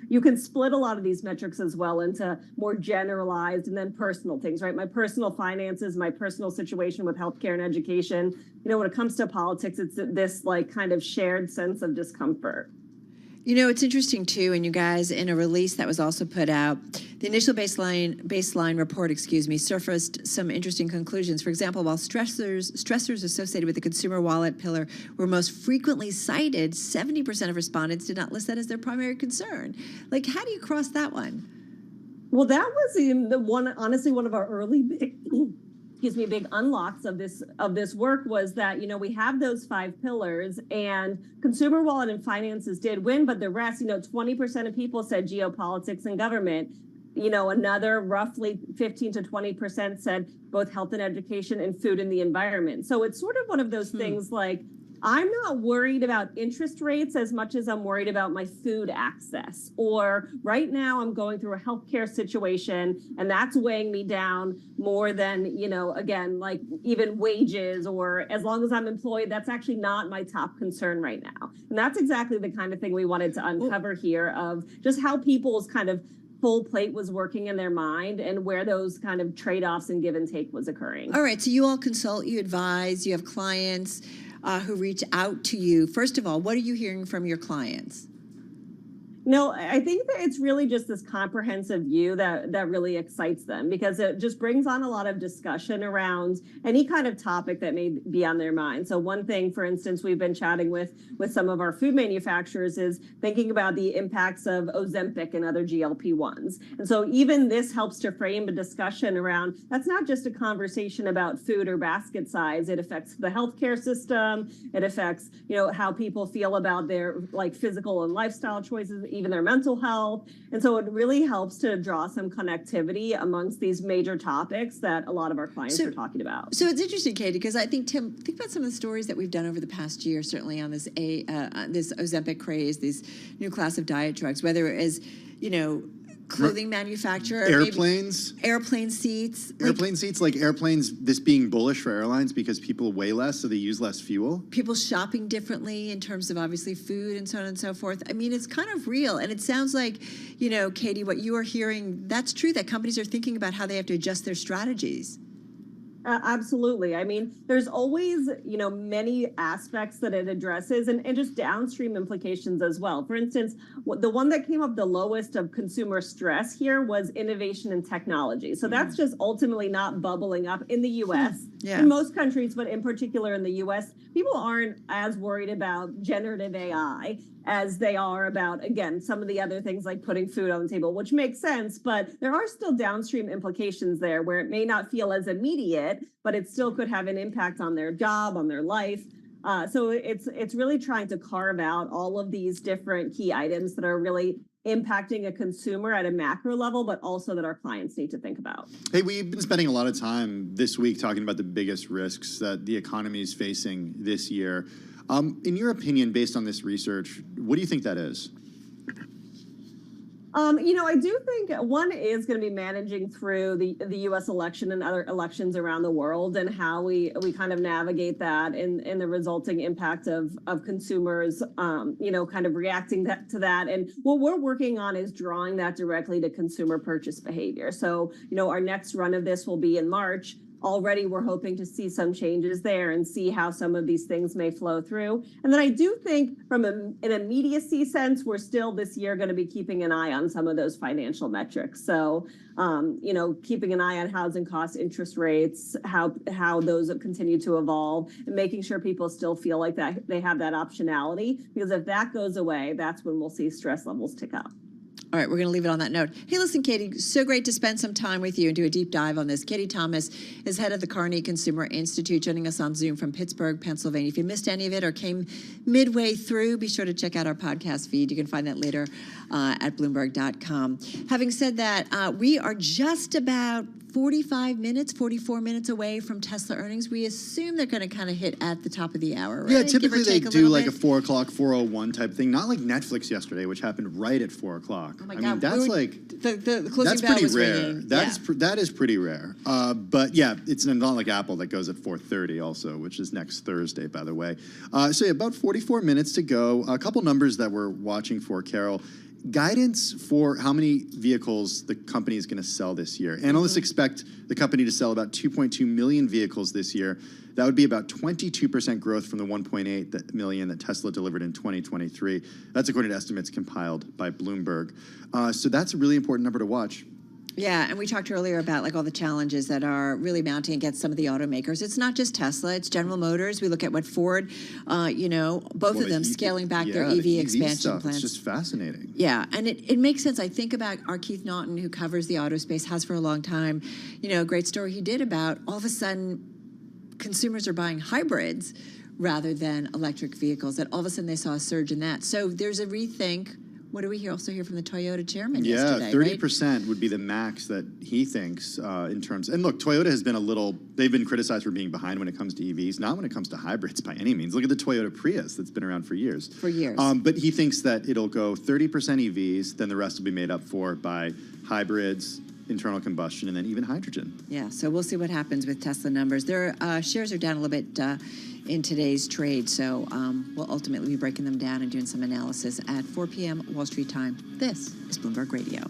You can split a lot of these metrics as well into more generalized and then personal things, right? My personal finances, my personal situation with healthcare and education. When it comes to politics, it's this like kind of shared sense of discomfort. It's interesting too, and you guys, in a release that was also put out, the initial baseline report, surfaced some interesting conclusions. For example, while stressors associated with the consumer wallet pillar were most frequently cited, 70% of respondents did not list that as their primary concern. Like, how do you cross that one? Well, that was honestly, one of our early big unlocks of this work was that, we have those 5 pillars and consumer wallet and finances did win, but the rest, 20% of people said geopolitics and government, another roughly 15 to 20% said both health and education and food and the environment. So it's sort of one of those things like, I'm not worried about interest rates as much as I'm worried about my food access. Or right now I'm going through a healthcare situation and that's weighing me down more than, again, like even wages, or as long as I'm employed, that's actually not my top concern right now. And that's exactly the kind of thing we wanted to uncover here of just how people's kind of full plate was working in their mind and where those kind of trade-offs and give and take was occurring. All right. So you all consult, you advise, you have clients who reach out to you. First of all, what are you hearing from your clients? No, I think that it's really just this comprehensive view that really excites them, because it just brings on a lot of discussion around any kind of topic that may be on their mind. So one thing, for instance, we've been chatting with some of our food manufacturers is thinking about the impacts of Ozempic and other GLP-1s. And so even this helps to frame a discussion around, that's not just a conversation about food or basket size. It affects the healthcare system. It affects, how people feel about their like physical and lifestyle choices, even their mental health. And so it really helps to draw some connectivity amongst these major topics that a lot of our clients are talking about. So it's interesting, Katie, because I think, Tim, think about some of the stories that we've done over the past year, certainly on this this Ozempic craze, this new class of diet drugs, whether it is, clothing manufacturer, airplanes, airplane seats, like airplanes. This being bullish for airlines because people weigh less, so they use less fuel. People shopping differently in terms of obviously food and so on and so forth. It's kind of real, and it sounds like, Katie, what you are hearing, that's true. That companies are thinking about how they have to adjust their strategies. Absolutely. There's always, many aspects that it addresses and just downstream implications as well. For instance, the one that came up the lowest of consumer stress here was innovation and technology. So that's just ultimately not bubbling up in the U.S. In most countries, but in particular in the U.S., people aren't as worried about generative AI as they are about, again, some of the other things like putting food on the table, which makes sense, but there are still downstream implications there where it may not feel as immediate, but it still could have an impact on their job, on their life. So it's really trying to carve out all of these different key items that are really impacting a consumer at a macro level, but also that our clients need to think about. Hey, we've been spending a lot of time this week talking about the biggest risks that the economy is facing this year. In your opinion, based on this research, what do you think that is? I do think one is going to be managing through the U.S. election and other elections around the world, and how we kind of navigate that and the resulting impact of consumers, kind of reacting to that. And what we're working on is drawing that directly to consumer purchase behavior. So, our next run of this will be in March. Already, we're hoping to see some changes there and see how some of these things may flow through. And then I do think from an immediacy sense, we're still this year going to be keeping an eye on some of those financial metrics. So, keeping an eye on housing costs, interest rates, how those continue to evolve, and making sure people still feel like that they have that optionality. Because if that goes away, that's when we'll see stress levels tick up. All right, we're going to leave it on that note. Hey, listen, Katie, so great to spend some time with you and do a deep dive on this. Katie Thomas is head of the Carney Consumer Institute, joining us on Zoom from Pittsburgh, Pennsylvania. If you missed any of it or came midway through, be sure to check out our podcast feed. You can find that later at Bloomberg.com. Having said that, we are just about 44 minutes away from Tesla earnings. We assume they're going to kind of hit at the top of the hour, right? Yeah, typically they do like a 4 o'clock, 4:01 type thing. Not like Netflix yesterday, which happened right at 4 o'clock. Oh my I God. mean, that's like the closing that's bell pretty was rare. ringing. That is pretty rare. But yeah, it's not like Apple that goes at 4:30 also, which is next Thursday, by the way. So yeah, about 44 minutes to go. A couple numbers that we're watching for, Carol. Guidance for how many vehicles the company is going to sell this year. Analysts expect the company to sell about 2.2 million vehicles this year. That would be about 22% growth from the 1.8 million that Tesla delivered in 2023. That's according to estimates compiled by Bloomberg. So that's a really important number to watch. Yeah, and we talked earlier about like all the challenges that are really mounting against some of the automakers. It's not just Tesla, it's General Motors. We look at what Ford, both of them scaling back their EV expansion plans. It's just fascinating. Yeah, and it makes sense. I think about our Keith Naughton, who covers the auto space, has for a long time. A great story he did about all of a sudden consumers are buying hybrids rather than electric vehicles, that all of a sudden they saw a surge in that. So there's a rethink. What do we also hear from the Toyota chairman yesterday? 30% would be the max that he thinks in terms. And look, Toyota has been they've been criticized for being behind when it comes to EVs, not when it comes to hybrids by any means. Look at the Toyota Prius that's been around for years. But he thinks that it'll go 30% EVs, then the rest will be made up for by hybrids, internal combustion, and then even hydrogen. Yeah, so we'll see what happens with Tesla numbers. Their shares are down a little bit in today's trade, so we'll ultimately be breaking them down and doing some analysis at 4 p.m. Wall Street time. This is Bloomberg Radio.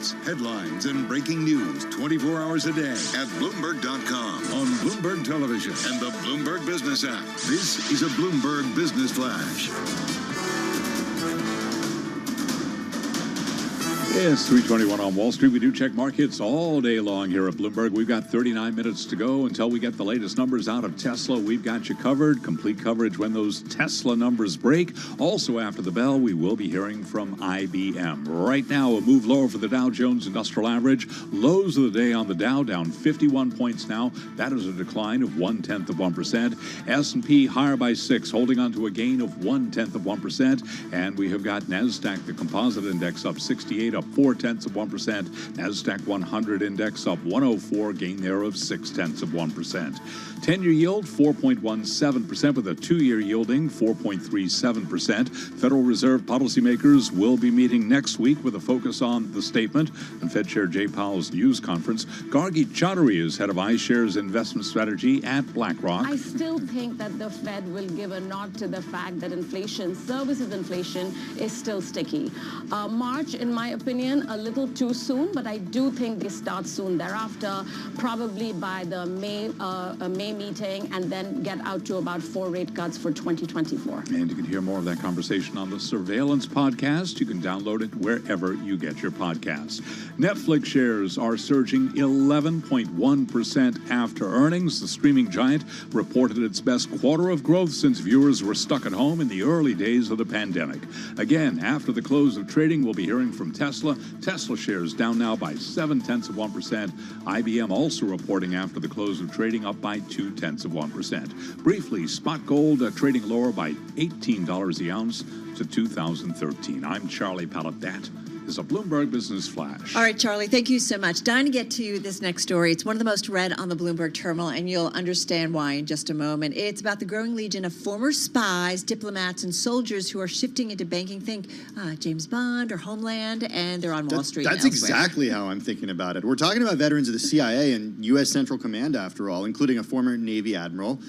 Markets, headlines, and breaking news 24 hours a day at Bloomberg.com, on Bloomberg Television, and the Bloomberg Business app. This is a Bloomberg Business Flash. It's 3:21 on Wall Street. We do check markets all day long here at Bloomberg. We've got 39 minutes to go until we get the latest numbers out of Tesla. We've got you covered. Complete coverage when those Tesla numbers break. Also, after the bell, we will be hearing from IBM. Right now, a move lower for the Dow Jones Industrial Average. Lows of the day on the Dow, down 51 points now. That is a decline of 0.1%. S&P higher by 6, holding on to a gain of 0.1%. And we have got NASDAQ, the composite index, up 68, up 0.4%. NASDAQ 100 index up 104, gain there of 0.6%. 10-year yield 4.17%, with a 2-year yielding 4.37%. Federal Reserve policymakers will be meeting next week with a focus on the statement and Fed Chair Jay Powell's news conference. Gargi Chaudhary is head of iShares investment strategy at BlackRock. I still think that the Fed will give a nod to the fact that inflation, services inflation, is still sticky. March, in my opinion, a little too soon, but I do think they start soon thereafter, probably by the May meeting, and then get out to about 4 rate cuts for 2024. And you can hear more of that conversation on the Surveillance podcast. You can download it wherever you get your podcasts. Netflix shares are surging 11.1% after earnings. The streaming giant reported its best quarter of growth since viewers were stuck at home in the early days of the pandemic. Again, after the close of trading, we'll be hearing from Tesla. Tesla shares down now by 0.7%. IBM also reporting after the close of trading, up by 0.2%. Briefly, spot gold trading lower by $18 the ounce to 2013. I'm Charlie Pallett. That is a Bloomberg Business Flash. All right, Charlie, thank you so much. Dying to get to this next story. It's one of the most read on the Bloomberg terminal, and you'll understand why in just a moment. It's about the growing legion of former spies, diplomats, and soldiers who are shifting into banking. Think James Bond or Homeland, and they're on Wall Street. That's exactly how I'm thinking about it. We're talking about veterans of the CIA and U.S. Central Command, after all, including a former Navy admiral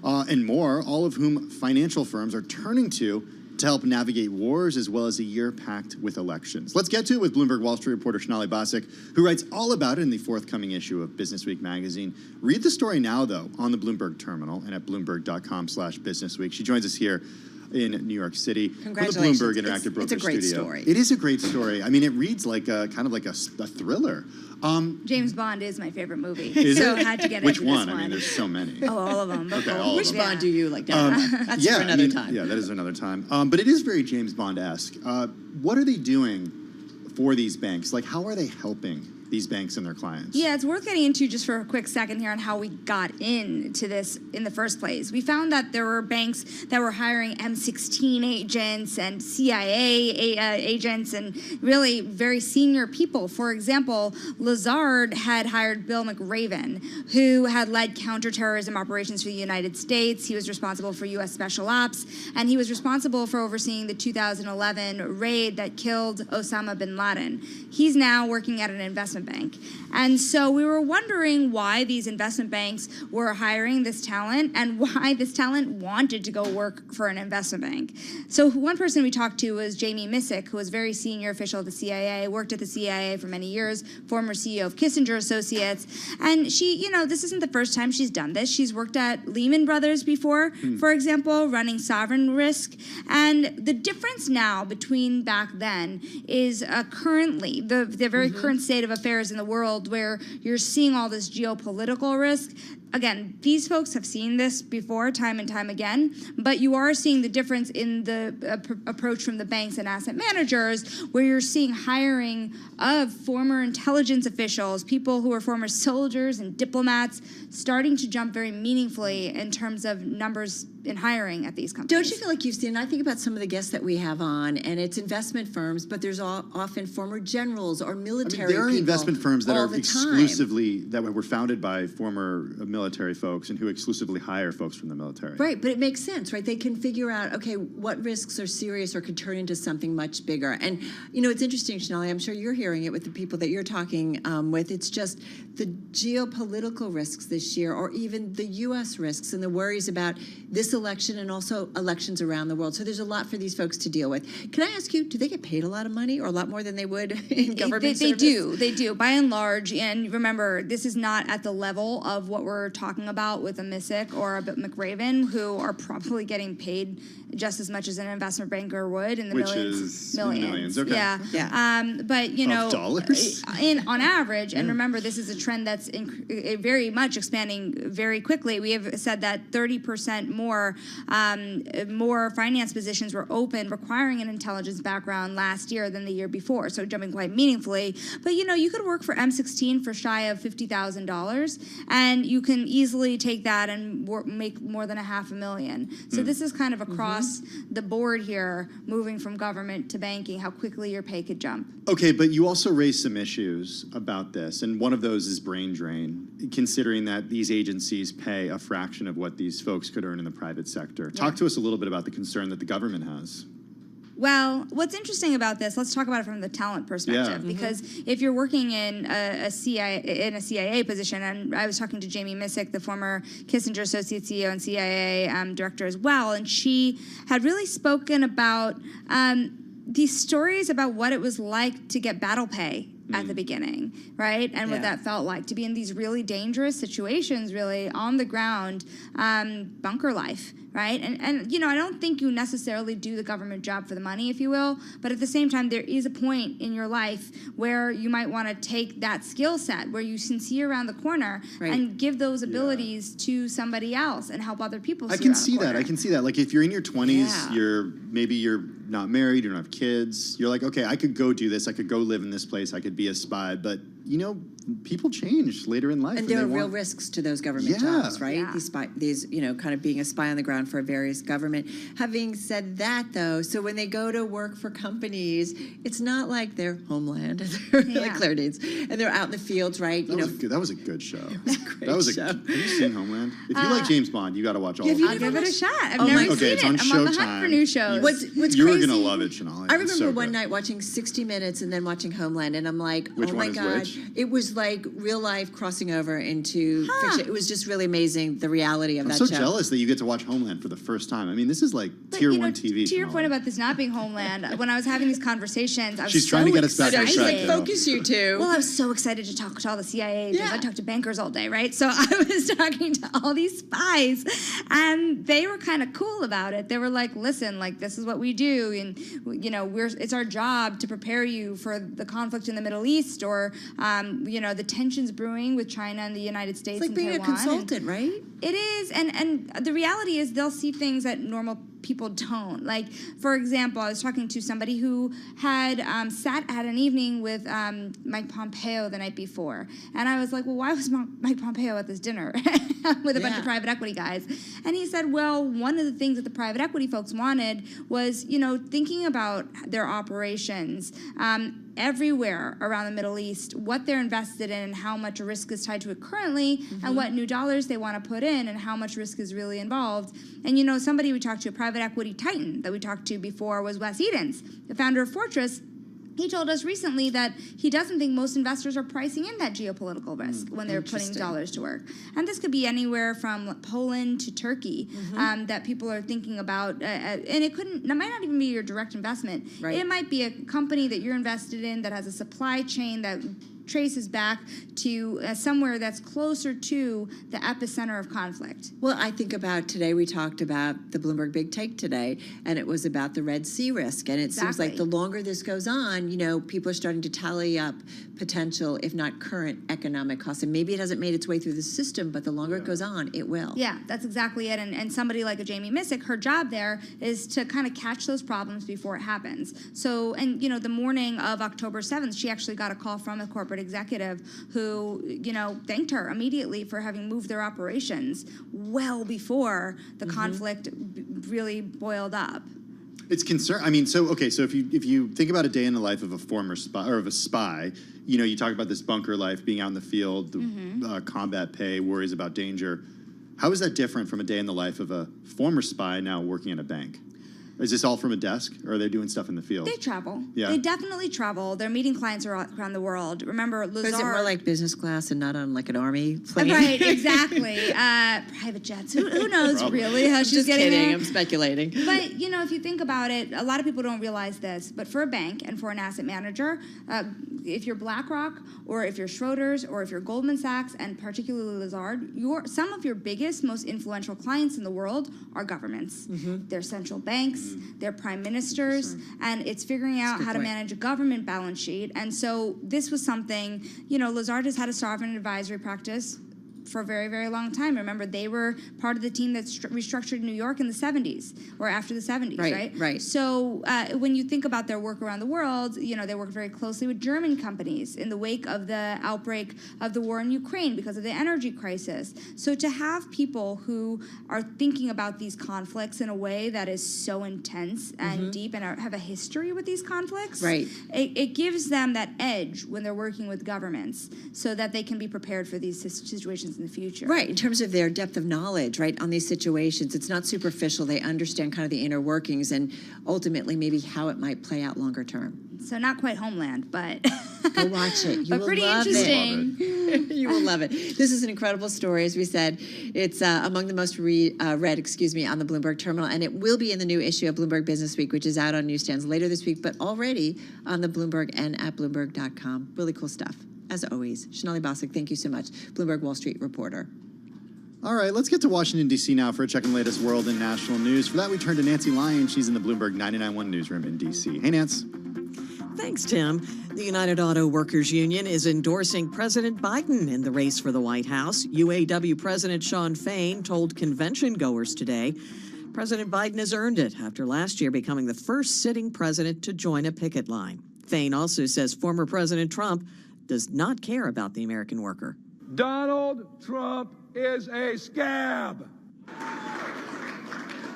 and more, all of whom financial firms are turning to help navigate wars, as well as a year packed with elections. Let's get to it with Bloomberg Wall Street reporter Sonali Basak, who writes all about it in the forthcoming issue of Business Week magazine. Read the story now, though, on the Bloomberg terminal and at Bloomberg.com/businessweek. She joins us here in New York City. Congratulations. For the Bloomberg Interactive Broker Studio. It's a great story. It is a great story. I mean, it reads like a kind of like a thriller. James Bond is my favorite movie. Is so it? I had to get Which into one? this one. I mean, there's so many. Oh, all of them. Okay, all Which of them. Bond do you like? That's for another time. Yeah, that is another time. But it is very James Bond-esque. What are they doing for these banks? Like, how are they helping these banks and their clients? Yeah, it's worth getting into just for a quick second here on how we got into this in the first place. We found that there were banks that were hiring M16 agents and CIA agents and really very senior people. For example, Lazard had hired Bill McRaven, who had led counterterrorism operations for the United States. He was responsible for U.S. Special Ops, and he was responsible for overseeing the 2011 raid that killed Osama bin Laden. He's now working at an investment bank. And so we were wondering why these investment banks were hiring this talent and why this talent wanted to go work for an investment bank. So one person we talked to was Jamie Missick, who was a very senior official at the CIA, worked at the CIA for many years, former CEO of Kissinger Associates. And she, this isn't the first time she's done this. She's worked at Lehman Brothers before, for example, running sovereign risk. And the difference now between back then is currently, the very current state of affairs in the world, where you're seeing all this geopolitical risk. Again, these folks have seen this before time and time again, but you are seeing the difference in the approach from the banks and asset managers, where you're seeing hiring of former intelligence officials, people who are former soldiers and diplomats, starting to jump very meaningfully in terms of numbers in hiring at these companies. Don't you feel like you've seen, I think about some of the guests that we have on, and it's investment firms, but there's often former generals or military people. There are investment firms that all are the time. exclusively, that were founded by former military folks and who exclusively hire folks from the military. Right, but it makes sense, right? They can figure out, okay, what risks are serious or could turn into something much bigger. And, you know, it's interesting, Shonali, I'm sure you're hearing it with the people that you're talking with. It's just the geopolitical risks this year, or even the U.S. risks and the worries about this election and also elections around the world. So there's a lot for these folks to deal with. Can I ask you, do they get paid a lot of money, or a lot more than they would in government service? They do, by and large. And remember, this is not at the level of what we're talking about with a Missick or a McRaven, who are probably getting paid just as much as an investment banker would in the millions. Okay. Yeah. But, you know, dollars? On average, and remember, this is a trend that's very much expanding very quickly. We have said that 30% more finance positions were open requiring an intelligence background last year than the year before, so jumping quite meaningfully. But, you know, you could work for M16 for shy of $50,000, and you can easily take that and make more than $500,000. So this is kind of across the board here, moving from government to banking, how quickly your pay could jump. Okay, but you also raised some issues about this, and one of those is brain drain, considering that these agencies pay a fraction of what these folks could earn in the private sector. Talk to us a little bit about the concern that the government has. Well, what's interesting about this, let's talk about it from the talent perspective, because if you're working in a CIA position, and I was talking to Jamie Missick, the former Kissinger Associate CEO and CIA director as well, and she had really spoken about these stories about what it was like to get battle pay at the beginning, right? And what that felt like, to be in these really dangerous situations, really on the ground, bunker life, right? And you know, I don't think you necessarily do the government job for the money, if you will, but at the same time, there is a point in your life where you might want to take that skill set, where you can see around the corner and give those abilities to somebody else and help other people see I can see that. Like, if you're in your 20s, you're not married, you don't have kids, you're like, okay, I could go do this, I could go live in this place, I could be a spy, but, you know, people change later in life. And there are real risks to those government jobs, right? Yeah. These, you know, kind of being a spy on the ground for various government. Having said that, though, so when they go to work for companies, it's not like they're Homeland, they're like Claire Danes, and they're out in the fields, right? That was a good show. That was a great show. Have you seen Homeland? If you like James Bond, you got to watch all of it. I'll give it a shot. I've never seen it's on it. I'm on the hunt for new shows. What's You're crazy, gonna love it, Shonali. I remember one night watching 60 Minutes and then watching Homeland, and I'm like, Which oh one my is God. which? It was like real life crossing over into fiction. It was just really amazing, the reality of I'm that so show. jealous that you get to watch Homeland for the first time. I mean, this is like tier 1 TV. To your point about this not being Homeland, when I was having these conversations, I was She's trying to get us back on She's track. like, focus you two. Well, I was so excited to talk to all the CIA agents. I talked to bankers all day, right? So I was talking to all these spies, and they were kind of cool about it. They were like, listen, like, this is what we do, and, you know, it's our job to prepare you for the conflict in the Middle East, or, you know, the tensions brewing with China and the United States It's like being Taiwan. a consultant, right? It is, and the reality is they'll see things that normal people don't. Like, for example, I was talking to somebody who had sat at an evening with Mike Pompeo the night before, and I was like, well, why was Mike Pompeo at this dinner with a bunch of private equity guys? And he said, well, one of the things that the private equity folks wanted was, you know, thinking about their operations everywhere around the Middle East, what they're invested in and how much risk is tied to it currently, and what new dollars they want to put in and how much risk is really involved. And, you know, somebody we talked to, a private equity titan that we talked to before, was Wes Edens, the founder of Fortress. He told us recently that he doesn't think most investors are pricing in that geopolitical risk when they're putting dollars to work. And this could be anywhere from Poland to Turkey that people are thinking about. And it might not even be your direct investment. Right. It might be a company that you're invested in that has a supply chain that traces back to somewhere that's closer to the epicenter of conflict. Well, I think about today, we talked about the Bloomberg Big Take today, and it was about the Red Sea risk. And it seems like the longer this goes on, you know, people are starting to tally up potential, if not current, economic costs. And maybe it hasn't made its way through the system, but the longer it goes on, it will. Yeah, that's exactly it. And somebody like a Jamie Missick, her job there is to kind of catch those problems before it happens. So, and, you know, the morning of October 7th, she actually got a call from a corporate executive who, you know, thanked her immediately for having moved their operations well before the conflict really boiled up. It's concern. I mean, so if you think about a day in the life of a former spy or of a spy, you talk about this bunker life, being out in the field, the combat pay, worries about danger. How is that different from a day in the life of a former spy now working at a bank? Is this all from a desk, or are they doing stuff in the field? They travel. Yeah. They definitely travel. They're meeting clients around the world. Remember, Lazard... Is it more like business class and not on like an army plane? Right, exactly. Private jets. Who knows really how she's Just getting kidding. there? I'm speculating. But, if you think about it, a lot of people don't realize this, but for a bank and for an asset manager, if you're BlackRock or if you're Schroders or if you're Goldman Sachs and particularly Lazard, some of your biggest, most influential clients in the world are governments. They're central banks, they're prime ministers, and it's figuring out how to manage a government balance sheet. And so this was something, Lazard has had a sovereign advisory practice for a very, very long time. Remember, they were part of the team that restructured New York in the 70s or after the 70s, right? Right. So when you think about their work around the world, they worked very closely with German companies in the wake of the outbreak of the war in Ukraine because of the energy crisis. So to have people who are thinking about these conflicts in a way that is so intense and deep and have a history with these conflicts, it gives them that edge when they're working with governments so that they can be prepared for these situations in the future. Right, in terms of their depth of knowledge, on these situations. It's not superficial. They understand kind of the inner workings and ultimately maybe how it might play out longer term. So not quite Homeland, but... Go watch it. You but will pretty love interesting. It. You will love it. This is an incredible story, as we said. It's among the most read on the Bloomberg terminal, and it will be in the new issue of Bloomberg Business Week, which is out on newsstands later this week, but already on the Bloomberg and at Bloomberg.com. Really cool stuff. As always, Shonali Bossack, thank you so much. Bloomberg Wall Street reporter. All right, let's get to Washington, D.C. now for a check on the latest world and national news. For that, we turn to Nancy Lyon. She's in the Bloomberg 99.1 newsroom in D.C. Hey, Nance. Thanks, Tim. The United Auto Workers Union is endorsing President Biden in the race for the White House. UAW President Shawn Fain told convention goers today President Biden has earned it after last year becoming the first sitting president to join a picket line. Fain also says former President Trump does not care about the American worker. Donald Trump is a scab.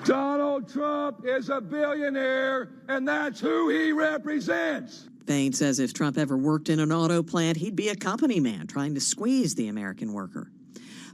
Donald Trump is a billionaire, and that's who he represents. Fain says if Trump ever worked in an auto plant, he'd be a company man trying to squeeze the American worker.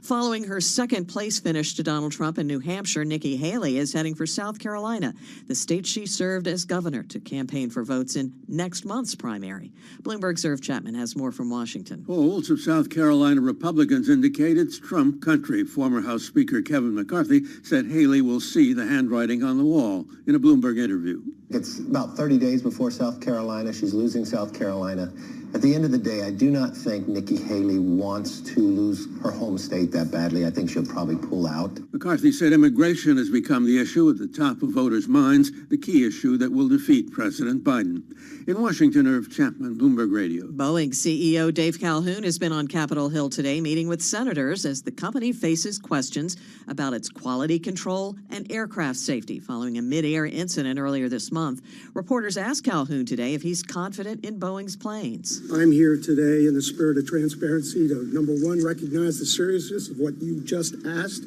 Following her second-place finish to Donald Trump in New Hampshire, Nikki Haley is heading for South Carolina, the state she served as governor, to campaign for votes in next month's primary. Bloomberg's Irv Chapman has more from Washington. Polls of South Carolina Republicans indicate it's Trump country. Former House Speaker Kevin McCarthy said Haley will see the handwriting on the wall in a Bloomberg interview. It's about 30 days before South Carolina. She's losing South Carolina. At the end of the day, I do not think Nikki Haley wants to lose her home state that badly. I think she'll probably pull out. McCarthy said immigration has become the issue at the top of voters' minds, the key issue that will defeat President Biden. In Washington, Irv Chapman, Bloomberg Radio. Boeing CEO Dave Calhoun has been on Capitol Hill today meeting with senators as the company faces questions about its quality control and aircraft safety following a mid-air incident earlier this month. Reporters asked Calhoun today if he's confident in Boeing's planes. I'm here today in the spirit of transparency to, number one, recognize the seriousness of what you just asked.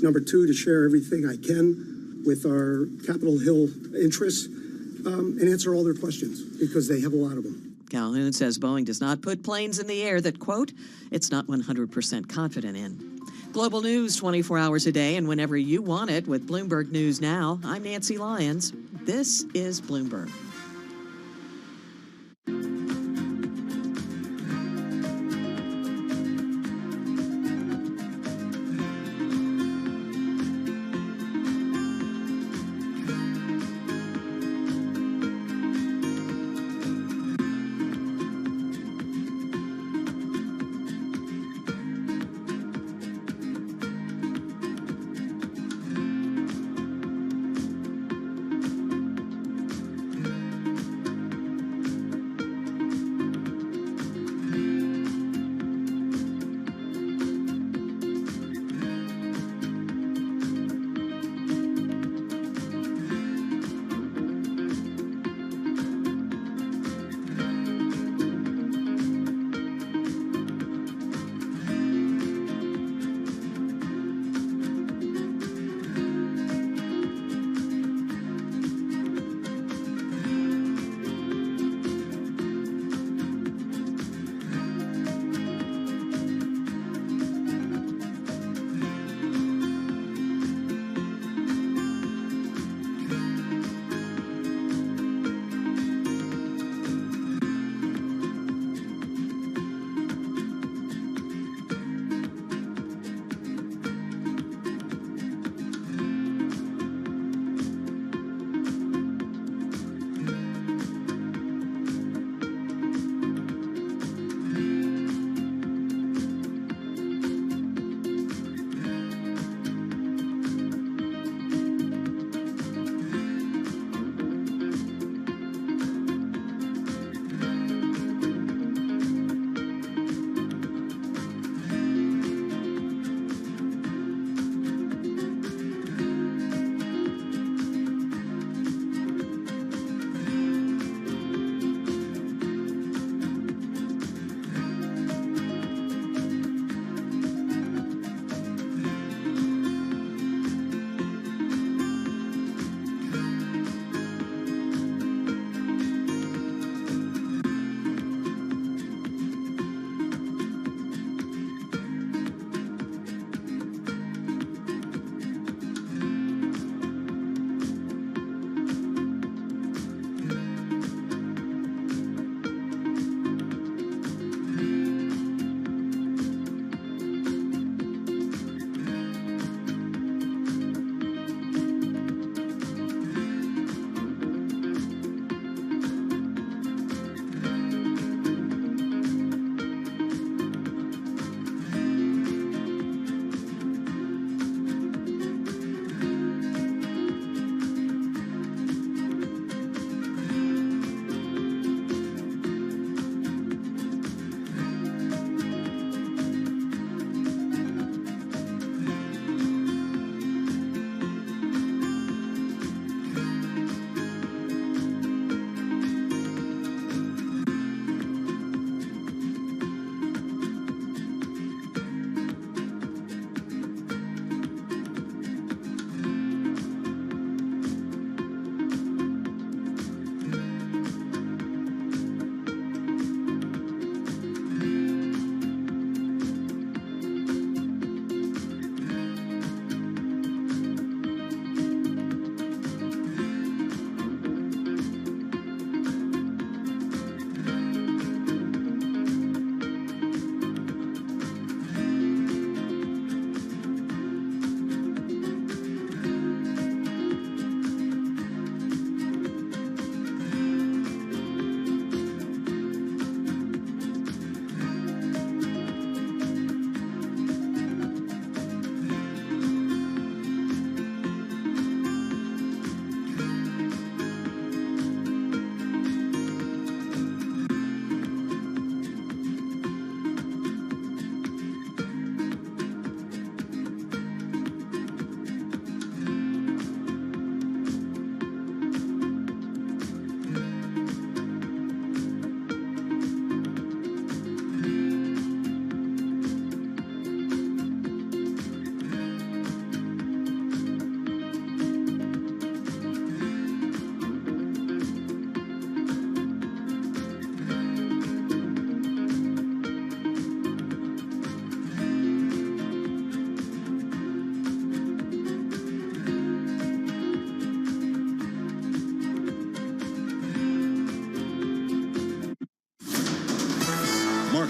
Number two, to share everything I can with our Capitol Hill interests and answer all their questions because they have a lot of them. Calhoun says Boeing does not put planes in the air that, quote, it's not 100% confident in. Global news 24 hours a day and whenever you want it with Bloomberg News Now. I'm Nancy Lyons. This is Bloomberg.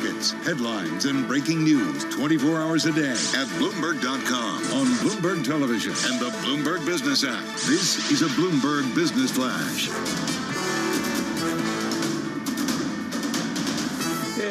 Markets, headlines, and breaking news 24 hours a day at Bloomberg.com, on Bloomberg Television, and the Bloomberg Business app. This is a Bloomberg Business Flash.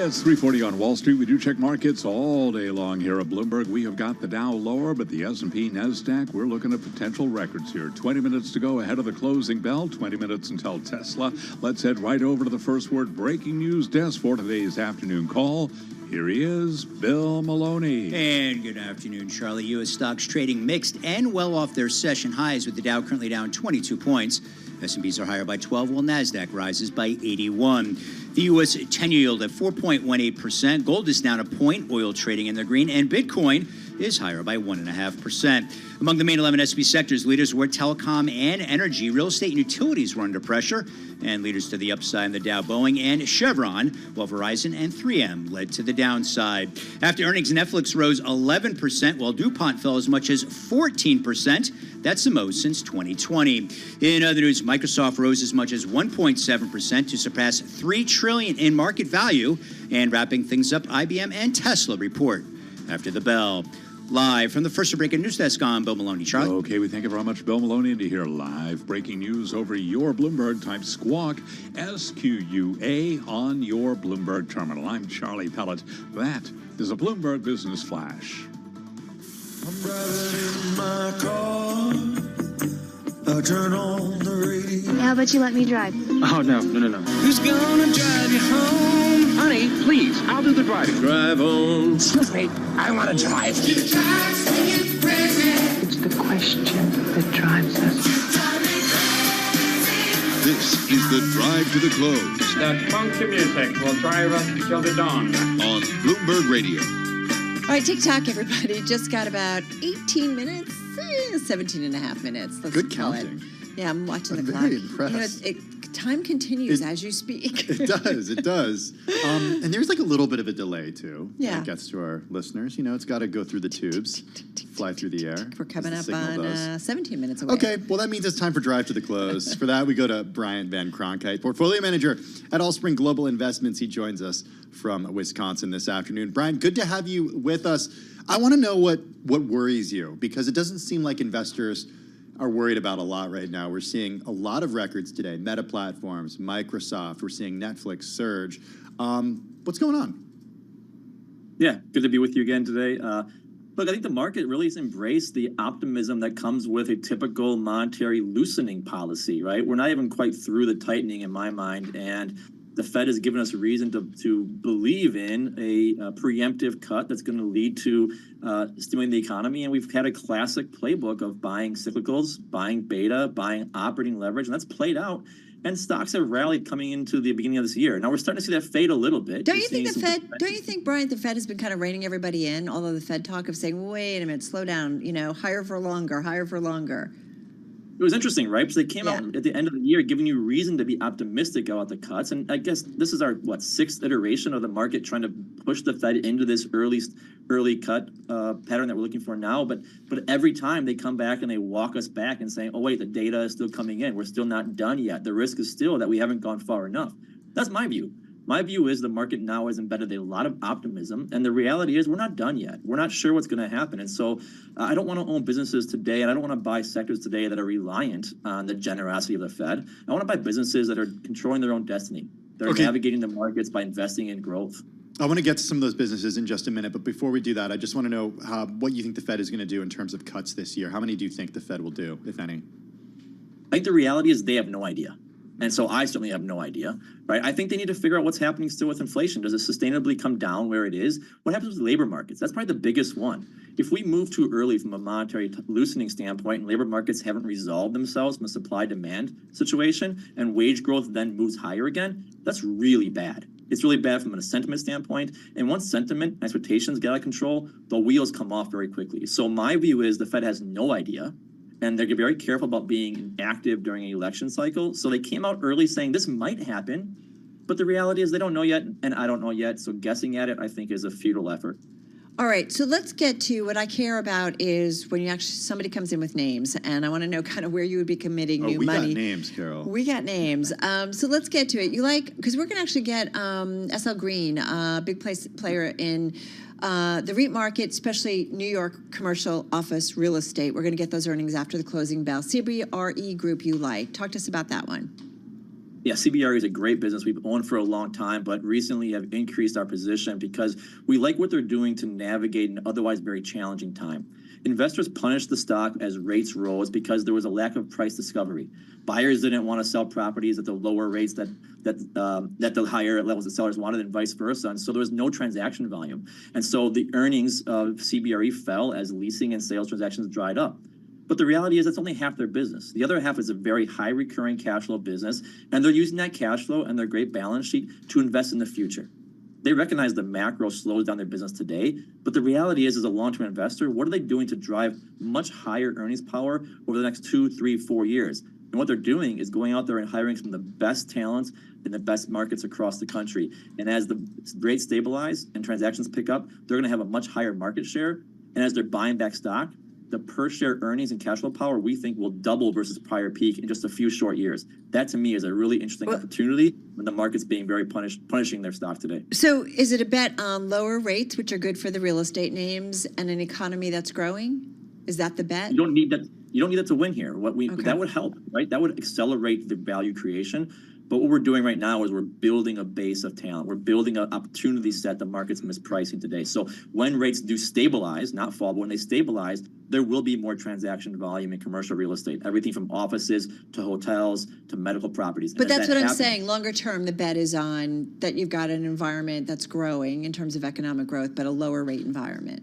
It's 3:40 on Wall Street. We do check markets all day long here at Bloomberg. We have got the Dow lower, but the S&P, NASDAQ, we're looking at potential records here. 20 minutes to go ahead of the closing bell, 20 minutes until Tesla. Let's head right over to the first word breaking news desk for today's afternoon call. Here he is, Bill Maloney. And good afternoon, Charlie. U.S. stocks trading mixed and well off their session highs, with the Dow currently down 22 points. S&Ps are higher by 12, while NASDAQ rises by 81. The U.S. 10-year yield at 4.18%. Gold is down a point, oil trading in the green, and Bitcoin is higher by 1.5%. Among the main 11 S&P sectors, leaders were telecom and energy. Real estate and utilities were under pressure, and leaders to the upside in the Dow, Boeing and Chevron, while Verizon and 3M led to the downside. After earnings, Netflix rose 11%, while DuPont fell as much as 14%. That's the most since 2020. In other news, Microsoft rose as much as 1.7% to surpass $3 trillion in market value. And wrapping things up, IBM and Tesla report after the bell. Live from the first breaking news desk on Bill Maloney. Charlie? Okay, we thank you very much, Bill Maloney, and to hear live breaking news over your Bloomberg. Type SQUAWK, SQUA, on your Bloomberg terminal. I'm Charlie Pellet. That is a Bloomberg Business Flash. I'm driving in my car. I turn on the radio. How about you let me drive? Oh, no. Who's gonna drive you home? Honey, please, I'll do the driving. Drive on. Excuse me, I want to drive. It's the question that drives us. This is the Drive to the Close. That funky music will drive us till the dawn. On Bloomberg Radio. All right, TikTok, everybody. Just got about 18 minutes, 17 and a half minutes. Let's Good call counting. it. Yeah, I'm watching the very clock. impressed. Time continues as you speak. It does. And there's like a little bit of a delay, too. Yeah. When it gets to our listeners. You know, it's got to go through the tubes, fly through the air. We're coming as up the signal on does. 17 minutes away. Okay, well, that means it's time for Drive to the Close. For that, we go to Bryant Van Cronkite, portfolio manager at Allspring Global Investments. He joins us from Wisconsin this afternoon. Brian, good to have you with us. I want to know what worries you, because it doesn't seem like investors are worried about a lot right now. We're seeing a lot of records today. Meta Platforms, Microsoft. We're seeing Netflix surge. What's going on? Yeah, good to be with you again today. Look, I think the market really has embraced the optimism that comes with a typical monetary loosening policy, right? We're not even quite through the tightening in my mind, and the Fed has given us a reason to believe in a preemptive cut that's going to lead to stimulating the economy. And we've had a classic playbook of buying cyclicals, buying beta, buying operating leverage, and that's played out. And stocks have rallied coming into the beginning of this year. Now we're starting to see that fade a little bit. Don't you think, Brian, the Fed has been kind of reining everybody in? Although the Fed talk of saying, wait a minute, slow down, higher for longer, higher for longer. It was interesting, right? Because they came out at the end of the year giving you reason to be optimistic about the cuts. And I guess this is our, sixth iteration of the market trying to push the Fed into this early cut pattern that we're looking for now. But every time they come back and they walk us back and saying, oh, wait, the data is still coming in. We're still not done yet. The risk is still that we haven't gone far enough. That's my view. My view is the market now has embedded a lot of optimism, and the reality is we're not done yet. We're not sure what's going to happen, and so I don't want to own businesses today, and I don't want to buy sectors today that are reliant on the generosity of the Fed. I want to buy businesses that are controlling their own destiny. They're navigating the markets by investing in growth. I want to get to some of those businesses in just a minute, but before we do that, I just want to know what you think the Fed is going to do in terms of cuts this year. How many do you think the Fed will do, if any? I think the reality is they have no idea. And so I certainly have no idea, right? I think they need to figure out what's happening still with inflation. Does it sustainably come down where it is? What happens with labor markets? That's probably the biggest one. If we move too early from a monetary loosening standpoint and labor markets haven't resolved themselves from a supply-demand situation and wage growth then moves higher again, that's really bad. It's really bad from a sentiment standpoint. And once sentiment and expectations get out of control, the wheels come off very quickly. So my view is the Fed has no idea. And they're very careful about being active during an election cycle. So they came out early saying this might happen, but the reality is they don't know yet, and I don't know yet. So guessing at it, I think, is a futile effort. All right, so let's get to what I care about is when somebody comes in with names, and I want to know kind of where you would be committing new money. We got names, Carol. We got names. So let's get to it. Because we're going to actually get SL Green, a big player in the REIT market, especially New York commercial office real estate. We're going to get those earnings after the closing bell. CBRE Group you like. Talk to us about that one. Yeah, CBRE is a great business we've owned for a long time, but recently have increased our position because we like what they're doing to navigate an otherwise very challenging time. Investors punished the stock as rates rose because there was a lack of price discovery. Buyers didn't want to sell properties at the lower rates that the higher levels that sellers wanted, and vice versa. And so there was no transaction volume. And so the earnings of CBRE fell as leasing and sales transactions dried up. But the reality is that's only half their business. The other half is a very high recurring cash flow business, and they're using that cash flow and their great balance sheet to invest in the future. They recognize the macro slows down their business today, but the reality is, as a long-term investor, what are they doing to drive much higher earnings power over the next 2, 3, 4 years? And what they're doing is going out there and hiring some of the best talents in the best markets across the country. And as the rates stabilize and transactions pick up, they're going to have a much higher market share. And as they're buying back stock, the per share earnings and cash flow power we think will double versus prior peak in just a few short years. That to me is a really interesting opportunity when the market's being very punishing their stock today. So is it a bet on lower rates, which are good for the real estate names, and an economy that's growing? Is that the bet? You don't need that. You don't need that to win here. That would help, right? That would accelerate the value creation. But what we're doing right now is we're building a base of talent. We're building an opportunity set the market's mispricing today. So when rates do stabilize, not fall, but when they stabilize, there will be more transaction volume in commercial real estate. Everything from offices to hotels to medical properties. But that's what I'm saying. Longer term, the bet is on that you've got an environment that's growing in terms of economic growth, but a lower rate environment.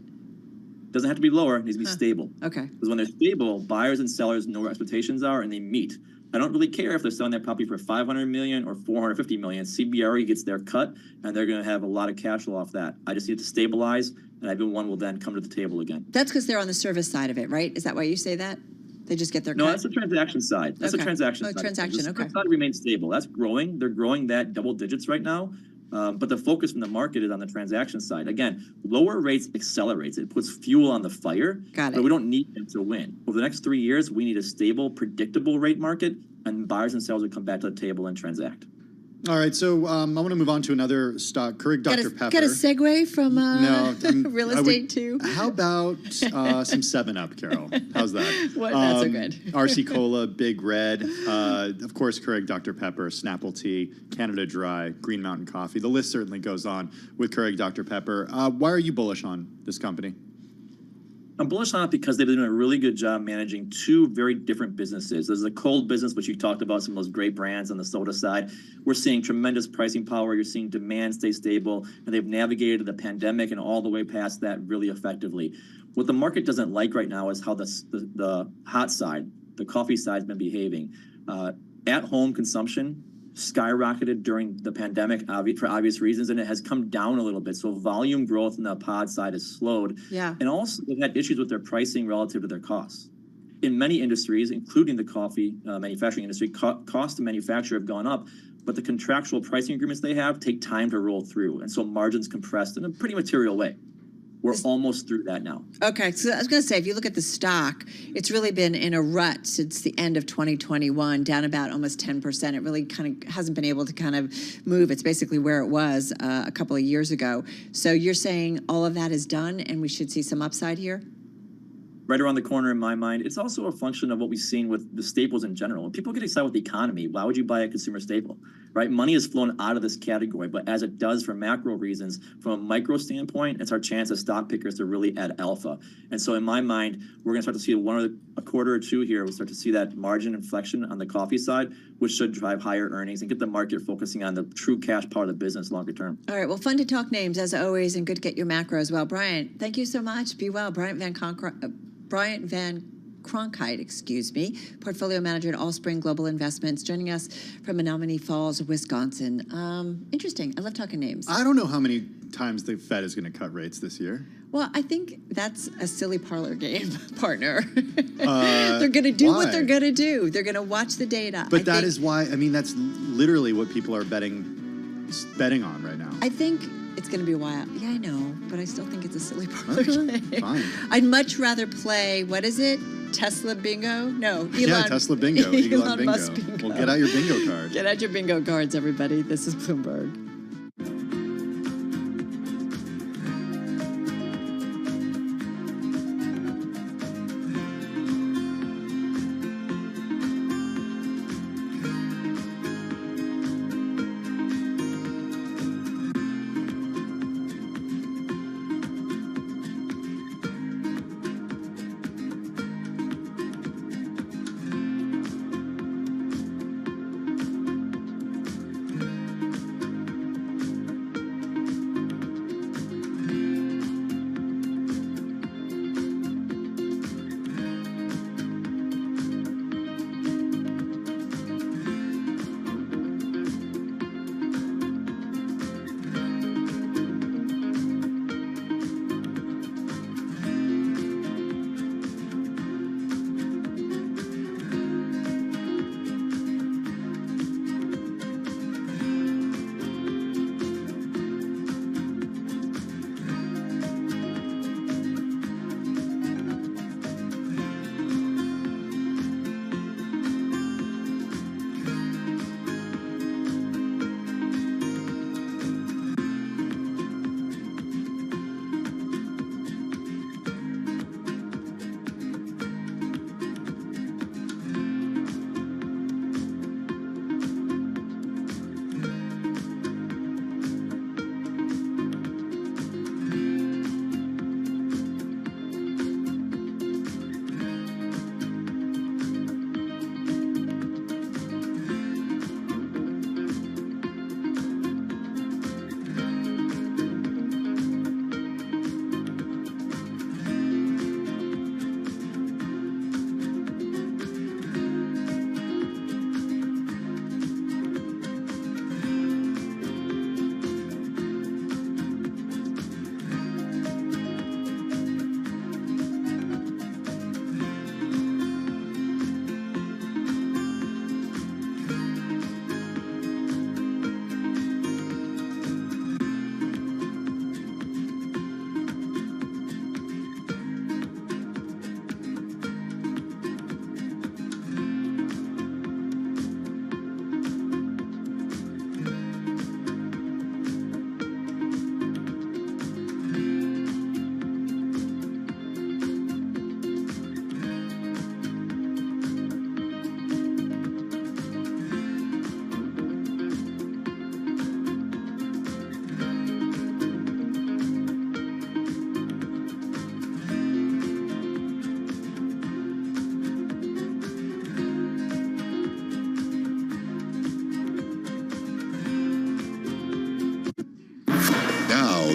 Doesn't have to be lower. It needs to be stable. Okay. Because when they're stable, buyers and sellers know where expectations are and they meet. I don't really care if they're selling their property for $500 million or $450 million. CBRE gets their cut, and they're going to have a lot of cash flow off that. I just need it to stabilize, and everyone will then come to the table again. That's because they're on the service side of it, right? Is that why you say that? They just get their cut? No, that's the transaction side. That's the transaction side. Transaction, the okay. side remains stable. That's growing. They're growing that double digits right now. But the focus from the market is on the transaction side. Again, lower rates accelerates. It puts fuel on the fire. Got it. But we don't need them to win. Over the next 3 years, we need a stable, predictable rate market, and buyers and sellers will come back to the table and transact. All right, so I want to move on to another stock, Keurig Dr. Pepper. Got a segue from real estate too? How about some 7-Up, Carol? How's that? Not so good. RC Cola, Big Red, of course, Keurig Dr. Pepper, Snapple Tea, Canada Dry, Green Mountain Coffee. The list certainly goes on with Keurig Dr. Pepper. Why are you bullish on this company? I'm bullish on it because they've been doing a really good job managing two very different businesses. There's the cold business, which you talked about, some of those great brands on the soda side. We're seeing tremendous pricing power. You're seeing demand stay stable, and they've navigated the pandemic and all the way past that really effectively. What the market doesn't like right now is how the hot side, the coffee side, has been behaving. At-home consumption skyrocketed during the pandemic for obvious reasons, and it has come down a little bit. So volume growth in the pod side has slowed. Yeah. And also they've had issues with their pricing relative to their costs. In many industries, including the coffee manufacturing industry, costs to manufacture have gone up, but the contractual pricing agreements they have take time to roll through. And so margins compressed in a pretty material way. We're almost through that now. Okay, so I was going to say, if you look at the stock, it's really been in a rut since the end of 2021, down about almost 10%. It really kind of hasn't been able to kind of move. It's basically where it was a couple of years ago. So you're saying all of that is done and we should see some upside here? Right around the corner in my mind. It's also a function of what we've seen with the staples in general. When people get excited with the economy, why would you buy a consumer staple, right? Money has flown out of this category, but as it does for macro reasons, from a micro standpoint, it's our chance as stock pickers to really add alpha. And so in my mind, we're going to start to see a quarter or two here. We'll start to see that margin inflection on the coffee side, which should drive higher earnings and get the market focusing on the true cash power of the business longer term. All right, well, fun to talk names as always, and good to get your macro as well. Brian, thank you so much. Be well. Brian Van Cronkite, portfolio manager at Allspring Global Investments, joining us from Menominee Falls, Wisconsin. Interesting. I love talking names. I don't know how many times the Fed is going to cut rates this year. Well, I think that's a silly parlor game, partner. They're going to do what they're going to do. They're going to watch the data. But that's why, I mean, that's literally what people are betting on right now. I think It's going to be a while. Yeah, I know, but I still think it's a silly parlor Okay, trick. fine. I'd much rather play, what is it? Tesla bingo? No, Elon. Yeah, Tesla bingo. Elon bingo. Musk bingo. Well, get out your bingo card. Get out your bingo cards, everybody. This is Bloomberg.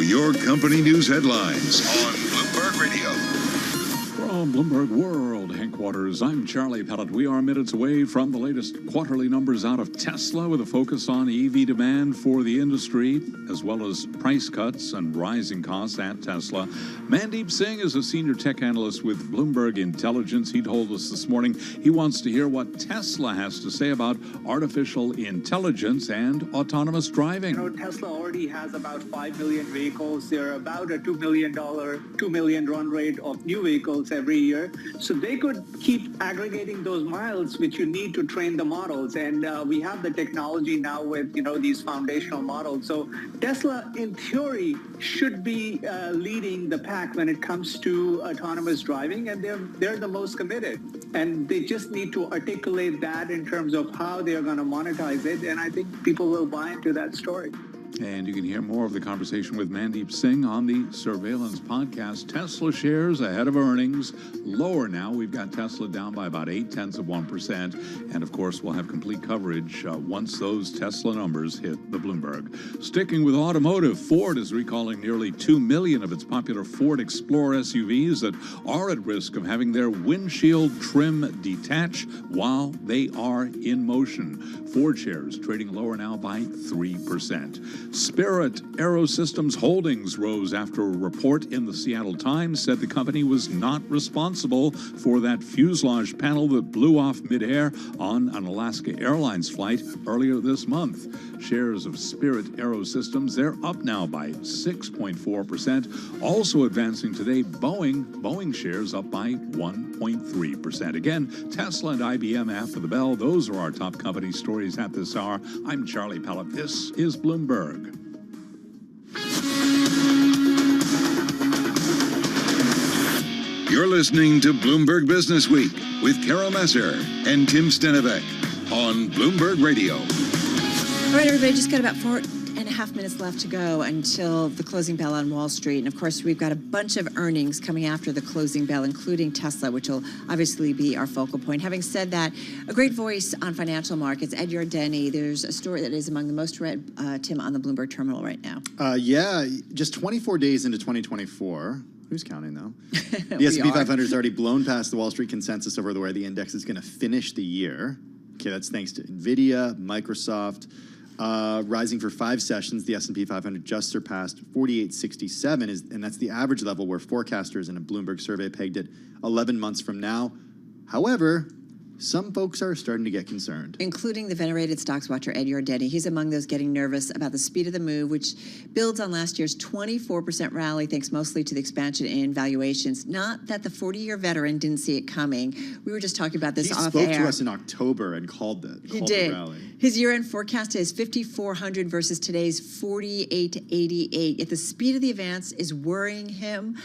Your company news headlines on Bloomberg Radio. From Bloomberg World headquarters, I'm Charlie Pellet. We are minutes away from the latest quarterly numbers out of Tesla with a focus on EV demand for the industry, as well as price cuts and rising costs at Tesla. Mandeep Singh is a senior tech analyst with Bloomberg Intelligence. He told us this morning he wants to hear what Tesla has to say about artificial intelligence and autonomous driving. Tesla already has about 5 million vehicles. They're about a $2 million run rate of new vehicles every year. So they could keep aggregating those miles, which you need to train the models. And we have the technology now with, these foundational models. So Tesla, in theory, should be leading the pack when it comes to autonomous driving. And they're the most committed. And they just need to articulate that in terms of how they're going to monetize it. And I think people will buy into that story. And you can hear more of the conversation with Mandeep Singh on the Surveillance podcast. Tesla shares ahead of earnings, lower now. We've got Tesla down by about 0.8%. And of course, we'll have complete coverage once those Tesla numbers hit the Bloomberg. Sticking with automotive, Ford is recalling nearly 2 million of its popular Ford Explorer SUVs that are at risk of having their windshield trim detach while they are in motion. Ford shares trading lower now by 3%. Spirit Aerosystems Holdings rose after a report in the Seattle Times said the company was not responsible for that fuselage panel that blew off midair on an Alaska Airlines flight earlier this month. Shares of Spirit Aerosystems, they're up now by 6.4%. Also advancing today, Boeing shares up by 1.3%. Again, Tesla and IBM after the bell. Those are our top company stories at this hour. I'm Charlie Pellet. This is Bloomberg. You're listening to Bloomberg Business Week with Carol Messer and Tim Stenevec on Bloomberg Radio. All right, everybody, just got about 4.5 minutes left to go until the closing bell on Wall Street. And of course, we've got a bunch of earnings coming after the closing bell, including Tesla, which will obviously be our focal point. Having said that, a great voice on financial markets, Ed Yardeni. There's a story that is among the most read, Tim, on the Bloomberg terminal right now. Yeah, just 24 days into 2024. Who's counting, though? The S&P 500 has already blown past the Wall Street consensus over where the index is going to finish the year. Okay, that's thanks to NVIDIA, Microsoft. Rising for 5 sessions, the S&P 500 just surpassed 4867, and that's the average level where forecasters in a Bloomberg survey pegged it 11 months from now. However, some folks are starting to get concerned. Including the venerated stocks watcher, Ed Yardeni. He's among those getting nervous about the speed of the move, which builds on last year's 24% rally, thanks mostly to the expansion in valuations. Not that the 40-year veteran didn't see it coming. We were just talking about this off air. He spoke to us in October and called the rally. His year-end forecast is 5,400 versus today's 4,888. Yet the speed of the advance is worrying him,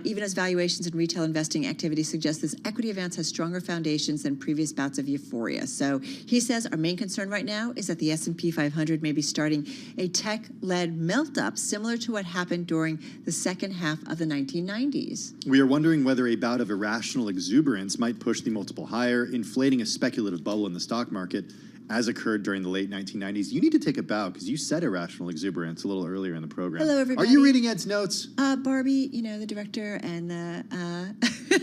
even as valuations and retail investing activity suggest this equity advance has stronger foundations than previous bouts of euphoria. So he says our main concern right now is that the S&P 500 may be starting a tech-led melt-up similar to what happened during the second half of the 1990s. We are wondering whether a bout of irrational exuberance might push the multiple higher, inflating a speculative bubble in the stock market, as occurred during the late 1990s. You need to take a bow because you said irrational exuberance a little earlier in the program. Hello, everybody. Are you reading Ed's notes? Barbie, the director and the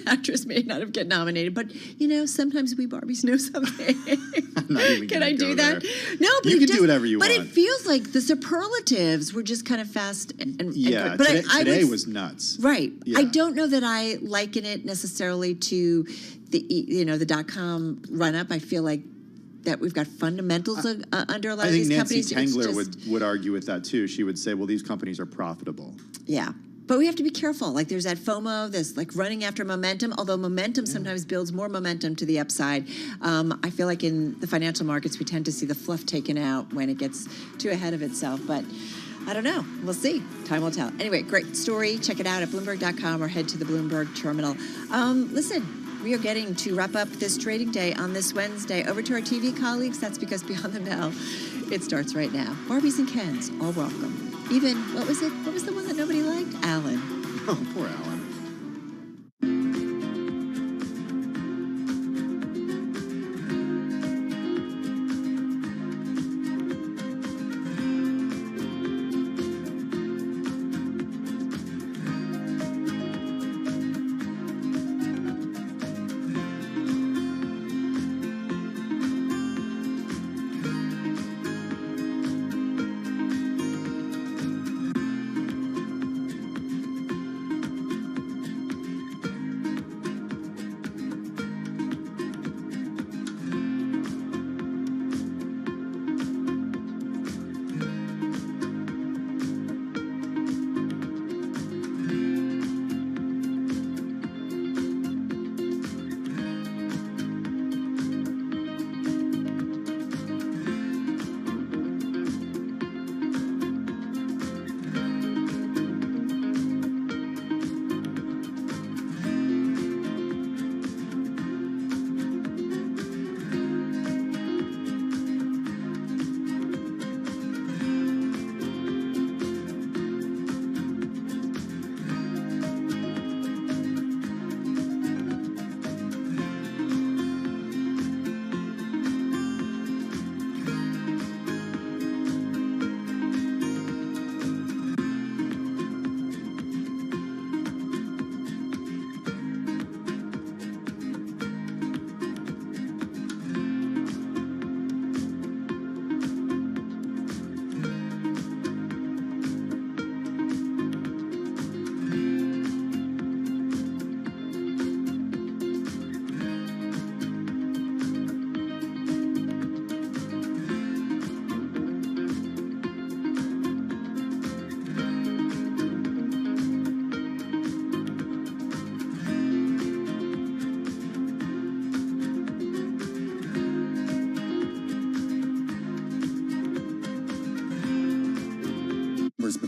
actress may not get nominated, but, sometimes we Barbies know something. I'm not even Can I do that? There. No, but you can do whatever you want. But it feels like the superlatives were just kind of fast and yeah, good. But today was nuts. Right. Yeah. I don't know that I liken it necessarily to the .com run-up. I feel like that we've got fundamentals under a lot of these companies. I think Nancy Tengler would argue with that too. She would say, well, these companies are profitable. Yeah. But we have to be careful. Like there's that FOMO, this like running after momentum, although momentum sometimes builds more momentum to the upside. I feel like in the financial markets, we tend to see the fluff taken out when it gets too ahead of itself. But I don't know. We'll see. Time will tell. Anyway, great story. Check it out at Bloomberg.com or head to the Bloomberg terminal. Listen. We are getting to wrap up this trading day on this Wednesday. Over to our TV colleagues. That's because Beyond the Bell, it starts right now. Barbies and Kens, all welcome. Even, what was it? What was the one that nobody liked? Alan. Oh, poor Alan.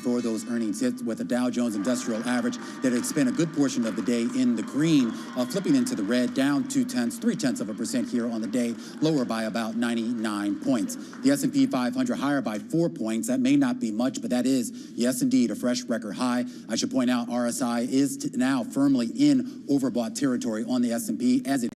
before those earnings hit, with the Dow Jones Industrial Average that had spent a good portion of the day in the green, flipping into the red, down 0.2% here on the day, lower by about 99 points. The S&P 500 higher by 4 points. That may not be much, but that is, yes, indeed, a fresh record high. I should point out RSI is now firmly in overbought territory on the S&P as it